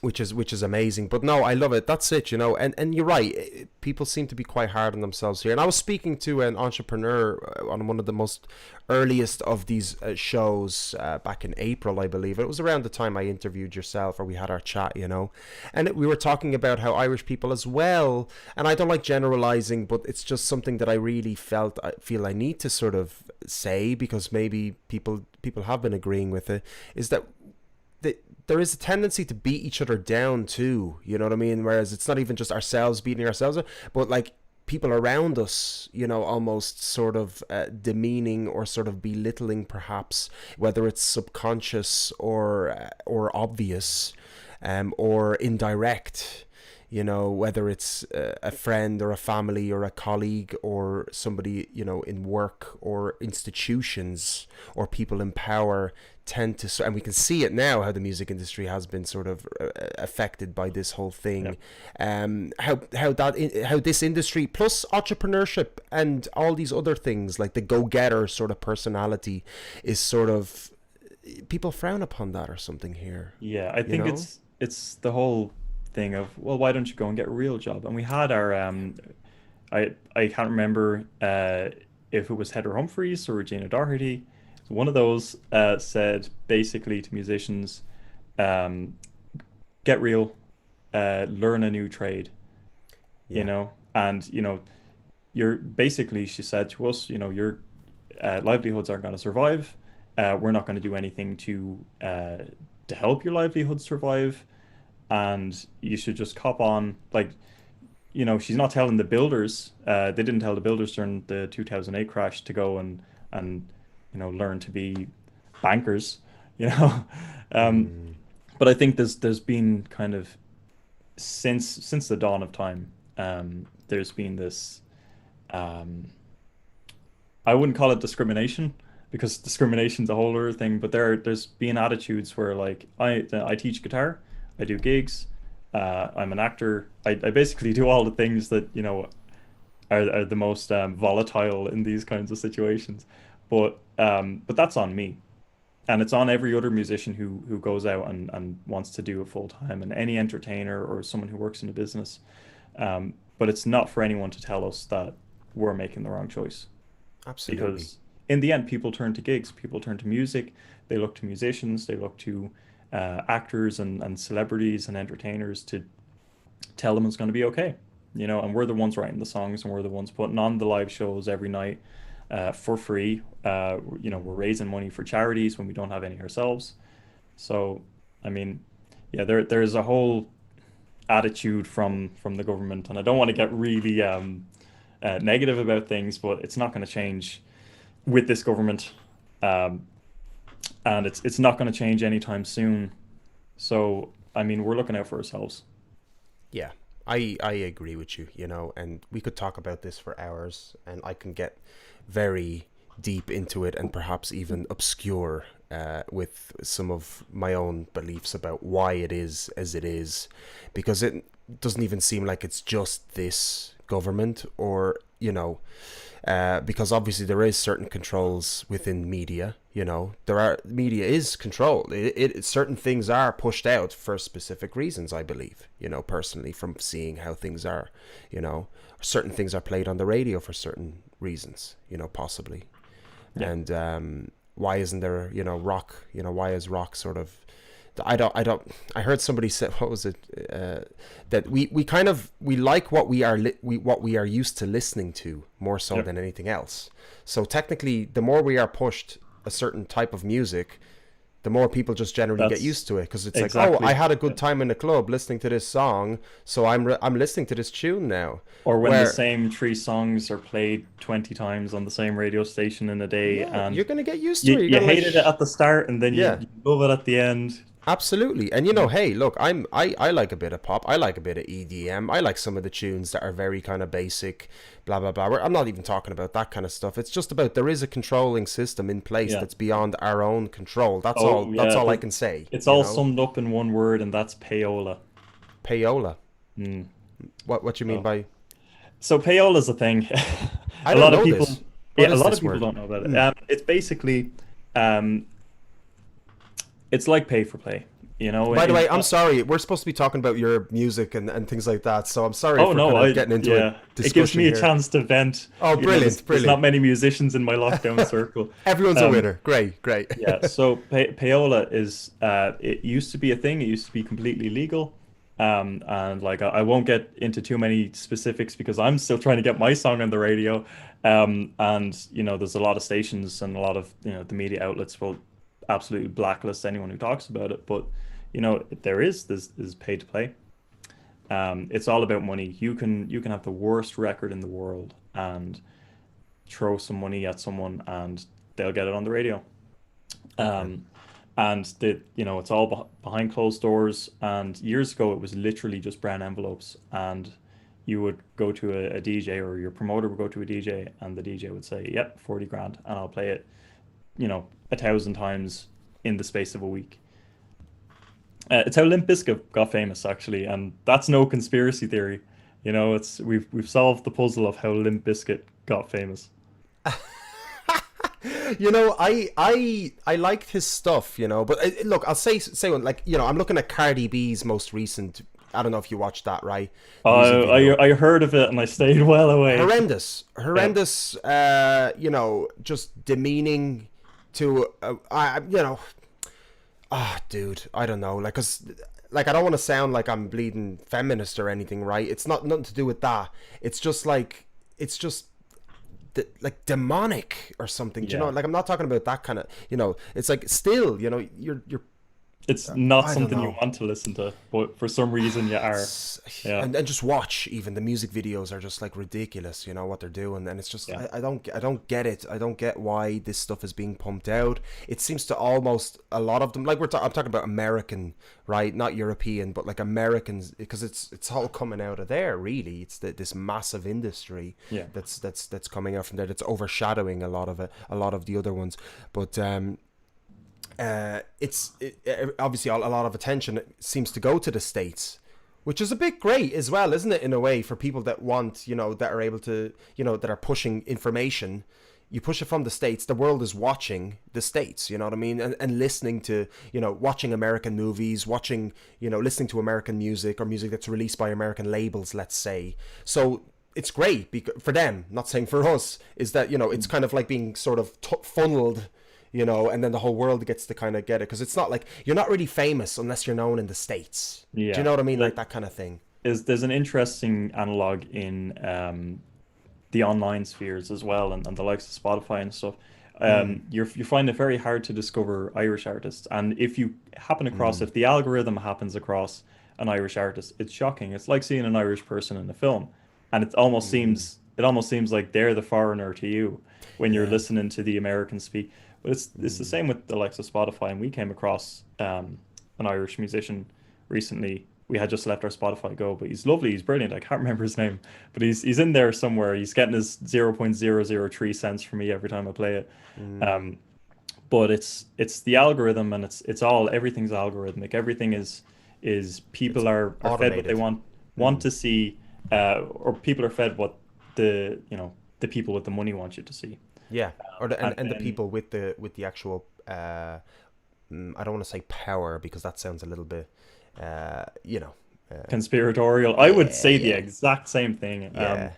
Which is amazing. But no, I love it. That's it, you know. And you're right. People seem to be quite hard on themselves here. And I was speaking to an entrepreneur on one of the most earliest of these shows back in April, I believe. It was around the time I interviewed yourself, or we had our chat, you know. And we were talking about how Irish people as well, and I don't like generalizing, but it's just something that I really feel I need to sort of say, because maybe people have been agreeing with it, is that there is a tendency to beat each other down too, you know what I mean? Whereas it's not even just ourselves beating ourselves up, but like people around us, you know, almost sort of demeaning or sort of belittling, perhaps, whether it's subconscious or obvious, or indirect. You know, whether it's a friend or a family or a colleague or somebody, you know, in work or institutions or people in power tend to, and we can see it now, how the music industry has been sort of affected by this whole thing. How this industry plus entrepreneurship and all these other things, like the go-getter sort of personality, is sort of, people frown upon that or something here. Yeah, I think know? it's the whole thing of, well, why don't you go and get a real job? And we had our I can't remember if it was Heather Humphreys or Regina Doherty. One of those said basically to musicians, get real, learn a new trade, you know, and you know, you're basically, she said to us, you know, your livelihoods aren't going to survive. We're not going to do anything to help your livelihood survive. And you should just cop on, like, you know, she's not telling the builders, they didn't tell the builders during the 2008 crash to go and you know, learn to be bankers, you know. But I think there's been kind of, since the dawn of time, there's been this, I wouldn't call it discrimination, because discrimination's a whole other thing, but there's been attitudes where, like, I teach guitar, I do gigs, I'm an actor, I basically do all the things that, you know, are the most volatile in these kinds of situations. But that's on me, and it's on every other musician who goes out and wants to do it full time, and any entertainer or someone who works in a business. But it's not for anyone to tell us that we're making the wrong choice. Absolutely. Because in the end, people turn to gigs, people turn to music, they look to musicians, they look to actors and celebrities and entertainers to tell them it's going to be okay, you know. And we're the ones writing the songs, and we're the ones putting on the live shows every night for free. You know, we're raising money for charities when we don't have any ourselves. So I mean, yeah, there's a whole attitude from the government, and I don't want to get really negative about things, but it's not going to change with this government. And it's not going to change anytime soon. So I mean, we're looking out for ourselves. Yeah, I agree with you, you know, and we could talk about this for hours, and I can get very deep into it and perhaps even obscure with some of my own beliefs about why it is as it is, because it doesn't even seem like it's just this government, or, you know, because obviously there is certain controls within media, you know, media is controlled. Certain things are pushed out for specific reasons, I believe, you know, personally, from seeing how things are, you know, certain things are played on the radio for certain reasons, you know, possibly. Yeah. And why isn't there, you know, rock, you know, why is rock sort of, I heard somebody say, what was it, that we like what we are used to listening to more so than anything else. So technically, the more we are pushed a certain type of music, the more people just generally get used to it, because it's exactly. Like, oh, I had a good time in the club listening to this song, so I'm listening to this tune now. Or when the same 3 songs are played 20 times on the same radio station in a day, and you're gonna get used to it. You hated it at the start, and then you love it at the end. Absolutely. And hey, look, I like a bit of pop. I like a bit of EDM. I like some of the tunes that are very kind of basic, blah blah blah. I'm not even talking about that kind of stuff. It's just about there is a controlling system in place Yeah. that's beyond our own control. That's Oh, all. That's yeah. all I can say. It's all summed up in one word, and that's payola. Payola. Mm. What do you mean Oh. by? So payola's a thing. I A don't lot know of people, this. yeah, What a is lot this of people word? don't know about it. It's basically, it's like pay for play. By the way, I'm sorry. We're supposed to be talking about your music and things like that. So I'm sorry Oh for no, kind of getting into a discussion it gives me a here. chance to vent. Oh, brilliant, There's not brilliant. many musicians in my lockdown circle. Everyone's a Um, winner. Great, great. Yeah, so payola is it used to be a thing. It used to be completely legal. And like I won't get into too many specifics because I'm still trying to get my song on the radio. And there's a lot of stations and a lot of the media outlets will absolutely blacklist anyone who talks about it. But there's pay to play. It's all about money. You can have the worst record in the world and throw some money at someone and they'll get it on the radio. And it's all behind closed doors. And years ago, it was literally just brown envelopes. And you would go to a DJ, or your promoter would go to a DJ, and the DJ would say, "Yep, 40 grand, and I'll play it, 1,000 times in the space of a week." It's how Limp Bizkit got famous, actually, and that's no conspiracy theory. We've solved the puzzle of how Limp Bizkit got famous. I liked his stuff, but look, I'll say one, like, I'm looking at Cardi B's most recent. I don't know if you watched that, right? Music video. I heard of it and I stayed well away. Horrendous, just demeaning to, dude, I don't know, like, 'cause, like, I don't want to sound like I'm bleeding feminist or anything, right? It's nothing to do with that. It's just like, like demonic or something. Do you know? Like, I'm not talking about that kind of. It's like still. You're. It's not I don't something you know. want to listen to, but for some reason you are. Yeah. And just watch. Even the music videos are just like ridiculous. What they're doing, and it's just I don't get it. I don't get why this stuff is being pumped out. It seems to almost a lot of them, like I'm talking about American, right? Not European, but like Americans, because it's all coming out of there. Really, it's this massive industry that's coming out from there. That's overshadowing a lot of it, a lot of the other ones. But obviously a lot of attention seems to go to the States, which is a bit great as well, isn't it, in a way, for people that want, that are able to, that are pushing information. You push it from the States, the world is watching the States, you know what I mean? And listening to, watching American movies, watching, listening to American music, or music that's released by American labels, let's say. So it's great for them, not saying for us, is that, it's kind of like being sort of funneled, and then the whole world gets to kind of get it, because it's not like you're not really famous unless you're known in the States. Do you know what I mean? Like that kind of thing. There's an interesting analog in the online spheres as well, and the likes of Spotify and stuff. You find it very hard to discover Irish artists, and if you happen across, if the algorithm happens across an Irish artist, it's shocking. It's like seeing an Irish person in a film, and it almost seems like they're the foreigner to you when you're listening to the American speak. But it's the same with the likes of Spotify, and we came across an Irish musician recently. We had just left our Spotify go, but he's lovely, he's brilliant. I can't remember his name, but he's in there somewhere. He's getting his 0.003 cents from me every time I play it. But it's the algorithm, and everything's algorithmic. Everything is people are fed what they want to see, or people are fed what the people with the money want you to see. Yeah, or the people with the actual I don't want to say power, because that sounds a little bit conspiratorial. I would say the exact same thing. I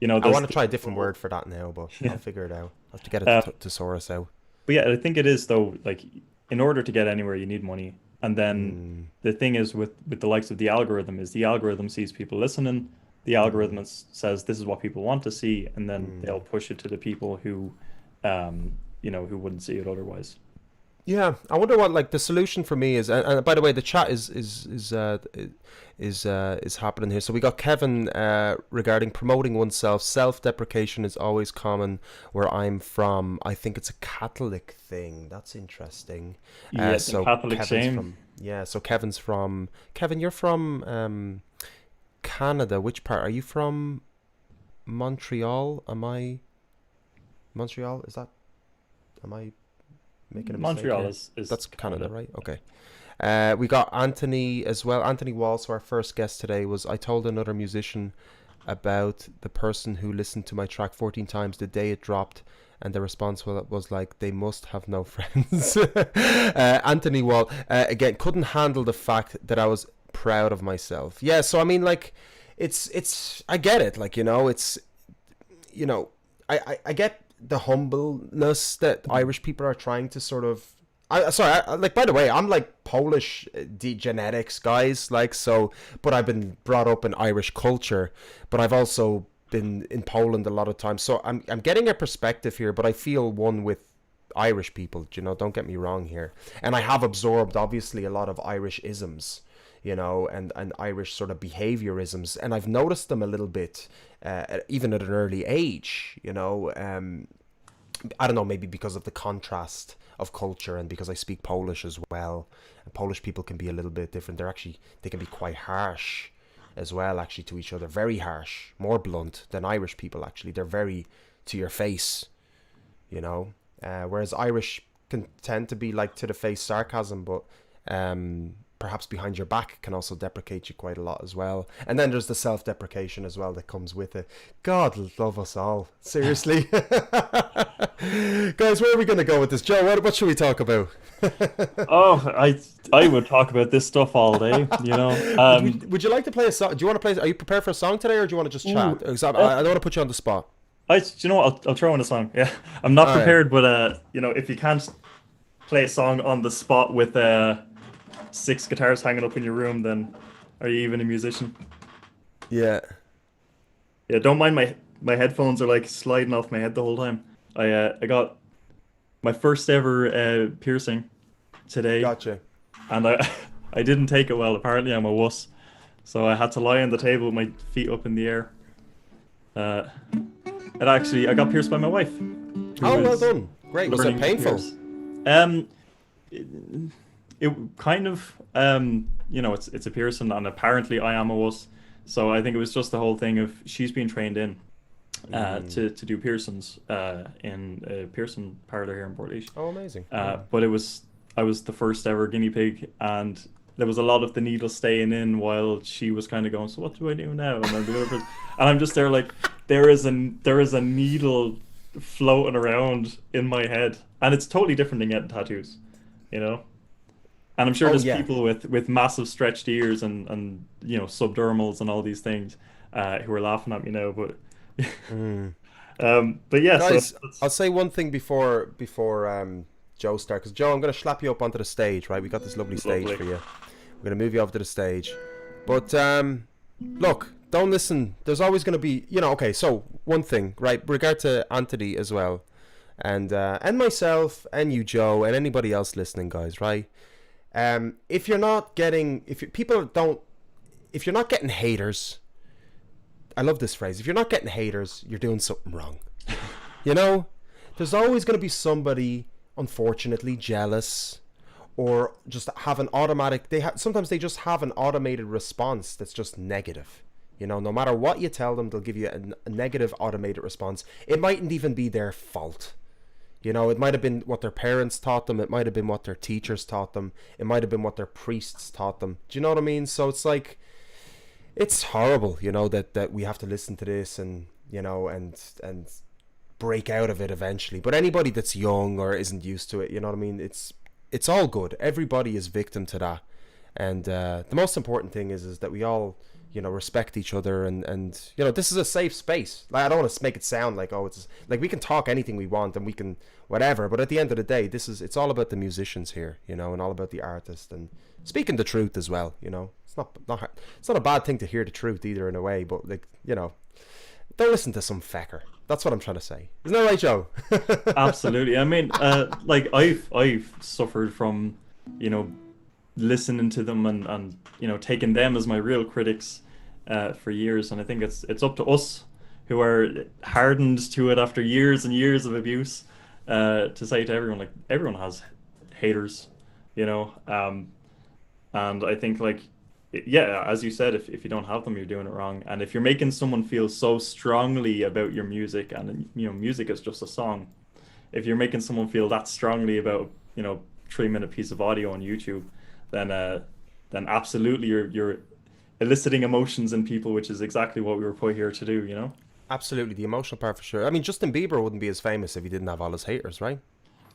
want to try a different word for that now, but I'll figure it out. I'll have to get it to source out. But yeah, I think it is, though, like, in order to get anywhere you need money. And then the thing is with the likes of the algorithm sees people listening. The algorithm says this is what people want to see, and then they'll push it to the people who who wouldn't see it otherwise. Yeah, I wonder what like the solution for me is. And by the way, the chat is happening here. So we got Kevin regarding promoting oneself. Self-deprecation is always common where I'm from. I think it's a Catholic thing. That's interesting. Yeah, So Catholic Kevin's shame. from So Kevin's from Kevin. You're from Canada. Which part are you from? Montreal? Am I Montreal? Is that? Am I making a mistake Montreal here? is That's Canada, right? Okay. We got Anthony as well. Anthony Wall. So our first guest today was. I told another musician about the person who listened to my track 14 times the day it dropped, and the response was like, they must have no friends. Anthony Wall again couldn't handle the fact that I was proud of myself. Yeah. So I mean, like, it's I get it. Like, it's I get the humbleness that Irish people are trying to sort of. Like, by the way, I'm like Polish genetics, guys. Like, so, but I've been brought up in Irish culture, but I've also been in Poland a lot of times. So I'm getting a perspective here, but I feel one with Irish people. Don't get me wrong here, and I have absorbed obviously a lot of Irish isms, and Irish sort of behaviorisms, and I've noticed them a little bit, even at an early age. I don't know, maybe because of the contrast of culture and because I speak Polish as well. And Polish people can be a little bit different. They can be quite harsh as well, actually, to each other. Very harsh, more blunt than Irish people, actually. They're very to your face, whereas Irish can tend to be like to the face sarcasm, but perhaps behind your back can also deprecate you quite a lot as well. And then there's the self-deprecation as well that comes with it. God love us all. Seriously. Guys, where are we going to go with this? Joe, what should we talk about? I would talk about this stuff all day, Would you like to play a song? Do you want to play? Are you prepared for a song today, or do you want to just chat? I don't want to put you on the spot. I'll throw in a song. Yeah, I'm not All prepared, but if you can't play a song on the spot with 6 guitars hanging up in your room, then are you even a musician? Yeah. Yeah, don't mind my headphones are like sliding off my head the whole time. I got my first ever piercing today. Gotcha. And I didn't take it well. Apparently I'm a wuss. So I had to lie on the table with my feet up in the air. I got pierced by my wife. Oh, well done. Great. Was it painful? It kind of, it's a piercing, and apparently I am a wuss. So I think it was just the whole thing of she's been trained in to do piercings in a piercing parlor here in Portlaoise. Oh, amazing. But I was the first ever guinea pig, and there was a lot of the needle staying in while she was kind of going, so what do I do now? And I'm just there like, there is a needle floating around in my head, and it's totally different than getting tattoos, And I'm sure there's people with massive stretched ears and subdermals and all these things who are laughing at me now, but but yeah. Guys, so I'll say one thing before Joe starts, because Joe, I'm going to slap you up onto the stage, right? We got this lovely stage for you. We're going to move you over to the stage, but look, don't listen. There's always going to be, okay. So one thing, right? With regard to Anthony as well, and myself, and you, Joe, and anybody else listening, guys, right? If you're not getting haters, I love this phrase. If you're not getting haters, you're doing something wrong. There's always going to be somebody, unfortunately, jealous, or just have an automatic. Sometimes they just have an automated response that's just negative. No matter what you tell them, they'll give you a negative automated response. It mightn't even be their fault. It might have been what their parents taught them. It might have been what their teachers taught them. It might have been what their priests taught them. Do you know what I mean? So it's like, it's horrible, that we have to listen to this and break out of it eventually. But anybody that's young or isn't used to it, you know what I mean? It's all good. Everybody is victim to that. And the most important thing is that we all, respect each other, and this is a safe space. Like, I don't want to make it sound like, it's like we can talk anything we want and we can whatever, but at the end of the day, it's all about the musicians here, and all about the artist and speaking the truth as well. It's not a bad thing to hear the truth either, in a way, but like, don't listen to some fecker. That's what I'm trying to say. Isn't that right, Joe? Absolutely. I mean, like I've suffered from, you know, listening to them and you know taking them as my real critics for years, and I think it's up to us who are hardened to it after years and years of abuse to say to everyone, like, everyone has haters, you know. And I think, like, yeah, as you said, if you don't have them, you're doing it wrong. And if you're making someone feel so strongly about your music, and you know, music is just a song. If you're making someone feel that strongly about, you know, 3-minute piece of audio on YouTube, then absolutely you're eliciting emotions in people, which is exactly what we were put here to do, you know? Absolutely, the emotional part for sure. I mean, Justin Bieber wouldn't be as famous if he didn't have all his haters, right?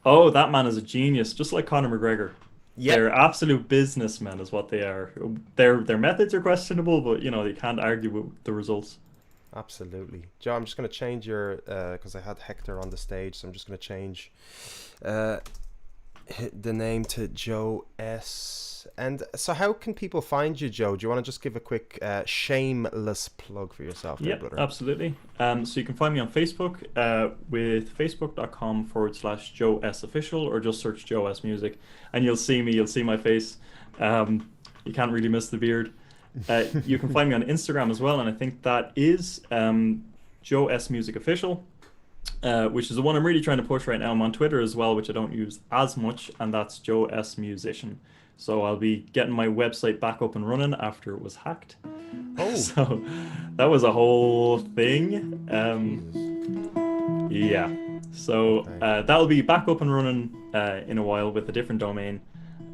Oh, that man is a genius, just like Conor McGregor. Yeah. They're absolute businessmen is what they are. Their methods are questionable, but you know, you can't argue with the results. Absolutely. Joe, I'm just going to change your, because I had Hector on the stage, so I'm just going to change the name to Joe S. And so how can people find you, Joe? Do you want to just give a quick shameless plug for yourself there, Yeah, brother? absolutely. So you can find me on Facebook with facebook.com/Joe S Official, or just search Joe S Music, and you'll see me, you'll see my face. You can't really miss the beard. You can find me on Instagram as well, and I think that is Joe S Music Official, which is the one I'm really trying to push right now. I'm on Twitter as well, which I don't use as much, and that's Joe S Musician. So I'll be getting my website back up and running after it was hacked. Oh. So that was a whole thing. Yeah. So that'll be back up and running in a while with a different domain.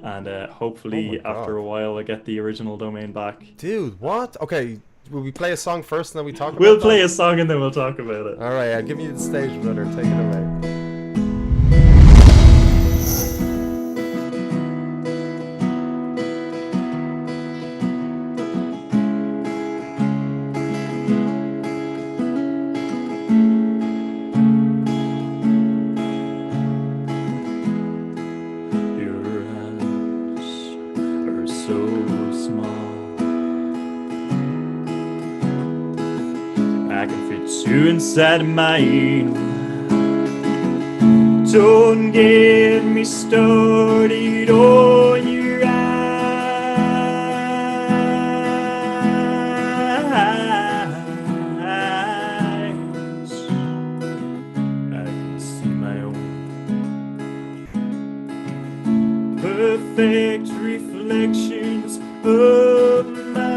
And hopefully after a while I get the original domain back. Dude, what? Okay, will we play a song first and then we talk about We'll play a song and then we'll talk about it. All right, I'll give you the stage, brother. Take it away. Inside of mine. Don't get me started on your eyes. I can see my own perfect reflections of mine.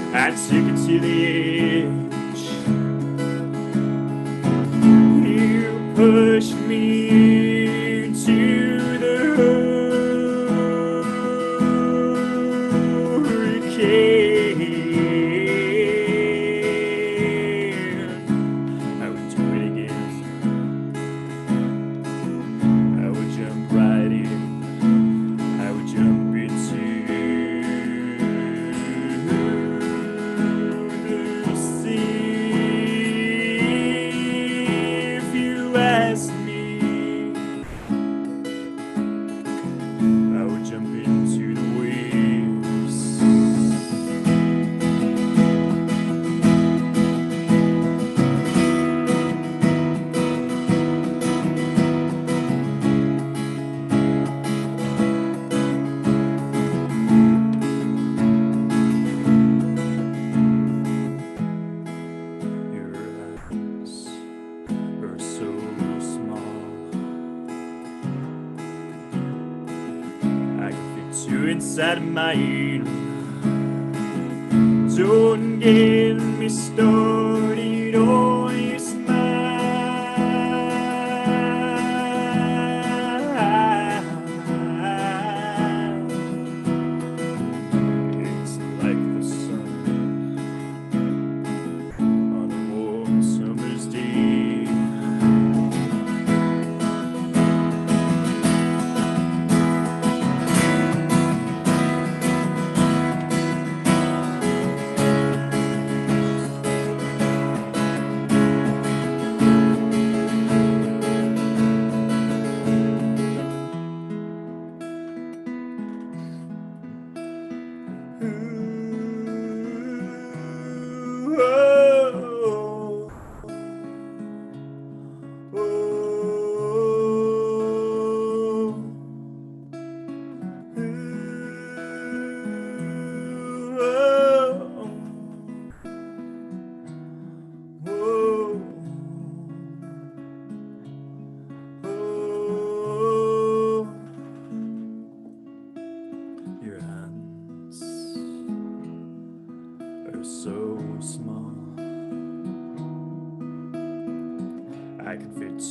I took it to the edge. You pushed me into the hurricane. I would do it again. I would jump right in. I would jump into inside of mine. Don't get me started on your smile.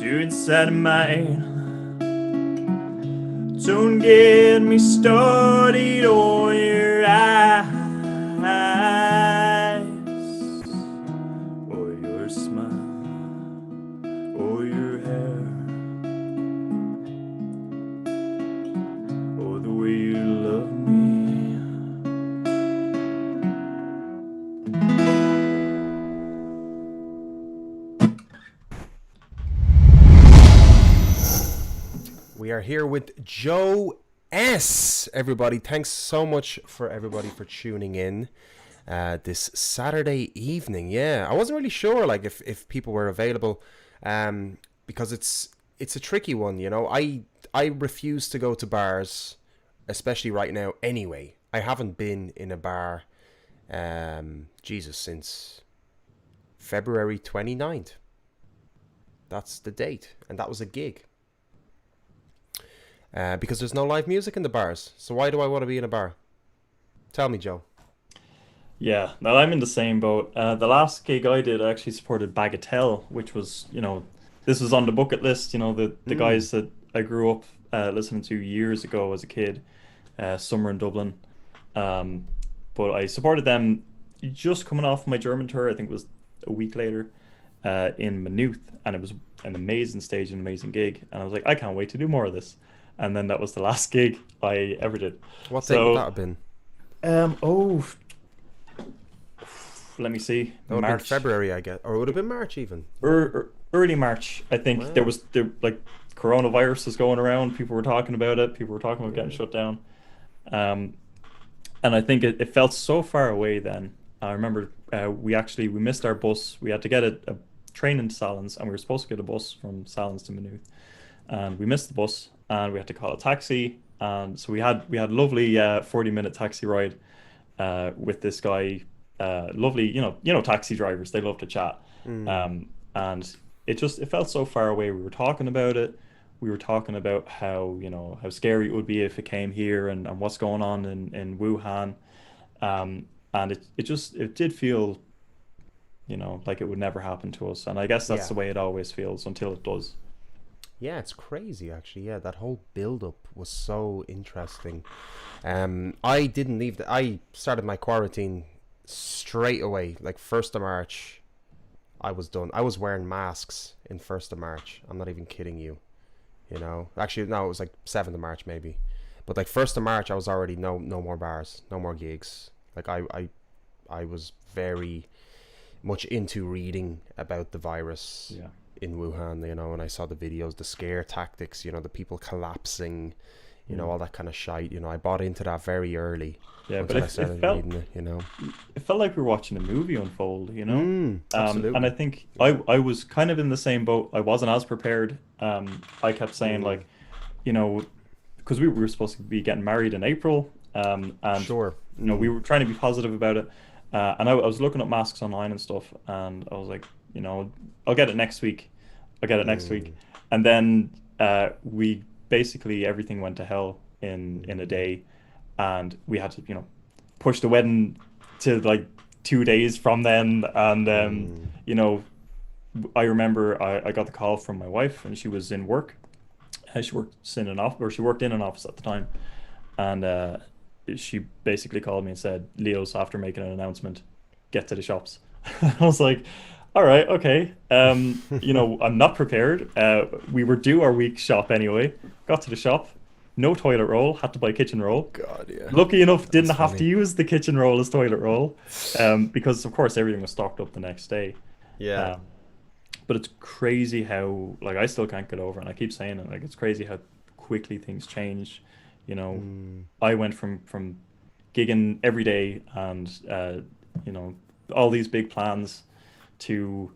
inside of mine. Don't get me started on your eyes or your smile or your hair or the way you love me. We are here with Joe S. Everybody, thanks so much for everybody for tuning in this Saturday evening. Yeah, I wasn't really sure like if people were available because it's a tricky one, you know. I refuse to go to bars, especially right now anyway. I haven't been in a bar since February 29th. That's the date, and that was a gig. Because there's no live music in the bars. So why do I want to be in a bar? Tell me, Joe. Yeah, no, I'm in the same boat. The last gig I did, I actually supported Bagatelle, which was, you know, this was on the bucket list, you know, the guys that I grew up listening to years ago as a kid, summer in Dublin. But I supported them just coming off my German tour. I think it was a week later in Maynooth, and it was an amazing stage, an amazing gig. And I was like, I can't wait to do more of this. And then that was the last gig I ever did. What date would that have been? Let me see. That would have been February, I guess, or it would have been March even. Early March, I think. Wow. There like coronavirus was going around. People were talking about it. People were talking about getting shut down. And I think it felt so far away then. I remember we missed our bus. We had to get a train into Salins, and we were supposed to get a bus from Salins to Maynooth, and we missed the bus. And we had to call a taxi, and so we had lovely 40-minute taxi ride with this guy. Lovely, you know, taxi drivers, they love to chat. And it felt so far away. We were talking about it. We were talking about how scary it would be if it came here, and what's going on in Wuhan. And it did feel, you know, like it would never happen to us. And I guess that's the way it always feels until it does. Yeah, it's crazy actually. Yeah, that whole build-up was so interesting. I didn't leave. I started my quarantine straight away. Like 1st of March, I was done. I was wearing masks in 1st of March. I'm not even kidding you. You know, actually no, it was like 7th of March maybe. But like 1st of March, I was already no more bars, no more gigs. Like I was very much into reading about the virus. Yeah. In Wuhan, you know, and I saw the videos, the scare tactics, you know, the people collapsing, you know, all that kind of shite. You know, I bought into that very early. Yeah, but it felt, reading it, you know, it felt like we were watching a movie unfold, you know. Absolutely. And I think I was kind of in the same boat. I wasn't as prepared. I kept saying like, you know, because we were supposed to be getting married in April, and sure, you know, we were trying to be positive about it. And I was looking up masks online and stuff, and I was like, you know, I'll get it next week. And then we basically, everything went to hell in a day, and we had to, you know, push the wedding to like 2 days from then. And you know, I remember I got the call from my wife, and she was in work. She worked in an office at the time, and she basically called me and said, Leo's after making an announcement, get to the shops. I was like, all right, okay. You know, I'm not prepared. We were due our week shop anyway. Got to the shop, no toilet roll, had to buy kitchen roll. God, yeah. Lucky enough, didn't have to use the kitchen roll as toilet roll, because of course everything was stocked up the next day. Yeah. But it's crazy how, like, I still can't get over it, and I keep saying it, like, it's crazy how quickly things change. You know, I went from gigging every day and you know, all these big plans to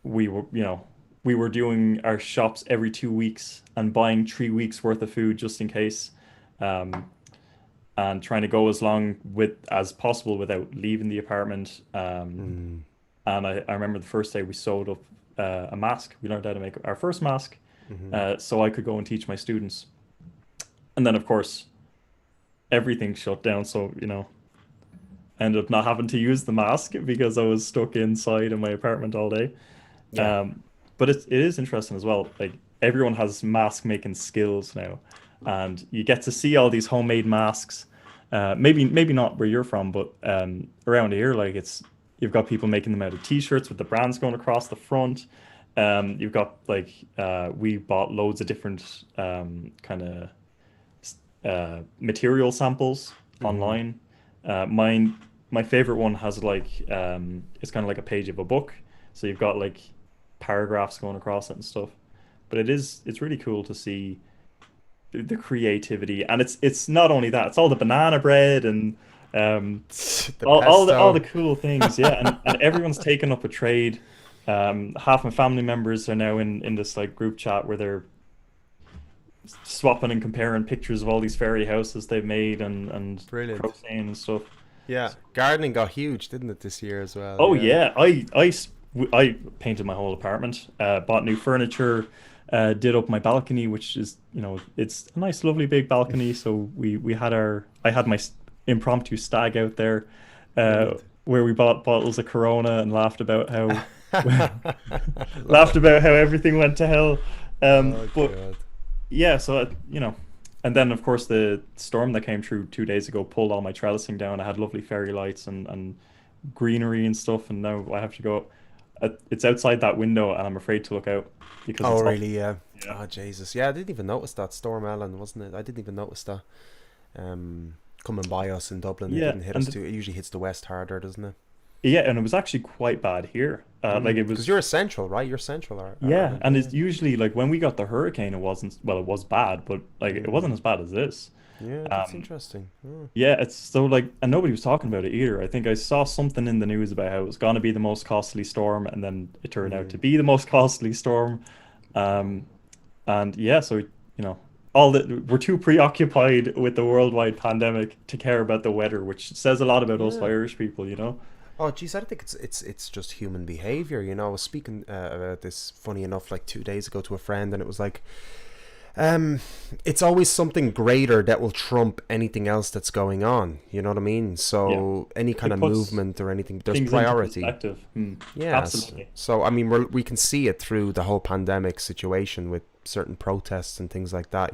we were doing our shops every 2 weeks and buying 3 weeks worth of food just in case, and trying to go as long as possible without leaving the apartment. And I remember the first day we sewed up a mask. We learned how to make our first mask, so I could go and teach my students. And then of course everything shut down, so you know, ended up not having to use the mask because I was stuck inside in my apartment all day. But it is interesting as well. Like everyone has mask making skills now, and you get to see all these homemade masks. Maybe not where you're from, but around here, like you've got people making them out of t-shirts with the brands going across the front. You've got like we bought loads of different kind of material samples online. My favorite one has like it's kind of like a page of a book, so you've got like paragraphs going across it and stuff. But it's really cool to see the creativity, and it's not only that, it's all the banana bread and all the cool things. Yeah, and everyone's taken up a trade. Half my family members are now in this like group chat where they're swapping and comparing pictures of all these fairy houses they've made and Brilliant. crocheting and stuff. Yeah, gardening got huge, didn't it, this year as well? Oh yeah, I painted my whole apartment, bought new furniture, did up my balcony, which is, it's a nice, lovely big balcony. So I had my impromptu stag out there, where we bought bottles of Corona and laughed about how everything went to hell. But God. yeah, so and then of course the storm that came through 2 days ago pulled all my trellising down. I had lovely fairy lights and greenery and stuff, and now I have to go. It's outside that window, and I'm afraid to look out because. Oh it's really? Yeah. Oh Jesus! Yeah, I didn't even notice that storm Ellen, wasn't it? I didn't even notice that. Coming by us in Dublin, it Yeah, didn't hit and us too. It usually hits the west harder, doesn't it? Yeah, and it was actually quite bad here. Like it was. Because you're central, right? You're central, Yeah, Ireland, and it's usually like when we got the hurricane, it was bad, but like it wasn't as bad as this. Yeah, that's interesting. Oh. Yeah, it's so like, and nobody was talking about it either. I think I saw something in the news about how it was going to be the most costly storm, and then it turned out to be the most costly storm. And yeah, so we're too preoccupied with the worldwide pandemic to care about the weather, which says a lot about us Irish people, Oh, geez, I think it's just human behavior. I was speaking about this, funny enough, like 2 days ago to a friend, and it was like, it's always something greater that will trump anything else that's going on. You know what I mean? So any kind of movement or anything, there's priority. Yeah, absolutely. So I mean, we can see it through the whole pandemic situation with certain protests and things like that.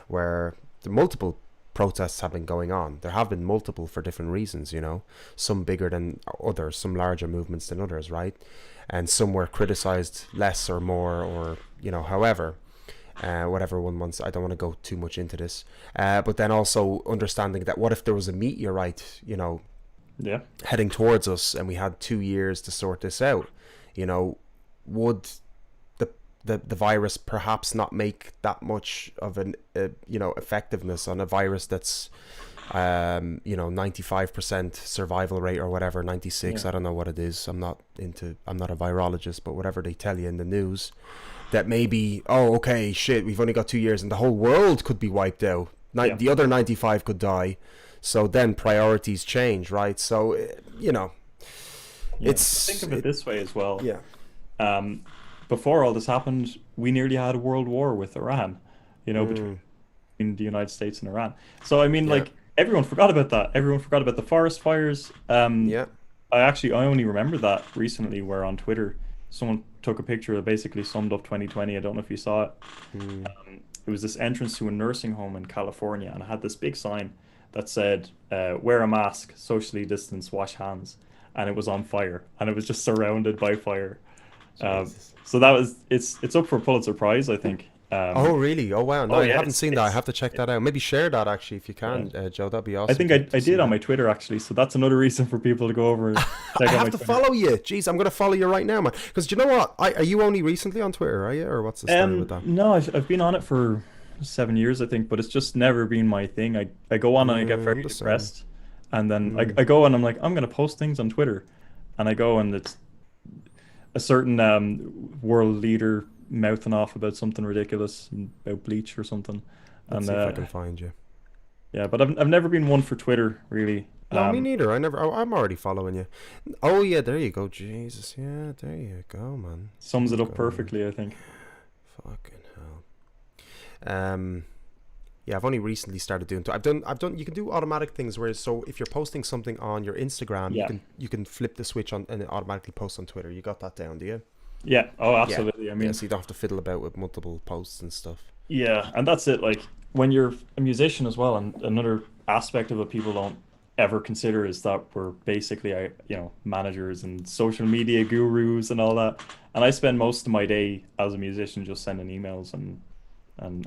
Where the multiple protests have been going on. There have been multiple for different reasons. Some bigger than others, some larger movements than others, right? And some were criticized less or more, or however. Whatever one wants. I don't want to go too much into this, but then also understanding that what if there was a meteorite, heading towards us, and we had 2 years to sort this out, would the virus perhaps not make that much of an effectiveness on a virus that's 95% survival rate or whatever, 96. I don't know what it is. I'm not a virologist, but whatever they tell you in the news, that maybe, okay, shit, we've only got 2 years and the whole world could be wiped out. The other 95 could die. So then priorities change, right? So, think of it this way as well. Yeah. Before all this happened, we nearly had a world war with Iran, between the United States and Iran. So, I mean, like, everyone forgot about that. Everyone forgot about the forest fires. I only remember that recently, where on Twitter, someone took a picture that basically summed up 2020. I don't know if you saw it. It was this entrance to a nursing home in California, and it had this big sign that said, wear a mask, socially distance, wash hands. And it was on fire, and it was just surrounded by fire. So that was, it's up for a Pulitzer Prize, I think. Oh really? Oh wow! No, I haven't seen that. I have to check that out. Maybe share that actually if you can, Joe. That'd be awesome. I think I did on my Twitter actually, so that's another reason for people to go over and check I out have my to Twitter. follow you. Jeez, I'm going to follow you right now, man. Because you know what? Are you only recently on Twitter, are you, or what's the story with that? No, I've been on it for 7 years, I think, but it's just never been my thing. I go on and I get very depressed, and then I go and I'm like, I'm going to post things on Twitter, and I go and it's a certain world leader mouthing off about something ridiculous, about bleach or something. Let's see if I can find you. Yeah, but I've never been one for Twitter really. No, me neither. I'm already following you. Oh yeah, there you go. Jesus, yeah, there you go, man. Sums it up perfectly, I think. Fucking hell. Yeah, I've only recently started doing. I've done. You can do automatic things where, so if you're posting something on your Instagram, you can flip the switch on and it automatically posts on Twitter. You got that down, do you? Yeah. Oh, Yeah. absolutely. I mean, So you don't have to fiddle about with multiple posts and stuff. yeah, and that's it. Like when you're a musician as well, and another aspect of what people don't ever consider is that we're basically, managers and social media gurus and all that. And I spend most of my day as a musician just sending emails and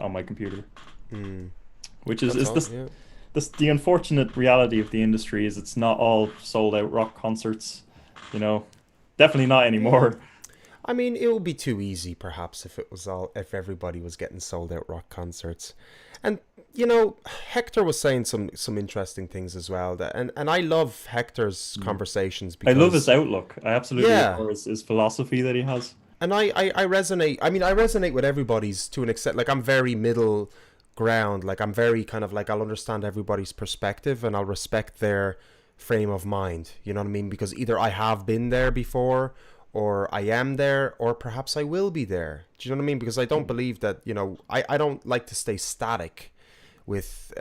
on my computer, which is That's is all. this Yeah. this the unfortunate reality of the industry is it's not all sold out rock concerts, you know. Definitely not anymore. I mean, it would be too easy, perhaps, if everybody was getting sold out rock concerts. And Hector was saying some interesting things as well. And I love Hector's conversations I love his because outlook. I absolutely yeah, adore his philosophy that he has. and I resonate. I mean, I resonate with everybody's to an extent. Like I'm very middle ground. Like I'm very kind of like I'll understand everybody's perspective and I'll respect their frame of mind. You know what I mean? Because either I have been there before, or I am there, or perhaps I will be there. Do you know what I mean? Because I don't believe that, I don't like to stay static with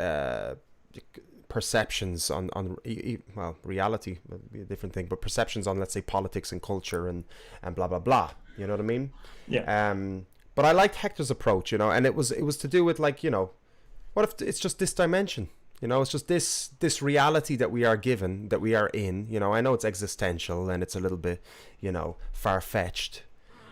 perceptions well, reality would be a different thing, but perceptions on, let's say, politics and culture and blah, blah, blah. You know what I mean? Yeah. But I liked Hector's approach, and it was to do with like, what if it's just this dimension? It's just this reality that we are given, that we are in. I know it's existential and it's a little bit, far-fetched.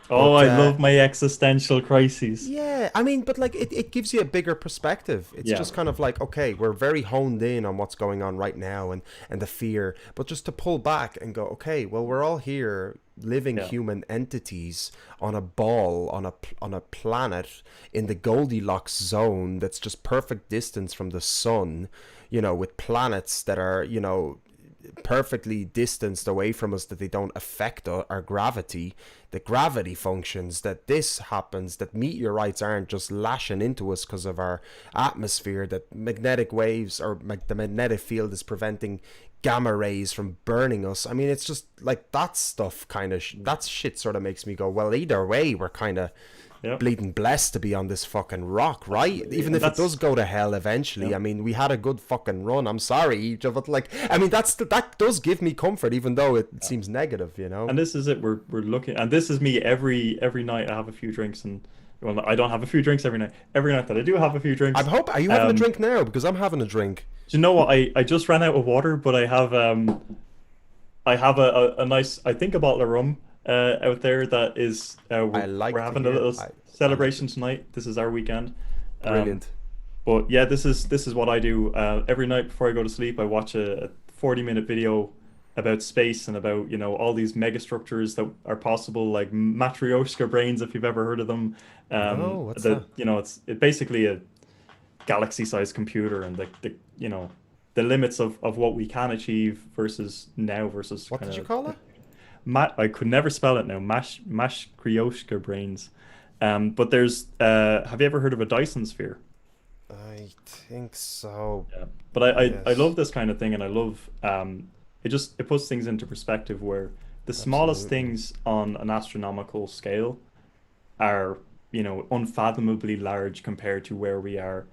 Oh, But, I love my existential crises. yeah, I mean, but like it gives you a bigger perspective. It's Yeah. just kind of like, okay, we're very honed in on what's going on right now and the fear, but just to pull back and go, okay, well, we're all here living Yeah. human entities on a ball on a planet in the Goldilocks zone that's just perfect distance from the sun, with planets that are, perfectly distanced away from us, that they don't affect our gravity, the gravity functions, that this happens, that meteorites aren't just lashing into us because of our atmosphere, that magnetic waves or the magnetic field is preventing gamma rays from burning us. I mean, it's just like that stuff that shit sort of makes me go, well, either way, we're kind of Yep. bleeding blessed to be on this fucking rock, right? Even if it does go to hell eventually. I mean, we had a good fucking run. I'm sorry, but like, I mean, that does give me comfort, even though it seems negative, And this is it. We're looking, and this is me every night. I have a few drinks, and well, I don't have a few drinks every night. Every night that I do have a few drinks. Are you having a drink now? Because I'm having a drink. Do you know what? I just ran out of water, but I have a nice, I think, a bottle of rum out there that is we're having a little celebration tonight. This is our weekend. Brilliant. But yeah, this is what I do every night before I go to sleep. I watch a 40-minute video about space and about all these megastructures that are possible, like Matryoshka brains, if you've ever heard of them. What's that? It's basically a galaxy-sized computer, and the limits of what we can achieve versus now versus What did you call it? I could never spell it now. Mash Kryoshka brains. But there's have you ever heard of a Dyson sphere? I think so. Yeah. But I Yes. love this kind of thing, and I love it puts things into perspective where the smallest Absolutely. things on an astronomical scale are, unfathomably large compared to where we are,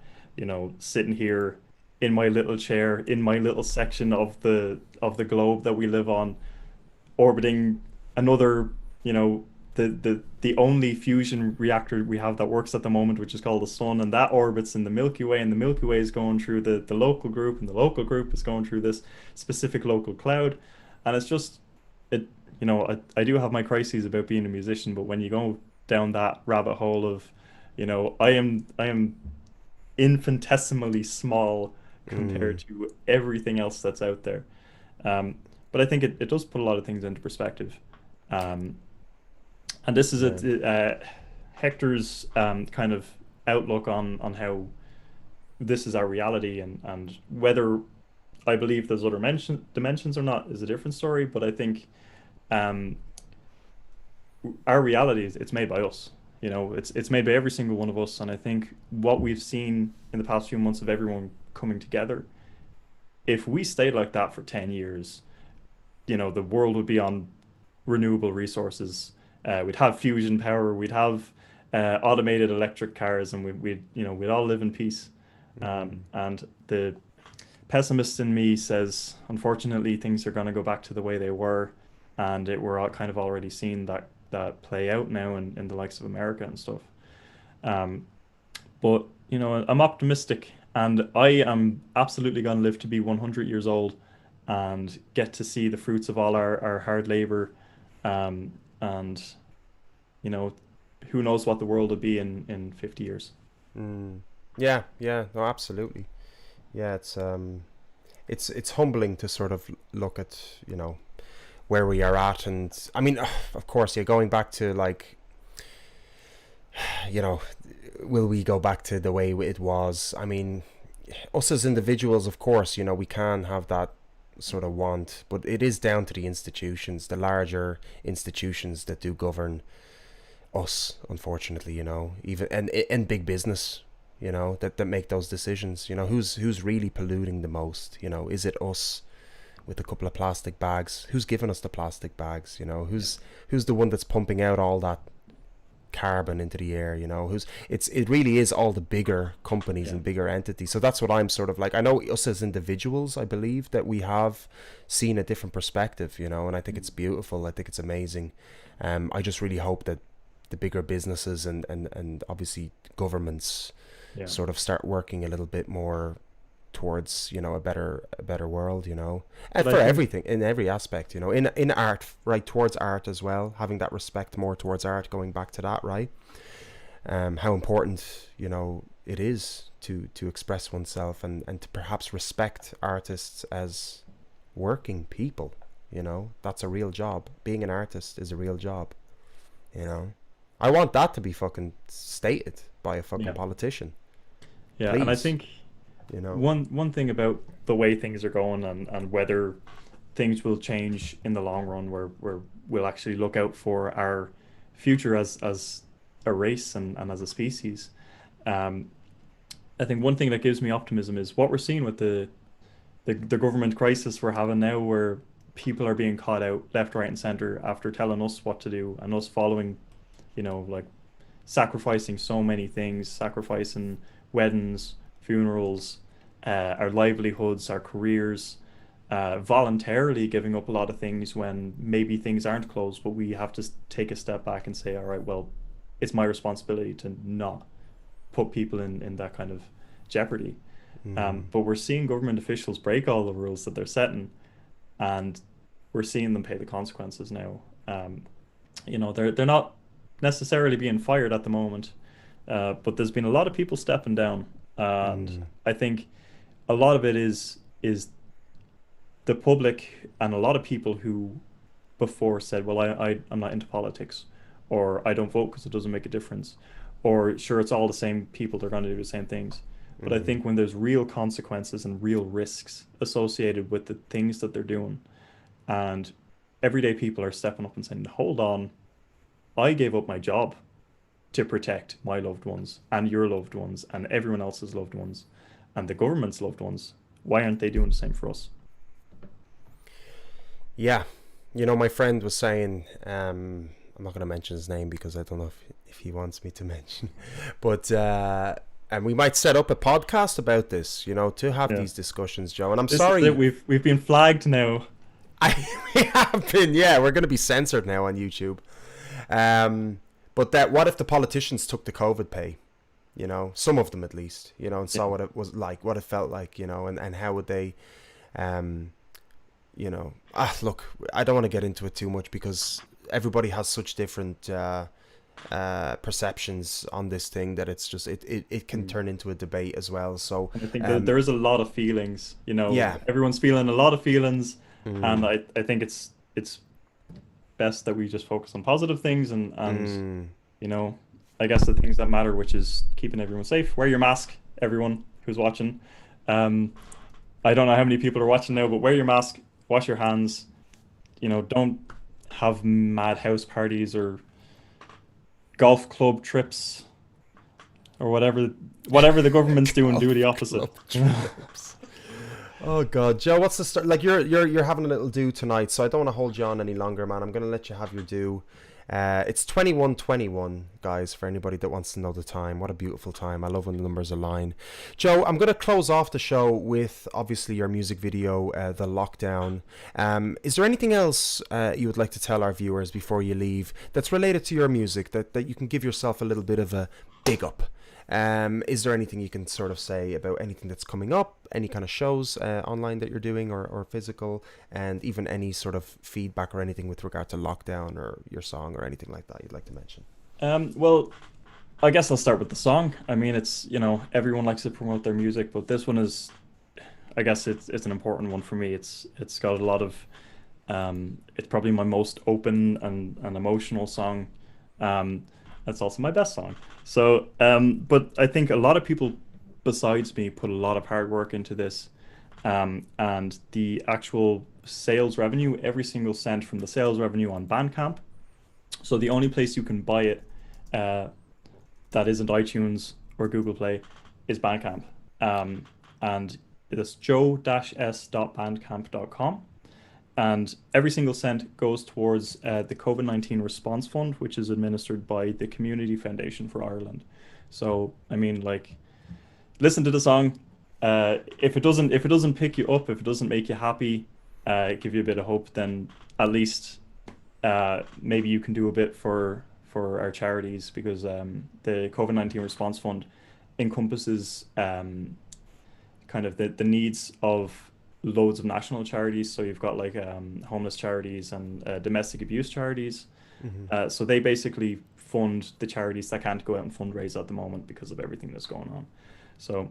sitting here in my little chair in my little section of the globe that we live on, orbiting another, the only fusion reactor we have that works at the moment, which is called the sun, and that orbits in the Milky Way, and the Milky Way is going through the local group, and the local group is going through this specific local cloud. And it's just it I do have my crises about being a musician, but when you go down that rabbit hole of, I am infinitesimally small compared to everything else that's out there. But I think it does put a lot of things into perspective. And this is Hector's kind of outlook on how this is our reality, and whether I believe there's other dimensions or not is a different story. But I think our reality it's made by us. It's made by every single one of us. And I think what we've seen in the past few months of everyone coming together, if we stayed like that for 10 years, the world would be on renewable resources. We'd have fusion power. We'd have automated electric cars, and we'd all live in peace. And the pessimist in me says, unfortunately, things are going to go back to the way they were, and we're all kind of already seeing that that play out now in the likes of America and stuff. But you know, I'm optimistic, and I am absolutely going to live to be 100 years old and get to see the fruits of all our hard labor. And you know, who knows what the world will be in 50 years. Yeah, no, absolutely. Yeah, it's humbling to sort of look at, you know, where we are at. And I mean, of course, yeah, going back to, like, you know, will we go back to the way it was? I mean, us as individuals, of course, you know, we can have that sort of want, but it is down to the institutions, the larger institutions that do govern us, unfortunately, you know, even and big business, you know, that make those decisions. You know, who's really polluting the most? You know, is it us with a couple of plastic bags? Who's giving us the plastic bags? You know, who's the one that's pumping out all that carbon into the air? You know, it really is all the bigger companies and bigger entities. So that's what I'm sort of like. I know us as individuals, I believe that we have seen a different perspective, you know, and I think it's beautiful. I think it's amazing. I just really hope that the bigger businesses and obviously governments sort of start working a little bit more towards, you know, a better world, you know, and for everything, in every aspect, you know, in art, right, towards art as well, having that respect more towards art, going back to that, right, how important, you know, it is to express oneself and to perhaps respect artists as working people, you know. That's a real job. Being an artist is a real job, you know. I want that to be fucking stated by a fucking politician. Yeah, please. and I think, you know, one thing about the way things are going and whether things will change in the long run, where we'll actually look out for our future as a race and as a species. I think one thing that gives me optimism is what we're seeing with the government crisis we're having now, where people are being caught out left, right, and center after telling us what to do, and us following, you know, like sacrificing so many things, sacrificing weddings, funerals, our livelihoods, our careers, voluntarily giving up a lot of things when maybe things aren't closed, but we have to take a step back and say, all right, well, it's my responsibility to not put people in that kind of jeopardy. But we're seeing government officials break all the rules that they're setting, and we're seeing them pay the consequences now. You know, they're not necessarily being fired at the moment, but there's been a lot of people stepping down, and I think a lot of it is the public and a lot of people who before said, well, I'm not into politics, or I don't vote because it doesn't make a difference, or sure, it's all the same people, they're going to do the same things. But I think when there's real consequences and real risks associated with the things that they're doing, and everyday people are stepping up and saying, hold on, I gave up my job to protect my loved ones and your loved ones and everyone else's loved ones and the government's loved ones. Why aren't they doing the same for us? Yeah. You know, my friend was saying, I'm not going to mention his name because I don't know if he wants me to mention, but and we might set up a podcast about this, you know, to have these discussions, Joe. And I'm sorry, we've been flagged now. We have been, yeah. We're going to be censored now on YouTube. But that, what if the politicians took the COVID pay? You know, some of them at least, you know, and saw what it was like, what it felt like, you know, and how would they, you know, look, I don't want to get into it too much because everybody has such different perceptions on this thing that it's just it can turn into a debate as well. So and I think there is a lot of feelings, you know. Yeah, everyone's feeling a lot of feelings, and I think it's best that we just focus on positive things and you know, I guess the things that matter, which is keeping everyone safe. Wear your mask, everyone who's watching. I don't know how many people are watching now, but wear your mask, wash your hands, you know, don't have mad house parties or golf club trips or whatever the government's doing. Do the opposite. Oh God, Joe, what's the start? Like you're having a little do tonight, so I don't want to hold you on any longer, man. I'm gonna let you have your do. It's 21:21, guys, for anybody that wants to know the time. What a beautiful time. I love when the numbers align. Joe, I'm going to close off the show with, obviously, your music video, The Lockdown. Is there anything else you would like to tell our viewers before you leave that's related to your music, that you can give yourself a little bit of a big up? Is there anything you can sort of say about anything that's coming up, any kind of shows online that you're doing or physical, and even any sort of feedback or anything with regard to Lockdown or your song or anything like that you'd like to mention? Well, I guess I'll start with the song. I mean, it's, everyone likes to promote their music, but this one is, I guess it's an important one for me. It's got a lot of, it's probably my most open and emotional song. That's also my best song. So, but I think a lot of people besides me put a lot of hard work into this. And the actual sales revenue, every single cent from the sales revenue on Bandcamp. So the only place you can buy it that isn't iTunes or Google Play is Bandcamp. And it's joe-s.bandcamp.com. And every single cent goes towards the COVID-19 Response Fund, which is administered by the Community Foundation for Ireland. So, I mean, like, listen to the song. If it doesn't pick you up, if it doesn't make you happy, give you a bit of hope, then at least maybe you can do a bit for our charities, because the COVID-19 Response Fund encompasses kind of the needs of loads of national charities. So you've got like homeless charities and domestic abuse charities. Mm-hmm. So they basically fund the charities that can't go out and fundraise at the moment because of everything that's going on. So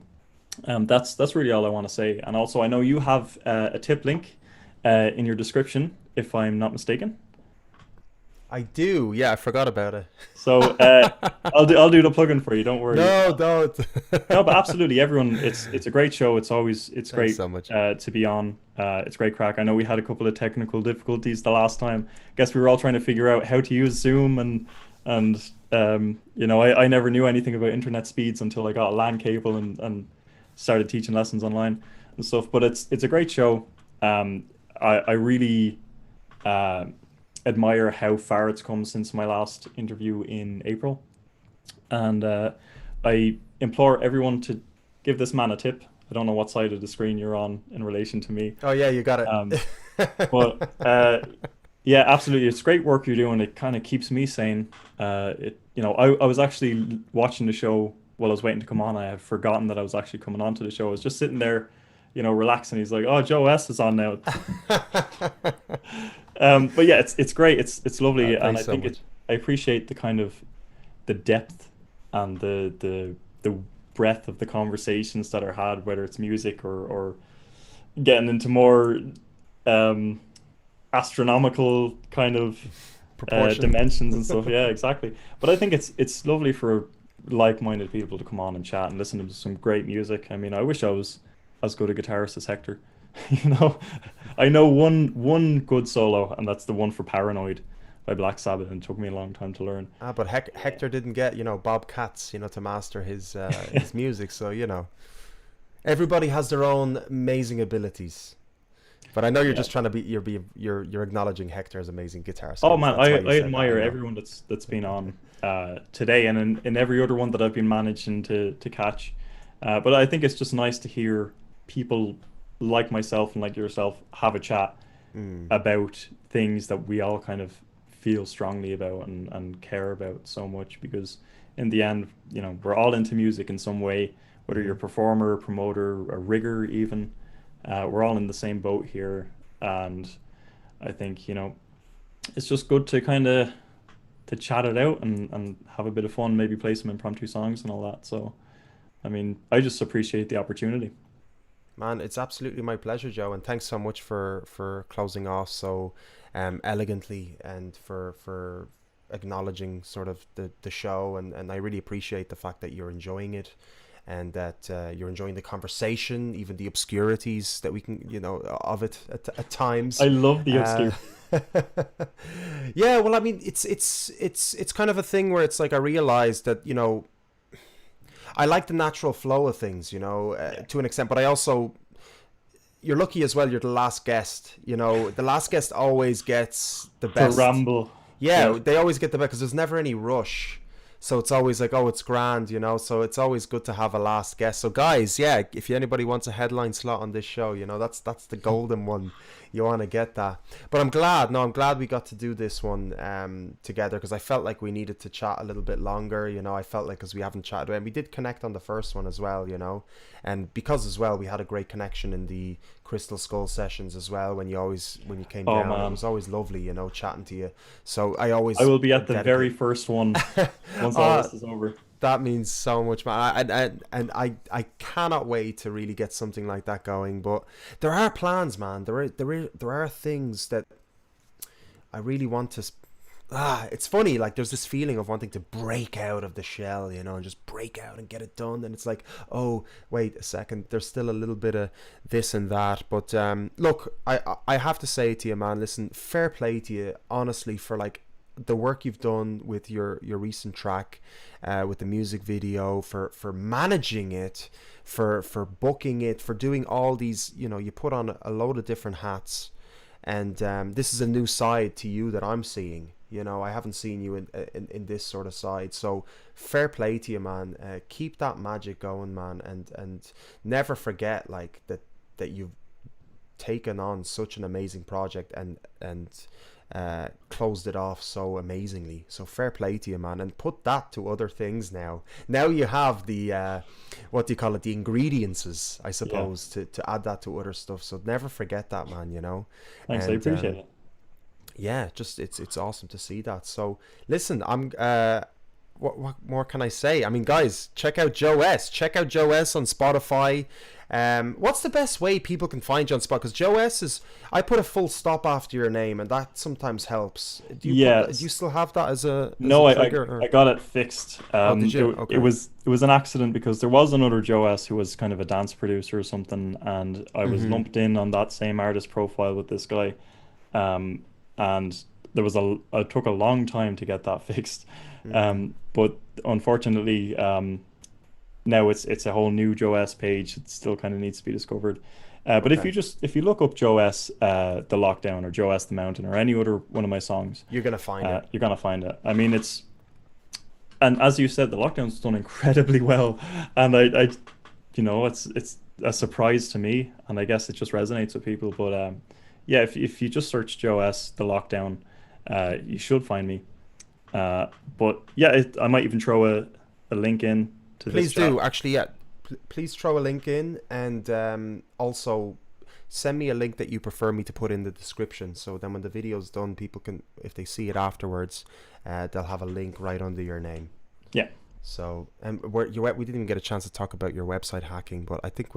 that's really all I want to say. And also, I know you have a tip link in your description, if I'm not mistaken. I do. Yeah, I forgot about it. So I'll do the plug-in for you. Don't worry. No, don't. No, but absolutely, everyone. It's a great show. It's Thanks great so much. To be on. It's great crack. I know we had a couple of technical difficulties the last time. Guess we were all trying to figure out how to use Zoom and I never knew anything about internet speeds until I got a LAN cable and started teaching lessons online and stuff. But it's a great show. I really admire how far it's come since my last interview in April, and I implore everyone to give this man a tip. I don't know what side of the screen you're on in relation to me. Oh yeah, you got it. But yeah, absolutely, it's great work you're doing. It kind of keeps me sane. I was actually watching the show while I was waiting to come on. I had forgotten that I was actually coming on to the show. I was just sitting there, relaxing. He's like, "Oh, Joe S is on now." But yeah, it's great. It's lovely, and I think I appreciate the kind of the depth and the breadth of the conversations that are had, whether it's music or getting into more astronomical kind of dimensions and stuff. Yeah, exactly. But I think it's lovely for like-minded people to come on and chat and listen to some great music. I mean, I wish I was as good a guitarist as Hector. I know one good solo, and that's the one for Paranoid by Black Sabbath, and it took me a long time to learn. But Hector didn't get Bob Katz to master his music, so everybody has their own amazing abilities. But I know you're just trying to you're acknowledging Hector's amazing guitar. Oh man, I admire everyone that's been on today, and in every other one that I've been managing to catch. But I think it's just nice to hear people like myself and like yourself have a chat about things that we all kind of feel strongly about and care about so much, because in the end, we're all into music in some way, whether you're a performer, promoter, a rigger even. We're all in the same boat here, and I think it's just good to kind of to chat it out and have a bit of fun, maybe play some impromptu songs and all that. So I mean, I just appreciate the opportunity. Man, it's absolutely my pleasure, Joe, and thanks so much for closing off so elegantly, and for acknowledging sort of the show, and I really appreciate the fact that you're enjoying it, and that you're enjoying the conversation, even the obscurities that we can of it at times. I love the obscurity. Yeah, well, I mean, it's kind of a thing where it's like I realized that I like the natural flow of things, to an extent, but I also, you're lucky as well, you're the last guest, the last guest always gets the best. The ramble. Yeah, they always get the best because there's never any rush. So it's always like, oh, it's grand, you know. So it's always good to have a last guest. So guys, yeah, if anybody wants a headline slot on this show, you know, that's the golden one. You want to get that. But I'm glad we got to do this one together, because I felt like we needed to chat a little bit longer. You know, I felt like, because we haven't chatted, and we did connect on the first one as well, you know, and because as well we had a great connection in the Crystal Skull sessions as well. When you came down, man. it was always lovely, you know, chatting to you. So I will be at the very first one once all this is over. That means so much, man. And I cannot wait to really get something like that going. But there are plans, man. There are things that I really want to. It's funny. Like, there's this feeling of wanting to break out of the shell, you know, and just break out and get it done. And it's like, oh, wait a second. There's still a little bit of this and that. But look, I have to say to you, man. Listen, fair play to you, honestly, for like the work you've done with your recent track, with the music video, for managing it, for booking it, for doing all these, you know, you put on a load of different hats, and this is a new side to you that I'm seeing. You know, I haven't seen you in this sort of side. So fair play to you, man. Keep that magic going, man, and never forget like that you've taken on such an amazing project and closed it off so amazingly. So fair play to you, man, and put that to other things now. Now you have the what do you call it, the ingredients, I suppose, to add that to other stuff. So never forget that, man, you know. Thanks, I appreciate it. Yeah, just it's awesome to see that. So listen, I'm what more can I say? I mean, guys, check out Joe S. Check out Joe S on Spotify. What's the best way people can find you on Spotify? Because Joe S is, I put a full stop after your name, and that sometimes helps. Do you still have that as a trigger? I got it fixed. Did you? Okay. It was an accident, because there was another Joe S who was kind of a dance producer or something, and I was lumped in on that same artist profile with this guy. And there was it took a long time to get that fixed. But unfortunately, now it's a whole new Joe S page. It still kind of needs to be discovered. But if you look up Joe S The Lockdown, or Joe S The Mountain, or any other one of my songs, you're gonna find it. You're gonna find it. I mean, and as you said, The Lockdown's done incredibly well, and I you know, it's a surprise to me, and I guess it just resonates with people. But yeah, if you just search Joe S The Lockdown, you should find me. But yeah, I might even throw a link in to this. Please do, actually, yeah. Please throw a link in, and also send me a link that you prefer me to put in the description, so then when the video's done, people can, if they see it afterwards, they'll have a link right under your name. Yeah. So, and we didn't even get a chance to talk about your website hacking, but I think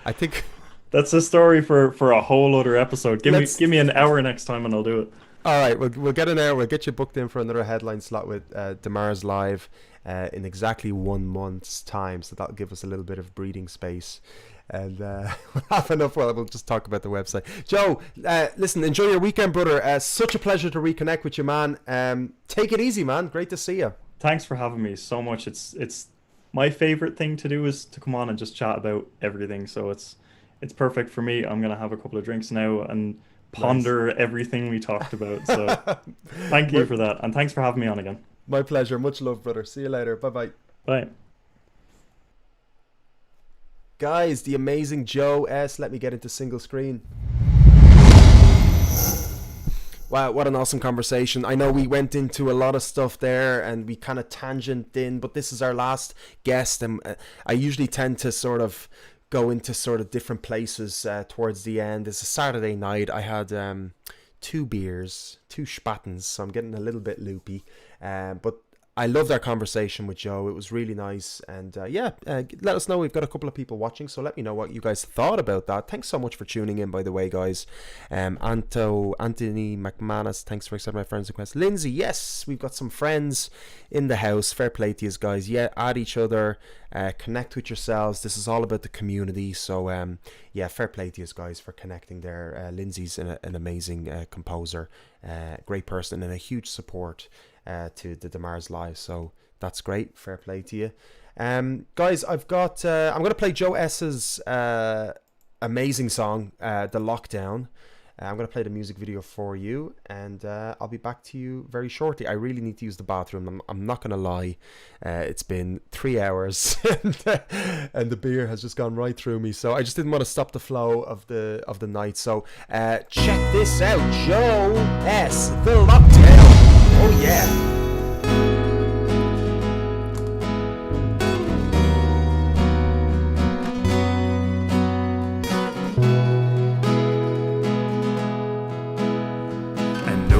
I think that's a story for a whole other episode. Give me an hour next time and I'll do it. All right, we'll get an hour. We'll get you booked in for another headline slot with deMars Live in exactly 1 month's time. So that'll give us a little bit of breathing space, and we'll have enough. Well, we'll just talk about the website. Joe, listen, enjoy your weekend, brother. Such a pleasure to reconnect with you, man. Take it easy, man. Great to see you. Thanks for having me so much. It's my favorite thing to do is to come on and just chat about everything. So it's perfect for me. I'm gonna have a couple of drinks now and ponder everything we talked about. So thank you for that, and thanks for having me on again. My pleasure. Much love, brother. See you later. Bye. Bye. Guys, the amazing Joe S. Let me get into single screen. Wow, what an awesome conversation. I know we went into a lot of stuff there and we kind of tangented in, but this is our last guest, and I usually tend to sort of go into sort of different places towards the end. It's a Saturday night. I had 2 beers, 2 spattens, so I'm getting a little bit loopy. But I loved our conversation with Joe. It was really nice. And let us know. We've got a couple of people watching, so let me know what you guys thought about that. Thanks so much for tuning in, by the way, guys. Anthony McManus, thanks for accepting my friend's request. Lindsay, yes, we've got some friends in the house. Fair play to you guys. Yeah, add each other. Connect with yourselves. This is all about the community. So, fair play to you guys for connecting there. Lindsay's an amazing composer, great person, and a huge support to the deMars Live, so that's great. Fair play to you. Guys, I've got I'm going to play Joe S's amazing song, The Lockdown. I'm going to play the music video for you, and I'll be back to you very shortly. I really need to use the bathroom. I'm not going to lie. It's been 3 hours, and the beer has just gone right through me. So I just didn't want to stop the flow of the night. So check this out, Joe S. The Lockdown. Oh yeah.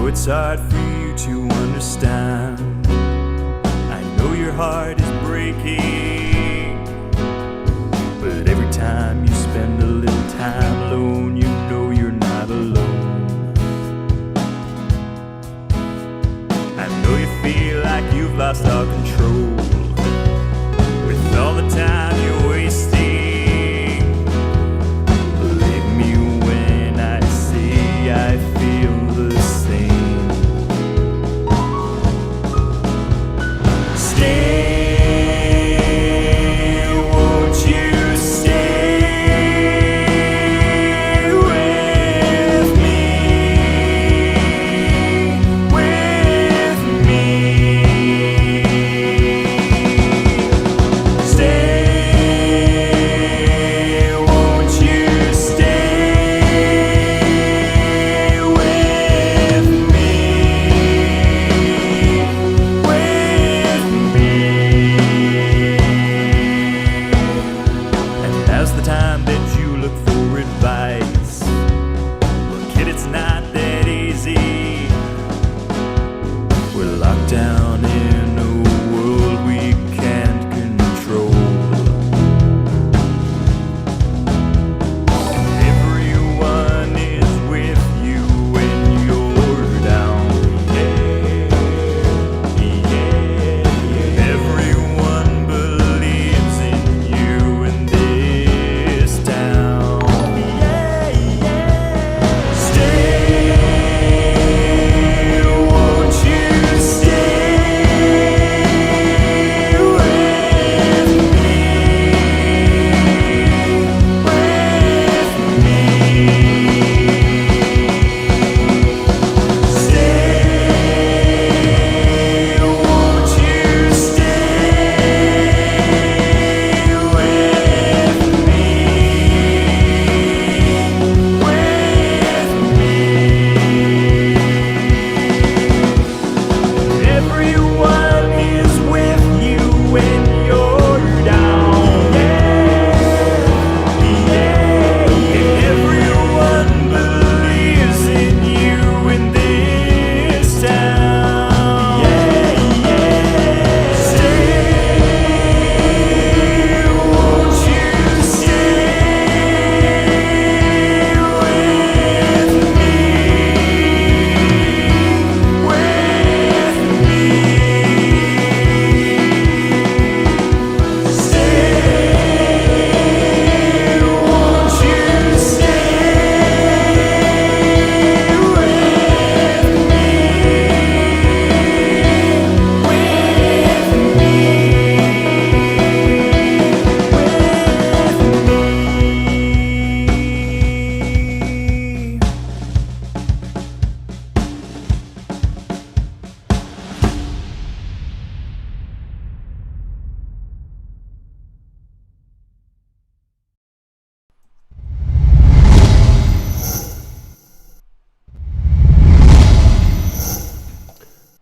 It's hard for you to understand. I know your heart is breaking, but every time you spend a little time alone, you know you're not alone. I know you feel like you've lost all control with all the time you're wasting. Believe me when I say I feel the same.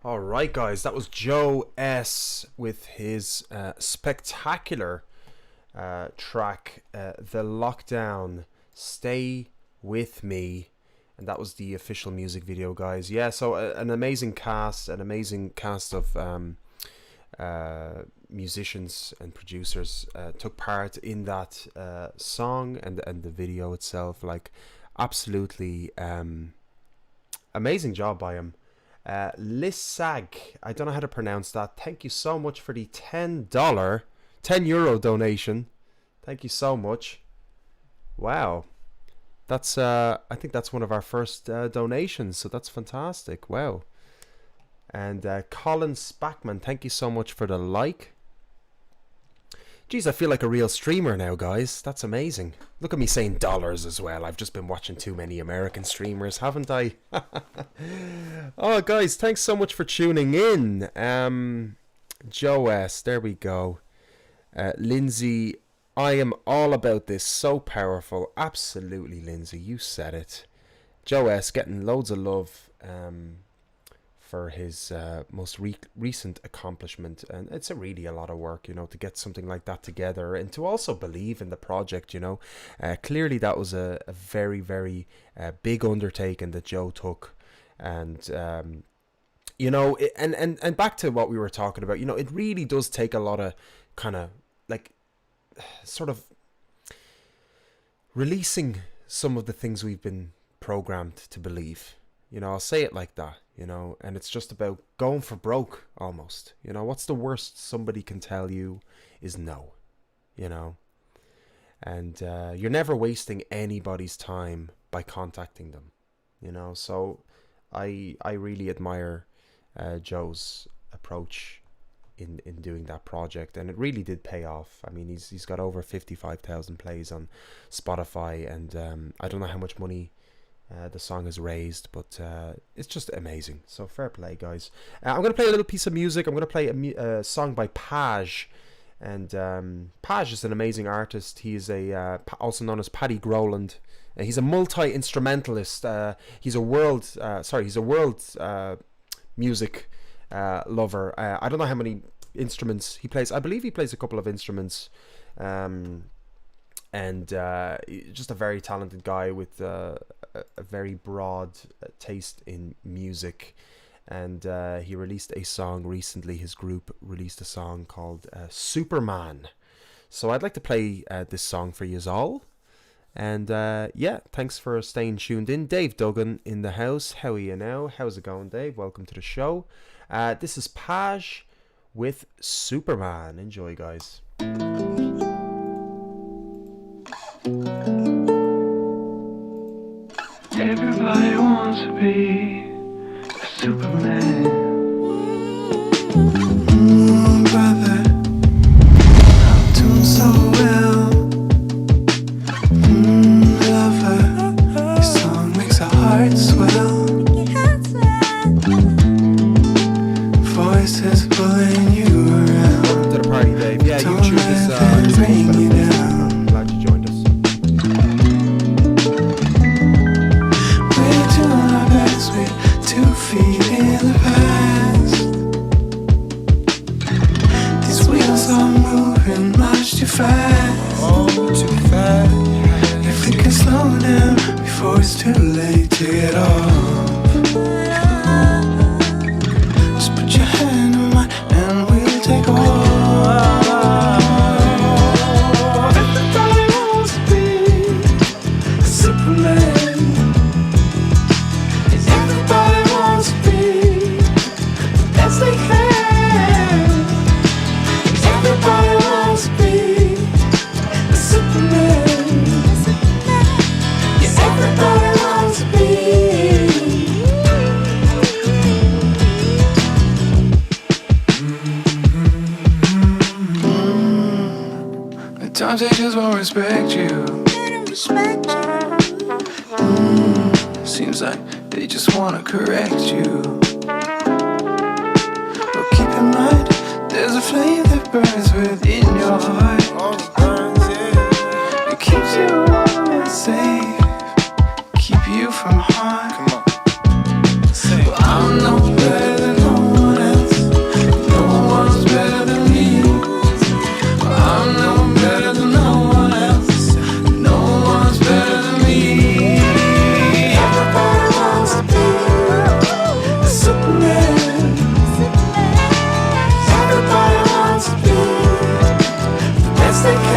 Alright guys, that was Joe S with his spectacular track, The Lockdown, Stay With Me, and that was the official music video, guys. Yeah, so an amazing cast of musicians and producers took part in that song and the video itself. Like, absolutely amazing job by him. Lissag, I don't know how to pronounce that. Thank you so much for the €10 donation. Thank you so much. Wow, that's I think that's one of our first donations, so that's fantastic. Wow. And Colin Spackman, thank you so much for the like. Geez, I feel like a real streamer now, guys. That's amazing. Look at me saying dollars as well. I've just been watching too many American streamers, haven't I? Oh, guys, thanks so much for tuning in. Joe S, there we go. Lindsay, I am all about this. So powerful. Absolutely, Lindsay, you said it. Joe S getting loads of love for his most recent accomplishment, and it's really a lot of work, you know, to get something like that together and to also believe in the project, you know. Clearly that was a very, very big undertaking that Joe took, and you know, and back to what we were talking about, you know, it really does take a lot of kind of like sort of releasing some of the things we've been programmed to believe. You know, I'll say it like that, you know, and it's just about going for broke almost. You know, what's the worst somebody can tell you is no, you know, and you're never wasting anybody's time by contacting them, you know. So I really admire Joe's approach in doing that project, and it really did pay off. I mean, he's got over 55,000 plays on Spotify, and I don't know how much money the song has raised, but it's just amazing. So fair play, guys. I'm going to play a little piece of music. I'm going to play a song by Paj, and Paj is an amazing artist. He is also known as Paddy Groland. He's a multi-instrumentalist. He's a world music lover. I don't know how many instruments he plays. I believe he plays a couple of instruments, and just a very talented guy with a very broad taste in music. And he released a song recently. His group released a song called Superman. So I'd like to play this song for you all. And yeah, thanks for staying tuned in. Dave Duggan in the house. How are you now? How's it going, Dave? Welcome to the show. This is Paj with Superman. Enjoy, guys. Everybody wants to be a Superman. Brother, I'm doing so well. Lover, your song makes a heart swell. Voices pulling you around. Welcome to the party, Dave. Yeah, Don't YouTube is let them bring you down. I'm glad you joined us. We're doing our best with 2 feet in the past. These wheels are moving much too fast. Oh, too fast. If we can slow down before it's too late to get off. Just put your hand on mine and we'll take off. Everybody wants to be a Superman. Everybody wants to be the best they can. Everybody wants to be a Superman. Yeah, everybody wants to be. At times they just won't respect you. Seems like they just wanna correct you. But keep in mind, there's a flame that burns within your heart. It keeps you warm and safe, keep you from harm. Well, I'm no better than no one else. No one's better than me. Well, I'm no better than no one else. No one's better than me. Everybody wants to be a Superman. Everybody wants to be the best they can.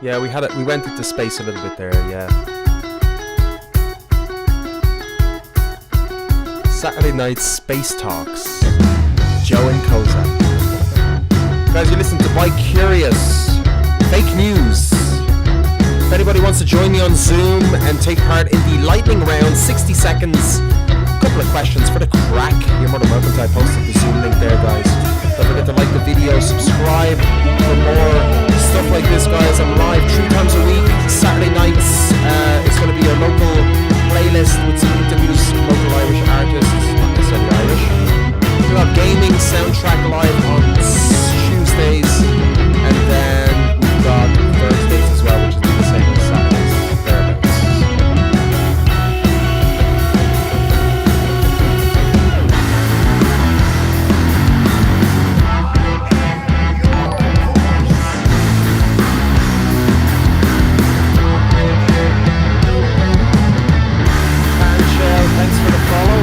Yeah, we had it. We went into space a little bit there. Yeah. Saturday night space talks. Joe and Koza. Guys, you listen to By Curious. Fake news. If anybody wants to join me on Zoom and take part in the lightning round, 60 seconds, couple of questions for the crack, you're more than welcome to. I posted the Zoom link there, guys. Don't forget to like the video, subscribe for more stuff like this, guys. I'm live 3 times a week, Saturday nights. It's going to be a local playlist with some interviews, local Irish artists, not necessarily Irish. We've got gaming soundtrack live on Tuesdays, and then we've got Thursdays as well, which is the same as Saturdays. Thereabouts. Thanks for the follow.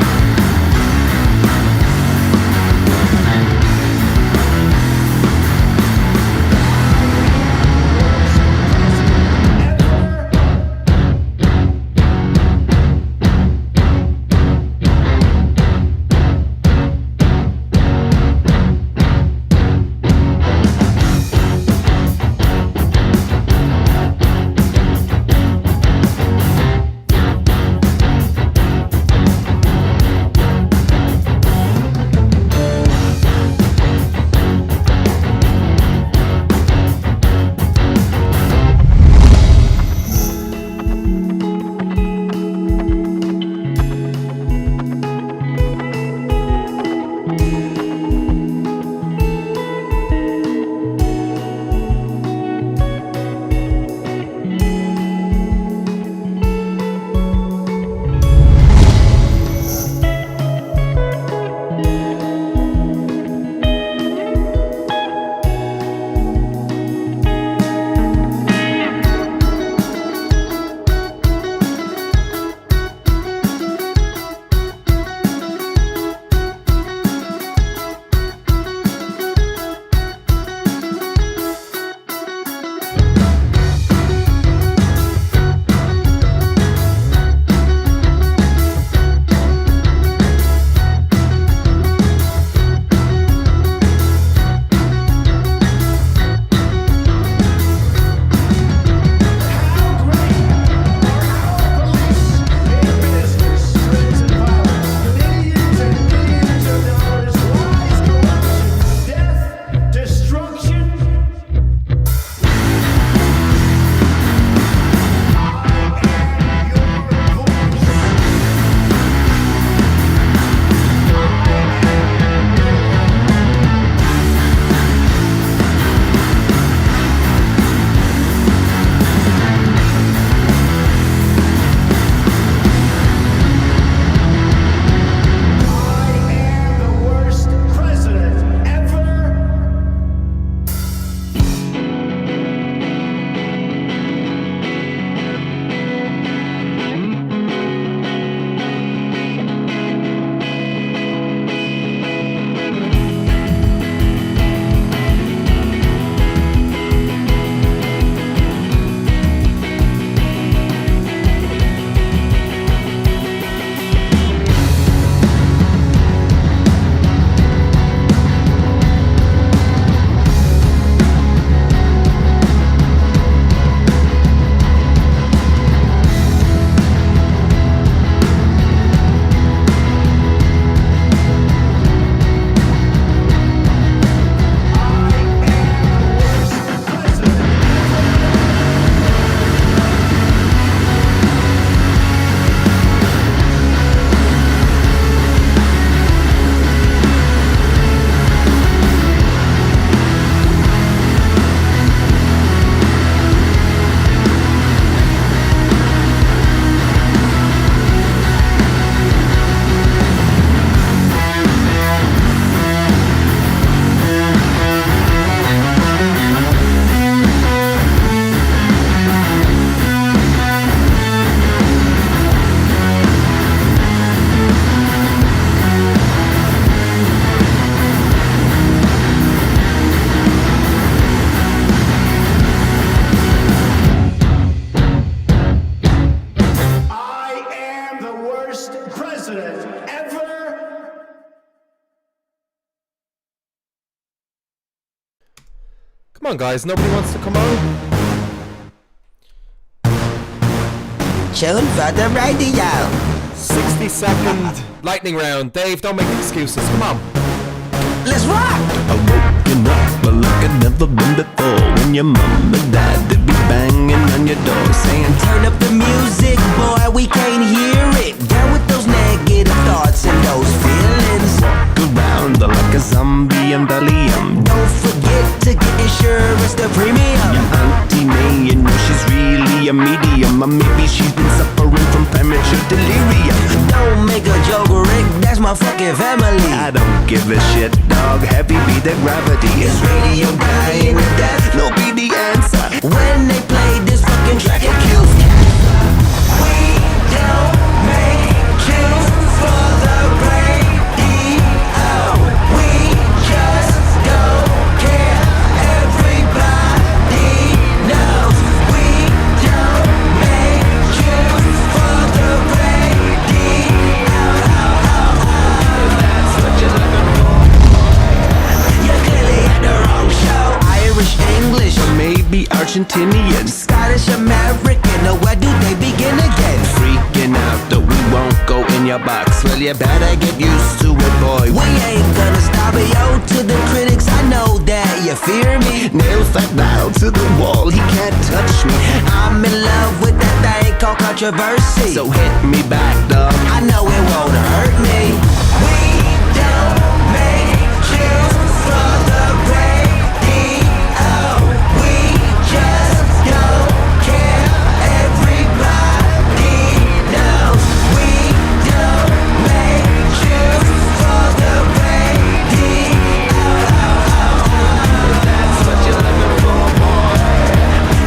Come on, guys. Nobody wants to come on. Tune for the radio. 60-second lightning round. Dave, don't make excuses. Come on. Let's rock. I'm woken up like I've never been before. When your mom and dad, they be banging on your door saying, Turn up the music, boy, we can't hear it. Down with those negative thoughts and those feelings. walk around like a zombie and delirium. Don't forget to get insurance, the premium. Your auntie May, you know she's really a medium. Or maybe she's been suffering from premature delirium. Don't make a joke, Rick, that's my fucking family. I don't give a shit, dog. Heavy be the gravity. Is radio dying to death? No be the answer. When they play this fucking track, it kills cats. We don't make tunes for the radio. We just don't care. Everybody knows. We don't make tunes for the radio. That's what you're looking for. You're clearly at the wrong show. Irish, English, Or maybe Argentinian. Scottish, American, or where do they begin again? Freaking out that we won't go in your box. Well, you better get used to it, boy. We ain't gonna stop it, yo. To the critics, I know that you fear me. Nail fat down to the wall, he can't touch me. I'm in love with that thing called controversy. So hit me back, dog. I know it won't hurt me. We don't make tunes for the radio. We just don't care. Everybody knows. We don't make tunes for the radio. That's what you're looking for, boy.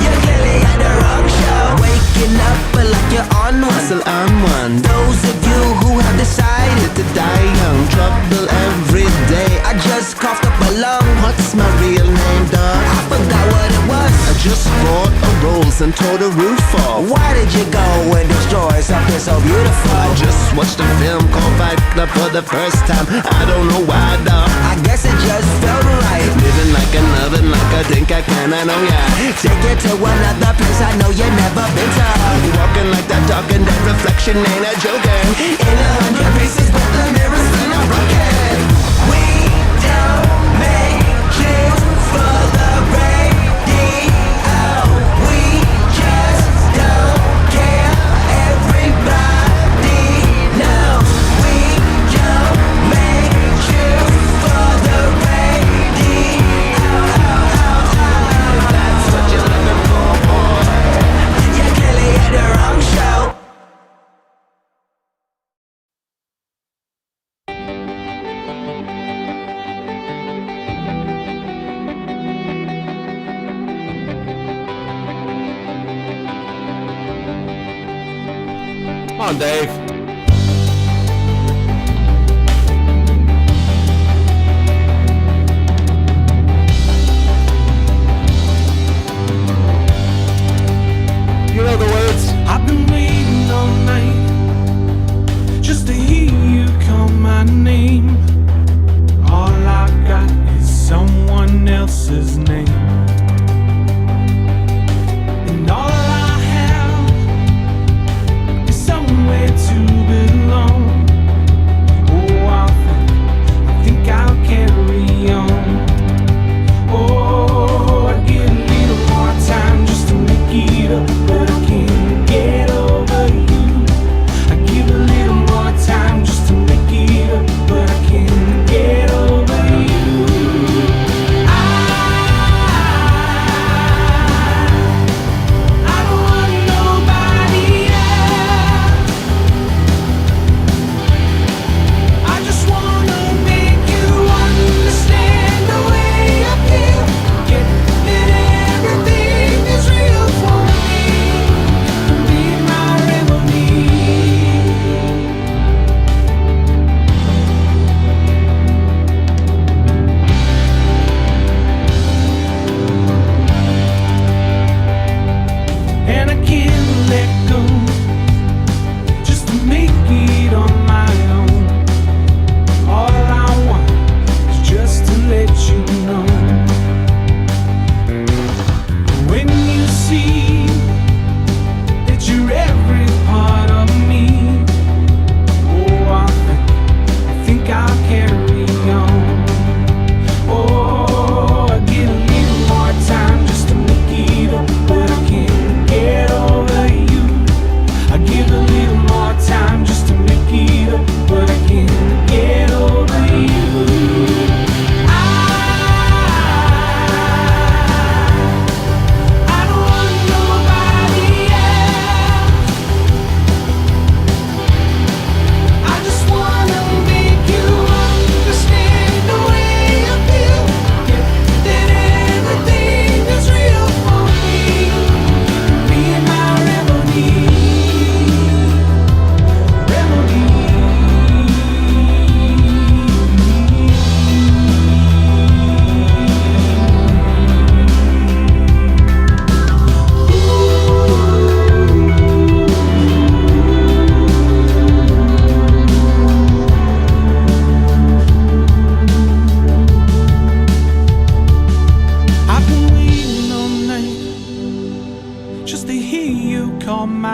You're clearly at the wrong show. Waking up like you're on one. Hustle on one. Those of you who have decided To die young, trouble every day. I just coughed up a lung. What's my real name, dog? I forgot what it was. I just bought a Rolls and tore the roof off. Why did you go and destroy something so beautiful? I just watched a film called Fight Club for the first time. I don't know why, dog. I guess it just felt right. Living like an oven, like I think I can, I know, yeah. Take it to another place I know you've never been to. Walking like that, talking that reflection ain't a joking. In 100 pieces, but the mirror's still not broken. We don't make tunes for the radio. We just don't care. Everybody knows. We don't make tunes for the radio. That's what you're looking for, boy. You're clearly at the wrong show. Come on, Dave. You know the words. I've been waiting all night just to hear you call my name. All I got is someone else's name, and all I have is somewhere to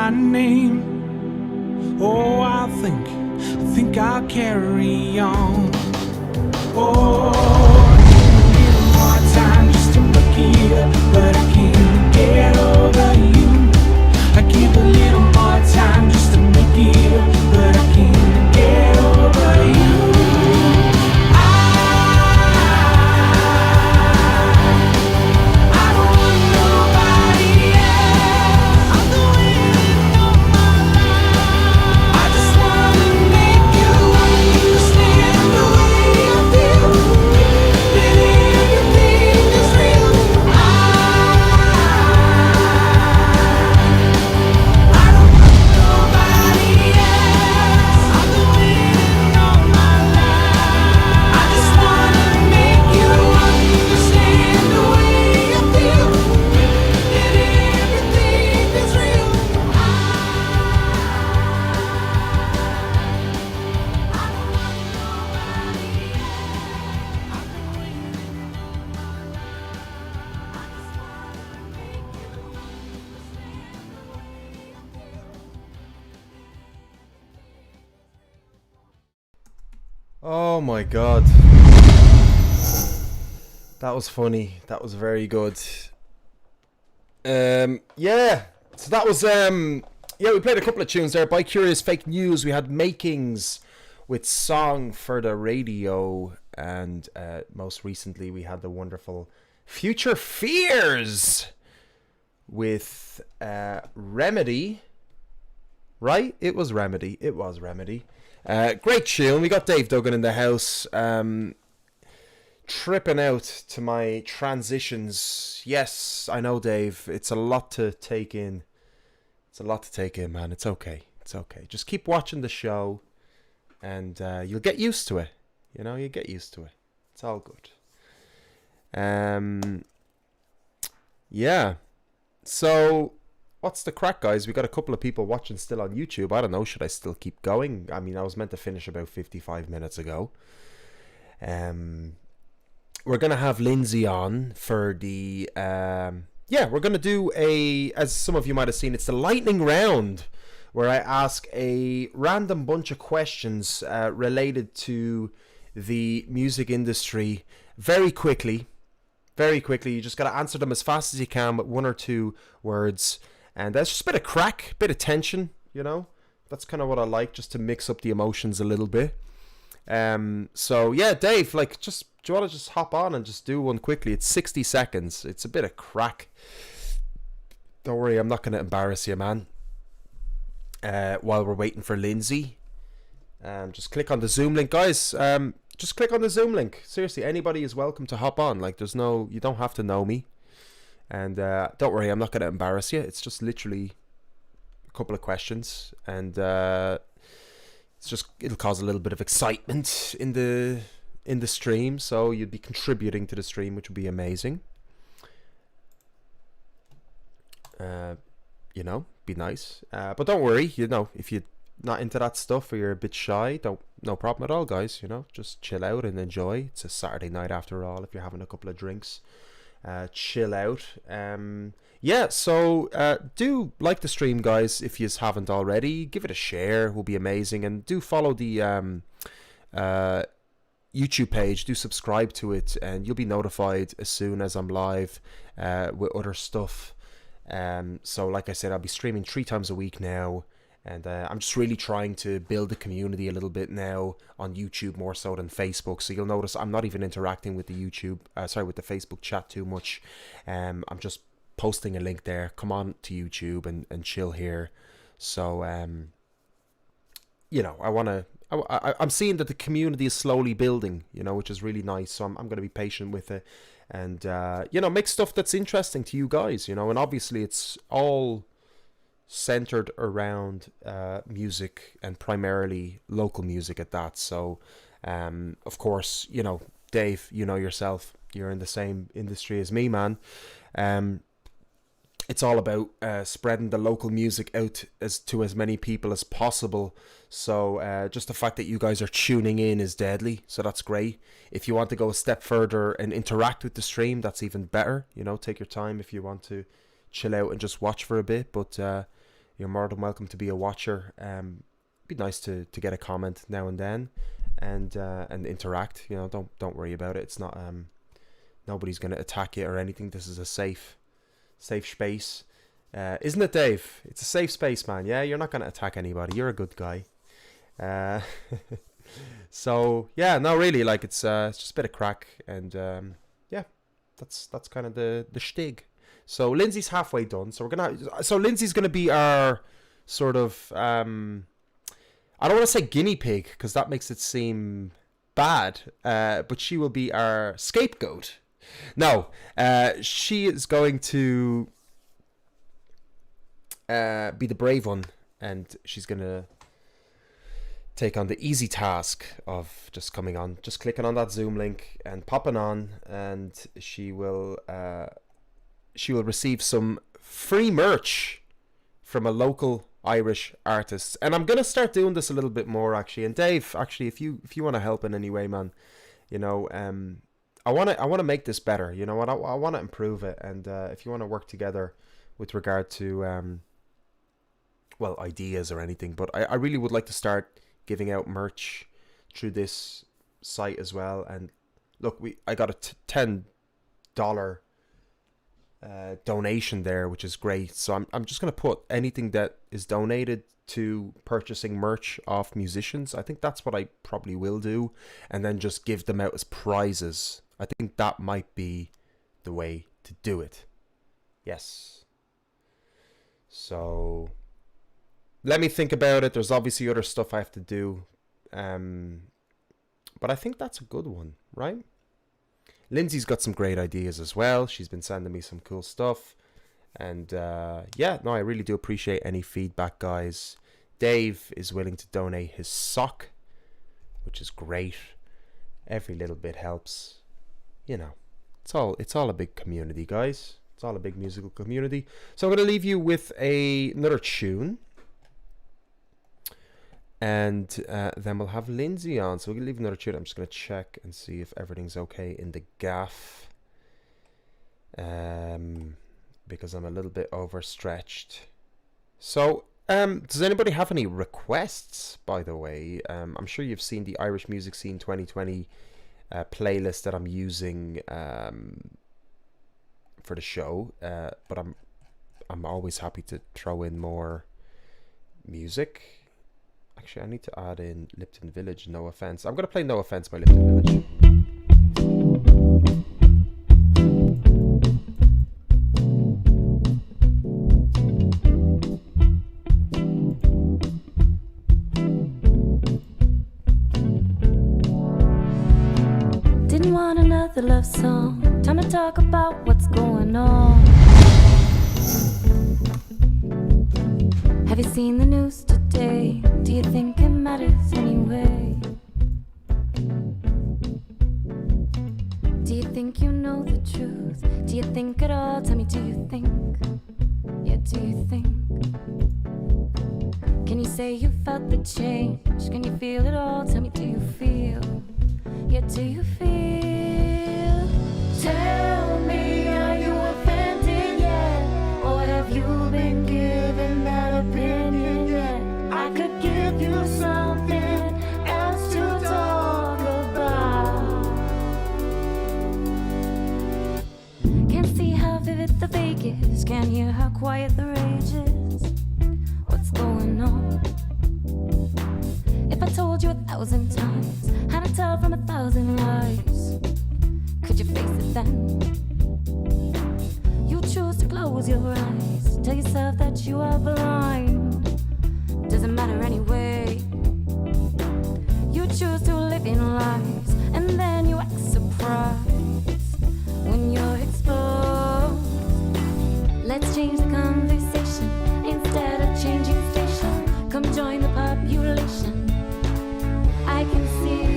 my name. Oh, I think I'll carry on. Oh, more time just to make it up, but I can't get over you. I give a little more time just to make it up, but I can't get over you. I don't want nobody else. I'm doing all my life. I just wanna make you understand the way I feel. That everything is real. I don't want nobody else. I'm doing all my life. I just wanna make you understand the way I feel. That everything is real. Oh my god. That was funny. That was very good. Yeah. So that was yeah, we played a couple of tunes there. By Curious Fake News, we had Makings with Song for the Radio, and most recently we had the wonderful Future Fears with Remedy. Right? It was Remedy. It was Remedy. Great tune. We got Dave Duggan in the house. Tripping out to my transitions. Yes, I know, Dave. It's a lot to take in. It's a lot to take in, man. It's okay. It's okay. Just keep watching the show, and you'll get used to it. You know, you get used to it. It's all good. Yeah. So, what's the crack, guys? We got a couple of people watching still on YouTube. I don't know. Should I still keep going? I mean, I was meant to finish about 55 minutes ago. We're going to have Lindsay on for the... yeah, we're going to do a... As some of you might have seen, it's the lightning round, where I ask a random bunch of questions related to the music industry very quickly. Very quickly. You just got to answer them as fast as you can with one or two words. And that's just a bit of crack, bit of tension, you know. That's kind of what I like, just to mix up the emotions a little bit. So yeah, Dave, like, do you want to just hop on and just do one quickly? It's 60 seconds. It's a bit of crack. Don't worry, I'm not going to embarrass you, man. While we're waiting for Lindsay, just click on the Zoom link, guys. Just click on the Zoom link. Seriously, anybody is welcome to hop on. Like, you don't have to know me. And don't worry, I'm not going to embarrass you. It's just literally a couple of questions, and it'll cause a little bit of excitement in the stream. So you'd be contributing to the stream, which would be amazing. You know, be nice. But don't worry, you know, if you're not into that stuff or you're a bit shy, no problem at all, guys. You know, just chill out and enjoy. It's a Saturday night after all. If you're having a couple of drinks. Chill out. Yeah, so do like the stream, guys, if you haven't already. Give it a share, will be amazing. And do follow the YouTube page. Do subscribe to it, and you'll be notified as soon as I'm live with other stuff. So like I said, I'll be streaming 3 times a week now. And I'm just really trying to build a community a little bit now on YouTube, more so than Facebook. So you'll notice I'm not even interacting with the with the Facebook chat too much. I'm just posting a link there. Come on to YouTube and chill here. So, you know, I'm seeing that the community is slowly building, you know, which is really nice. So I'm going to be patient with it. And, you know, make stuff that's interesting to you guys, you know. And obviously it's all centered around music, and primarily local music at that. So of course, you know, Dave, you know yourself, you're in the same industry as me, man. It's all about spreading the local music out to as many people as possible. So just the fact that you guys are tuning in is deadly, so that's great. If you want to go a step further and interact with the stream, that's even better. You know, take your time if you want to chill out and just watch for a bit. But you're more than welcome to be a watcher. Be nice to get a comment now and then, and interact. You know, don't worry about it. It's not nobody's gonna attack you or anything. This is a safe space, isn't it, Dave? It's a safe space, man. Yeah, you're not gonna attack anybody. You're a good guy. So yeah, no, really, like it's just a bit of crack, and yeah, that's kind of the shtick. So Lindsay's halfway done. So Lindsay's gonna be our sort of I don't want to say guinea pig because that makes it seem bad, but she will be our scapegoat. No, she is going to be the brave one, and she's going to take on the easy task of just coming on, just clicking on that Zoom link and popping on, and she will receive some free merch from a local Irish artists. And I'm gonna start doing this a little bit more, actually. And Dave, actually, if you want to help in any way, man, you know, I want to make this better. You know what? I want to improve it. And if you want to work together with regard to well, ideas or anything, but I really would like to start giving out merch through this site as well. And look, I got a $10 donation there, which is great. So I'm just going to put anything that is donated to purchasing merch off musicians. I think that's what I probably will do, and then just give them out as prizes. I think that might be the way to do it. Yes. So let me think about it. There's obviously other stuff I have to do, but I think that's a good one, right? Lindsay's got some great ideas as well. She's been sending me some cool stuff. And yeah, no, I really do appreciate any feedback, guys. Dave is willing to donate his sock, which is great. Every little bit helps. You know, it's all a big community, guys. It's all a big musical community. So I'm going to leave you with another tune. And then we'll have Lindsay on. So we're going to leave another tune. I'm just going to check and see if everything's okay in the gaff. Because I'm a little bit overstretched. So, does anybody have any requests, by the way? I'm sure you've seen the Irish Music Scene 2020 playlist that I'm using for the show. But I'm always happy to throw in more music. Actually, I need to add in Lipton Village, No Offense. I'm going to play No Offense by Lipton Village. Didn't want another love song. Time to talk about what's going on. Have you seen the news today? Do you think it matters anyway? Do you think you know the truth? Do you think at all? Tell me, do you think? Yeah, do you think? Can you say you felt the change? Can you feel it all? Tell me, do you feel? Yeah, do you feel? Tell me, are you offended yet? Or have you been given that opinion yet? I could give you something else to talk about. Can't see how vivid the fake is. Can't hear how quiet the rage is. What's going on? If I told you 1,000 times how to tell from 1,000 lies, could you face it then? You choose to close your eyes, tell yourself that you are blind. Doesn't matter anyway. You choose to live in lies, and then you act surprised when you're exposed. Let's change the conversation instead of changing station. Come join the population. I can see.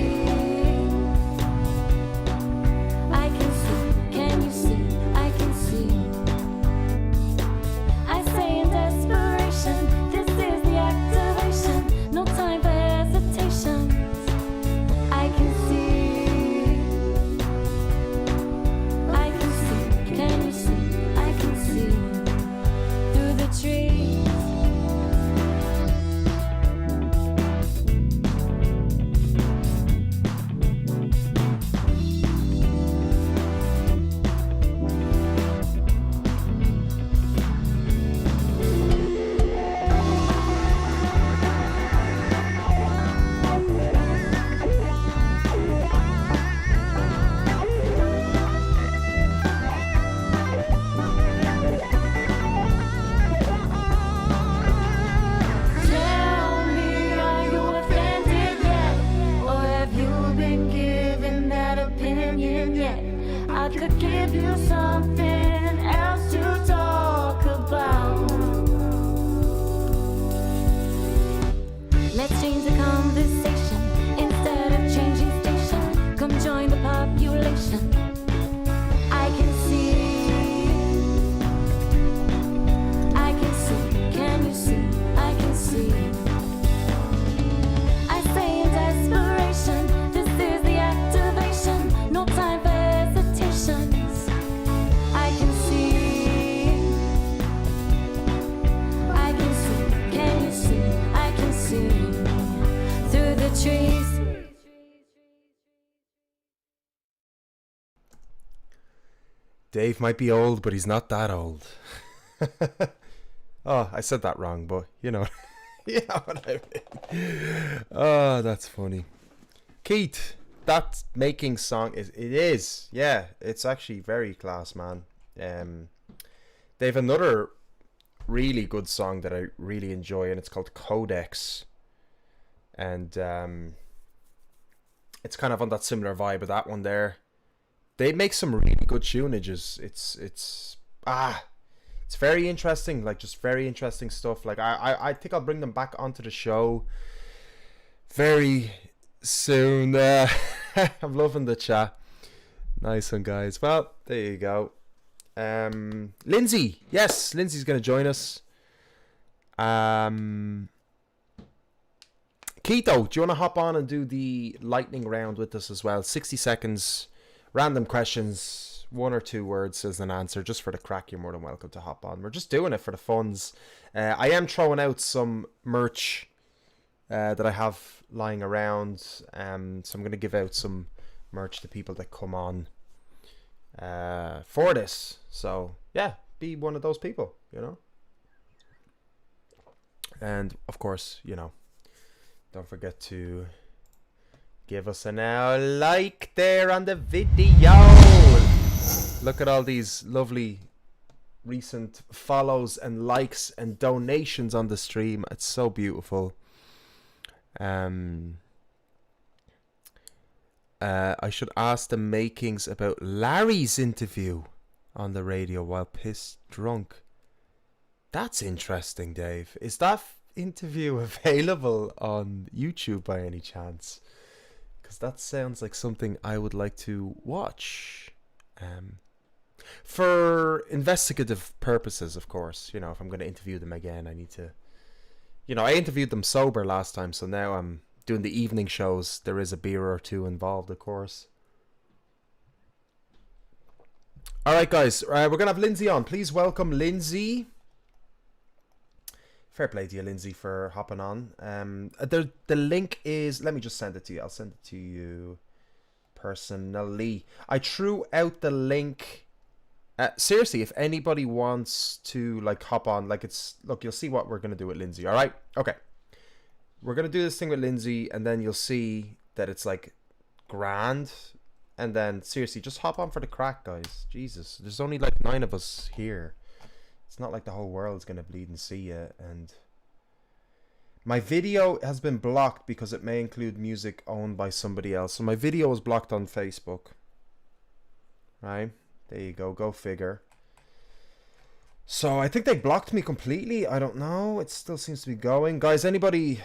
And yet I could give you something else to talk about. Let's change the conversation instead of changing station. Come join the population. I can see, can you see? I can see. I say in desperation, this is the activation. No time for hesitations. I can see, can you see? I can see through the trees. Dave might be old, but he's not that old. Oh, I said that wrong, but you know, you know what I mean. Oh, that's funny. Keith, that making song is, yeah, it's actually very class, man. They have another really good song that I really enjoy, and it's called Codex. And it's kind of on that similar vibe of that one there. They make some really good tunages. It's very interesting, like just very interesting stuff. Like I think I'll bring them back onto the show very soon. I'm loving the chat. Nice one, guys. Well, there you go. Lindsay, yes, Lindsay's gonna join us. Keto, do you want to hop on and do the lightning round with us as well? 60 seconds, random questions, 1 or 2 words as an answer, just for the crack. You're more than welcome to hop on. We're just doing it for the funds. I am throwing out some merch that I have lying around, so I'm going to give out some merch to people that come on for this. So yeah, be one of those people, you know. And of course, you know, don't forget to give us a like there on the video. Look at all these lovely recent follows and likes and donations on the stream. It's so beautiful. I should ask the makings about Larry's interview on the radio while pissed drunk. That's interesting, Dave. Is that interview available on YouTube by any chance? Because that sounds like something I would like to watch. For investigative purposes, of course. You know, if I'm going to interview them again, I need to... You know, I interviewed them sober last time, so now I'm doing the evening shows. There is a beer or two involved, of course. Alright, guys. We're going to have Lindsay on. Please welcome Lindsay. Fair play to you, Lindsay, for hopping on. The link is... Let me just send it to you. I'll send it to you personally. I threw out the link... seriously, if anybody wants to like hop on, like it's... Look, you'll see what we're going to do with Lindsay, alright? Okay. We're going to do this thing with Lindsay, and then you'll see that it's like grand. And then, seriously, just hop on for the crack, guys. Jesus, there's only like 9 of us here. It's not like the whole world's going to bleed and see you. And my video has been blocked because it may include music owned by somebody else. So my video was blocked on Facebook. Right? There you go. Go figure. So I think they blocked me completely. I don't know. It still seems to be going. Guys, anybody...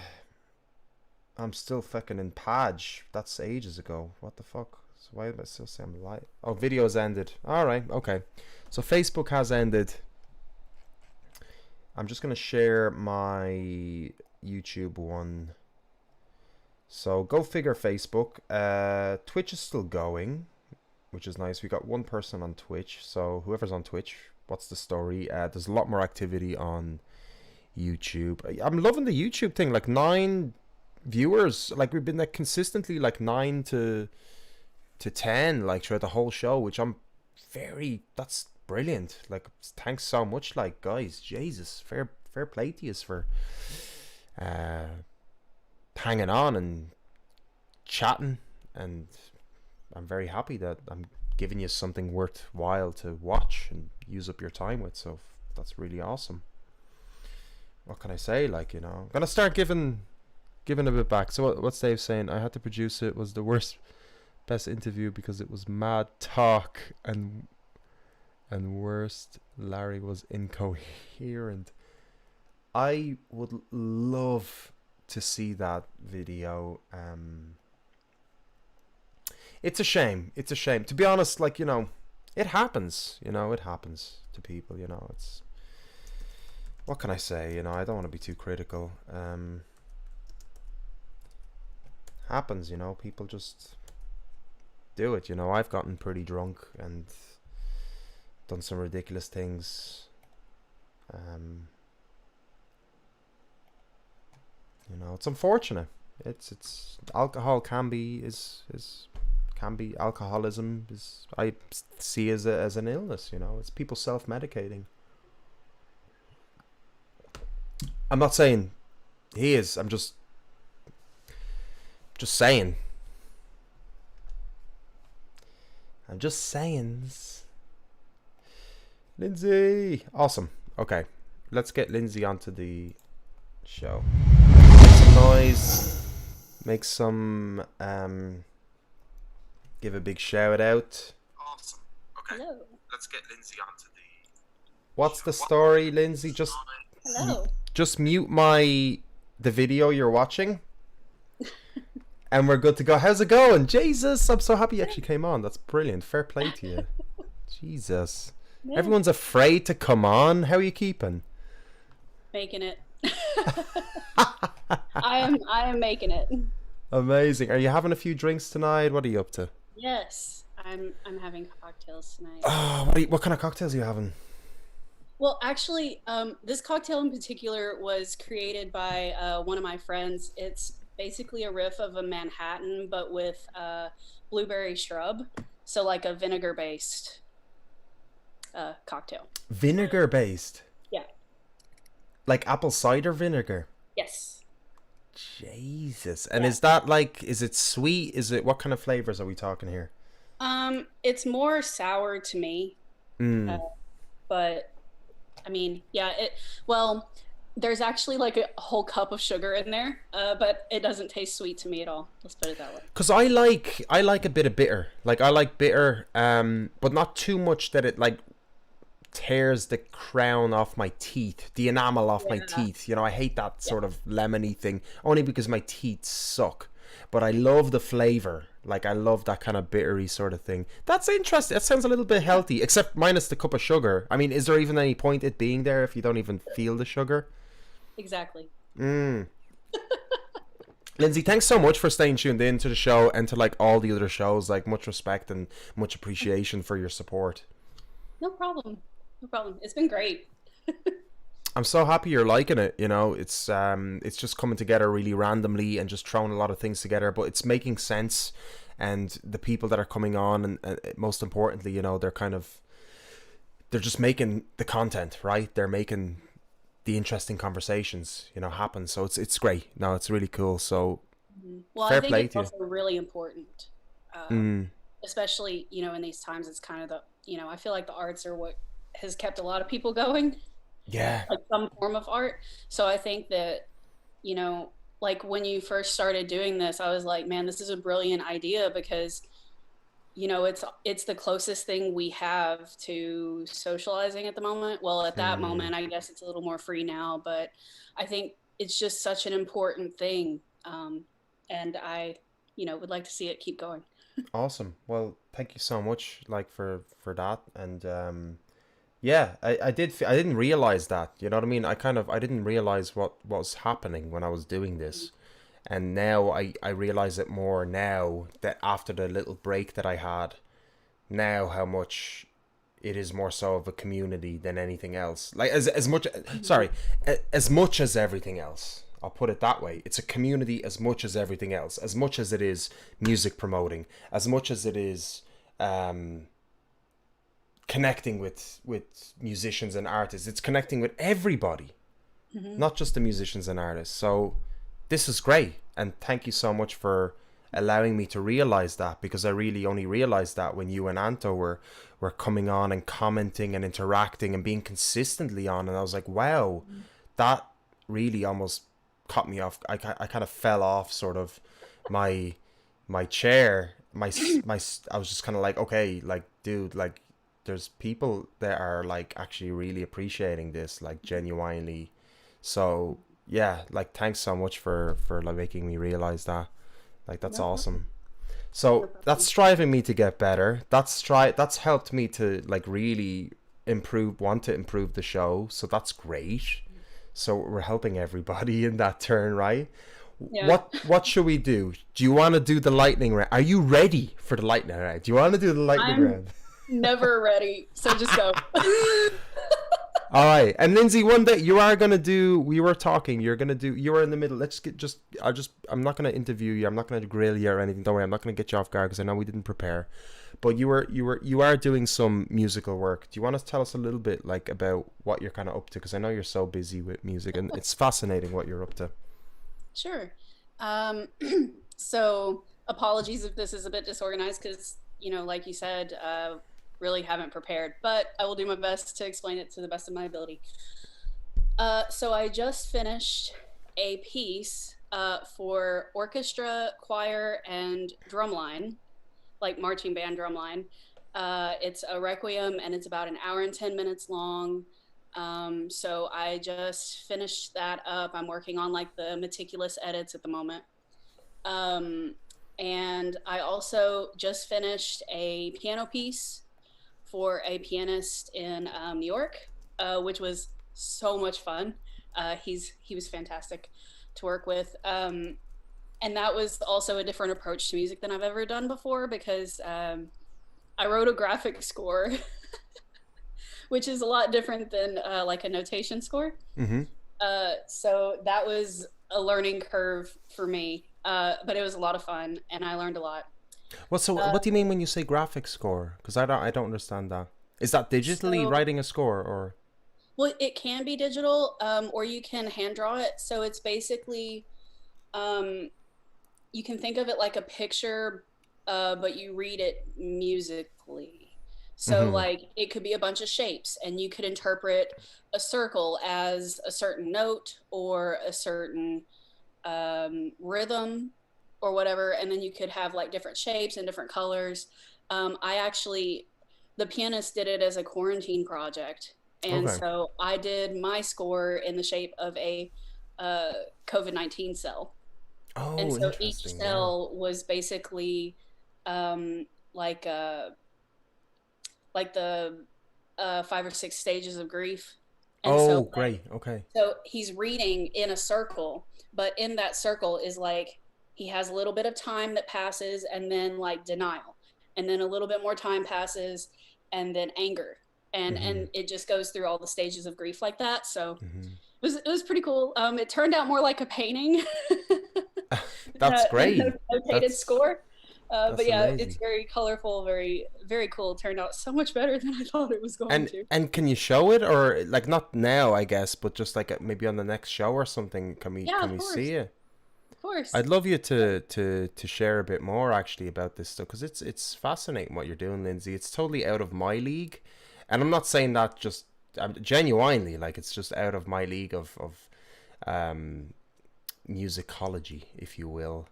I'm still fucking in Page. That's ages ago. What the fuck? So why am I still saying I'm live? Oh, video's ended. Alright, okay. So Facebook has ended. I'm just going to share my YouTube one. So go figure, Facebook. Twitch is still going, which is nice. We got 1 person on Twitch. So whoever's on Twitch, what's the story? There's a lot more activity on YouTube. I'm loving the YouTube thing. Like 9 viewers. Like we've been like consistently like 9 to 10 like throughout the whole show, which I'm very... That's brilliant. Like thanks so much, like guys. Jesus, fair play to you for hanging on and chatting, and I'm very happy that I'm giving you something worthwhile to watch and use up your time with. So that's really awesome. What can I say? Like, you know, I'm gonna start giving a bit back. So what's Dave saying? I had to produce it. Was the worst Best interview because it was mad talk and worst, Larry was incoherent. I would love to see that video. It's a shame. It's a shame. To be honest, like, you know, it happens. You know, it happens to people. You know, it's... What can I say? You know, I don't want to be too critical. Happens, you know. People just do it. You know, I've gotten pretty drunk and done some ridiculous things. You know, it's unfortunate. It's alcohol can be alcoholism is, I see as an illness. You know, it's people self-medicating. I'm not saying he is. I'm just saying. I'm just saying. Lindsay, awesome. Okay, let's get Lindsay onto the show. Make some noise. Make some. Give a big shout out. Awesome. Okay. Hello. Let's get Lindsay onto the. What's the story, Lindsay? Hello. Just mute the video you're watching. And we're good to go. How's it going? Jesus, I'm so happy you actually came on. That's brilliant. Fair play to you. Jesus. Yeah. Everyone's afraid to come on. How are you keeping? Making it. I am making it. Amazing. Are you having a few drinks tonight? What are you up to? Yes, I'm having cocktails tonight. Oh, what kind of cocktails are you having? Well, actually, this cocktail in particular was created by one of my friends. It's basically a riff of a Manhattan, but with blueberry shrub. So like a vinegar-based cocktail. Vinegar-based? Yeah. Like apple cider vinegar? Yes. Jesus. And is that like, is it sweet? What kind of flavors are we talking here? It's more sour to me. But I mean, yeah, there's actually like a whole cup of sugar in there, but it doesn't taste sweet to me at all. Let's put it that way. Because I like a bit of bitter. Like I like bitter, but not too much that it like tears the crown off my teeth, the enamel off my teeth. You know, I hate that sort of lemony thing, only because my teeth suck. But I love the flavor. Like I love that kind of bittery sort of thing. That's interesting. That sounds a little bit healthy, except minus the cup of sugar. I mean, is there even any point it being there if you don't even feel the sugar? Exactly. Lindsay, thanks so much for staying tuned in to the show and to like all the other shows. Like much respect and much appreciation for your support. No problem. No problem. It's been great. I'm so happy you're liking it. You know, it's just coming together really randomly and just throwing a lot of things together, but it's making sense. And the people that are coming on, and most importantly, you know, they're just making the content, right? They're making the interesting conversations, you know, happen. So it's great. No, it's really cool. So well, fair I think play it's to also really important, especially, you know, in these times. It's kind of I feel like the arts are what has kept a lot of people going. Yeah. Like some form of art. So I think that, you know, like when you first started doing this, I was like, man, this is a brilliant idea because, you know, it's the closest thing we have to socializing at the moment. Well, at that moment, I guess it's a little more free now, but I think it's just such an important thing. And I, you know, would like to see it keep going. Awesome. Well, thank you so much, like for that. And yeah, I didn't realize that. You know what I mean? I didn't realize what was happening when I was doing this. And now I realize it more now that after the little break that I had, now how much it is more so of a community than anything else. Like as much as everything else. I'll put it that way. It's a community as much as everything else. As much as it is music promoting, as much as it is connecting with musicians and artists. It's connecting with everybody, not just the musicians and artists. So this is great, and thank you so much for allowing me to realize that, because I really only realized that when you and Anto were coming on and commenting and interacting and being consistently on, and I was like, wow, that really almost caught me off. I kind of fell off sort of my chair, I was just kind of like, okay, like, dude, like, there's people that are like actually really appreciating this, like, genuinely. So yeah, like, thanks so much for like making me realize that. Like, that's awesome. So that's striving me to get better. That's helped me to like really want to improve the show. So that's great. So we're helping everybody in that turn, right? Yeah. What should we do? Do you want to do the lightning round? Are you ready for the lightning round? Do you want to do the lightning round? Never ready, so just go. All right. And Lindsay, one day you are gonna do. We were talking. You were in the middle. Let's get just. I'm not gonna interview you. I'm not gonna grill you or anything. Don't worry. I'm not gonna get you off guard because I know we didn't prepare. But you are doing some musical work. Do you want to tell us a little bit like about what you're kind of up to? Because I know you're so busy with music, and it's fascinating what you're up to. Sure. So apologies if this is a bit disorganized because, like you said, really haven't prepared, but I will do my best to explain it to the best of my ability. So I just finished a piece for orchestra, choir, and drumline, like marching band drumline. It's a requiem and it's about an hour and 10 minutes long. So I just finished that up. I'm working on like the meticulous edits at the moment. And I also just finished a piano piece for a pianist in New York, which was so much fun. He was fantastic to work with. And that was also a different approach to music than I've ever done before because I wrote a graphic score, which is a lot different than like a notation score. Mm-hmm. So that was a learning curve for me, but it was a lot of fun and I learned a lot. Well, so what do you mean when you say graphic score? Because I don't understand that. Is that digitally writing a score or? Well, it can be digital, or you can hand draw it. So it's basically, you can think of it like a picture, but you read it musically. So like it could be a bunch of shapes and you could interpret a circle as a certain note or a certain rhythm or whatever. And then you could have like different shapes and different colors. The pianist did it as a quarantine project. And so I did my score in the shape of a COVID-19 cell. Oh, and so each cell was basically like the 5 or 6 stages of grief. And great. Okay. So he's reading in a circle, but in that circle is like he has a little bit of time that passes and then like denial. And then a little bit more time passes and then anger. And it just goes through all the stages of grief like that. So it was pretty cool. It turned out more like a painting. That's great. Notated score. But yeah, amazing. it's very colorful, very, very cool. It turned out so much better than I thought it was going to. And can you show it or like not now, I guess, but just like maybe on the next show or something? Can we see it? Of course. I'd love you to share a bit more actually about this stuff because it's fascinating what you're doing, Lindsay. It's totally out of my league, and I'm not saying that just genuinely. Like it's just out of my league of musicology, if you will.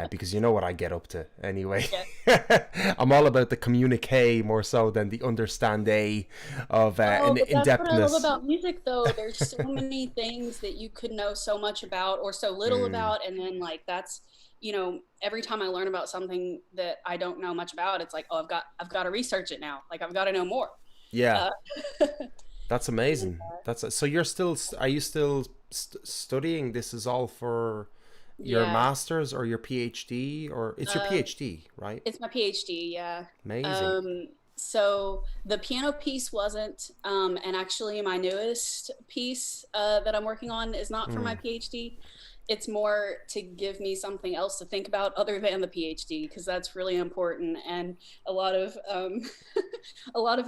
Because you know what I get up to anyway. Yeah. I'm all about the communique more so than the understand of in-depthness. That's what I love about music, though. There's so many things that you could know so much about or so little about, and then like that's every time I learn about something that I don't know much about, it's like I've got to research it now. Like I've got to know more. Yeah, that's amazing. So are you still studying? This is all for your master's or your PhD, or it's your PhD, right? It's my PhD, yeah. Amazing. So the piano piece wasn't, and actually my newest piece that I'm working on is not for my PhD. It's more to give me something else to think about other than the PhD, because that's really important. And a lot of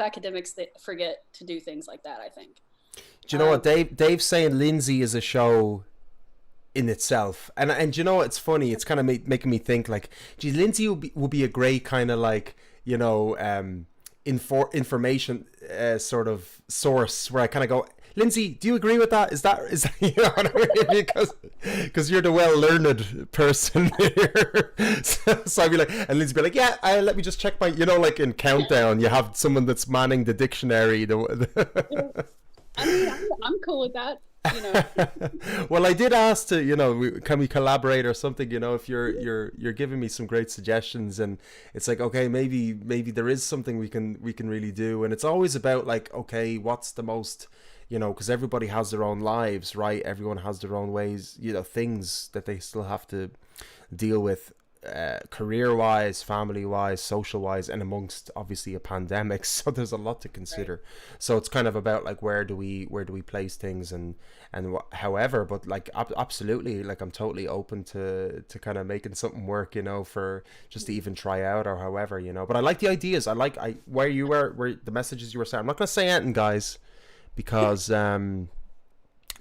academics that forget to do things like that, I think. Do you know what Dave's saying? Lindsay is a show in itself, and you know it's funny. It's kind of making me think like, gee, Lindsay would be a great kind of like information sort of source where I kind of go, Lindsay, do you agree with that? Is that you know what I mean? Because you're the well-learned person here. So I'd be like, and Lindsay be like, yeah, let me just check my, you know, like in Countdown, you have someone that's manning the dictionary. I mean, I'm cool with that. You know. Well, I did ask to, you know, can we collaborate or something? You know, if you're giving me some great suggestions, and it's like, okay, maybe there is something we can really do, and it's always about like, okay, what's the most, you know, because everybody has their own lives, right? Everyone has their own ways, you know, things that they still have to deal with, career-wise, family-wise, social-wise, and amongst obviously a pandemic. So there's a lot to consider. Right. So it's kind of about like where do we place things and however. But like absolutely, like I'm totally open to kind of making something work, you know, for just to even try out or however, you know. But I like the ideas. I where the messages you were saying. I'm not gonna say anything, guys, because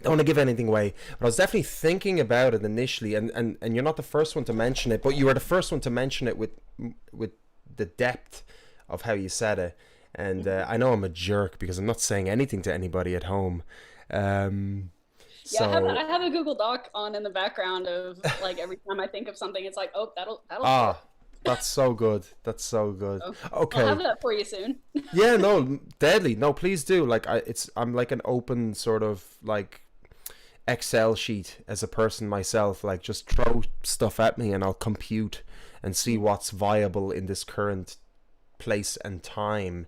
don't want to give anything away, but I was definitely thinking about it initially, and you're not the first one to mention it, but you were the first one to mention it with the depth of how you said it. And I know I'm a jerk because I'm not saying anything to anybody at home. I have a Google Doc on in the background of like every time I think of something, it's like, oh, that'll that's so good. That's so good. Okay, I'll have that for you soon. Yeah, no, deadly. No, please do. Like I'm like an open sort of like Excel sheet as a person myself. Like just throw stuff at me and I'll compute and see what's viable in this current place and time.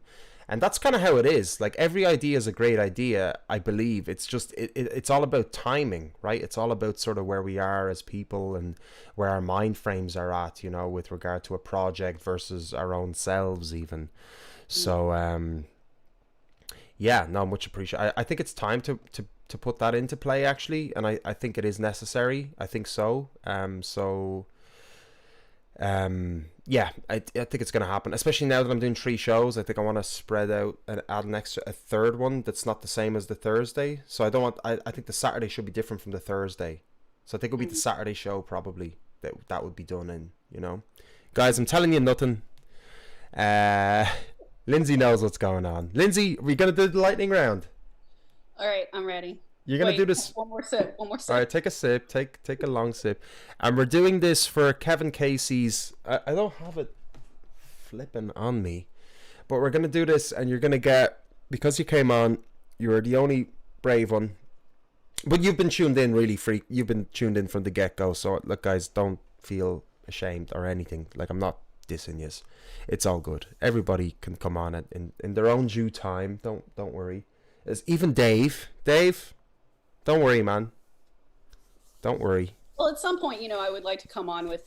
And that's kind of how it is. Like every idea is a great idea, I believe. It's just it's all about timing, right? It's all about sort of where we are as people and where our mind frames are at, you know, with regard to a project versus our own selves even. So yeah, no, much appreciated. I think it's time to put that into play actually, and I think it is necessary. I think so. Yeah, I think it's going to happen, especially now that I'm doing 3 shows. I think I want to spread out and add a third one that's not the same as the Thursday. So I think the Saturday should be different from the Thursday. So I think it'll be the Saturday show probably that would be done in, you know. Guys, I'm telling you nothing. Lindsay knows what's going on. Lindsay, are we going to do the lightning round? All right, I'm ready. You're going to do this. One more sip. All right, take a sip. Take a long sip. And we're doing this for Kevin Casey's. I don't have it flipping on me. But we're going to do this, and you're going to get, because you came on, you're the only brave one. But you've been tuned in really You've been tuned in from the get-go. So, look, guys, don't feel ashamed or anything. Like, I'm not dissing you. It's all good. Everybody can come on in their own due time. Don't worry. There's even Dave, don't worry, man. Don't worry. Well, at some point, you know, I would like to come on with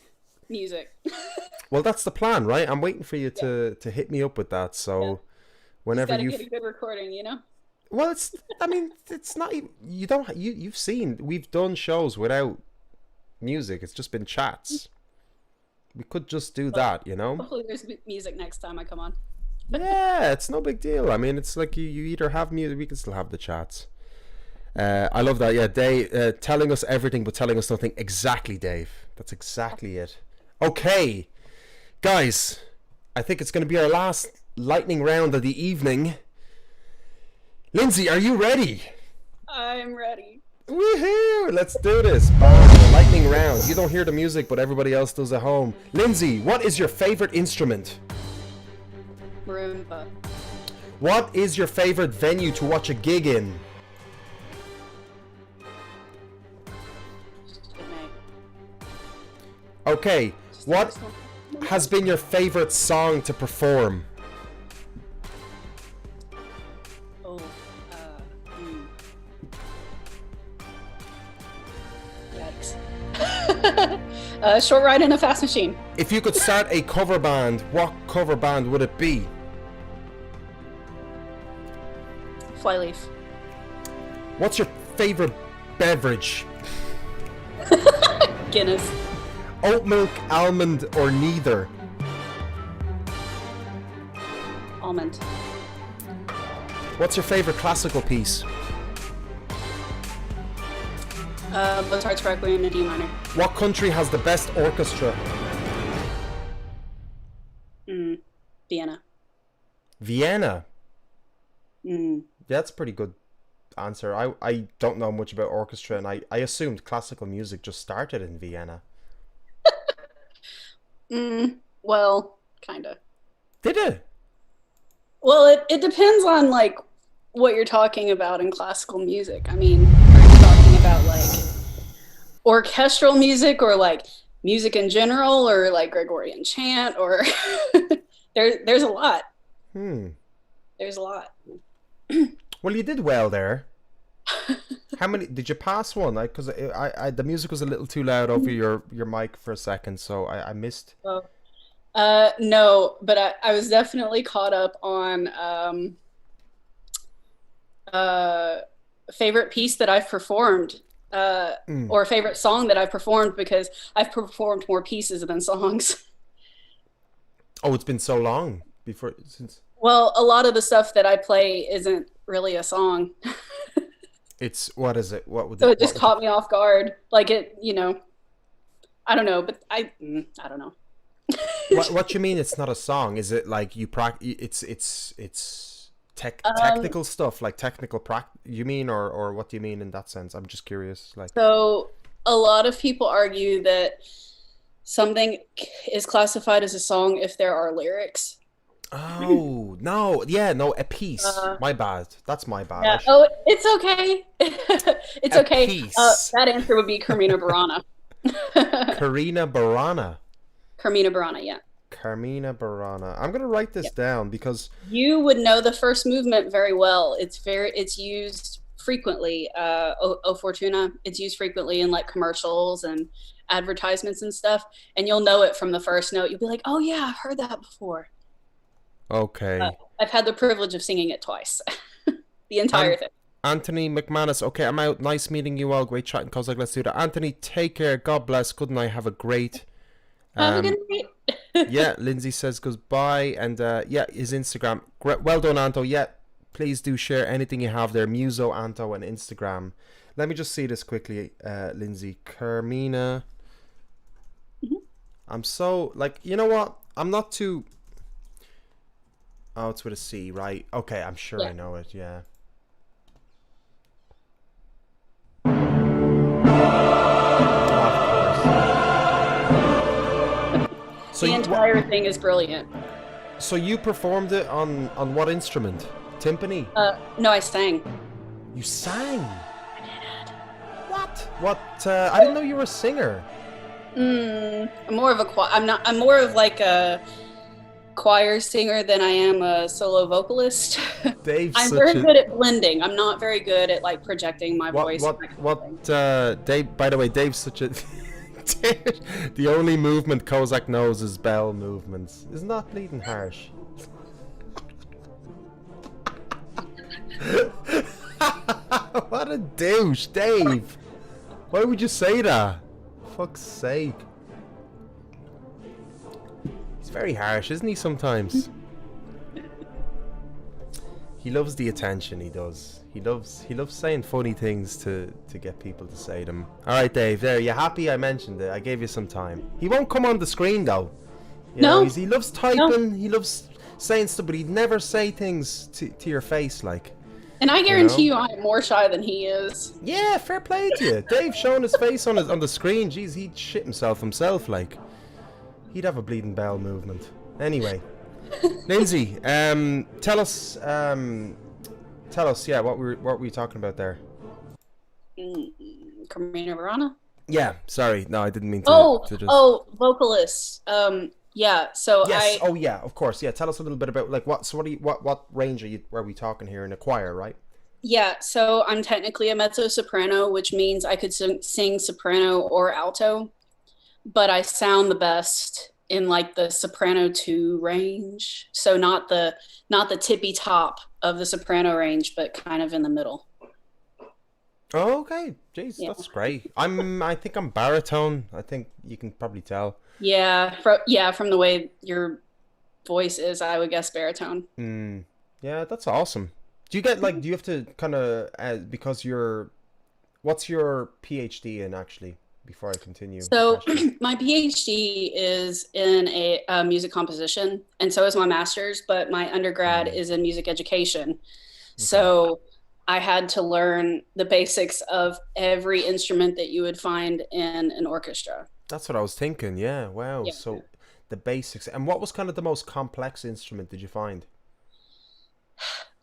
music. Well, that's the plan, right? I'm waiting for you to hit me up with that. So whenever you get a good recording, you know. Well, it's not. You've seen we've done shows without music. It's just been chats. We could just do that, you know. Hopefully, there's music next time I come on. Yeah, it's no big deal. I mean, it's like you either have music, we can still have the chats. I love that. Yeah, Dave, telling us everything but telling us nothing. Exactly, Dave. That's exactly it. Okay, guys, I think it's going to be our last lightning round of the evening. Lindsay, are you ready? I'm ready. Woohoo! Let's do this. Bam, lightning round. You don't hear the music, but everybody else does at home. Lindsay, what is your favorite instrument? Marimba. What is your favorite venue to watch a gig in? Okay, what has been your favorite song to perform? Yikes. Short Ride in a Fast Machine. If you could start a cover band, what cover band would it be? Flyleaf. What's your favorite beverage? Guinness. Oat milk, almond, or neither? Almond. What's your favorite classical piece? Mozart's Requiem in D minor. What country has the best orchestra? Vienna. Vienna. Mm. That's a pretty good answer. I don't know much about orchestra, and I assumed classical music just started in Vienna. Well, kind of. Did it? Well, it depends on like what you're talking about in classical music. I mean, are you talking about like orchestral music or like music in general or like Gregorian chant or there's a lot. There's a lot. Well, you did well there. How many did you pass one? Because I the music was a little too loud over your mic for a second, so I missed. Oh. No, but I was definitely caught up on favorite piece that I've performed, or favorite song that I've performed, because I've performed more pieces than songs. Oh, it's been so long since. Well, a lot of the stuff that I play isn't really a song. It's what is it? What would so it just caught me off guard. Like it, I don't know, but I don't know. What you mean? It's not a song? Is it like you practice? It's technical stuff, like technical practice. You mean, or what do you mean in that sense? I'm just curious. Like, so a lot of people argue that something is classified as a song if there are lyrics. Oh no! Yeah, no, a piece. My bad. That's my bad. Yeah. Oh, it's okay. It's okay. Piece. That answer would be Carmina Burana. Carmina Burana. Carmina Burana, yeah. Carmina Burana. I'm gonna write this down because you would know the first movement very well. It's used frequently. O Fortuna. It's used frequently in like commercials and advertisements and stuff, and you'll know it from the first note. You'll be like, "Oh yeah, I've heard that before." Okay. I've had the privilege of singing it twice. The entire thing. Anthony McManus. Okay, I'm out. Nice meeting you all. Great chatting. Cause let's do that. Anthony, take care. God bless. Good night. Have a great. Have a good night. Yeah, Lindsay says goodbye, and yeah, his Instagram. Well done, Anto. Yeah, please do share anything you have there. Muso Anto on Instagram. Let me just see this quickly, Lindsay. Carmina. I'm so like, you know what? I'm not too. Oh, it's with a C, right? Okay, I'm sure I know it. Yeah. So the entire thing is brilliant. So you performed it on what instrument? Timpani? No, I sang. You sang? I did it. What? I didn't know you were a singer. I'm more of a I'm more of like a choir singer than I am a solo vocalist. I'm very good at blending. I'm not very good at like projecting my voice. Dave, by the way, Dave's such a the only movement Kozak knows is bell movements. Isn't that bleeding harsh? What a douche, Dave. Why would you say that? Fuck's sake. He's very harsh, isn't he, sometimes? He loves the attention, he does. He loves saying funny things to get people to say them. Alright, Dave, there, you happy I mentioned it? I gave you some time. He won't come on the screen though. You know, he loves typing, he loves saying stuff, but he'd never say things to your face like. And I guarantee you I'm more shy than he is. Yeah, fair play to you. Dave showing his face on the screen, jeez, he'd shit himself like. He'd have a bleeding bell movement. Anyway. Lindsay, tell us, yeah, what were we talking about there? Carmina Burana? Yeah, sorry, no, I didn't mean to. Vocalists. Yeah, so yes. Oh yeah, of course. Yeah, tell us a little bit about like what range are we talking here in a choir, right? Yeah, so I'm technically a mezzo soprano, which means I could sing soprano or alto, but I sound the best in like the soprano 2 range. So not the tippy top of the soprano range, but kind of in the middle. Oh, okay. Jeez, yeah. That's great. I think I'm baritone. I think you can probably tell. Yeah, from the way your voice is, I would guess baritone. Yeah, that's awesome. Do you have to kind of because what's your PhD in actually? before I continue. So my PhD is in a music composition, and so is my master's, but my undergrad is in music education. So I had to learn the basics of every instrument that you would find in an orchestra. That's what I was thinking. Yeah. Wow. Yeah. So the basics. And what was kind of the most complex instrument did you find?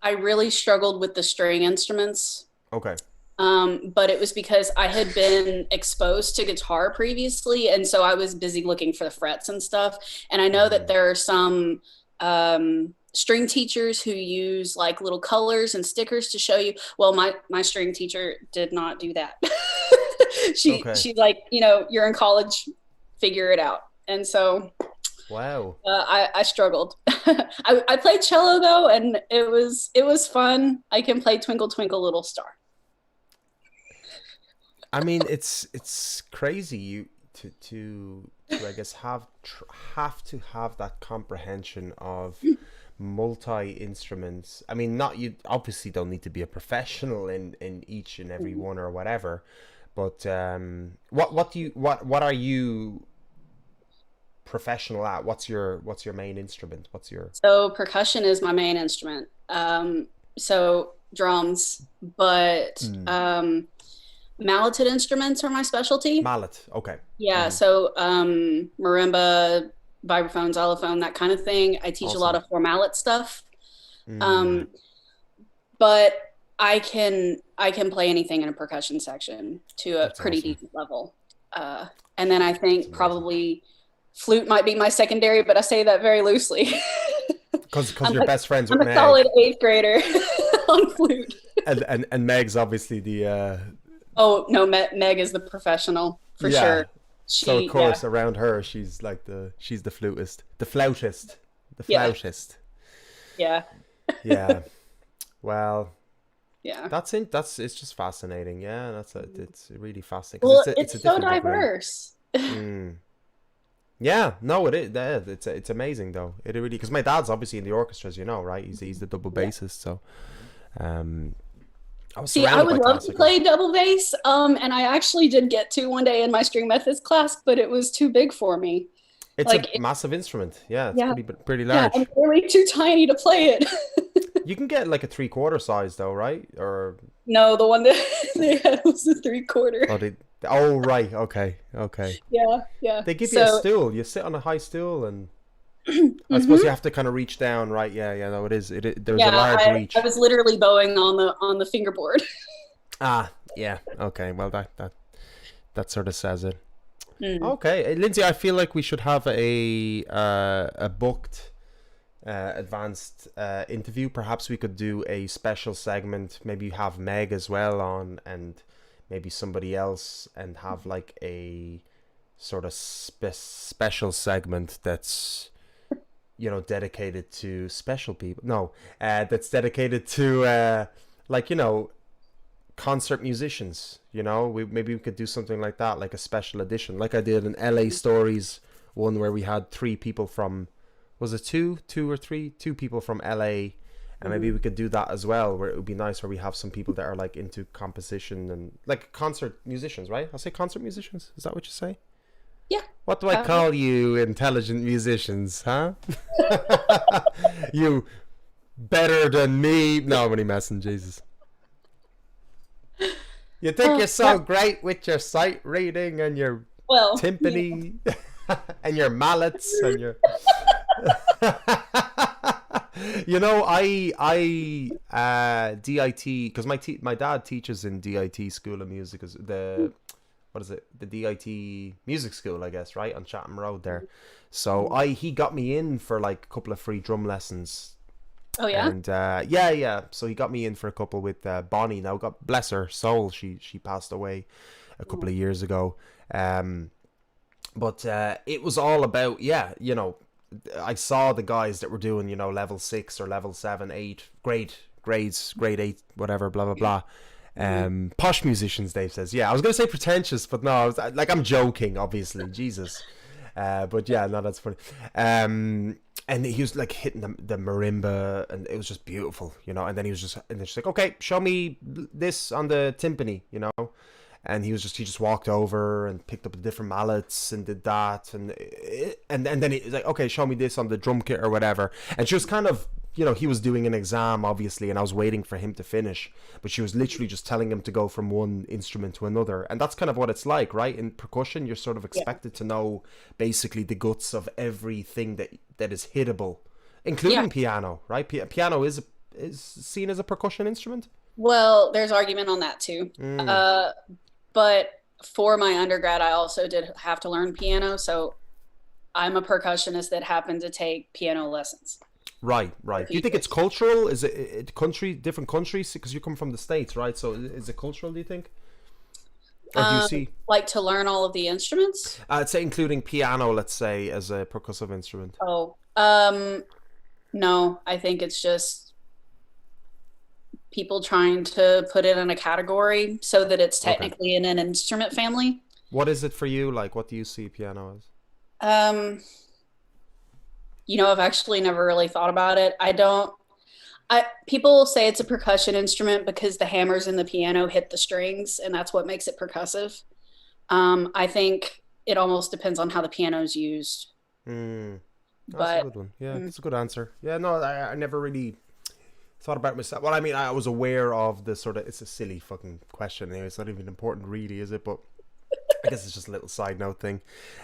I really struggled with the string instruments. Okay. But it was because I had been exposed to guitar previously, and so I was busy looking for the frets and stuff. And I know that there are some string teachers who use like little colors and stickers to show you. Well, my string teacher did not do that. She's like, you know, you're in college, figure it out. And so wow, I struggled. I played cello though, and it was fun. I can play Twinkle Twinkle Little Star. I mean, it's crazy you to I guess have to have that comprehension of multi instruments. I mean, not you obviously don't need to be a professional in each and every one or whatever, but what are you professional at? What's your main instrument? So percussion is my main instrument. So drums, but malleted instruments are my specialty. Mallet, okay. Yeah, so marimba, vibraphone, xylophone, that kind of thing. I teach a lot of 4-mallet stuff. But I can play anything in a percussion section to a pretty decent level. And then I think probably flute might be my secondary, but I say that very loosely. Because you're best friends with Meg. I'm a solid 8th grader on flute. And Meg's obviously the oh no, Meg is the professional for sure. So of course around her she's like she's the flautist. Yeah. Yeah. Well, yeah. It's just fascinating. Yeah, it's really fascinating. Well, it's so diverse. Yeah, no, it is. It's amazing though. It really, because my dad's obviously in the orchestras, you know, right? He's the double bassist, so I would love to play double bass, and I actually did get to one day in my string methods class, but it was too big for me. It's a massive instrument. Yeah, it's pretty large. Yeah, I'm really too tiny to play it. You can get like a 3/4 size though, right? Or no, the one that they had was a 3/4. Oh, right. Okay. Yeah. They give you a stool. You sit on a high stool, and I suppose you have to kind of reach down, right? Yeah. No, it is. There's a large reach. I was literally bowing on the fingerboard. Yeah. Okay. Well, that sort of says it. Okay, Lindsay, I feel like we should have a booked advanced interview. Perhaps we could do a special segment. Maybe have Meg as well on, and maybe somebody else, and have like a sort of special segment that's, you know, dedicated to special people. No, that's dedicated to like, you know, concert musicians. You know, maybe we could do something like that, like a special edition, like I did an LA Stories one where we had 3 people from, was it two or three people from LA, and maybe we could do that as well, where it would be nice, where we have some people that are like into composition and like concert musicians, right? I'll say concert musicians. Is that what you say? Yeah. What do I call you, intelligent musicians, huh? You better than me. No, I'm only messing, Jesus. You think you're so great with your sight reading and your timpani and your mallets and your... You know, I DIT, because my dad teaches in DIT School of Music, is the DIT Music School, I guess, right, on Chatham Road there. So he got me in for like a couple of free drum lessons. Oh yeah. And yeah. So he got me in for a couple with Bonnie. Now, God bless her soul, she passed away a couple of years ago. But it was all about, you know, I saw the guys that were doing, you know, level 6 or level 7, 8, grade 8, whatever, blah blah blah. Posh musicians, Dave says. Yeah, I was gonna say pretentious, but no, I'm joking, obviously. Jesus. But yeah, no, that's funny. And he was like hitting the marimba, and it was just beautiful, you know. And then she's like, okay, show me this on the timpani, you know. and he just walked over and picked up the different mallets and did that, and then he's like, okay, show me this on the drum kit or whatever. And she was kind of, you know, he was doing an exam obviously, and I was waiting for him to finish, but she was literally just telling him to go from one instrument to another. And that's kind of what it's like, right? In percussion, you're sort of expected to know basically the guts of everything that is hittable, including piano, right? Piano is seen as a percussion instrument. Well, there's argument on that too. But for my undergrad, I also did have to learn piano. So I'm a percussionist that happened to take piano lessons. Right. Do you think it's cultural? Is it different countries? Because you come from the States, right? So is it cultural, do you think? Or do you see? Like to learn all of the instruments? I'd say including piano, let's say, as a percussive instrument. No, I think it's just people trying to put it in a category so that it's technically in an instrument family. What is it for you? Like, what do you see piano as? You know, I've actually never really thought about it. People say it's a percussion instrument because the hammers in the piano hit the strings, and that's what makes it percussive. I think it almost depends on how the piano is used. That's a good one. Yeah, that's a good answer. Yeah, no, I never really thought about it myself. Well, I mean, I was aware of the sort of, it's a silly fucking question anyway. It's not even important really, is it? But I guess it's just a little side note thing.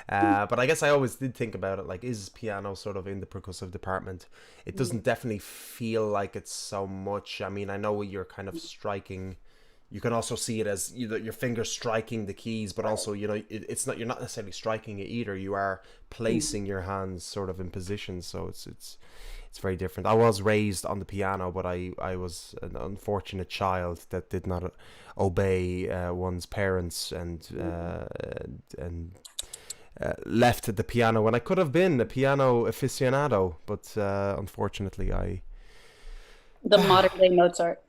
But I guess I always did think about it, like, is piano sort of in the percussive department? It doesn't definitely feel like it's so much. I mean, I know you're kind of striking. You can also see it as your fingers striking the keys, but also, you know, it's not, you're not necessarily striking it either. You are placing your hands sort of in position. So it's very different. I was raised on the piano, but I was an unfortunate child that did not obey one's parents and left the piano when I could have been a piano aficionado. But unfortunately, the modern day Mozart.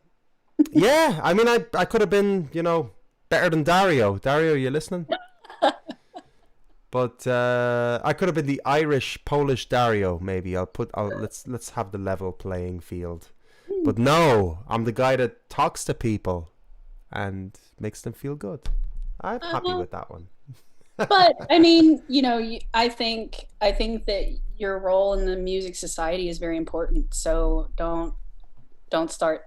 Yeah, I mean, I could have been, you know, better than Dario. Dario, you listening? But I could have been the Irish Polish Dario. Maybe let's have the level playing field. But no, I'm the guy that talks to people and makes them feel good. I'm happy with that one. But I mean, you know, I think that your role in the music society is very important. So don't start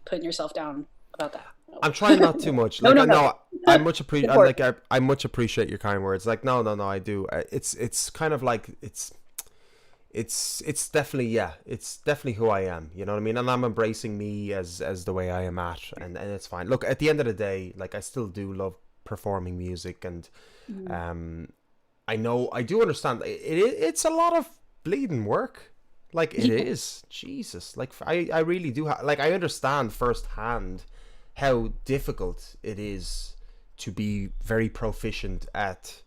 putting yourself down about that. I'm trying not too much. Like, no. I much appreciate your kind words. Like, no, I do. It's kind of like it's definitely, yeah, it's definitely who I am. You know what I mean? And I'm embracing me as the way I am at, and it's fine. Look, at the end of the day, like, I still do love performing music, and I do understand it's a lot of bleeding work. Like, it is. Jesus. Like, I really do. I understand firsthand how difficult it is to be very proficient at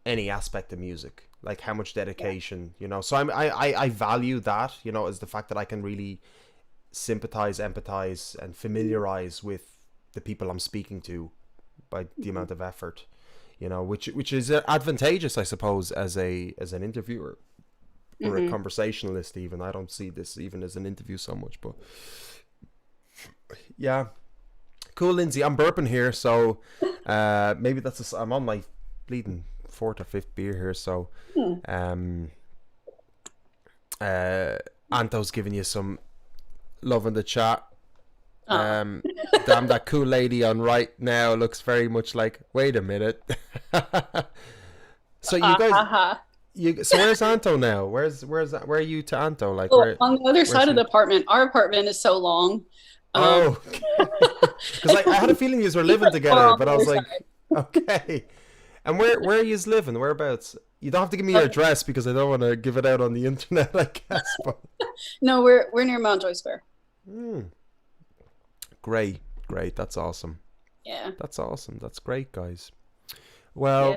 any aspect of music. Like, how much dedication, you know. So I value that, you know, as the fact that I can really sympathize, empathize, and familiarize with the people I'm speaking to by the amount of effort, you know, which is advantageous, I suppose, as an interviewer. Or a conversationalist even. I don't see this even as an interview so much, but yeah. Cool, Lindsay. I'm burping here, so maybe I'm on my bleeding 4th or 5th beer here, so Anto's giving you some love in the chat. Damn, that cool lady on right now looks very much like, wait a minute. So you guys so where's Anto now? Where are you to Anto? Like, on the other side of the apartment. Our apartment is so long. Because I had a feeling you were living together, but I was like, okay. And where are you living? Whereabouts? You don't have to give me your address because I don't want to give it out on the internet, I guess. But no, we're near Mountjoy Square. Great. That's awesome. Yeah. That's awesome. That's great, guys. Well. Yeah.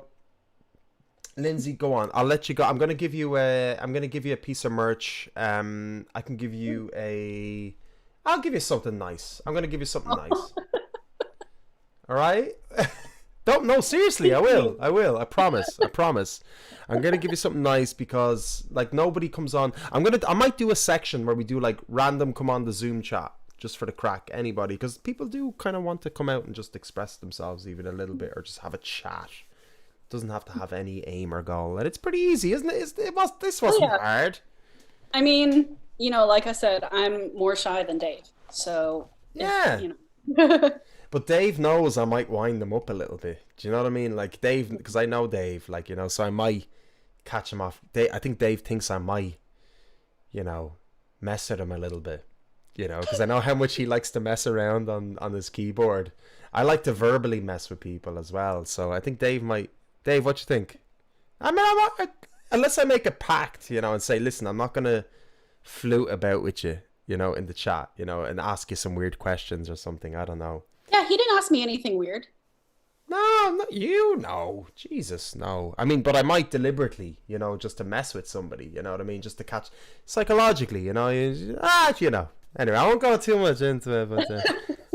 Lindsay, go on. I'll let you go. I'm gonna give you a piece of merch. I can give you I'll give you something nice. I'm gonna give you something nice. All right? No, seriously, I will. I promise. I'm gonna give you something nice because, like, nobody comes on. I might do a section where we do, like, random come on the Zoom chat just for the crack, anybody, because people do kind of want to come out and just express themselves even a little bit, or just have a chat. Doesn't have to have any aim or goal, and it's pretty easy, isn't it? This wasn't hard. I mean, you know, like I said, I'm more shy than Dave, so yeah, you know. But Dave knows I might wind them up a little bit. Do you know what I mean? Like Dave, because I know Dave, like, you know, so I might catch him off. I think Dave thinks I might, you know, mess with him a little bit, you know, because I know how much he likes to mess around on his keyboard. I like to verbally mess with people as well, so I think Dave might. Dave, what you think? I mean, unless I make a pact, you know, and say, listen, I'm not gonna flute about with you, you know, in the chat, you know, and ask you some weird questions or something. I don't know. Yeah, he didn't ask me anything weird. No, not you. No, Jesus, no. I mean, but I might deliberately, you know, just to mess with somebody. You know what I mean? Just to catch psychologically. You know, you know. Anyway, I won't go too much into it. But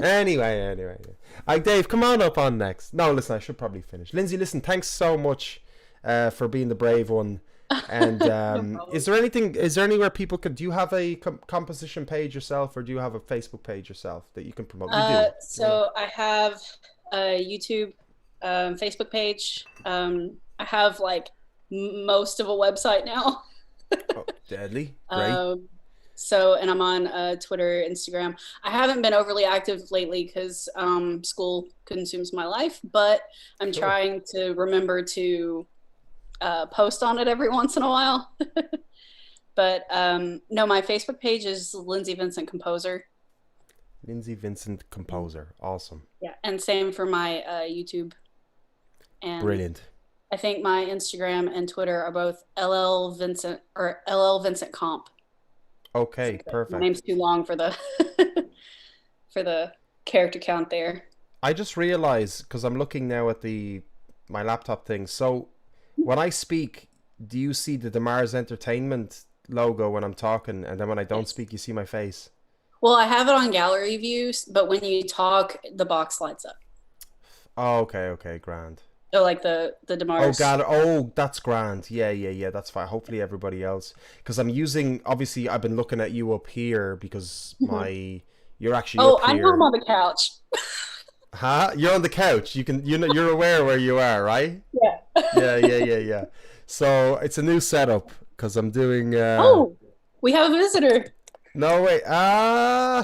anyway, Dave, come on up on next. No, listen, I should probably finish. Lindsay, listen, thanks so much for being the brave one. And is there anywhere people could? Do you have a composition page yourself, or do you have a Facebook page yourself that you can promote? You do. So I have a YouTube, Facebook page. I have like most of a website now. Oh, deadly, great. And I'm on Twitter, Instagram. I haven't been overly active lately because school consumes my life, but I'm trying to remember to post on it every once in a while. But no, my Facebook page is Lindsay Vincent Composer. Lindsay Vincent Composer, awesome. Yeah, and same for my YouTube. And brilliant. I think my Instagram and Twitter are both LL Vincent or LL Vincent Comp. Okay, perfect. My name's too long for the for the character count there. I just realized, because I'm looking now at my laptop thing. So when I speak, do you see the deMars Entertainment logo when I'm talking, and then when I don't speak, you see my face? Well, I have it on gallery views, but when you talk, the box lights up. Oh, okay, grand. So like the deMars. Oh, God. Oh, that's grand. Yeah, that's fine. Hopefully everybody else, because I'm using, obviously I've been looking at you up here because you're actually up here. I know I'm on the couch. Huh? You're on the couch. You're aware where you are, right? Yeah. Yeah. So it's a new setup because I'm doing. We have a visitor. No way. Hello.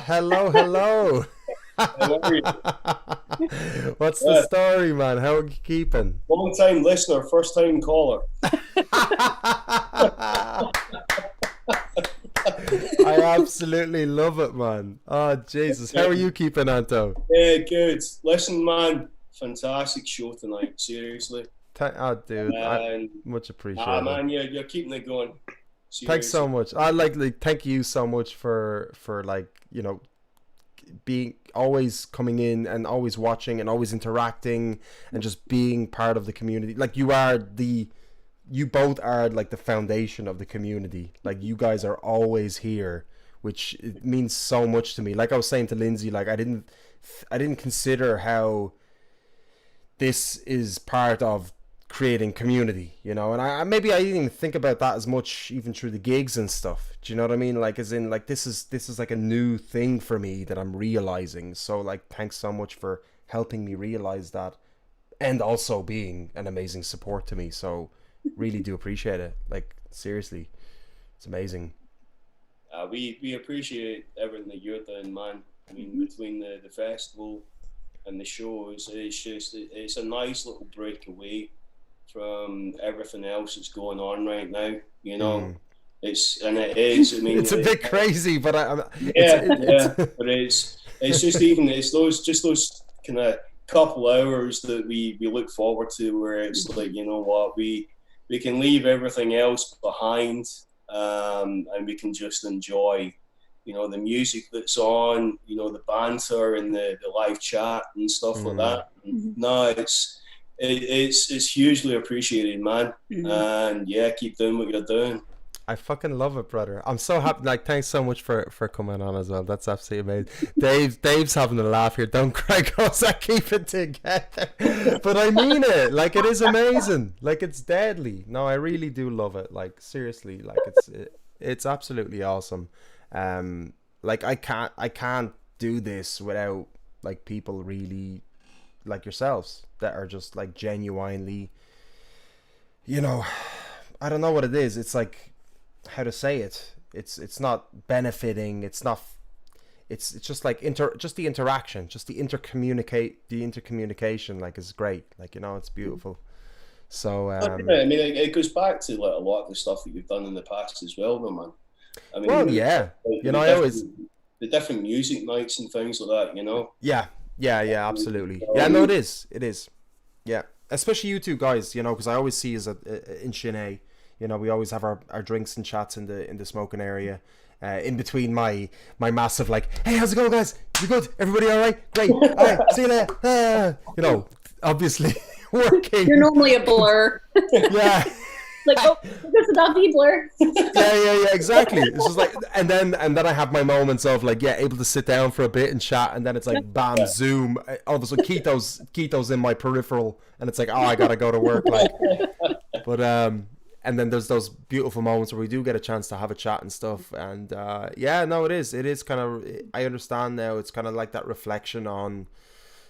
What's the story, man? How are you keeping? Long time listener, first time caller. I absolutely love it, man. Oh, Jesus. How are you keeping, Anto? Yeah, good. Listen, man, fantastic show tonight. Seriously. Dude, I much appreciated. Man, you're keeping it going. Seriously. Thanks so much. I like thank you so much for like, you know, being always coming in and always watching and always interacting and just being part of the community. Like you both are like the foundation of the community. Like you guys are always here, which it means so much to me. Like I was saying to Lindsay, like I didn't consider how this is part of creating community, you know, and I didn't even think about that as much even through the gigs and stuff. Do you know what I mean? Like as in like this is like a new thing for me that I'm realizing. So like thanks so much for helping me realize that, and also being an amazing support to me. So really do appreciate it. Like seriously, it's amazing. We appreciate everything that you're doing, man. I mean, between the festival and the shows, it's a nice little break away from everything else that's going on right now, you know. It is. I mean, it's a bit crazy, but but it's just those kind of couple hours that we look forward to, where it's like, you know what, we can leave everything else behind, and we can just enjoy, you know, the music that's on, you know, the banter and the live chat and stuff like that. No, it's hugely appreciated, man. And yeah, keep doing what you're doing. I fucking love it, brother. I'm so happy. Like, thanks so much for coming on as well. That's absolutely amazing. Dave's having a laugh here. Don't cry, girls. I keep it together. But I mean it. Like, it is amazing. Like, it's deadly. No, I really do love it. Like, seriously. Like, it's absolutely awesome. Like, I can't do this without like people really like yourselves that are just like genuinely, you know, I don't know what it is. It's like, how to say it. It's not benefiting. It's not. It's just like just the interaction, just the intercommunication. Like is great. Like, you know, it's beautiful. So I mean, it goes back to like a lot of the stuff that you've done in the past as well, though, man. I mean, well, yeah, like, you know, I always the different music nights and things like that. You know. Yeah, absolutely. Yeah, no, it is. Yeah, especially you two guys, you know, because I always see us in Shinee. You know, we always have our drinks and chats in the smoking area. In between my massive like, hey, how's it going, guys? You good? Everybody all right? Great. All right, see you later. You know, obviously working. You're normally a blur. Yeah. Like, oh, this is not be blur. Yeah, exactly. It's just like, and then I have my moments of like, yeah, able to sit down for a bit and chat, and then it's like, bam, Zoom. All of a sudden, Keto's in my peripheral, and it's like, oh, I gotta go to work, like. But and then there's those beautiful moments where we do get a chance to have a chat and stuff, and yeah, no, it is kind of. I understand now. It's kind of like that reflection on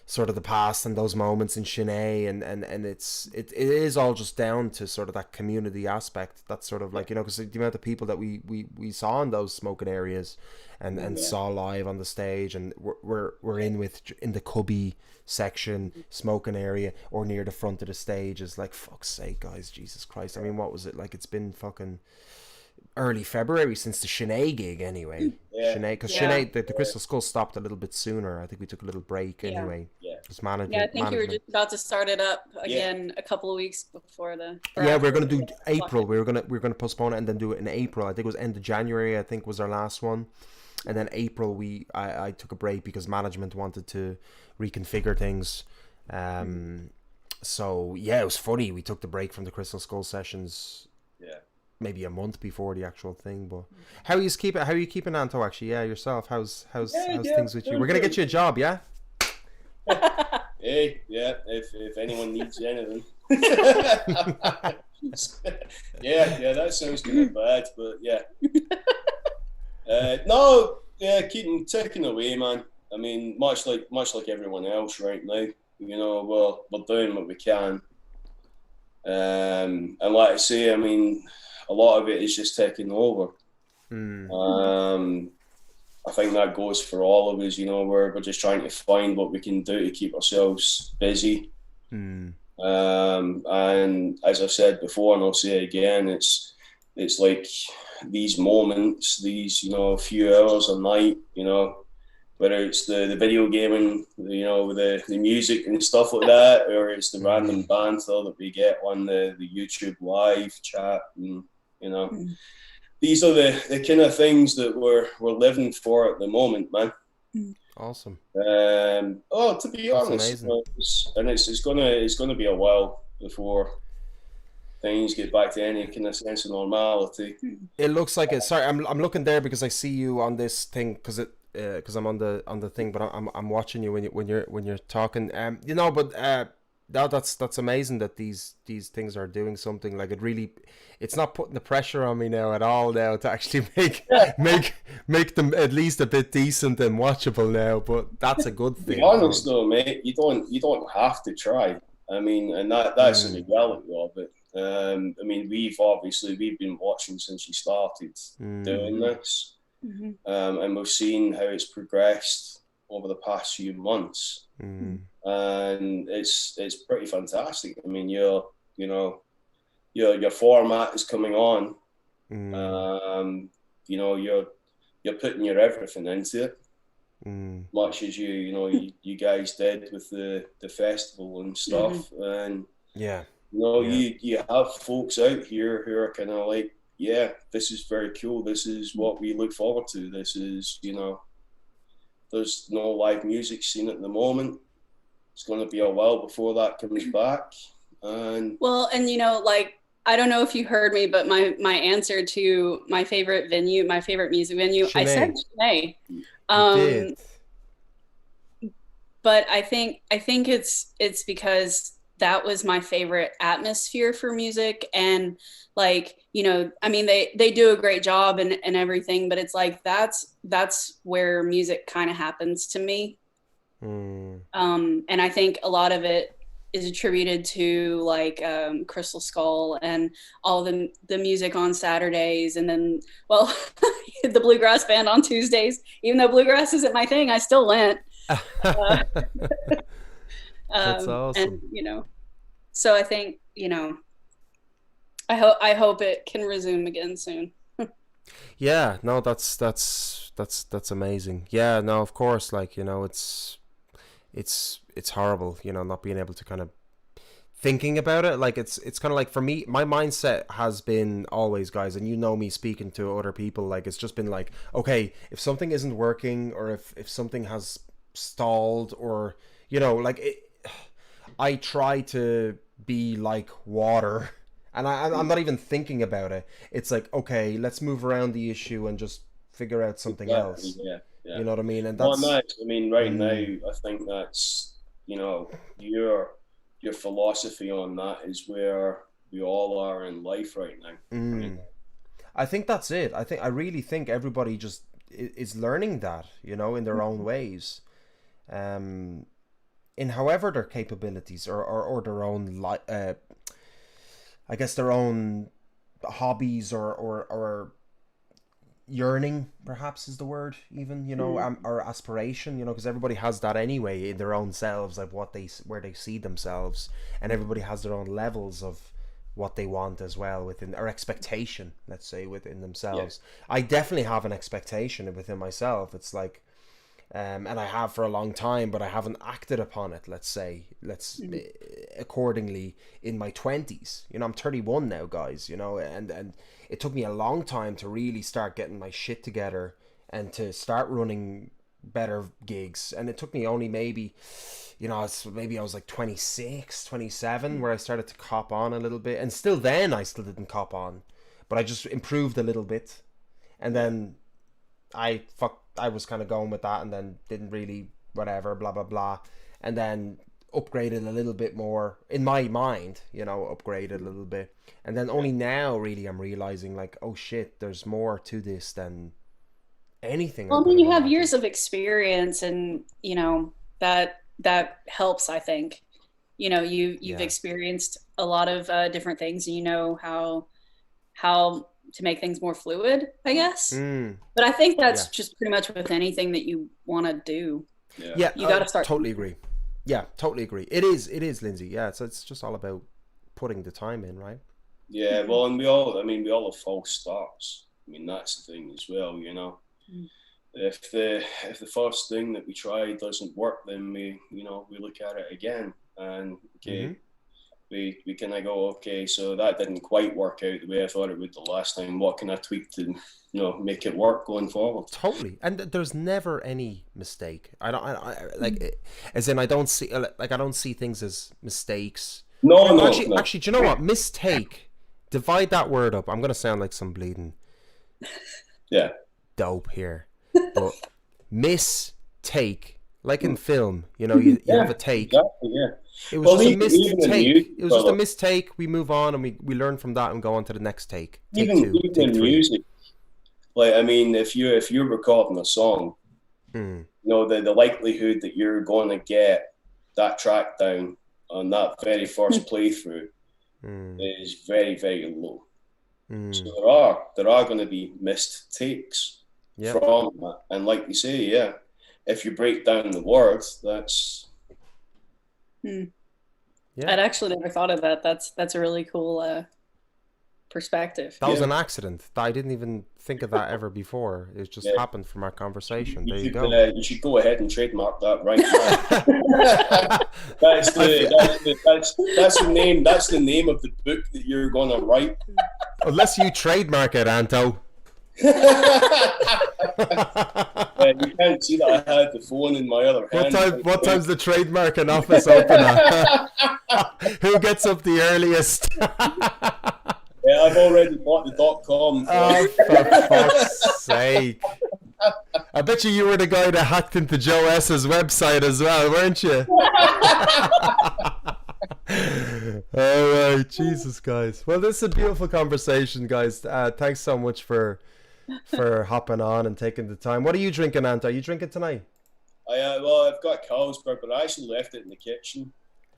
sort of the past and those moments in Shinee, and it is all just down to sort of that community aspect. That's sort of like, you know, because the amount of people that we saw in those smoking areas and saw live on the stage, and we're in the cubby section smoking area or near the front of the stage is like, fuck's sake, guys, Jesus Christ. I mean, what was it like? It's been fucking early February since the Shinee gig anyway. Shinee, because Shinee, the Crystal Skull stopped a little bit sooner. I think we took a little break anyway. Just management. Yeah, I think you were just about to start it up again a couple of weeks before the. Yeah, we're gonna do April. We're gonna postpone it and then do it in April. I think it was end of January. I think was our last one, and then April I took a break because management wanted to reconfigure things. So yeah, it was funny. We took the break from the Crystal Skull sessions. Yeah. Maybe a month before the actual thing, but how are you keeping, Anto? Actually, yeah, yourself. How's things with you? We're gonna get you a job, yeah. Hey, yeah. If anyone needs anything, yeah, that sounds kind of bad, but yeah. No, yeah, keeping ticking away, man. I mean, much like everyone else right now. You know, we're doing what we can, and like I say, I mean, a lot of it is just taking over. I think that goes for all of us. You know, we're just trying to find what we can do to keep ourselves busy. And as I said before, and I'll say it again, it's like these moments, these, you know, few hours a night, you know, whether it's the video gaming, you know, the music and stuff like that, or it's the random banter that we get on the YouTube live chat, and you know, these are the kind of things that we're living for at the moment, man. Awesome. To be honest, it's gonna be a while before things get back to any kind of sense of normality. It looks like it. Sorry, I'm looking there because I see you on this thing because I'm on the thing, but I'm watching you when you're talking. You know, but that's amazing that these things are doing something. Like, it's not putting the pressure on me now at all now to actually make them at least a bit decent and watchable now. But that's a good thing. To be honest though, mate, you don't have to try. I mean, and that's the reality of it. I mean, we've been watching since you started doing this, and we've seen how it's progressed over the past few months, and it's pretty fantastic. I mean, your format is coming on. You know, you're putting your everything into it, much as you guys did with the festival and stuff, and you have folks out here who are kind of like, yeah, this is very cool. This is what we look forward to. This is, you know, there's no live music scene at the moment. It's going to be a while before that comes back. And you know, like, I don't know if you heard me, but my answer to my favorite venue, my favorite music venue, Shinee. I said Shinee. But I think it's because that was my favorite atmosphere for music. And like, you know, I mean, they do a great job and everything, but it's like, that's where music kind of happens to me. And I think a lot of it is attributed to like Crystal Skull and all the music on Saturdays, and then, well, the bluegrass band on Tuesdays. Even though bluegrass isn't my thing, I still went. That's awesome. And you know, so I think, you know, I hope it can resume again soon. Yeah, no, that's amazing. Yeah, no, of course, like, you know, it's horrible, you know, not being able to kind of thinking about it. Like it's kind of like, for me, my mindset has been always, guys, and you know me speaking to other people, like it's just been like, okay, if something isn't working, or if something has stalled, or, you know, like I try to be like water, and I'm not even thinking about it. It's like, okay, let's move around the issue and just figure out something else. Yeah. You know what I mean? And Well, that's nice. I mean, right now, I think that's, you know, your philosophy on that is where we all are in life right now. I think that's it. I really think everybody just is learning that, you know, in their own ways, in however their capabilities, or their own I guess their own hobbies, or yearning, perhaps is the word, even, you know, or aspiration, you know, because everybody has that anyway in their own selves, like where they see themselves, and everybody has their own levels of what they want as well within, or expectation, let's say, within themselves. Yeah. I definitely have an expectation within myself. It's like, and I have for a long time, but I haven't acted upon it, let's say, accordingly in my 20s. You know, I'm 31 now, guys, you know, and it took me a long time to really start getting my shit together and to start running better gigs. And it took me only maybe, you know, maybe I was like 26, 27, where I started to cop on a little bit. And still then, I still didn't cop on, but I just improved a little bit. And then I was kind of going with that, and then didn't really, whatever, blah, blah, blah. And then upgraded a little bit more in my mind, you know, upgraded a little bit. And then only now really I'm realizing, like, oh shit, there's more to this than anything. Well, I mean, you have years of experience, and, you know, that helps, I think. You know, you've experienced a lot of different things, and you know how to make things more fluid, I guess. But I think that's just pretty much with anything that you want to do. Yeah, you got to start. Totally agree. Yeah, totally agree. It is, Lindsay. Yeah, so it's just all about putting the time in, right? Yeah, well, and we all have false starts. I mean, that's the thing as well, you know. If the first thing that we try doesn't work, then we look at it again, and we kind of go, okay, so that didn't quite work out the way I thought it would the last time. What can I tweak to, you know, make it work going forward? Totally. And there's never any mistake. I don't see things as mistakes. No. Actually, do you know what? Mistake. Divide that word up. I'm gonna sound like some bleeding dope here, but mistake, like in film, you know, you have a take. Exactly, yeah. It was just a mistake. It was just a mistake. We move on, and we learn from that and go on to the next take. Even in music, like, I mean, if you're recording a song, you know, the likelihood that you're going to get that track down on that very first playthrough is very, very low. So there are going to be missed takes from that, and like you say, if you break down the words, that's. I'd actually never thought of that. That's a really cool perspective. That was an accident. I didn't even think of that ever before. It just happened from our conversation. There you go. You should go ahead and trademark that right now. That's the name. That's the name of the book that you're going to write. Unless you trademark it, Anto. You can't see that I had the phone in my other hand. What time's the trademarking office open at? Who gets up the earliest? Yeah, I've already bought the .com. Oh, for fuck's sake. I bet you were the guy that hacked into Joe S.'s website as well, weren't you? All right, Jesus, guys. Well, this is a beautiful conversation, guys. Thanks so much for hopping on and taking the time. What are you drinking, Ant? Are you drinking tonight? Well, I've got Carlsberg, but I actually left it in the kitchen.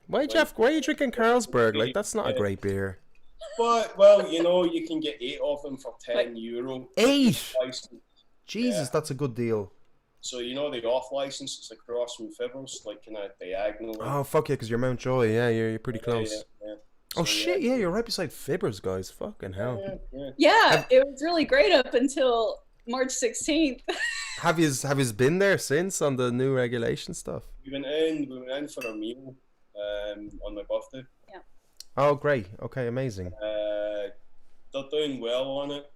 Why, Jeff? Why are you drinking Carlsberg? Like, that's not a great beer. But well, you can get 8 of them for €10. 8. Jesus, that's a good deal. So the off license is across from Fibbles, like kind of diagonal. Oh fuck yeah, because you're Mount Joy. Yeah, you're pretty close. Yeah. Oh shit, yeah, you're right beside Fibbers, guys. Fucking hell. Yeah, it was really great up until March 16th. Have you been there since on the new regulation stuff? We went in for a meal on my birthday. Yeah. Oh great. Okay, amazing. They're doing well on it.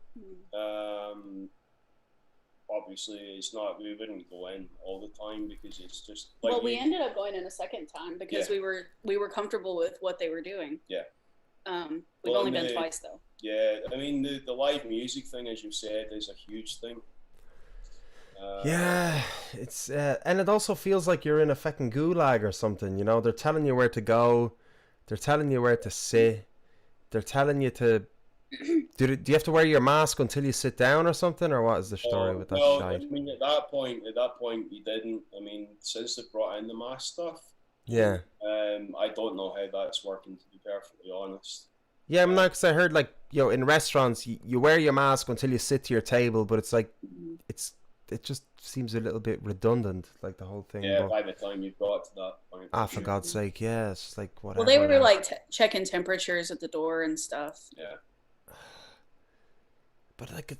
Obviously, it's not. We wouldn't go in all the time because it's just. Like well, we ended up going in a second time because we were comfortable with what they were doing. Yeah. We've only been twice though. Yeah, I mean the live music thing, as you said, is a huge thing. Yeah, it's and it also feels like you're in a fucking gulag or something. They're telling you where to go, they're telling you where to sit, they're telling you to. Do you have to wear your mask until you sit down or something, or what is the story with that shite? I mean, at that point, you didn't. I mean, since they brought in the mask stuff, yeah. I don't know how that's working, to be perfectly honest. Yeah, I'm not, because I heard like in restaurants you wear your mask until you sit to your table, but it's like it just seems a little bit redundant, like the whole thing. Yeah, by the time you've got to that point. For God's sake, yeah, it's like whatever. Well, they were like checking temperatures at the door and stuff. Yeah. But like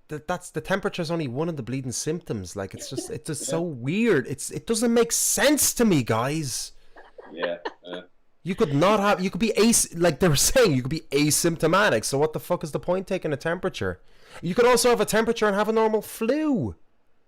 that's the temperature's only one of the bleeding symptoms. Like it's just so weird. It doesn't make sense to me, guys. Yeah. You could be like they were saying, you could be asymptomatic. So what the fuck is the point taking a temperature? You could also have a temperature and have a normal flu.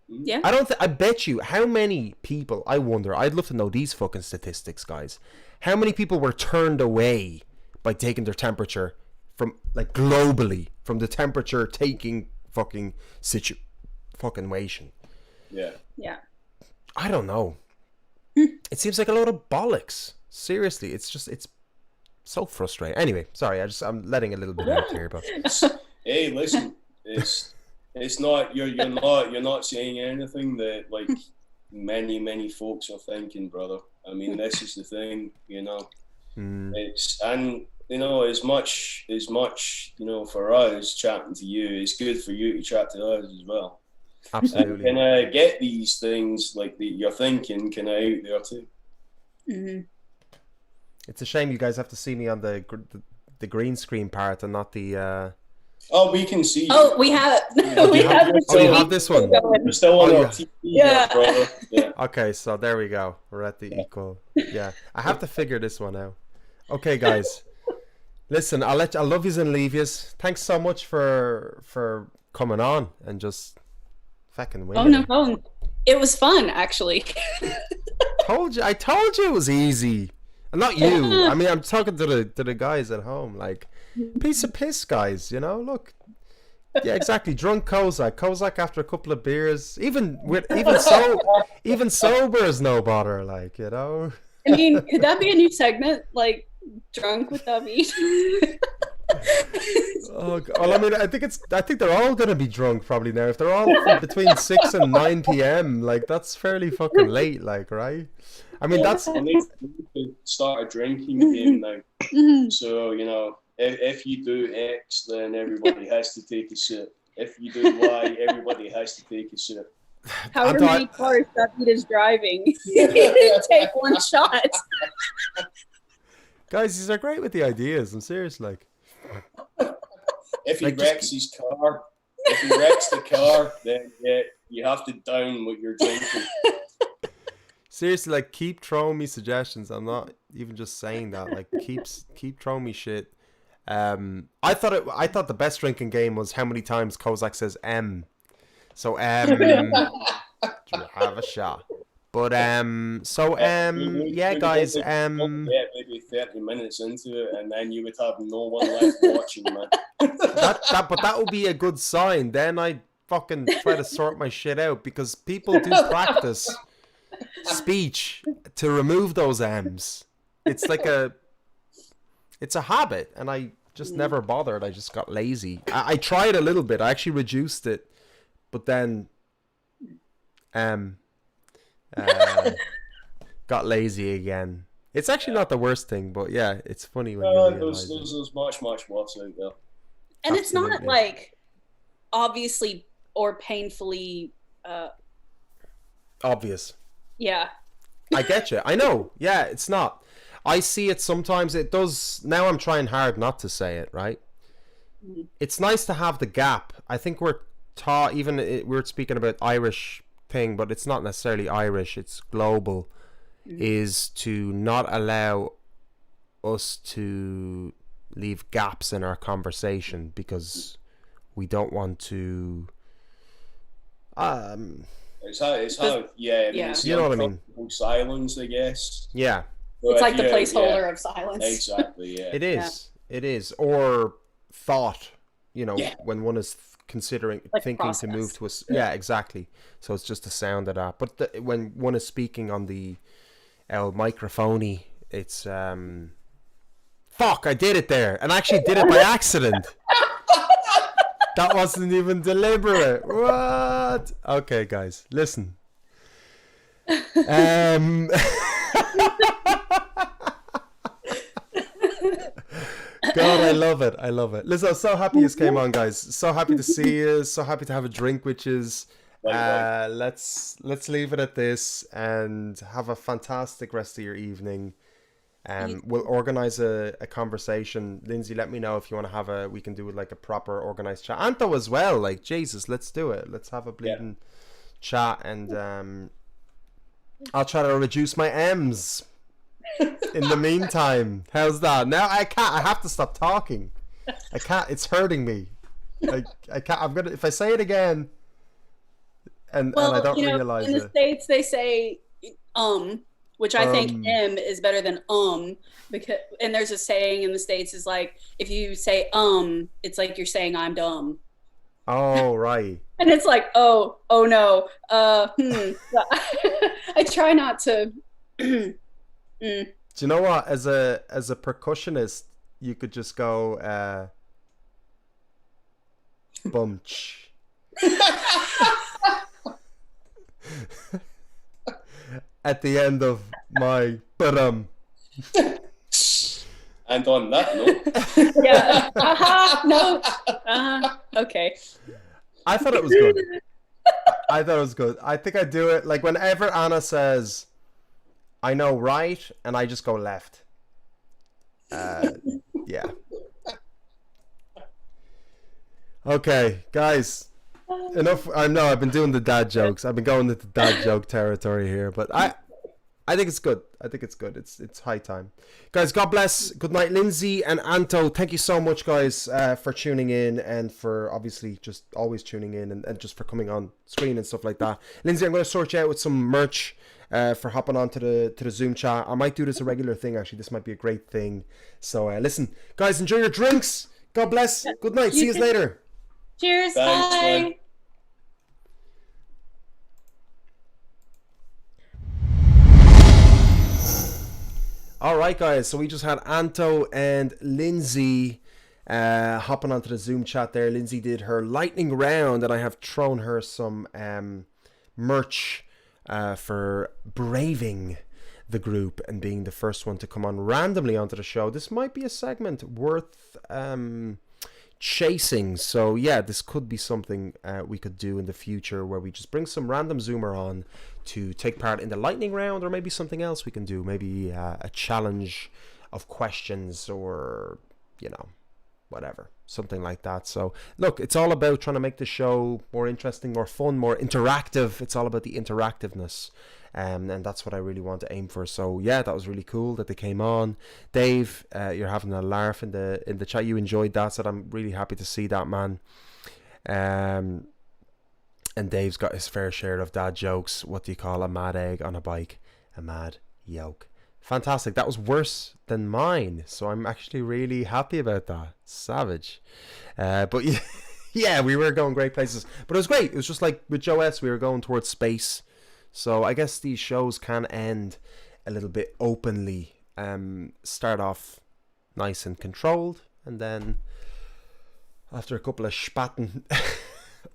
Yeah. I bet you how many people, I wonder, I'd love to know these fucking statistics, guys. How many people were turned away by taking their temperature from, like, globally, from the temperature taking fucking situation? Yeah. Yeah. I don't know. It seems like a load of bollocks. Seriously, it's so frustrating. Anyway, sorry, I'm letting a little bit out here, but hey, listen, it's not you're not saying anything that like many folks are thinking, brother. I mean, this is the thing, It's as much for us chatting to you, it's good for you to chat to us as well. Absolutely. And can I get these things like you're thinking kind of out there too? Mm-hmm. It's a shame you guys have to see me on the green screen part and not the. Oh, we can see. Oh, we have. You have this one. We're still on our TV, yeah. brother. Yeah. Okay, so there we go. We're at the equal. Yeah, I have to figure this one out. Okay, guys. Listen, I'll love yous and leave yous. Thanks so much for coming on and just fucking winning. Oh no problem. It was fun, actually. I told you it was easy. And not you. I mean, I'm talking to the guys at home. Like, piece of piss, guys. Look. Yeah, exactly. Drunk Kozak after a couple of beers. Even sober is no bother. Like, I mean, could that be a new segment? Like, drunk with David? Oh, well, I mean, I think they're all gonna be drunk probably now. If they're all between 6 and 9 p.m., like that's fairly fucking late, like, right? I mean, that's. I need to start a drinking game now. So if you do X, then everybody has to take a sip. If you do Y, everybody has to take a sip. However many cars David is driving, take one shot. Guys, these are great with the ideas. I'm serious, like. If he wrecks his car, if he wrecks the car, then yeah, you have to down what you're drinking. Seriously, like, keep throwing me suggestions. I'm not even just saying that. Like, keep throwing me shit. I thought the best drinking game was how many times Kozak says M. So do you have a shot? But yeah, guys. Maybe 30 minutes into it, and then you would have no one left watching, man. But that would be a good sign. Then I fucking try to sort my shit out, because people do practice speech to remove those M's. it's like it's a habit, and I just never bothered. I just got lazy. I tried a little bit. I actually reduced it, but then got lazy again. It's actually not the worst thing, but yeah, it's funny when you realize there's much worse out there. And it's not Absolutely. like obviously or painfully obvious. yeah. I get you. I know. Yeah, it's not. I see it sometimes. It does. Now I'm trying hard not to say it, right? It's nice to have the gap. I think we're taught, even we're speaking about Irish thing, but it's not necessarily Irish. It's global. Is to not allow us to leave gaps in our conversation because we don't want to. It's how yeah. It's You know what I mean? Silence, I guess. Yeah. But It's like the yeah, placeholder yeah. of silence. Exactly. Yeah. It is. It is. Or thought. You know, Yeah. when one is considering, Like thinking process. to move to a. Yeah, exactly. So it's just the sound of that. But when one is speaking on the microphone, it's fuck, I did it there, and I actually did it by accident. That wasn't even deliberate. What? Okay, guys, listen. God, I love it. I love it. Listen, I'm so happy you came on, guys. So happy to see you. So happy to have a drink with you. Let's leave it at this and have a fantastic rest of your evening. We'll organize a conversation. Lindsay, let me know if you want to have we can do like a proper organized chat. Anto as well, like Jesus, let's do it. Let's have a bleeding chat, and I'll try to reduce my M's in the meantime. How's that? Now I can't. I have to stop talking. I can't. It's hurting me. I can't. I'm gonna. If I say it again, and I don't realize in the States they say which I think M is better than because, and there's a saying in the States is like, if you say it's like you're saying I'm dumb. Oh, right. And it's like, oh no. I try not to. Do you know what? As a percussionist, you could just go bunch. At the end of my and on that note. Yeah. No. Okay. I thought it was good. I thought it was good. I think I do it like whenever Anna says, I know right, and I just go left. Yeah. Okay, guys. Enough. I know I've been doing the dad jokes. I've been going into dad joke territory here, but I think it's good. I think it's good. It's high time, guys. God bless. Good night, Lindsay and Anto. Thank you so much, guys, for tuning in and for obviously just always tuning in and just for coming on screen and stuff like that. Lindsay, I'm going to sort you out with some merch for hopping on to the Zoom chat. I might do this a regular thing. Actually, this might be a great thing. So listen, guys, enjoy your drinks. God bless. Good night. See you later. Cheers. Thanks, bye. man. All right, guys. So we just had Anto and Lindsay hopping onto the Zoom chat there. Lindsay did her lightning round, and I have thrown her some merch for braving the group and being the first one to come on randomly onto the show. This might be a segment worth chasing. So yeah, this could be something we could do in the future where we just bring some random Zoomer on to take part in the lightning round, or maybe something else we can do, maybe a challenge of questions, or whatever, something like that. So look, it's all about trying to make the show more interesting, more fun, more interactive. It's all about the interactiveness, and that's what I really want to aim for. So yeah, that was really cool that they came on. Dave, you're having a laugh in the chat. You enjoyed that, so I'm really happy to see that, man. And Dave's got his fair share of dad jokes. What do you call a mad egg on a bike? A mad yoke. Fantastic. That was worse than mine, so I'm actually really happy about that. Savage. But yeah, we were going great places, but it was great. It was just like with Joe S, we were going towards space. So I guess these shows can end a little bit openly start off nice and controlled, and then after a couple of spaten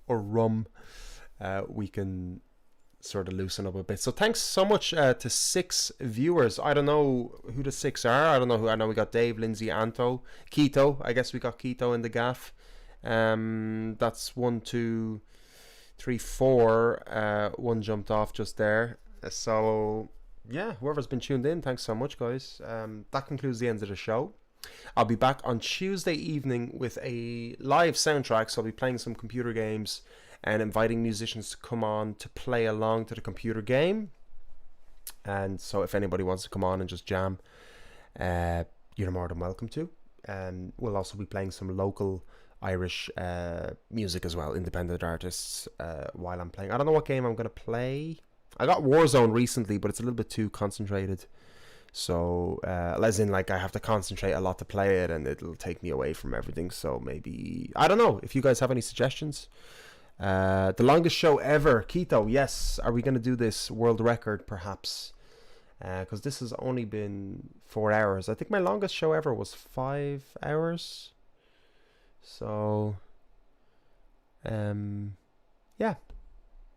or rum, we can sort of loosen up a bit. So thanks so much to 6 viewers. I don't know who the 6 are. I don't know who. I know we got Dave, Lindsay, Anto, Keto. I guess we got Keto in the gaff. That's 1, 2, 3, 4. One jumped off just there. So yeah, whoever's been tuned in, thanks so much, guys. That concludes the end of the show. I'll be back on Tuesday evening with a live soundtrack, so I'll be playing some computer games and inviting musicians to come on to play along to the computer game. And so if anybody wants to come on and just jam, you're more than welcome to. And we'll also be playing some local Irish music as well, independent artists, while I'm playing. I don't know what game I'm going to play. I got Warzone recently, but it's a little bit too concentrated. So, as in, like, I have to concentrate a lot to play it, and it'll take me away from everything. So maybe, I don't know, if you guys have any suggestions. The longest show ever, Keto, yes. Are we going to do this world record, perhaps? Because this has only been 4 hours. I think my longest show ever was 5 hours. So, yeah.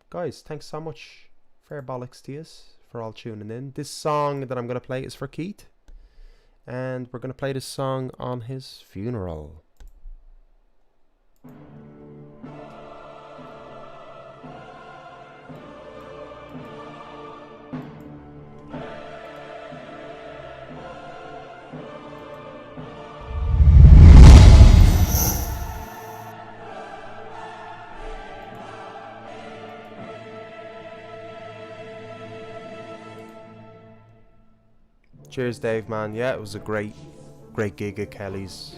Guys, thanks so much. Fair bollocks to yous for all tuning in. This song that I'm going to play is for Keith. And we're going to play this song on his funeral. Cheers, Dave, man. Yeah, it was a great gig at Kelly's.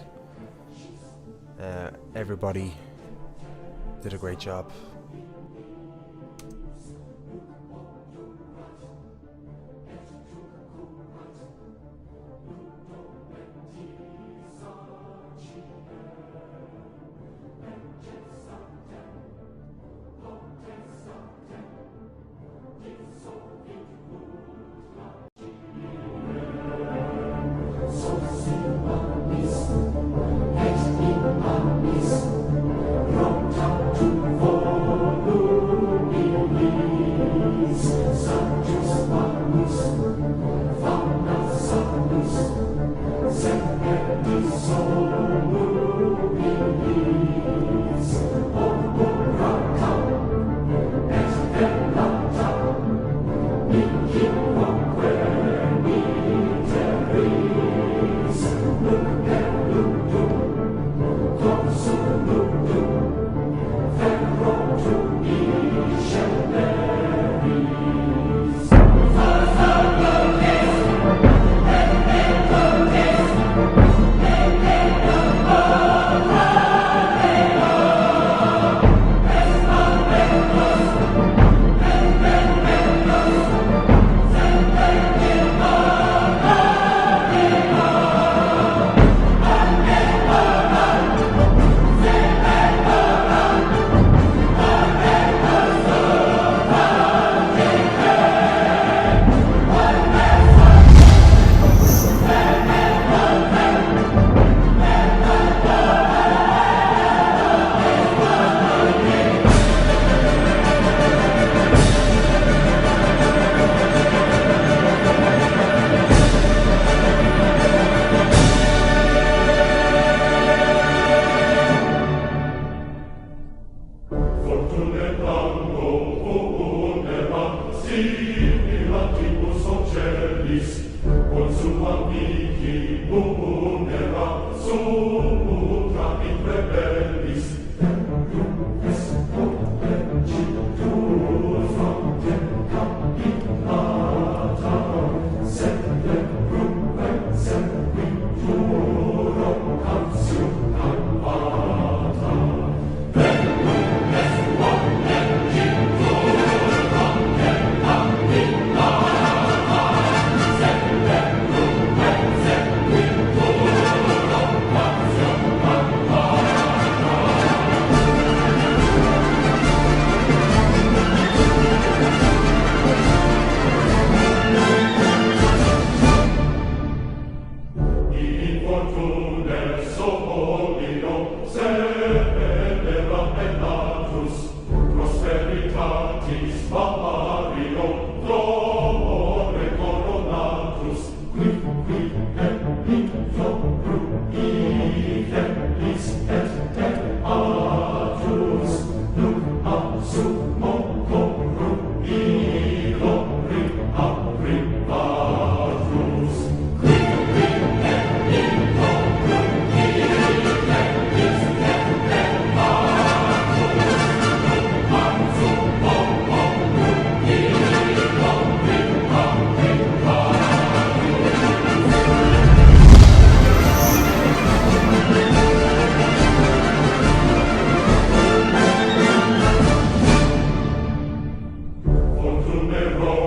Everybody did a great job. to never